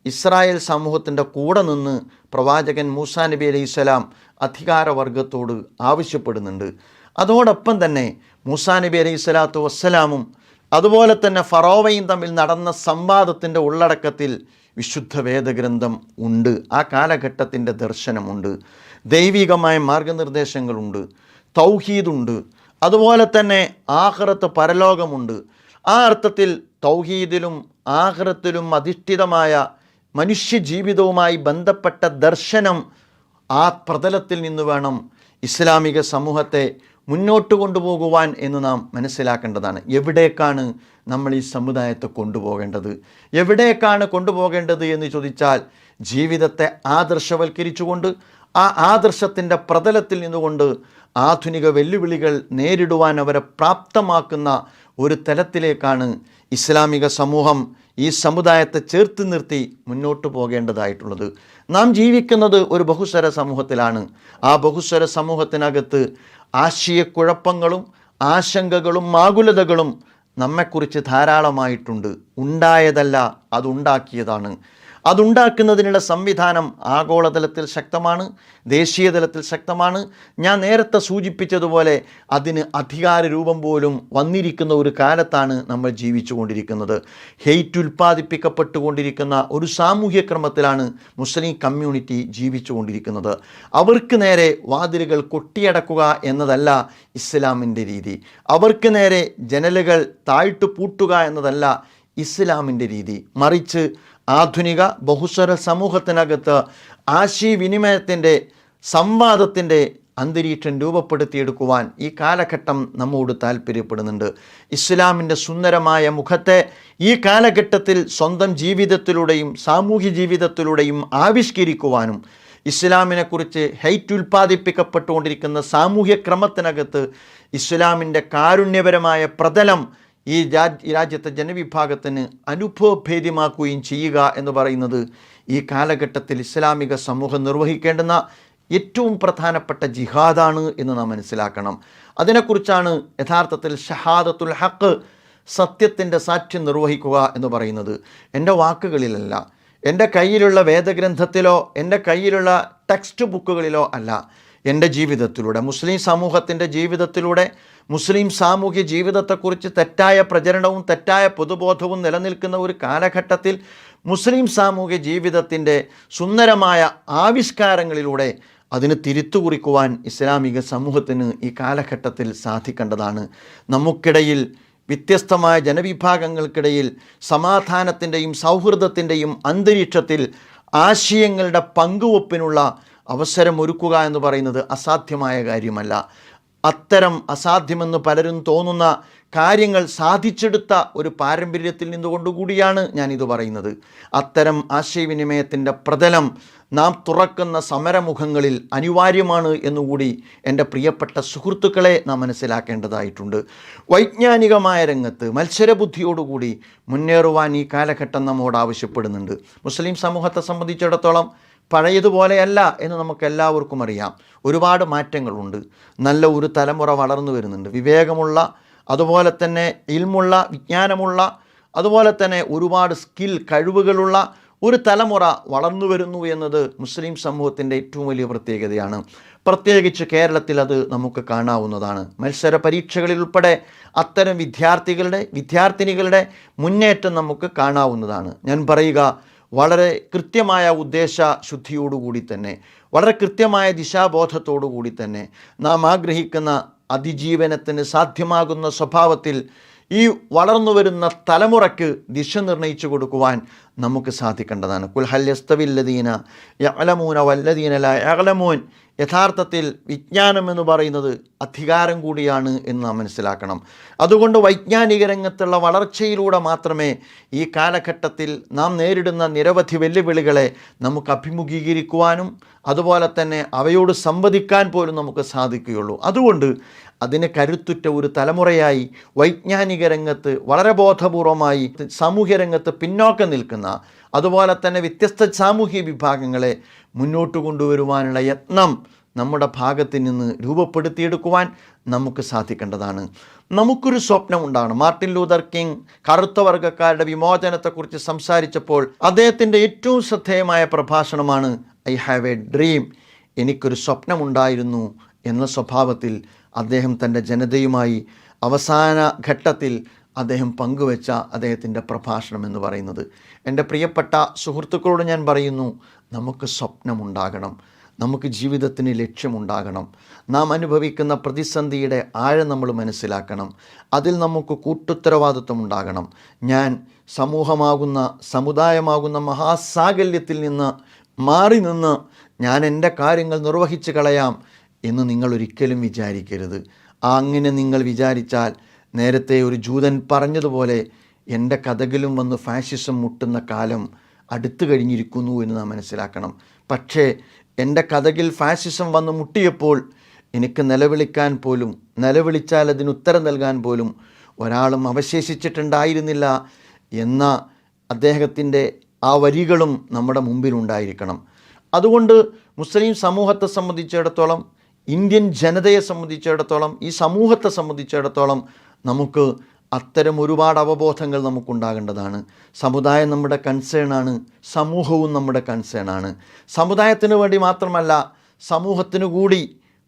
ഇസ്രായേൽ സമൂഹത്തിൻ്റെ കൂടെ നിന്ന് പ്രവാചകൻ മൂസാ നബി അലൈഹിസ്സലാം അധികാരവർഗത്തോട് ആവശ്യപ്പെടുന്നുണ്ട്. അതോടൊപ്പം തന്നെ മൂസാ നബി അലൈഹി സ്വലാത്തു വസ്സലാമും അതുപോലെ തന്നെ ഫറോവയും തമ്മിൽ നടന്ന സംവാദത്തിൻ്റെ ഉള്ളടക്കത്തിൽ വിശുദ്ധ വേദഗ്രന്ഥം ഉണ്ട്. ആ കാലഘട്ടത്തിൻ്റെ ദർശനമുണ്ട്, ദൈവികമായ മാർഗനിർദ്ദേശങ്ങളുണ്ട്, തൗഹീദുണ്ട്, അതുപോലെ തന്നെ ആഖിറത്ത് പരലോകമുണ്ട്. ആ അർത്ഥത്തിൽ തൗഹീദിലും ആഖിറത്തിലും അധിഷ്ഠിതമായ മനുഷ്യജീവിതവുമായി ബന്ധപ്പെട്ട ദർശനം ആ പ്രതലത്തിൽ നിന്ന് വേണം ഇസ്ലാമിക സമൂഹത്തെ മുന്നോട്ട് കൊണ്ടുപോകുവാൻ എന്ന് നാം മനസ്സിലാക്കേണ്ടതാണ്. എവിടേക്കാണ് നമ്മൾ ഈ സമുദായത്തെ കൊണ്ടുപോകേണ്ടത്? എവിടേക്കാണ് കൊണ്ടുപോകേണ്ടത് എന്ന് ചോദിച്ചാൽ ജീവിതത്തെ ആദർശവൽക്കരിച്ചുകൊണ്ട് ആ ആദർശത്തിൻ്റെ പ്രതലത്തിൽ നിന്നുകൊണ്ട് ആധുനിക വെല്ലുവിളികൾ നേരിടുവാൻ അവരെ പ്രാപ്തമാക്കുന്ന ഒരു തലത്തിലേക്കാണ് ഇസ്ലാമിക സമൂഹം ഈ സമുദായത്തെ ചേർത്ത് നിർത്തി മുന്നോട്ട് പോകേണ്ടതായിട്ടുള്ളത്. നാം ജീവിക്കുന്നത് ഒരു ബഹുസ്വര സമൂഹത്തിലാണ്. ആ ബഹുസ്വര സമൂഹത്തിനകത്ത് ആശയക്കുഴപ്പങ്ങളും ആശങ്കകളും ആകുലതകളും നമ്മെക്കുറിച്ച് ധാരാളമായിട്ടുണ്ട്. ഉണ്ടായതല്ല, അതുണ്ടാക്കിയതാണ്. അതുണ്ടാക്കുന്നതിനുള്ള സംവിധാനം ആഗോളതലത്തിൽ ശക്തമാണ്, ദേശീയ തലത്തിൽ ശക്തമാണ്. ഞാൻ നേരത്തെ സൂചിപ്പിച്ചതുപോലെ അതിന് അധികാര രൂപം പോലും വന്നിരിക്കുന്ന ഒരു കാലത്താണ് നമ്മൾ ജീവിച്ചു കൊണ്ടിരിക്കുന്നത്. ഹെയ്റ്റ് ഉൽപ്പാദിപ്പിക്കപ്പെട്ടുകൊണ്ടിരിക്കുന്ന ഒരു സാമൂഹ്യ ക്രമത്തിലാണ് മുസ്ലിം കമ്മ്യൂണിറ്റി ജീവിച്ചു കൊണ്ടിരിക്കുന്നത്. അവർക്ക് നേരെ വാതിലുകൾ കൊട്ടിയടക്കുക എന്നതല്ല ഇസ്ലാമിൻ്റെ രീതി. അവർക്ക് നേരെ ജനലുകൾ താഴ്ത്തു പൂട്ടുക എന്നതല്ല ഇസ്ലാമിൻ്റെ രീതി. മറിച്ച് ആധുനിക ബഹുസ്വര സമൂഹത്തിനകത്ത് ആശയവിനിമയത്തിൻ്റെ സംവാദത്തിൻ്റെ അന്തരീക്ഷം രൂപപ്പെടുത്തിയെടുക്കുവാൻ ഈ കാലഘട്ടം നമ്മോട് താല്പര്യപ്പെടുന്നുണ്ട്. ഇസ്ലാമിൻ്റെ സുന്ദരമായ മുഖത്തെ ഈ കാലഘട്ടത്തിൽ സ്വന്തം ജീവിതത്തിലൂടെയും സാമൂഹ്യ ജീവിതത്തിലൂടെയും ആവിഷ്കരിക്കുവാനും ഇസ്ലാമിനെക്കുറിച്ച് ഹെയ്റ്റ് ഉൽപ്പാദിപ്പിക്കപ്പെട്ടുകൊണ്ടിരിക്കുന്ന സാമൂഹ്യ ക്രമത്തിനകത്ത് ഇസ്ലാമിൻ്റെ കാരുണ്യപരമായ പ്രതലം ഈ രാജ്യത്തെ ജനവിഭാഗത്തിന് അനുഭവഭേദ്യമാക്കുകയും ചെയ്യുക എന്ന് പറയുന്നത് ഈ കാലഘട്ടത്തിൽ ഇസ്ലാമിക സമൂഹം നിർവഹിക്കേണ്ടുന്ന ഏറ്റവും പ്രധാനപ്പെട്ട ജിഹാദാണ് എന്ന് നാം മനസ്സിലാക്കണം. അതിനെക്കുറിച്ചാണ് യഥാർത്ഥത്തിൽ ഷഹാദത്തുൽ ഹഖ്, സത്യത്തിൻ്റെ സാക്ഷ്യം നിർവഹിക്കുക എന്ന് പറയുന്നത്. എൻ്റെ വാക്കുകളിലല്ല, എൻ്റെ കയ്യിലുള്ള വേദഗ്രന്ഥത്തിലോ എൻ്റെ കയ്യിലുള്ള ടെക്സ്റ്റ് ബുക്കുകളിലോ അല്ല, എൻ്റെ ജീവിതത്തിലൂടെ, മുസ്ലിം സമൂഹത്തിൻ്റെ ജീവിതത്തിലൂടെ, മുസ്ലിം സാമൂഹ്യ ജീവിതത്തെക്കുറിച്ച് തെറ്റായ പ്രചരണവും തെറ്റായ പൊതുബോധവും നിലനിൽക്കുന്ന ഒരു കാലഘട്ടത്തിൽ മുസ്ലിം സാമൂഹ്യ ജീവിതത്തിൻ്റെ സുന്ദരമായ ആവിഷ്കാരങ്ങളിലൂടെ അതിന് തിരുത്തു കുറിക്കുവാൻ ഇസ്ലാമിക സമൂഹത്തിന് ഈ കാലഘട്ടത്തിൽ സാധിക്കേണ്ടതാണ്. നമുക്കിടയിൽ, വ്യത്യസ്തമായ ജനവിഭാഗങ്ങൾക്കിടയിൽ സമാധാനത്തിൻ്റെയും സൗഹൃദത്തിൻ്റെയും അന്തരീക്ഷത്തിൽ ആശയങ്ങളുടെ പങ്കുവെപ്പിനുള്ള അവസരമൊരുക്കുക എന്ന് പറയുന്നത് അസാധ്യമായ കാര്യമല്ല. അത്തരം അസാധ്യമെന്ന് പലരും തോന്നുന്ന കാര്യങ്ങൾ സാധിച്ചെടുത്ത ഒരു പാരമ്പര്യത്തിൽ നിന്നുകൊണ്ടുകൂടിയാണ് ഞാനിത് പറയുന്നത്. അത്തരം ആശയവിനിമയത്തിൻ്റെ പ്രതലം നാം തുറക്കുന്ന സമരമുഖങ്ങളിൽ അനിവാര്യമാണ് എന്നുകൂടി എൻ്റെ പ്രിയപ്പെട്ട സുഹൃത്തുക്കളെ നാം മനസ്സിലാക്കേണ്ടതായിട്ടുണ്ട്. വൈജ്ഞാനികമായ രംഗത്ത് മത്സരബുദ്ധിയോടുകൂടി മുന്നേറുവാൻ ഈ കാലഘട്ടം നമ്മോട് ആവശ്യപ്പെടുന്നുണ്ട്. മുസ്ലിം സമൂഹത്തെ സംബന്ധിച്ചിടത്തോളം പഴയതുപോലെയല്ല എന്ന് നമുക്കെല്ലാവർക്കും അറിയാം. ഒരുപാട് മാറ്റങ്ങളുണ്ട്. നല്ല ഒരു തലമുറ വളർന്നു വരുന്നുണ്ട്. വിവേകമുള്ള, അതുപോലെ തന്നെ ഇൽമുള്ള, വിജ്ഞാനമുള്ള, അതുപോലെ തന്നെ ഒരുപാട് കഴിവുകളുള്ള ഒരു തലമുറ വളർന്നു വരുന്നു എന്നത് മുസ്ലിം സമൂഹത്തിൻ്റെ ഏറ്റവും വലിയ പ്രത്യേകതയാണ്. പ്രത്യേകിച്ച് കേരളത്തിൽ അത് നമുക്ക് കാണാവുന്നതാണ്. മത്സര പരീക്ഷകളിൽ ഉൾപ്പെടെ അത്തരം വിദ്യാർത്ഥിനികളുടെ മുന്നേറ്റം നമുക്ക് കാണാവുന്നതാണ്. ഞാൻ പറയുക, വളരെ കൃത്യമായ ഉദ്ദേശശുദ്ധിയോടുകൂടി തന്നെ, വളരെ കൃത്യമായ ദിശാബോധത്തോടുകൂടി തന്നെ നാം ആഗ്രഹിക്കുന്ന അതിജീവനത്തിന് സാധ്യമാകുന്ന സ്വഭാവത്തിൽ ഈ വളർന്നു വരുന്ന തലമുറയ്ക്ക് ദിശ നിർണയിച്ചു കൊടുക്കുവാൻ നമുക്ക് സാധിക്കേണ്ടതാണ്. കുൽ ഹൽ യസ്തവില്ലദീന യഅലമൂന വല്ലദീന ലാ യഅലമൂൻ. യഥാർത്ഥത്തിൽ വിജ്ഞാനം എന്ന് പറയുന്നത് അധികാരം കൂടിയാണ് എന്ന് നാം മനസ്സിലാക്കണം. അതുകൊണ്ട് വൈജ്ഞാനിക രംഗത്തുള്ള വളർച്ചയിലൂടെ മാത്രമേ ഈ കാലഘട്ടത്തിൽ നാം നേരിടുന്ന നിരവധി വെല്ലുവിളികളെ നമുക്ക് അഭിമുഖീകരിക്കുവാനും അതുപോലെ തന്നെ അവയോട് സംവദിക്കാൻ പോലും നമുക്ക് സാധിക്കുകയുള്ളൂ. അതുകൊണ്ട് അതിന് കരുത്തുറ്റ ഒരു തലമുറയായി വൈജ്ഞാനിക രംഗത്ത് വളരെ ബോധപൂർവമായി സാമൂഹ്യ രംഗത്ത് പിന്നോക്കം നിൽക്കുന്ന, അതുപോലെ തന്നെ വ്യത്യസ്ത സാമൂഹ്യ വിഭാഗങ്ങളെ മുന്നോട്ട് കൊണ്ടുവരുവാനുള്ള യത്നം നമ്മുടെ ഭാഗത്ത് നിന്ന് രൂപപ്പെടുത്തിയെടുക്കുവാൻ നമുക്ക് സാധിക്കേണ്ടതാണ്. നമുക്കൊരു സ്വപ്നം ഉണ്ടാകണം. മാർട്ടിൻ ലൂതർ കിങ് കറുത്ത വർഗ്ഗക്കാരുടെ വിമോചനത്തെക്കുറിച്ച് സംസാരിച്ചപ്പോൾ അദ്ദേഹത്തിൻ്റെ ഏറ്റവും ശ്രദ്ധേയമായ പ്രഭാഷണമാണ് ഐ ഹാവ് എ ഡ്രീം, എനിക്കൊരു സ്വപ്നമുണ്ടായിരുന്നു എന്ന സ്വഭാവത്തിൽ അദ്ദേഹം തൻ്റെ ജനതയുമായി അവസാന ഘട്ടത്തിൽ അദ്ദേഹം പങ്കുവെച്ച അദ്ദേഹത്തിൻ്റെ പ്രഭാഷണം എന്ന് പറയുന്നത്. എൻ്റെ പ്രിയപ്പെട്ട സുഹൃത്തുക്കളോട് ഞാൻ പറയുന്നു, നമുക്ക് സ്വപ്നമുണ്ടാകണം, നമുക്ക് ജീവിതത്തിന് ലക്ഷ്യമുണ്ടാകണം. നാം അനുഭവിക്കുന്ന പ്രതിസന്ധിയുടെ ആഴം നമ്മൾ മനസ്സിലാക്കണം. അതിൽ നമുക്ക് കൂട്ടുത്തരവാദിത്വം ഉണ്ടാകണം. ഞാൻ സമൂഹമാകുന്ന, സമുദായമാകുന്ന മഹാസാകല്യത്തിൽ നിന്ന് മാറി നിന്ന് ഞാൻ എൻ്റെ കാര്യങ്ങൾ നിർവഹിച്ച് കളയാം എന്ന് നിങ്ങൾ ഒരിക്കലും വിചാരിക്കരുത്. അങ്ങനെ നിങ്ങൾ വിചാരിച്ചാൽ നേരത്തെ ഒരു ജൂതൻ പറഞ്ഞതുപോലെ എൻ്റെ കഥകിലും വന്ന് ഫാഷിസം മുട്ടുന്ന കാലം അടുത്തു കഴിഞ്ഞിരിക്കുന്നു എന്ന് നാം മനസ്സിലാക്കണം. പക്ഷേ എൻ്റെ കഥകിൽ ഫാഷിസം വന്ന് മുട്ടിയപ്പോൾ എനിക്ക് നിലവിളിക്കാൻ പോലും, നിലവിളിച്ചാൽ അതിന് ഉത്തരം നൽകാൻ പോലും ഒരാളും അവശേഷിച്ചിട്ടുണ്ടായിരുന്നില്ല എന്ന അദ്ദേഹത്തിൻ്റെ ആ വരികളും നമ്മുടെ മുമ്പിലുണ്ടായിരിക്കണം. അതുകൊണ്ട് മുസ്ലിം സമൂഹത്തെ സംബന്ധിച്ചിടത്തോളം, ഇന്ത്യൻ ജനതയെ സംബന്ധിച്ചിടത്തോളം, ഈ സമൂഹത്തെ സംബന്ധിച്ചിടത്തോളം നമുക്ക് അത്തരം ഒരുപാട് അവബോധങ്ങൾ നമുക്കുണ്ടാകേണ്ടതാണ്. സമുദായം നമ്മുടെ കൺസേണാണ്, സമൂഹവും നമ്മുടെ കൺസേണാണ്. സമുദായത്തിന് വേണ്ടി മാത്രമല്ല, സമൂഹത്തിനു കൂടി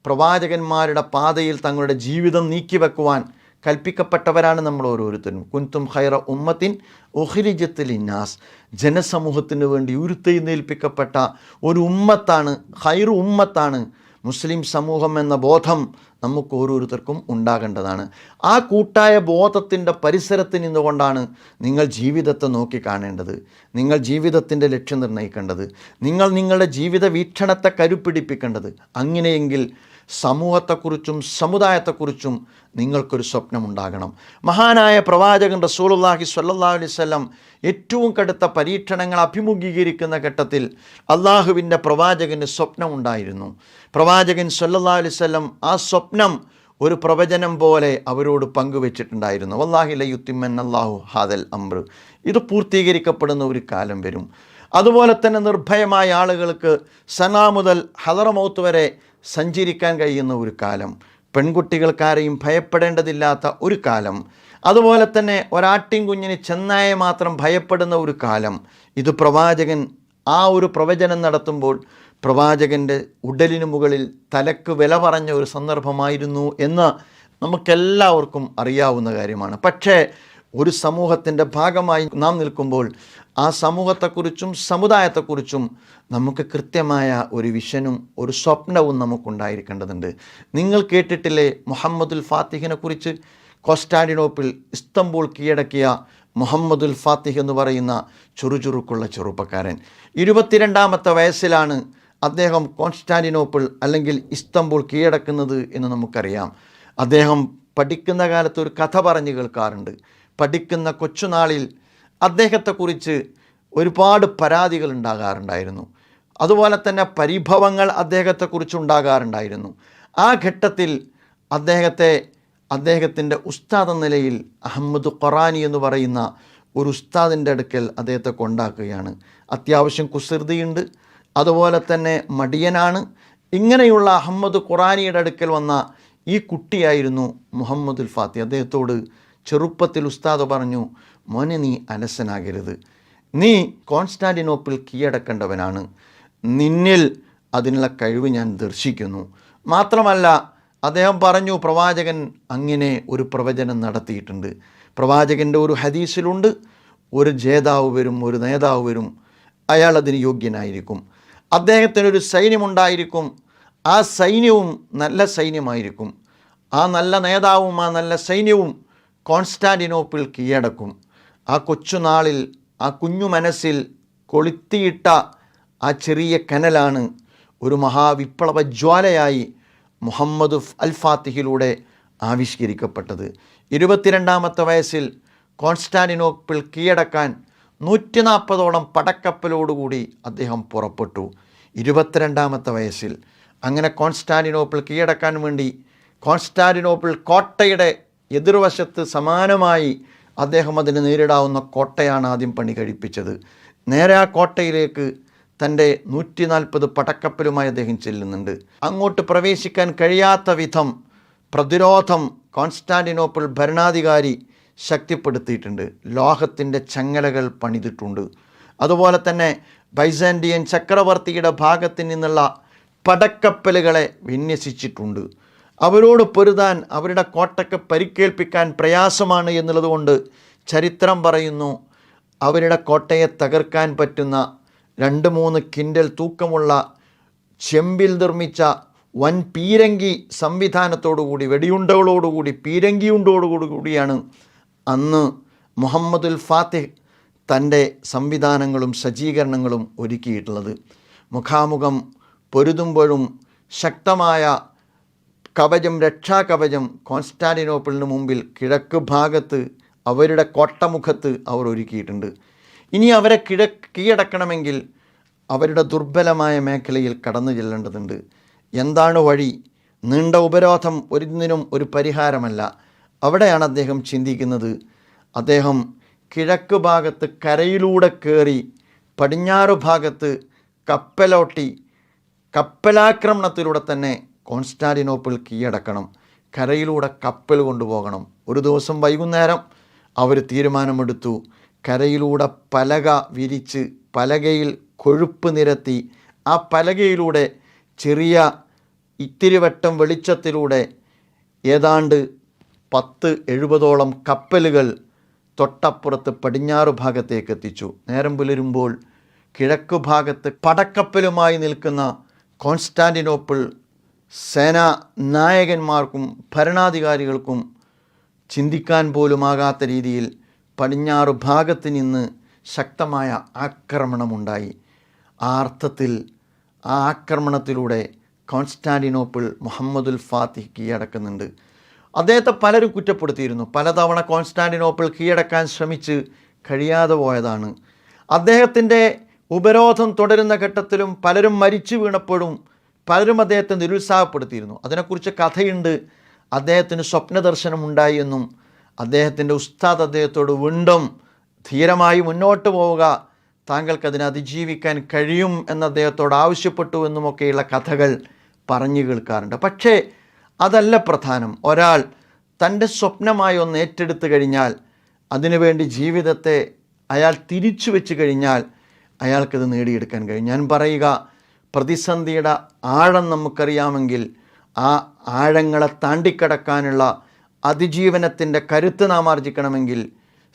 പ്രവാചകന്മാരുടെ പാതയിൽ തങ്ങളുടെ ജീവിതം നീക്കിവെക്കുവാൻ കൽപ്പിക്കപ്പെട്ടവരാണ് നമ്മൾ ഓരോരുത്തരും. കുൻതും ഖൈറ ഉമ്മത്തിൻ ഉഖ്രിജത്ത് ലിന്നാസ്, ജനസമൂഹത്തിന് വേണ്ടി ഉരുത്തെഴുന്നേൽപ്പിക്കപ്പെട്ട ഒരു ഉമ്മത്താണ്, ഖൈറു ഉമ്മത്താണ് മുസ്ലിം സമൂഹം എന്ന ബോധം നമുക്ക് ഓരോരുത്തർക്കും ഉണ്ടാകേണ്ടതാണ്. ആ കൂട്ടായ ബോധത്തിൻ്റെ പരിസരത്ത് നിന്നുകൊണ്ടാണ് നിങ്ങൾ ജീവിതത്തെ നോക്കിക്കാണേണ്ടത്, നിങ്ങൾ ജീവിതത്തിൻ്റെ ലക്ഷ്യം നിർണ്ണയിക്കേണ്ടത്, നിങ്ങൾ നിങ്ങളുടെ ജീവിത വീക്ഷണത്തെ കരുപ്പിടിപ്പിക്കേണ്ടത്. അങ്ങനെയെങ്കിൽ സമൂഹത്തെക്കുറിച്ചും സമുദായത്തെക്കുറിച്ചും നിങ്ങൾക്കൊരു സ്വപ്നമുണ്ടാകണം. മഹാനായ പ്രവാചകൻ റസൂലുള്ളാഹി സ്വല്ലല്ലാഹു അലൈഹി വസല്ലം ഏറ്റവും കടുത്ത പരീക്ഷണങ്ങൾ അഭിമുഖീകരിക്കുന്ന ഘട്ടത്തിൽ അള്ളാഹുവിൻ്റെ പ്രവാചകന് സ്വപ്നമുണ്ടായിരുന്നു. പ്രവാചകൻ സ്വല്ലല്ലാഹു അലൈഹി വസല്ലം ആ സ്വപ്നം ഒരു പ്രവചനം പോലെ അവരോട് പങ്കുവെച്ചിട്ടുണ്ടായിരുന്നു. വല്ലാഹി ലയുത്തിമ്മന്നല്ലാഹു ഹാദൽ അംർ, ഇത് പൂർത്തീകരിക്കപ്പെടുന്ന ഒരു കാലം വരും. അതുപോലെ തന്നെ നിർഭയമായ ആളുകൾക്ക് സനാ മുതൽ ഹദറമൗത്ത് വരെ സഞ്ചരിക്കാൻ കഴിയുന്ന ഒരു കാലം, പെൺകുട്ടികൾക്കാരെയും ഭയപ്പെടേണ്ടതില്ലാത്ത ഒരു കാലം, അതുപോലെ തന്നെ ഒരാട്ടിൻ കുഞ്ഞിന് ചെന്നായെ മാത്രം ഭയപ്പെടുന്ന ഒരു കാലം, ഇത് പ്രവാചകൻ ആ ഒരു പ്രവചനം നടത്തുമ്പോൾ പ്രവാചകൻ്റെ ഉടലിന് മുകളിൽ തലക്ക് വില പറഞ്ഞ ഒരു സന്ദർഭമായിരുന്നു എന്ന് നമുക്കെല്ലാവർക്കും അറിയാവുന്ന കാര്യമാണ്. പക്ഷേ ഒരു സമൂഹത്തിൻ്റെ ഭാഗമായി നാം നിൽക്കുമ്പോൾ ആ സമൂഹത്തെക്കുറിച്ചും സമുദായത്തെക്കുറിച്ചും നമുക്ക് കൃത്യമായ ഒരു വിഷനും ഒരു സ്വപ്നവും നമുക്കുണ്ടായിരിക്കേണ്ടതുണ്ട്. നിങ്ങൾ കേട്ടിട്ടില്ലേ മുഹമ്മദുൽ ഫാത്തിഹിനെ കുറിച്ച്? കോൺസ്റ്റാന്റിനോപ്പിൾ, ഇസ്തംബൂൾ കീഴടക്കിയ മുഹമ്മദുൽ ഫാത്തിഹ് എന്ന് പറയുന്ന ചുറുചുറുക്കുള്ള ചെറുപ്പക്കാരൻ. 22-ാമത്തെ വയസ്സിലാണ് അദ്ദേഹം കോൺസ്റ്റാന്റിനോപ്പിൾ അല്ലെങ്കിൽ ഇസ്തംബൂൾ കീഴടക്കുന്നത് എന്ന് നമുക്കറിയാം. അദ്ദേഹം പഠിക്കുന്ന കാലത്ത് ഒരു കഥ പറഞ്ഞു കേൾക്കാറുണ്ട്. പഠിക്കുന്ന കൊച്ചുനാളിൽ അദ്ദേഹത്തെക്കുറിച്ച് ഒരുപാട് പരാതികൾ ഉണ്ടാകാറുണ്ടായിരുന്നു, അതുപോലെ തന്നെ പരിഭവങ്ങൾ അദ്ദേഹത്തെക്കുറിച്ച് ഉണ്ടാകാറുണ്ടായിരുന്നു. ആ ഘട്ടത്തിൽ അദ്ദേഹത്തിൻ്റെ ഉസ്താദ് എന്ന നിലയിൽ അഹമ്മദ് ഖുറാനി എന്ന് പറയുന്ന ഒരു ഉസ്താദിൻ്റെ അടുക്കൽ അദ്ദേഹത്തെ കൊണ്ടാക്കുകയാണ്. അത്യാവശ്യം കുസൃതിയുണ്ട്, അതുപോലെ തന്നെ മടിയനാണ്. ഇങ്ങനെയുള്ള അഹമ്മദ് ഖുറാനിയുടെ അടുക്കൽ വന്ന ഈ കുട്ടിയായിരുന്നു മുഹമ്മദുൽ ഫാത്തിഹ്. അദ്ദേഹത്തോട് ചെറുപ്പത്തിൽ ഉസ്താദ് പറഞ്ഞു, മോനെ നീ അലസനാകരുത്, നീ കോൺസ്റ്റാന്റിനോപ്പിൾ കീഴടക്കേണ്ടവനാണ്, നിന്നിൽ അതിനുള്ള കഴിവ് ഞാൻ ദർശിക്കുന്നു. മാത്രമല്ല അദ്ദേഹം പറഞ്ഞു, പ്രവാചകൻ അങ്ങനെ ഒരു പ്രവചനം നടത്തിയിട്ടുണ്ട്. പ്രവാചകൻ്റെ ഒരു ഹദീസിലുണ്ട്, ഒരു ജേതാവ് വരും, ഒരു നേതാവ് വരും, അയാൾ അതിന് യോഗ്യനായിരിക്കും. അദ്ദേഹത്തിനൊരു സൈന്യമുണ്ടായിരിക്കും, ആ സൈന്യവും നല്ല സൈന്യമായിരിക്കും. ആ നല്ല നേതാവും ആ നല്ല സൈന്യവും കോൺസ്റ്റാന്റിനോപ്പിൾ കീഴടക്കും. ആ കൊച്ചുനാളിൽ ആ കുഞ്ഞു മനസ്സിൽ കൊളുത്തിയിട്ട ആ ചെറിയ കനലാണ് ഒരു മഹാവിപ്ലവ ജ്വാലയായി മുഹമ്മദ് അൽ ഫാത്തിഹിലൂടെ ആവിഷ്കരിക്കപ്പെട്ടത്. 22-ാമത്തെ വയസ്സിൽ കോൺസ്റ്റാന്റിനോപ്പിൾ കീഴടക്കാൻ 140ഓളം പടക്കപ്പലോടുകൂടി അദ്ദേഹം പുറപ്പെട്ടു. 22-ാമത്തെ വയസ്സിൽ അങ്ങനെ കോൺസ്റ്റാന്റിനോപ്പിൾ കീഴടക്കാൻ വേണ്ടി കോൺസ്റ്റാന്റിനോപ്പിൾ കോട്ടയുടെ എതിർവശത്ത് സമാനമായി അദ്ദേഹം അതിന് നേരിടാവുന്ന കോട്ടയാണ് ആദ്യം പണി കഴിപ്പിച്ചത്. നേരെ ആ കോട്ടയിലേക്ക് തൻ്റെ 140 പടക്കപ്പലുമായി അദ്ദേഹം ചെല്ലുന്നുണ്ട്. അങ്ങോട്ട് പ്രവേശിക്കാൻ കഴിയാത്ത വിധം പ്രതിരോധം കോൺസ്റ്റാന്റിനോപ്പിൾ ഭരണാധികാരി ശക്തിപ്പെടുത്തിയിട്ടുണ്ട്. ലോഹത്തിൻ്റെ ചങ്ങലകൾ പണിതിട്ടുണ്ട്. അതുപോലെ തന്നെ ബൈസാൻഡിയൻ ചക്രവർത്തിയുടെ ഭാഗത്തു നിന്നുള്ള പടക്കപ്പലുകളെ വിന്യസിച്ചിട്ടുണ്ട്. അവരോട് പൊരുതാൻ, അവരുടെ കോട്ടയ്ക്ക് പരിക്കേൽപ്പിക്കാൻ പ്രയാസമാണ് എന്നുള്ളതുകൊണ്ട് ചരിത്രം പറയുന്നു, അവരുടെ കോട്ടയെ തകർക്കാൻ പറ്റുന്ന 2-3 കിൻഡൽ തൂക്കമുള്ള ചെമ്പിൽ നിർമ്മിച്ച വൻ പീരങ്കി സംവിധാനത്തോടുകൂടി, വെടിയുണ്ടകളോടുകൂടി, പീരങ്കിയുണ്ടോടുകൂടിയാണ് അന്ന് മുഹമ്മദുൽ ഫാത്തിഹ് തൻ്റെ സംവിധാനങ്ങളും സജ്ജീകരണങ്ങളും ഒരുക്കിയിട്ടുള്ളത്. മുഖാമുഖം പൊരുതുമ്പോഴും ശക്തമായ കവചം, രക്ഷാകവചം കോൺസ്റ്റാന്റിനോപ്പിളിന് മുമ്പിൽ കിഴക്ക് ഭാഗത്ത് അവരുടെ കോട്ടമുഖത്ത് അവർ ഒരുക്കിയിട്ടുണ്ട്. ഇനി അവരെ കീഴടക്കണമെങ്കിൽ അവരുടെ ദുർബലമായ മേഖലയിൽ കടന്നു ചെല്ലേണ്ടതുണ്ട്. എന്താണ് വഴി? നീണ്ട ഉപരോധം ഒരിതിനും ഒരു പരിഹാരമല്ല. അവിടെയാണ് അദ്ദേഹം ചിന്തിക്കുന്നത്. അദ്ദേഹം കിഴക്ക് ഭാഗത്ത് കരയിലൂടെ കയറി പടിഞ്ഞാറ് ഭാഗത്ത് കപ്പലോട്ടി കപ്പലാക്രമണത്തിലൂടെ തന്നെ കോൺസ്റ്റാന്റിനോപ്പിൾ കീഴടക്കണം. കരയിലൂടെ കപ്പൽ കൊണ്ടുപോകണം. ഒരു ദിവസം വൈകുന്നേരം അവർ തീരുമാനമെടുത്തു. കരയിലൂടെ പലക വിരിച്ച് പലകയിൽ കൊഴുപ്പ് നിരത്തി ആ പലകയിലൂടെ ചെറിയ ഇത്തിരിവട്ടം വെളിച്ചത്തിലൂടെ ഏതാണ്ട് 10-70ഓളം കപ്പലുകൾ തൊട്ടപ്പുറത്ത് പടിഞ്ഞാറ് ഭാഗത്തേക്ക് എത്തിച്ചു. നേരം പുലരുമ്പോൾ കിഴക്ക് ഭാഗത്ത് പടക്കപ്പലുമായി നിൽക്കുന്ന കോൺസ്റ്റാന്റിനോപ്പിൾ സേനാ നായകന്മാർക്കും ഭരണാധികാരികൾക്കും ചിന്തിക്കാൻ പോലുമാകാത്ത രീതിയിൽ പടിഞ്ഞാറ് ഭാഗത്ത് നിന്ന് ശക്തമായ ആക്രമണമുണ്ടായി. ആ അർത്ഥത്തിൽ ആ ആക്രമണത്തിലൂടെ കോൺസ്റ്റാന്റിനോപ്പിൾ മുഹമ്മദുൽ ഫാത്തിഹ് കീഴടക്കുന്നുണ്ട്. അദ്ദേഹത്തെ പലരും കുറ്റപ്പെടുത്തിയിരുന്നു. പലതവണ കോൺസ്റ്റാന്റിനോപ്പിൾ കീഴടക്കാൻ ശ്രമിച്ച് കഴിയാതെ പോയതാണ്. അദ്ദേഹത്തിൻ്റെ ഉപരോധം തുടരുന്ന ഘട്ടത്തിലും പലരും മരിച്ചു വീണപ്പോഴും പലരും അദ്ദേഹത്തെ നിരുത്സാഹപ്പെടുത്തിയിരുന്നു. അതിനെക്കുറിച്ച് കഥയുണ്ട്. അദ്ദേഹത്തിന് സ്വപ്നദർശനം ഉണ്ടായി എന്നും അദ്ദേഹത്തിൻ്റെ ഉസ്താദ് അദ്ദേഹത്തോട് വീണ്ടും ധീരമായി മുന്നോട്ട് പോവുക, താങ്കൾക്കതിനെ അതിജീവിക്കാൻ കഴിയും എന്ന് അദ്ദേഹത്തോട് ആവശ്യപ്പെട്ടു എന്നുമൊക്കെയുള്ള കഥകൾ പറഞ്ഞു കേൾക്കാറുണ്ട്. പക്ഷേ അതല്ല പ്രധാനം. ഒരാൾ തൻ്റെ സ്വപ്നമായി ഒന്ന് ഏറ്റെടുത്തു കഴിഞ്ഞാൽ, അതിനുവേണ്ടി ജീവിതത്തെ അയാൾ തിരിച്ചു വെച്ച് കഴിഞ്ഞാൽ അയാൾക്കത് നേടിയെടുക്കാൻ കഴിയും. ഞാൻ പറയുക, പ്രതിസന്ധിയുടെ ആഴം നമുക്കറിയാമെങ്കിൽ ആ ആഴങ്ങളെ താണ്ടിക്കടക്കാനുള്ള അതിജീവനത്തിൻ്റെ കരുത്ത് നാം ആർജിക്കണമെങ്കിൽ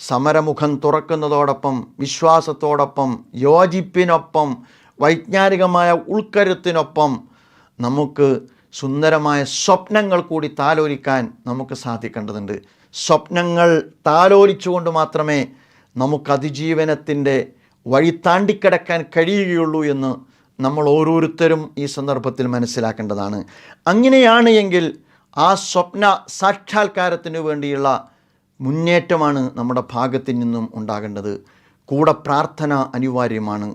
സമരമുഖം തുറക്കുന്നതോടൊപ്പം വിശ്വാസത്തോടൊപ്പം യോജിപ്പിനൊപ്പം വൈജ്ഞാനികമായ ഉൾക്കരുത്തിനൊപ്പം നമുക്ക് സുന്ദരമായ സ്വപ്നങ്ങൾ കൂടി താലോലിക്കാൻ നമുക്ക് സാധിക്കേണ്ടതുണ്ട്. സ്വപ്നങ്ങൾ താലോലിച്ചുകൊണ്ട് മാത്രമേ നമുക്ക് അതിജീവനത്തിൻ്റെ വഴി താണ്ടിക്കിടക്കാൻ കഴിയുകയുള്ളൂ എന്ന് നമ്മൾ ഓരോരുത്തരും ഈ സന്ദർഭത്തിൽ മനസ്സിലാക്കേണ്ടതാണ്. അങ്ങനെയാണ് എങ്കിൽ ആ സ്വപ്ന സാക്ഷാത്കാരത്തിന് വേണ്ടിയുള്ള മുന്നേറ്റമാണ് നമ്മുടെ ഭാഗത്തു നിന്നും ഉണ്ടാകേണ്ടത്. കൂടെ പ്രാർത്ഥന അനിവാര്യമാണ്.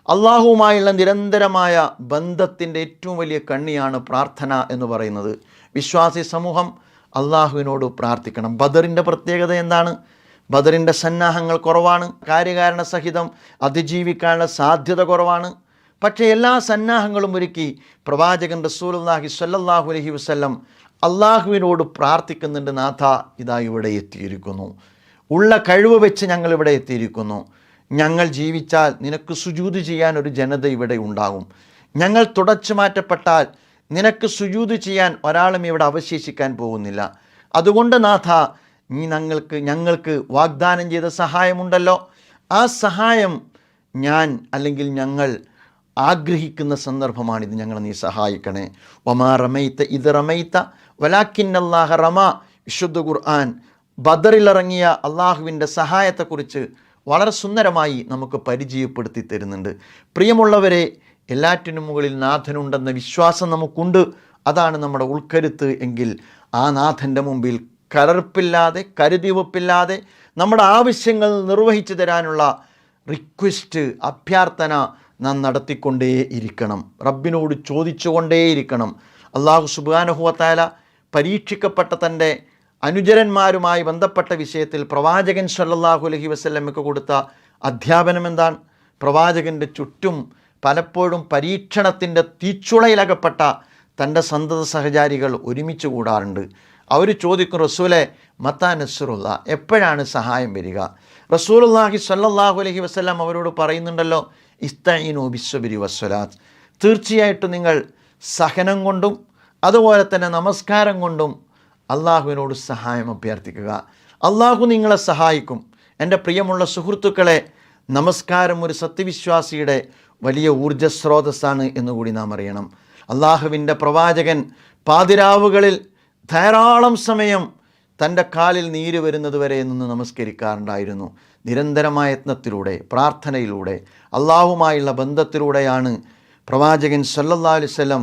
അള്ളാഹുവുമായുള്ള നിരന്തരമായ ബന്ധത്തിൻ്റെ ഏറ്റവും വലിയ കണ്ണിയാണ് പ്രാർത്ഥന എന്ന് പറയുന്നത്. വിശ്വാസി സമൂഹം അള്ളാഹുവിനോട് പ്രാർത്ഥിക്കണം. ബദറിൻ്റെ പ്രത്യേകത എന്താണ്? ബദറിൻ്റെ സന്നാഹങ്ങൾ കുറവാണ്, കാര്യകാരണ സഹിതം അതിജീവിക്കാനുള്ള സാധ്യത കുറവാണ്. പക്ഷേ എല്ലാ സന്നാഹങ്ങളും ഒരുക്കി പ്രവാചകൻ റസൂലുള്ളാഹി സ്വല്ലല്ലാഹു അലൈഹി വസല്ലം അള്ളാഹുവിനോട് പ്രാർത്ഥിക്കുന്നുണ്ട്. നാഥ, ഇതാ ഇവിടെ എത്തിയിരിക്കുന്നു, ഉള്ള കഴിവ് വെച്ച് ഞങ്ങൾ ഇവിടെ എത്തിയിരിക്കുന്നു. ഞങ്ങൾ ജീവിച്ചാൽ നിനക്ക് സുജൂദ് ചെയ്യാൻ ഒരു ജനത ഇവിടെ ഉണ്ടാകും. ഞങ്ങൾ തുടച്ചു മാറ്റപ്പെട്ടാൽ നിനക്ക് സുജൂദ് ചെയ്യാൻ ഒരാളും ഇവിടെ അവശേഷിക്കാൻ പോകുന്നില്ല. അതുകൊണ്ട് നാഥ, നീ ഞങ്ങൾക്ക് വാഗ്ദാനം ചെയ്ത സഹായമുണ്ടല്ലോ, ആ സഹായം ഞങ്ങൾ ആഗ്രഹിക്കുന്ന സന്ദർഭമാണിത്. ഞങ്ങളെ നീ സഹായിക്കണേ. വമാ റമൈത്ത ഇത് റമൈത്ത വലാക്കിന്നല്ലാഹ റമ. വിശുദ്ധ ഖുർആൻ ബദറിലിറങ്ങിയ അള്ളാഹുവിൻ്റെ സഹായത്തെക്കുറിച്ച് വളരെ സുന്ദരമായി നമുക്ക് പരിചയപ്പെടുത്തി തരുന്നുണ്ട്. പ്രിയമുള്ളവരെ, എല്ലാറ്റിനും മുകളിൽ നാഥനുണ്ടെന്ന വിശ്വാസം നമുക്കുണ്ട്. അതാണ് നമ്മുടെ ഉൾക്കരുത്ത് എങ്കിൽ ആ നാഥൻ്റെ മുമ്പിൽ കലർപ്പില്ലാതെ കരുതിവെപ്പില്ലാതെ നമ്മുടെ ആവശ്യങ്ങൾ നിർവഹിച്ചു തരാനുള്ള റിക്വസ്റ്റ്, അഭ്യർത്ഥന നാം നടത്തിക്കൊണ്ടേയിരിക്കണം. റബ്ബിനോട് ചോദിച്ചുകൊണ്ടേയിരിക്കണം. അള്ളാഹു സുബ്ഹാനഹു വ തആല പരീക്ഷിക്കപ്പെട്ട തൻ്റെ അനുചരന്മാരുമായി ബന്ധപ്പെട്ട വിഷയത്തിൽ പ്രവാചകൻ സല്ലല്ലാഹു അലൈഹി വസല്ലമയ്ക്ക് കൊടുത്ത അധ്യാപനം എന്താണ്? പ്രവാചകൻ്റെ ചുറ്റും പലപ്പോഴും പരീക്ഷണത്തിൻ്റെ തീച്ചുളയിലകപ്പെട്ട തൻ്റെ സന്തത സഹചാരികൾ ഒരുമിച്ച് കൂടാറുണ്ട്. അവർ ചോദിക്കും, റസൂലെ മത്താ നസ്റുള്ള, എപ്പോഴാണ് സഹായം വരിക? റസൂലുള്ളാഹി സ്വല്ലല്ലാഹു അലൈഹി വസല്ലം അവരോട് പറയുന്നുണ്ടല്ലോ, ഇസ്തഈനു ബിസ്സബ്രി വസ്സലാത്ത്, തീർച്ചയായിട്ടും നിങ്ങൾ സഹനം കൊണ്ടും അതുപോലെ തന്നെ നമസ്കാരം കൊണ്ടും അള്ളാഹുവിനോട് സഹായം അഭ്യർത്ഥിക്കുക. അള്ളാഹു നിങ്ങളെ സഹായിക്കും. എൻ്റെ പ്രിയമുള്ള സുഹൃത്തുക്കളെ, നമസ്കാരം ഒരു സത്യവിശ്വാസിയുടെ വലിയ ഊർജ്ജസ്രോതസ്സാണ് എന്നുകൂടി നാം അറിയണം. അള്ളാഹുവിൻ്റെ പ്രവാചകൻ പാതിരാവുകളിൽ ധാരാളം സമയം തൻ്റെ കാലിൽ നീര് വരുന്നത് വരെ നിന്ന് നമസ്കരിക്കാറുണ്ടായിരുന്നു. നിരന്തരമായ യത്നത്തിലൂടെ, പ്രാർത്ഥനയിലൂടെ, അള്ളാഹുമായുള്ള ബന്ധത്തിലൂടെയാണ് പ്രവാചകൻ സല്ലല്ലാഹു അലൈഹി വസല്ലം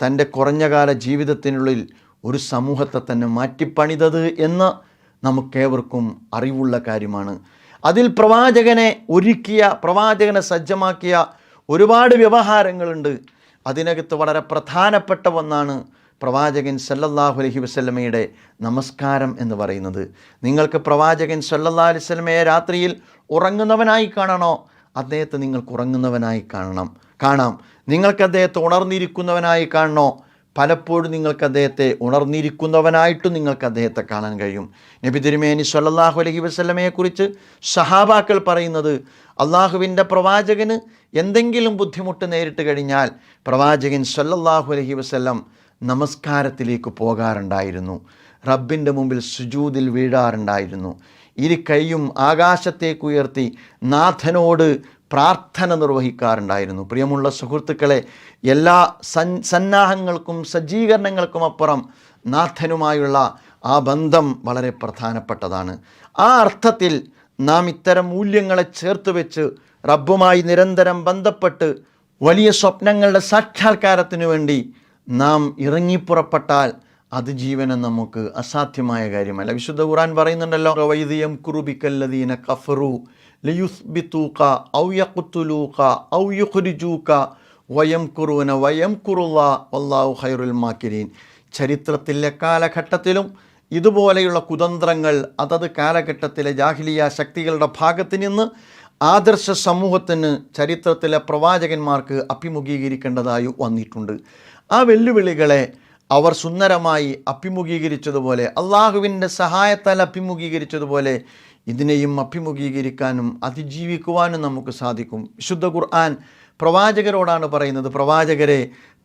തൻ്റെ കുറഞ്ഞകാല ജീവിതത്തിനുള്ളിൽ ഒരു സമൂഹത്തെ തന്നെ മാറ്റിപ്പണിതത് എന്ന് നമുക്കേവർക്കും അറിവുള്ള കാര്യമാണ്. അതിൽ പ്രവാചകനെ ഒരുക്കിയ, പ്രവാചകനെ സജ്ജമാക്കിയ ഒരുപാട് വ്യവഹാരങ്ങളുണ്ട്. അതിനകത്ത് വളരെ പ്രധാനപ്പെട്ട ഒന്നാണ് പ്രവാചകൻ സല്ലല്ലാഹു അലൈഹി വസല്ലമയുടെ നമസ്കാരം എന്ന് പറയുന്നത്. നിങ്ങൾക്ക് പ്രവാചകൻ സല്ലല്ലാഹു അലൈഹി വസല്ലമയെ രാത്രിയിൽ ഉറങ്ങുന്നവനായി കാണണോ? അദ്ദേഹത്തെ നിങ്ങൾക്ക് ഉറങ്ങുന്നവനായി കാണാം. നിങ്ങൾക്ക് അദ്ദേഹത്തെ ഉണർന്നിരിക്കുന്നവനായി കാണണോ? പലപ്പോഴും നിങ്ങൾക്ക് അദ്ദേഹത്തെ ഉണർന്നിരിക്കുന്നവനായിട്ടും നിങ്ങൾക്ക് അദ്ദേഹത്തെ കാണാൻ കഴിയും. നബി തിരുമേനി സല്ലല്ലാഹു അലൈഹി വസല്ലമയെക്കുറിച്ച് സഹാബാക്കൾ പറയുന്നത്, അള്ളാഹുവിൻ്റെ പ്രവാചകന് എന്തെങ്കിലും ബുദ്ധിമുട്ട് നേരിട്ട് കഴിഞ്ഞാൽ പ്രവാചകൻ സല്ലല്ലാഹു അലൈഹി വസല്ലം നമസ്കാരത്തിലേക്ക് പോകാറുണ്ടായിരുന്നു. റബ്ബിൻ്റെ മുമ്പിൽ സുജൂദിൽ വീഴാറുണ്ടായിരുന്നു. ഇരു കൈയും ആകാശത്തേക്ക് ഉയർത്തി നാഥനോട് പ്രാർത്ഥന നിർവഹിക്കാറുണ്ടായിരുന്നു. പ്രിയമുള്ള സുഹൃത്തുക്കളെ, എല്ലാ സന്നാഹങ്ങൾക്കും സജ്ജീകരണങ്ങൾക്കും അപ്പുറം നാഥനുമായുള്ള ആ ബന്ധം വളരെ പ്രധാനപ്പെട്ടതാണ്. ആ അർത്ഥത്തിൽ നാം ഇത്തരം മൂല്യങ്ങളെ ചേർത്ത് വെച്ച് റബ്ബുമായി നിരന്തരം ബന്ധപ്പെട്ട് വലിയ സ്വപ്നങ്ങളുടെ സാക്ഷാത്കാരത്തിനു വേണ്ടി നാം ഇറങ്ങിപ്പുറപ്പെട്ടാൽ അതിജീവനം നമുക്ക് അസാധ്യമായ കാര്യമല്ല. വിശുദ്ധ ഖുർആൻ പറയുന്നുണ്ടല്ലോ, വൈദിയം കുറുബിക്കല്ലദീന കഫറു ലിയുസ്ബിതൂക ഔ യഖ്തുലൂക ഔ യുഖ്രിജൂക വയംകുറൂന വയംകുറുല്ലാഹ് വല്ലാഹു ഖൈറുൽ മാക്കിരീൻ. ചരിത്രത്തിലെ കാലഘട്ടത്തിലും ഇതുപോലെയുള്ള കുതന്ത്രങ്ങൾ അതത് കാലഘട്ടത്തിലെ ജാഹിലിയ ശക്തികളുടെ ഭാഗത്ത് നിന്ന് ആദർശ സമൂഹത്തിന് ചരിത്രത്തിലെ പ്രവാചകന്മാർക്ക് അഭിമുഖീകരിക്കേണ്ടതായി വന്നിട്ടുണ്ട്. ആ വെല്ലുവിളികളെ അവർ സുന്ദരമായി അഭിമുഖീകരിച്ചതുപോലെ, അള്ളാഹുവിൻ്റെ സഹായത്താൽ അഭിമുഖീകരിച്ചതുപോലെ ഇതിനെയും അഭിമുഖീകരിക്കാനും അതിജീവിക്കുവാനും നമുക്ക് സാധിക്കും. വിശുദ്ധ ഖുർആൻ പ്രവാചകരോടാണ് പറയുന്നത്, പ്രവാചകരെ,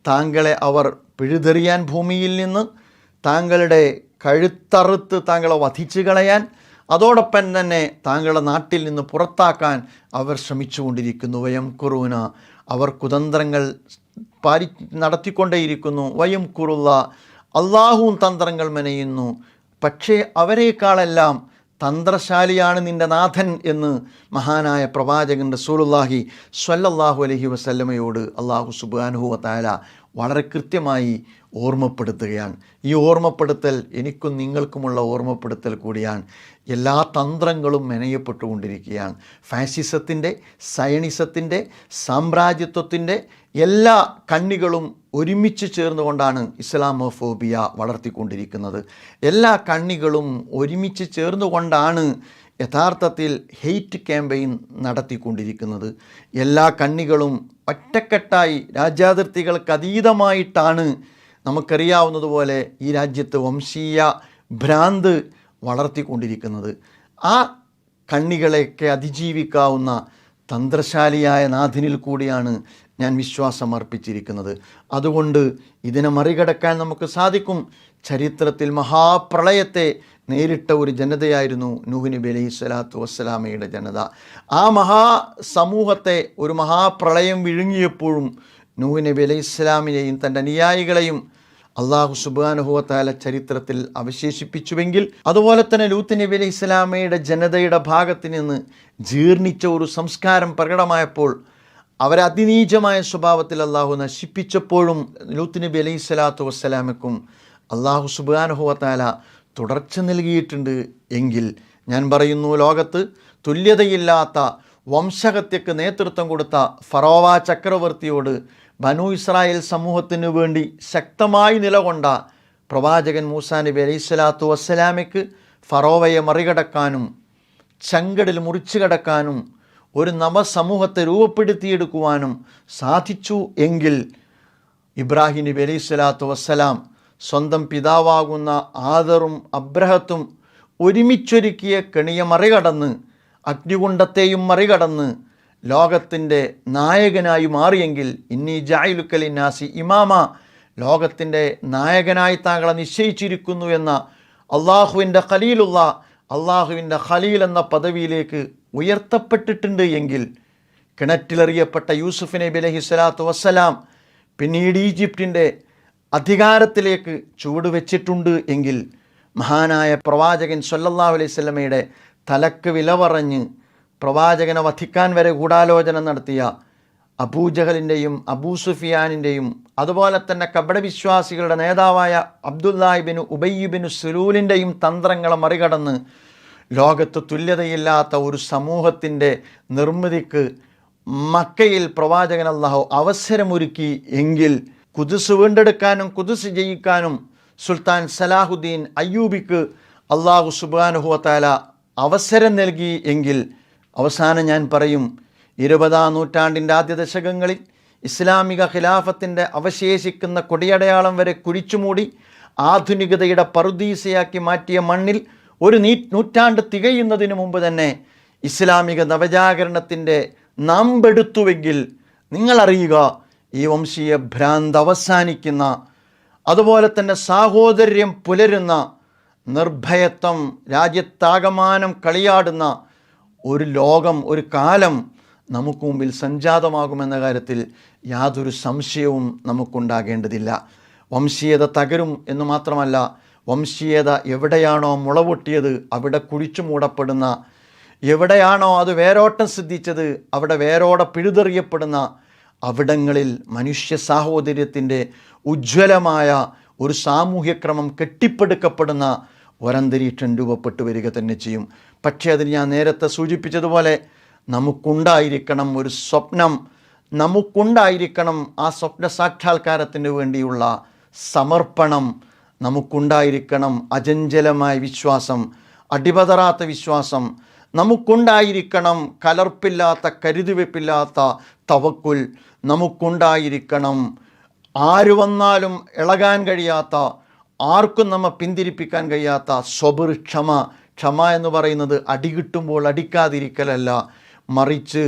താങ്കളെ അവർ പിഴുതെറിയാൻ ഭൂമിയിൽ നിന്ന്, താങ്കളുടെ കഴുത്തറുത്ത് താങ്കളെ വധിച്ചു കളയാൻ, അതോടൊപ്പം തന്നെ താങ്കളുടെ നാട്ടിൽ നിന്ന് പുറത്താക്കാൻ അവർ ശ്രമിച്ചുകൊണ്ടിരിക്കുന്നു. വയം കുറൂന, അവർ കുതന്ത്രങ്ങൾ നടത്തിക്കൊണ്ടേയിരിക്കുന്നു. വയം കുറുള്ള, അള്ളാഹുവും തന്ത്രങ്ങൾ മെനയുന്നു. പക്ഷേ അവരെക്കാളെല്ലാം തന്ത്രശാലിയാണ് നിൻ്റെ നാഥൻ എന്ന് മഹാനായ പ്രവാചകൻ റസൂലുള്ളാഹി സ്വല്ലല്ലാഹു അലൈഹി വസല്ലമയോട് അള്ളാഹു സുബ്ഹാനഹു വ തആല വളരെ കൃത്യമായി ഓർമ്മപ്പെടുത്തുകയാണ്. ഈ ഓർമ്മപ്പെടുത്തൽ എനിക്കും നിങ്ങൾക്കുമുള്ള ഓർമ്മപ്പെടുത്തൽ കൂടിയാണ്. എല്ലാ തന്ത്രങ്ങളും മെനയപ്പെട്ടുകൊണ്ടിരിക്കുകയാണ്. ഫാസിസത്തിൻ്റെ, സയണിസത്തിൻ്റെ, സാമ്രാജ്യത്വത്തിൻ്റെ എല്ലാ കണ്ണികളും ഒരുമിച്ച് ചേർന്നുകൊണ്ടാണ് ഇസ്ലാമോഫോബിയ വളർത്തിക്കൊണ്ടിരിക്കുന്നത്. എല്ലാ കണ്ണികളും ഒരുമിച്ച് ചേർന്നുകൊണ്ടാണ് യഥാർത്ഥത്തിൽ ഹെയ്റ്റ് ക്യാമ്പയിൻ നടത്തിക്കൊണ്ടിരിക്കുന്നത്. എല്ലാ കണ്ണികളും ഒറ്റക്കെട്ടായി രാജ്യാതിർത്തികൾക്ക് അതീതമായിട്ടാണ് നമുക്കറിയാവുന്നതുപോലെ ഈ രാജ്യത്ത് വംശീയ ഭ്രാന്ത് വളർത്തിക്കൊണ്ടിരിക്കുന്നത്. ആ കണ്ണികളെയൊക്കെ അതിജീവിക്കാവുന്ന തന്ത്രശാലിയായ നാഥനിൽ കൂടിയാണ് ഞാൻ വിശ്വാസം അർപ്പിച്ചിരിക്കുന്നത്. അതുകൊണ്ട് ഇതിനെ മറികടക്കാൻ നമുക്ക് സാധിക്കും. ചരിത്രത്തിൽ മഹാപ്രളയത്തെ നേരിട്ട ഒരു ജനതയായിരുന്നു നൂഹ് നബി അലൈഹി സ്വലാത്തു വസ്സലാമയുടെ ജനത. ആ മഹാസമൂഹത്തെ ഒരു മഹാപ്രളയം വിഴുങ്ങിയപ്പോഴും നൂഹ് നബി അലൈഹി സ്വലാമിനെയും തൻ്റെ അനുയായികളെയും അള്ളാഹു സുബ്ഹാനഹു വ തആല ചരിത്രത്തിൽ അവശേഷിപ്പിച്ചുവെങ്കിൽ, അതുപോലെ തന്നെ ലൂത്ത് നബി അലൈഹി സ്വലാമയുടെ ജനതയുടെ ഭാഗത്ത് നിന്ന് ജീർണിച്ച ഒരു സംസ്കാരം പ്രകടമായപ്പോൾ, അവരെ അതിനീചമായ സ്വഭാവത്തിൽ അള്ളാഹു നശിപ്പിച്ചപ്പോഴും ലൂത്ത് നബി അലൈഹി സ്വലാത്തു വസ്സലാമയ്ക്കും അള്ളാഹു സുബ്ഹാനഹു വ തആല തുടർച്ച നൽകിയിട്ടുണ്ട് എങ്കിൽ, ഞാൻ പറയുന്നു, ലോകത്ത് തുല്യതയില്ലാത്ത വംശഹത്യക്ക് നേതൃത്വം കൊടുത്ത ഫറോവ ചക്രവർത്തിയോട് ബനു ഇസ്രായേൽ സമൂഹത്തിനു വേണ്ടി ശക്തമായി നിലകൊണ്ട പ്രവാചകൻ മൂസാ നബി അലൈഹി സ്വലാത്തു വസ്സലാമയ്ക്ക് ഫറോവയെ മറികടക്കാനും ചങ്കടിൽ മുറിച്ചു കടക്കാനും ഒരു നവസമൂഹത്തെ രൂപപ്പെടുത്തിയെടുക്കുവാനും സാധിച്ചു എങ്കിൽ, ഇബ്രാഹിം നബി അലൈഹി സ്വലാത്തു വസ്സലാം സ്വന്തം പിതാവാകുന്ന ആദറും അബ്രഹത്തും ഒരുമിച്ചൊരുക്കിയ കെണിയെ മറികടന്ന്, അഗ്നികുണ്ഡത്തെയും മറികടന്ന് ലോകത്തിൻ്റെ നായകനായി മാറിയെങ്കിൽ, ഇന്നി ജായിലുക ലിന്നാസി ഇമാമ, ലോകത്തിൻ്റെ നായകനായി താങ്കളെ നിശ്ചയിച്ചിരിക്കുന്നു എന്ന അള്ളാഹുവിൻ്റെ ഖലീലുള്ള, അള്ളാഹുവിൻ്റെ ഖലീൽ എന്ന പദവിയിലേക്ക് ഉയർത്തപ്പെട്ടിട്ടുണ്ട് എങ്കിൽ, കിണറ്റിലെറിയപ്പെട്ട യൂസുഫ് നബി അലൈഹി സ്വലാത്തു വസ്സലാം പിന്നീട് ഈജിപ്തിൻ്റെ അധികാരത്തിലേക്ക് ചുവടുവെച്ചിട്ടുണ്ട് എങ്കിൽ, മഹാനായ പ്രവാചകൻ സല്ലല്ലാഹു അലൈഹി വസല്ലമയുടെ തലക്ക് വില പറഞ്ഞ് പ്രവാചകനെ വധിക്കാൻ വരെ ഗൂഢാലോചന നടത്തിയ അബൂജഹലിൻ്റെയും അബൂ സുഫിയാനിൻ്റെയും അതുപോലെ തന്നെ കപടവിശ്വാസികളുടെ നേതാവായ അബ്ദുല്ലാഹിബിന് ഉബയ്യിബിന് സുലൂലിൻ്റെയും തന്ത്രങ്ങളെ മറികടന്ന് ലോകത്ത് തുല്യതയില്ലാത്ത ഒരു സമൂഹത്തിൻ്റെ നിർമ്മിതിക്ക് മക്കയിൽ പ്രവാചകൻ അല്ലാഹു അവസരമൊരുക്കി എങ്കിൽ, ഖുദ്സ് വീണ്ടെടുക്കാനും ഖുദ്സ് ജയിക്കാനും സുൽത്താൻ സലാഹുദ്ദീൻ അയ്യൂബിക്ക് അള്ളാഹു സുബ്ഹാനഹു വ തആല അവസരം നൽകി എങ്കിൽ, അവസാനം ഞാൻ പറയും, 20-ാം നൂറ്റാണ്ടിൻ്റെ ആദ്യ ദശകങ്ങളിൽ ഇസ്ലാമിക ഖിലാഫത്തിൻ്റെ അവശേഷിക്കുന്ന കൊടിയടയാളം വരെ കുഴിച്ചുമൂടി ആധുനികതയുടെ പറുദീസയാക്കി മാറ്റിയ മണ്ണിൽ ഒരു നൂറ്റാണ്ട് തികയുന്നതിന് മുമ്പ് തന്നെ ഇസ്ലാമിക നവജാഗരണത്തിൻ്റെ നാമ്പെടുത്തുവെങ്കിൽ, നിങ്ങളറിയുക, ഈ വംശീയ ഭ്രാന്ത് അവസാനിക്കുന്ന, അതുപോലെ തന്നെ സാഹോദര്യം പുലരുന്ന, നിർഭയത്വം രാജ്യത്താകമാനം കളിയാടുന്ന ഒരു ലോകം, ഒരു കാലം നമുക്ക് മുമ്പിൽ സംജാതമാകുമെന്ന കാര്യത്തിൽ യാതൊരു സംശയവും നമുക്കുണ്ടാകേണ്ടതില്ല. വംശീയത തകരും എന്ന് മാത്രമല്ല, വംശീയത എവിടെയാണോ മുളപൊട്ടിയത് അവിടെ കുഴിച്ചു മൂടപ്പെടുന്ന, എവിടെയാണോ അത് വേരോട്ടം സിദ്ധിച്ചത് അവിടെ വേരോടെ പിഴുതെറിയപ്പെടുന്ന അവിടങ്ങളിൽ മനുഷ്യ സാഹോദര്യത്തിൻ്റെ ഉജ്ജ്വലമായ ഒരു സാമൂഹ്യക്രമം കെട്ടിപ്പടുക്കപ്പെടുന്ന ഒരന്തരീക്ഷം രൂപപ്പെട്ടു വരിക തന്നെ ചെയ്യും. പക്ഷേ അതിന് ഞാൻ നേരത്തെ സൂചിപ്പിച്ചതുപോലെ നമുക്കുണ്ടായിരിക്കണം ഒരു സ്വപ്നം, നമുക്കുണ്ടായിരിക്കണം ആ സ്വപ്ന സാക്ഷാത്കാരത്തിന് വേണ്ടിയുള്ള സമർപ്പണം, നമുക്കുണ്ടായിരിക്കണം അചഞ്ചലമായ വിശ്വാസം, അടിപതറാത്ത വിശ്വാസം, നമുക്കുണ്ടായിരിക്കണം കലർപ്പില്ലാത്ത കരുതുവെപ്പില്ലാത്ത തവക്കുൽ, നമുക്കുണ്ടായിരിക്കണം ആര് വന്നാലും ഇളകാൻ കഴിയാത്ത, ആർക്കും നമ്മെ പിന്തിരിപ്പിക്കാൻ കഴിയാത്ത സ്വബർ, ക്ഷമ. ക്ഷമ എന്ന് പറയുന്നത് അടികിട്ടുമ്പോൾ അടിക്കാതിരിക്കലല്ല, മറിച്ച്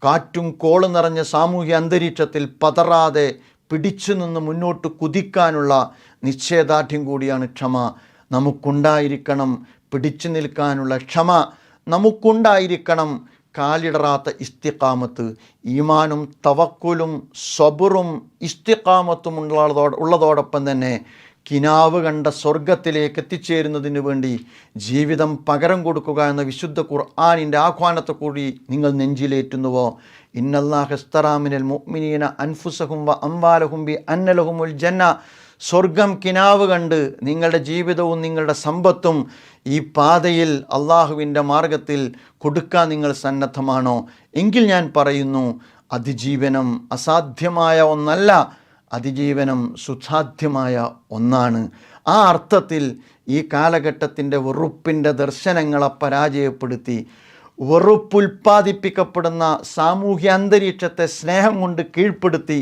കാറ്റും കോളും നിറഞ്ഞ സാമൂഹ്യ അന്തരീക്ഷത്തിൽ പതറാതെ പിടിച്ചു നിന്ന് മുന്നോട്ട് കുതിക്കാനുള്ള നിശ്ചയദാർഢ്യം കൂടിയാണ് ക്ഷമ. നമുക്കുണ്ടായിരിക്കണം പിടിച്ചു നിൽക്കാനുള്ള ക്ഷമ, നമുക്കുണ്ടായിരിക്കണം കാലിടറാത്ത ഇസ്തിഖാമത്ത്. ഈമാനും തവക്കുലും സ്വബറും ഇസ്തിഖാമത്തും ഉള്ളതോടൊപ്പം തന്നെ കിനാവ് കണ്ട സ്വർഗത്തിലേക്ക് എത്തിച്ചേരുന്നതിന് വേണ്ടി ജീവിതം പകരം കൊടുക്കുക എന്ന വിശുദ്ധ ഖുർആനിൻ്റെ ആഹ്വാനത്തെ കൂടി നിങ്ങൾ നെഞ്ചിലേറ്റുന്നുവോ? ഇന്നല്ലാഹ ഇസ്തറാമിനൽ മുഅ്മിനീന അൻഫുസഹും വ അംവാലഹും ബി അന്ന ലഹുമുൽ ജന്ന. സ്വർഗം കിനാവ് കണ്ട് നിങ്ങളുടെ ജീവിതവും നിങ്ങളുടെ സമ്പത്തും ഈ പാതയിൽ അള്ളാഹുവിൻ്റെ മാർഗത്തിൽ കൊടുക്കാൻ നിങ്ങൾ സന്നദ്ധമാണോ? എങ്കിൽ ഞാൻ പറയുന്നു, അതിജീവനം അസാധ്യമായ ഒന്നല്ല, അതിജീവനം സുസാധ്യമായ ഒന്നാണ്. ആ അർത്ഥത്തിൽ ഈ കാലഘട്ടത്തിൻ്റെ വെറുപ്പിൻ്റെ ദർശനങ്ങളെ പരാജയപ്പെടുത്തി വെറുപ്പുൽപ്പാദിപ്പിക്കപ്പെടുന്ന സാമൂഹ്യ അന്തരീക്ഷത്തെ സ്നേഹം കൊണ്ട് കീഴ്പ്പെടുത്തി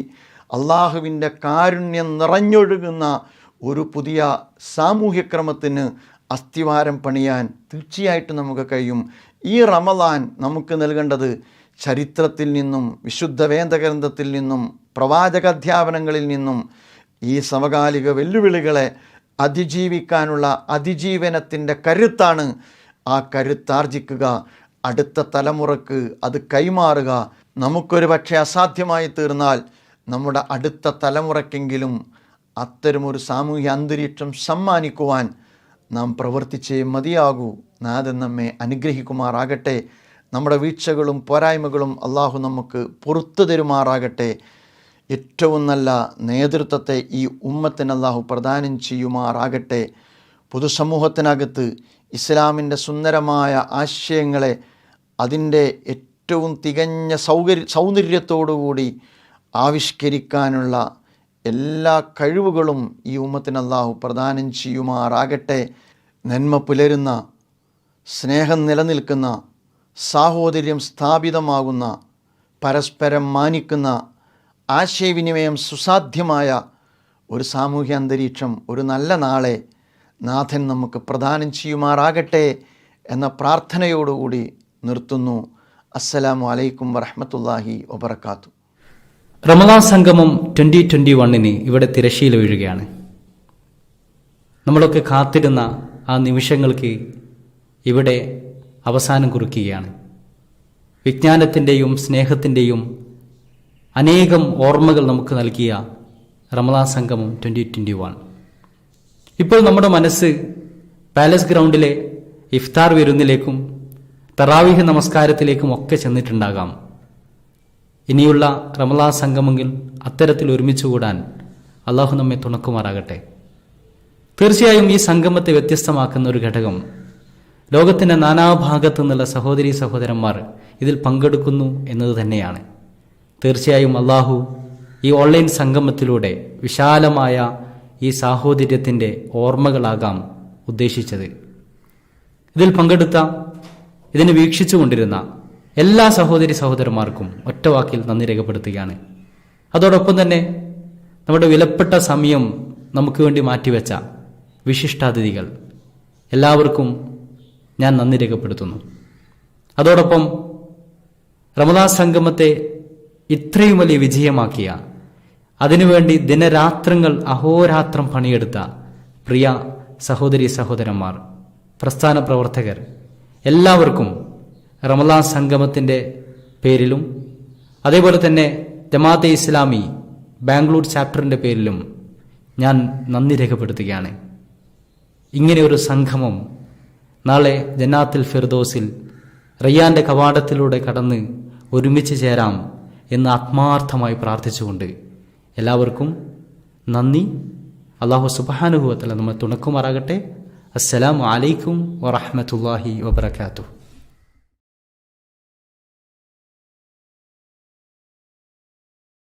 അള്ളാഹുവിൻ്റെ കാരുണ്യം നിറഞ്ഞൊഴുകുന്ന ഒരു പുതിയ സാമൂഹ്യക്രമത്തിന് അസ്ഥിവാരം പണിയാൻ തീർച്ചയായിട്ടും നമുക്ക് കഴിയും. ഈ റമളാൻ നമുക്ക് നൽകേണ്ടത് ചരിത്രത്തിൽ നിന്നും വിശുദ്ധ വേദഗ്രന്ഥത്തിൽ നിന്നും പ്രവാചകാധ്യാപനങ്ങളിൽ നിന്നും ഈ സമകാലിക വെല്ലുവിളികളെ അതിജീവിക്കാനുള്ള അതിജീവനത്തിൻ്റെ കരുത്താണ്. ആ കരുത്താർജിക്കുക, അടുത്ത തലമുറക്ക് അത് കൈമാറുക. നമുക്കൊരു പക്ഷേ അസാധ്യമായി തീർന്നാൽ നമ്മുടെ അടുത്ത തലമുറയ്ക്കെങ്കിലും അത്തരമൊരു സാമൂഹ്യ അന്തരീക്ഷം സമ്മാനിക്കുവാൻ നാം പ്രവർത്തിച്ചേ മതിയാകൂ. നാഥൻ നമ്മെ അനുഗ്രഹിക്കുമാറാകട്ടെ. നമ്മുടെ വീഴ്ചകളും പോരായ്മകളും അള്ളാഹു നമുക്ക് പുറത്തു തരുമാറാകട്ടെ. ഏറ്റവും നല്ല നേതൃത്വത്തെ ഈ ഉമ്മത്തിന് അള്ളാഹു പ്രദാനം ചെയ്യുമാറാകട്ടെ. പൊതുസമൂഹത്തിനകത്ത് ഇസ്ലാമിൻ്റെ സുന്ദരമായ ആശയങ്ങളെ അതിൻ്റെ ഏറ്റവും തികഞ്ഞ സൗന്ദര്യത്തോടുകൂടി ആവിഷ്കരിക്കാനുള്ള എല്ലാ കഴിവുകളും ഈ ഉമ്മത്തിന് അള്ളാഹു പ്രദാനം ചെയ്യുമാറാകട്ടെ. നന്മ പുലരുന്ന, സ്നേഹം നിലനിൽക്കുന്ന, സാഹോദര്യം സ്ഥാപിതമാകുന്ന, പരസ്പരം മാനിക്കുന്ന, ആശയവിനിമയം സുസാധ്യമായ ഒരു സാമൂഹ്യ അന്തരീക്ഷം, ഒരു നല്ല നാളെ നാഥൻ നമുക്ക് പ്രദാനം ചെയ്യുമാറാകട്ടെ എന്ന പ്രാർത്ഥനയോടുകൂടി നിർത്തുന്നു. അസ്സലാമു അലൈക്കും വറഹ്മത്തുള്ളാഹി വബറകാതുഹു. റമദാൻ സംഗമം 2021 ഇവിടെ തിരശ്ശീല വീഴുകയാണ്. നമ്മളൊക്കെ കാത്തിരുന്ന ആ നിമിഷങ്ങൾക്ക് ഇവിടെ അവസാനം കുറിക്കുകയാണ്. വിജ്ഞാനത്തിൻ്റെയും സ്നേഹത്തിൻ്റെയും അനേകം ഓർമ്മകൾ നമുക്ക് നൽകിയ റമദാൻ സംഗമം 2021. ഇപ്പോൾ നമ്മുടെ മനസ്സ് പാലസ് ഗ്രൗണ്ടിലെ ഇഫ്താർ വിരുന്നിലേക്കും തറാവീഹ് നമസ്കാരത്തിലേക്കും ഒക്കെ ചെന്നിട്ടുണ്ടാകാം. ഇനിയുള്ള റമദാൻ സംഗമങ്ങൾ അത്തരത്തിൽ ഒരുമിച്ച് കൂടാൻ അള്ളാഹു നമ്മെ തുണക്കുമാറാകട്ടെ. തീർച്ചയായും ഈ സംഗമത്തെ വ്യത്യസ്തമാക്കുന്ന ഒരു ഘടകം ലോകത്തിൻ്റെ നാനാഭാഗത്തു നിന്നുള്ള സഹോദരീ സഹോദരന്മാർ ഇതിൽ പങ്കെടുക്കുന്നു എന്നത് തന്നെയാണ്. തീർച്ചയായും അള്ളാഹു ഈ ഓൺലൈൻ സംഗമത്തിലൂടെ വിശാലമായ ഈ സാഹോദര്യത്തിൻ്റെ ഓർമ്മകളാകാം ഉദ്ദേശിച്ചത്. ഇതിൽ പങ്കെടുത്ത, ഇതിനെ വീക്ഷിച്ചു കൊണ്ടിരുന്ന എല്ലാ സഹോദരി സഹോദരന്മാർക്കും ഒറ്റവാക്കിൽ നന്ദി രേഖപ്പെടുത്തുകയാണ്. അതോടൊപ്പം തന്നെ നമ്മുടെ വിലപ്പെട്ട സമയം നമുക്ക് വേണ്ടി മാറ്റിവെച്ച വിശിഷ്ടാതിഥികൾ എല്ലാവർക്കും ഞാൻ നന്ദി രേഖപ്പെടുത്തുന്നു. അതോടൊപ്പം റമദാൻ സംഗമത്തെ ഇത്രയും വലിയ വിജയമാക്കിയ, അതിനുവേണ്ടി ദിനരാത്രങ്ങൾ അഹോരാത്രം പണിയെടുത്ത പ്രിയ സഹോദരി സഹോദരന്മാർ, പ്രസ്ഥാന പ്രവർത്തകർ എല്ലാവർക്കും റമദാൻ സംഗമത്തിൻ്റെ പേരിലും അതേപോലെ തന്നെ ജമാഅത്തെ ഇസ്ലാമി ബാംഗ്ലൂർ ചാപ്റ്ററിൻ്റെ പേരിലും ഞാൻ നന്ദി രേഖപ്പെടുത്തുകയാണ്. ഇങ്ങനെ ഒരു സംഗമം നാളെ ജന്നാത്തുൽ ഫിർദൗസിൽ റയ്യാൻ്റെ കവാടത്തിലൂടെ കടന്ന് ഒരുമിച്ച് ചേരാം എന്ന് ആത്മാർത്ഥമായി പ്രാർത്ഥിച്ചുകൊണ്ട് എല്ലാവർക്കും നന്ദി. അല്ലാഹു സുബ്ഹാനഹു വ തആല നമ്മെ തുണക്കുമാറാകട്ടെ. അസ്സലാമു അലൈക്കും വറഹ്മത്തുള്ളാഹി വബറകാതുഹു.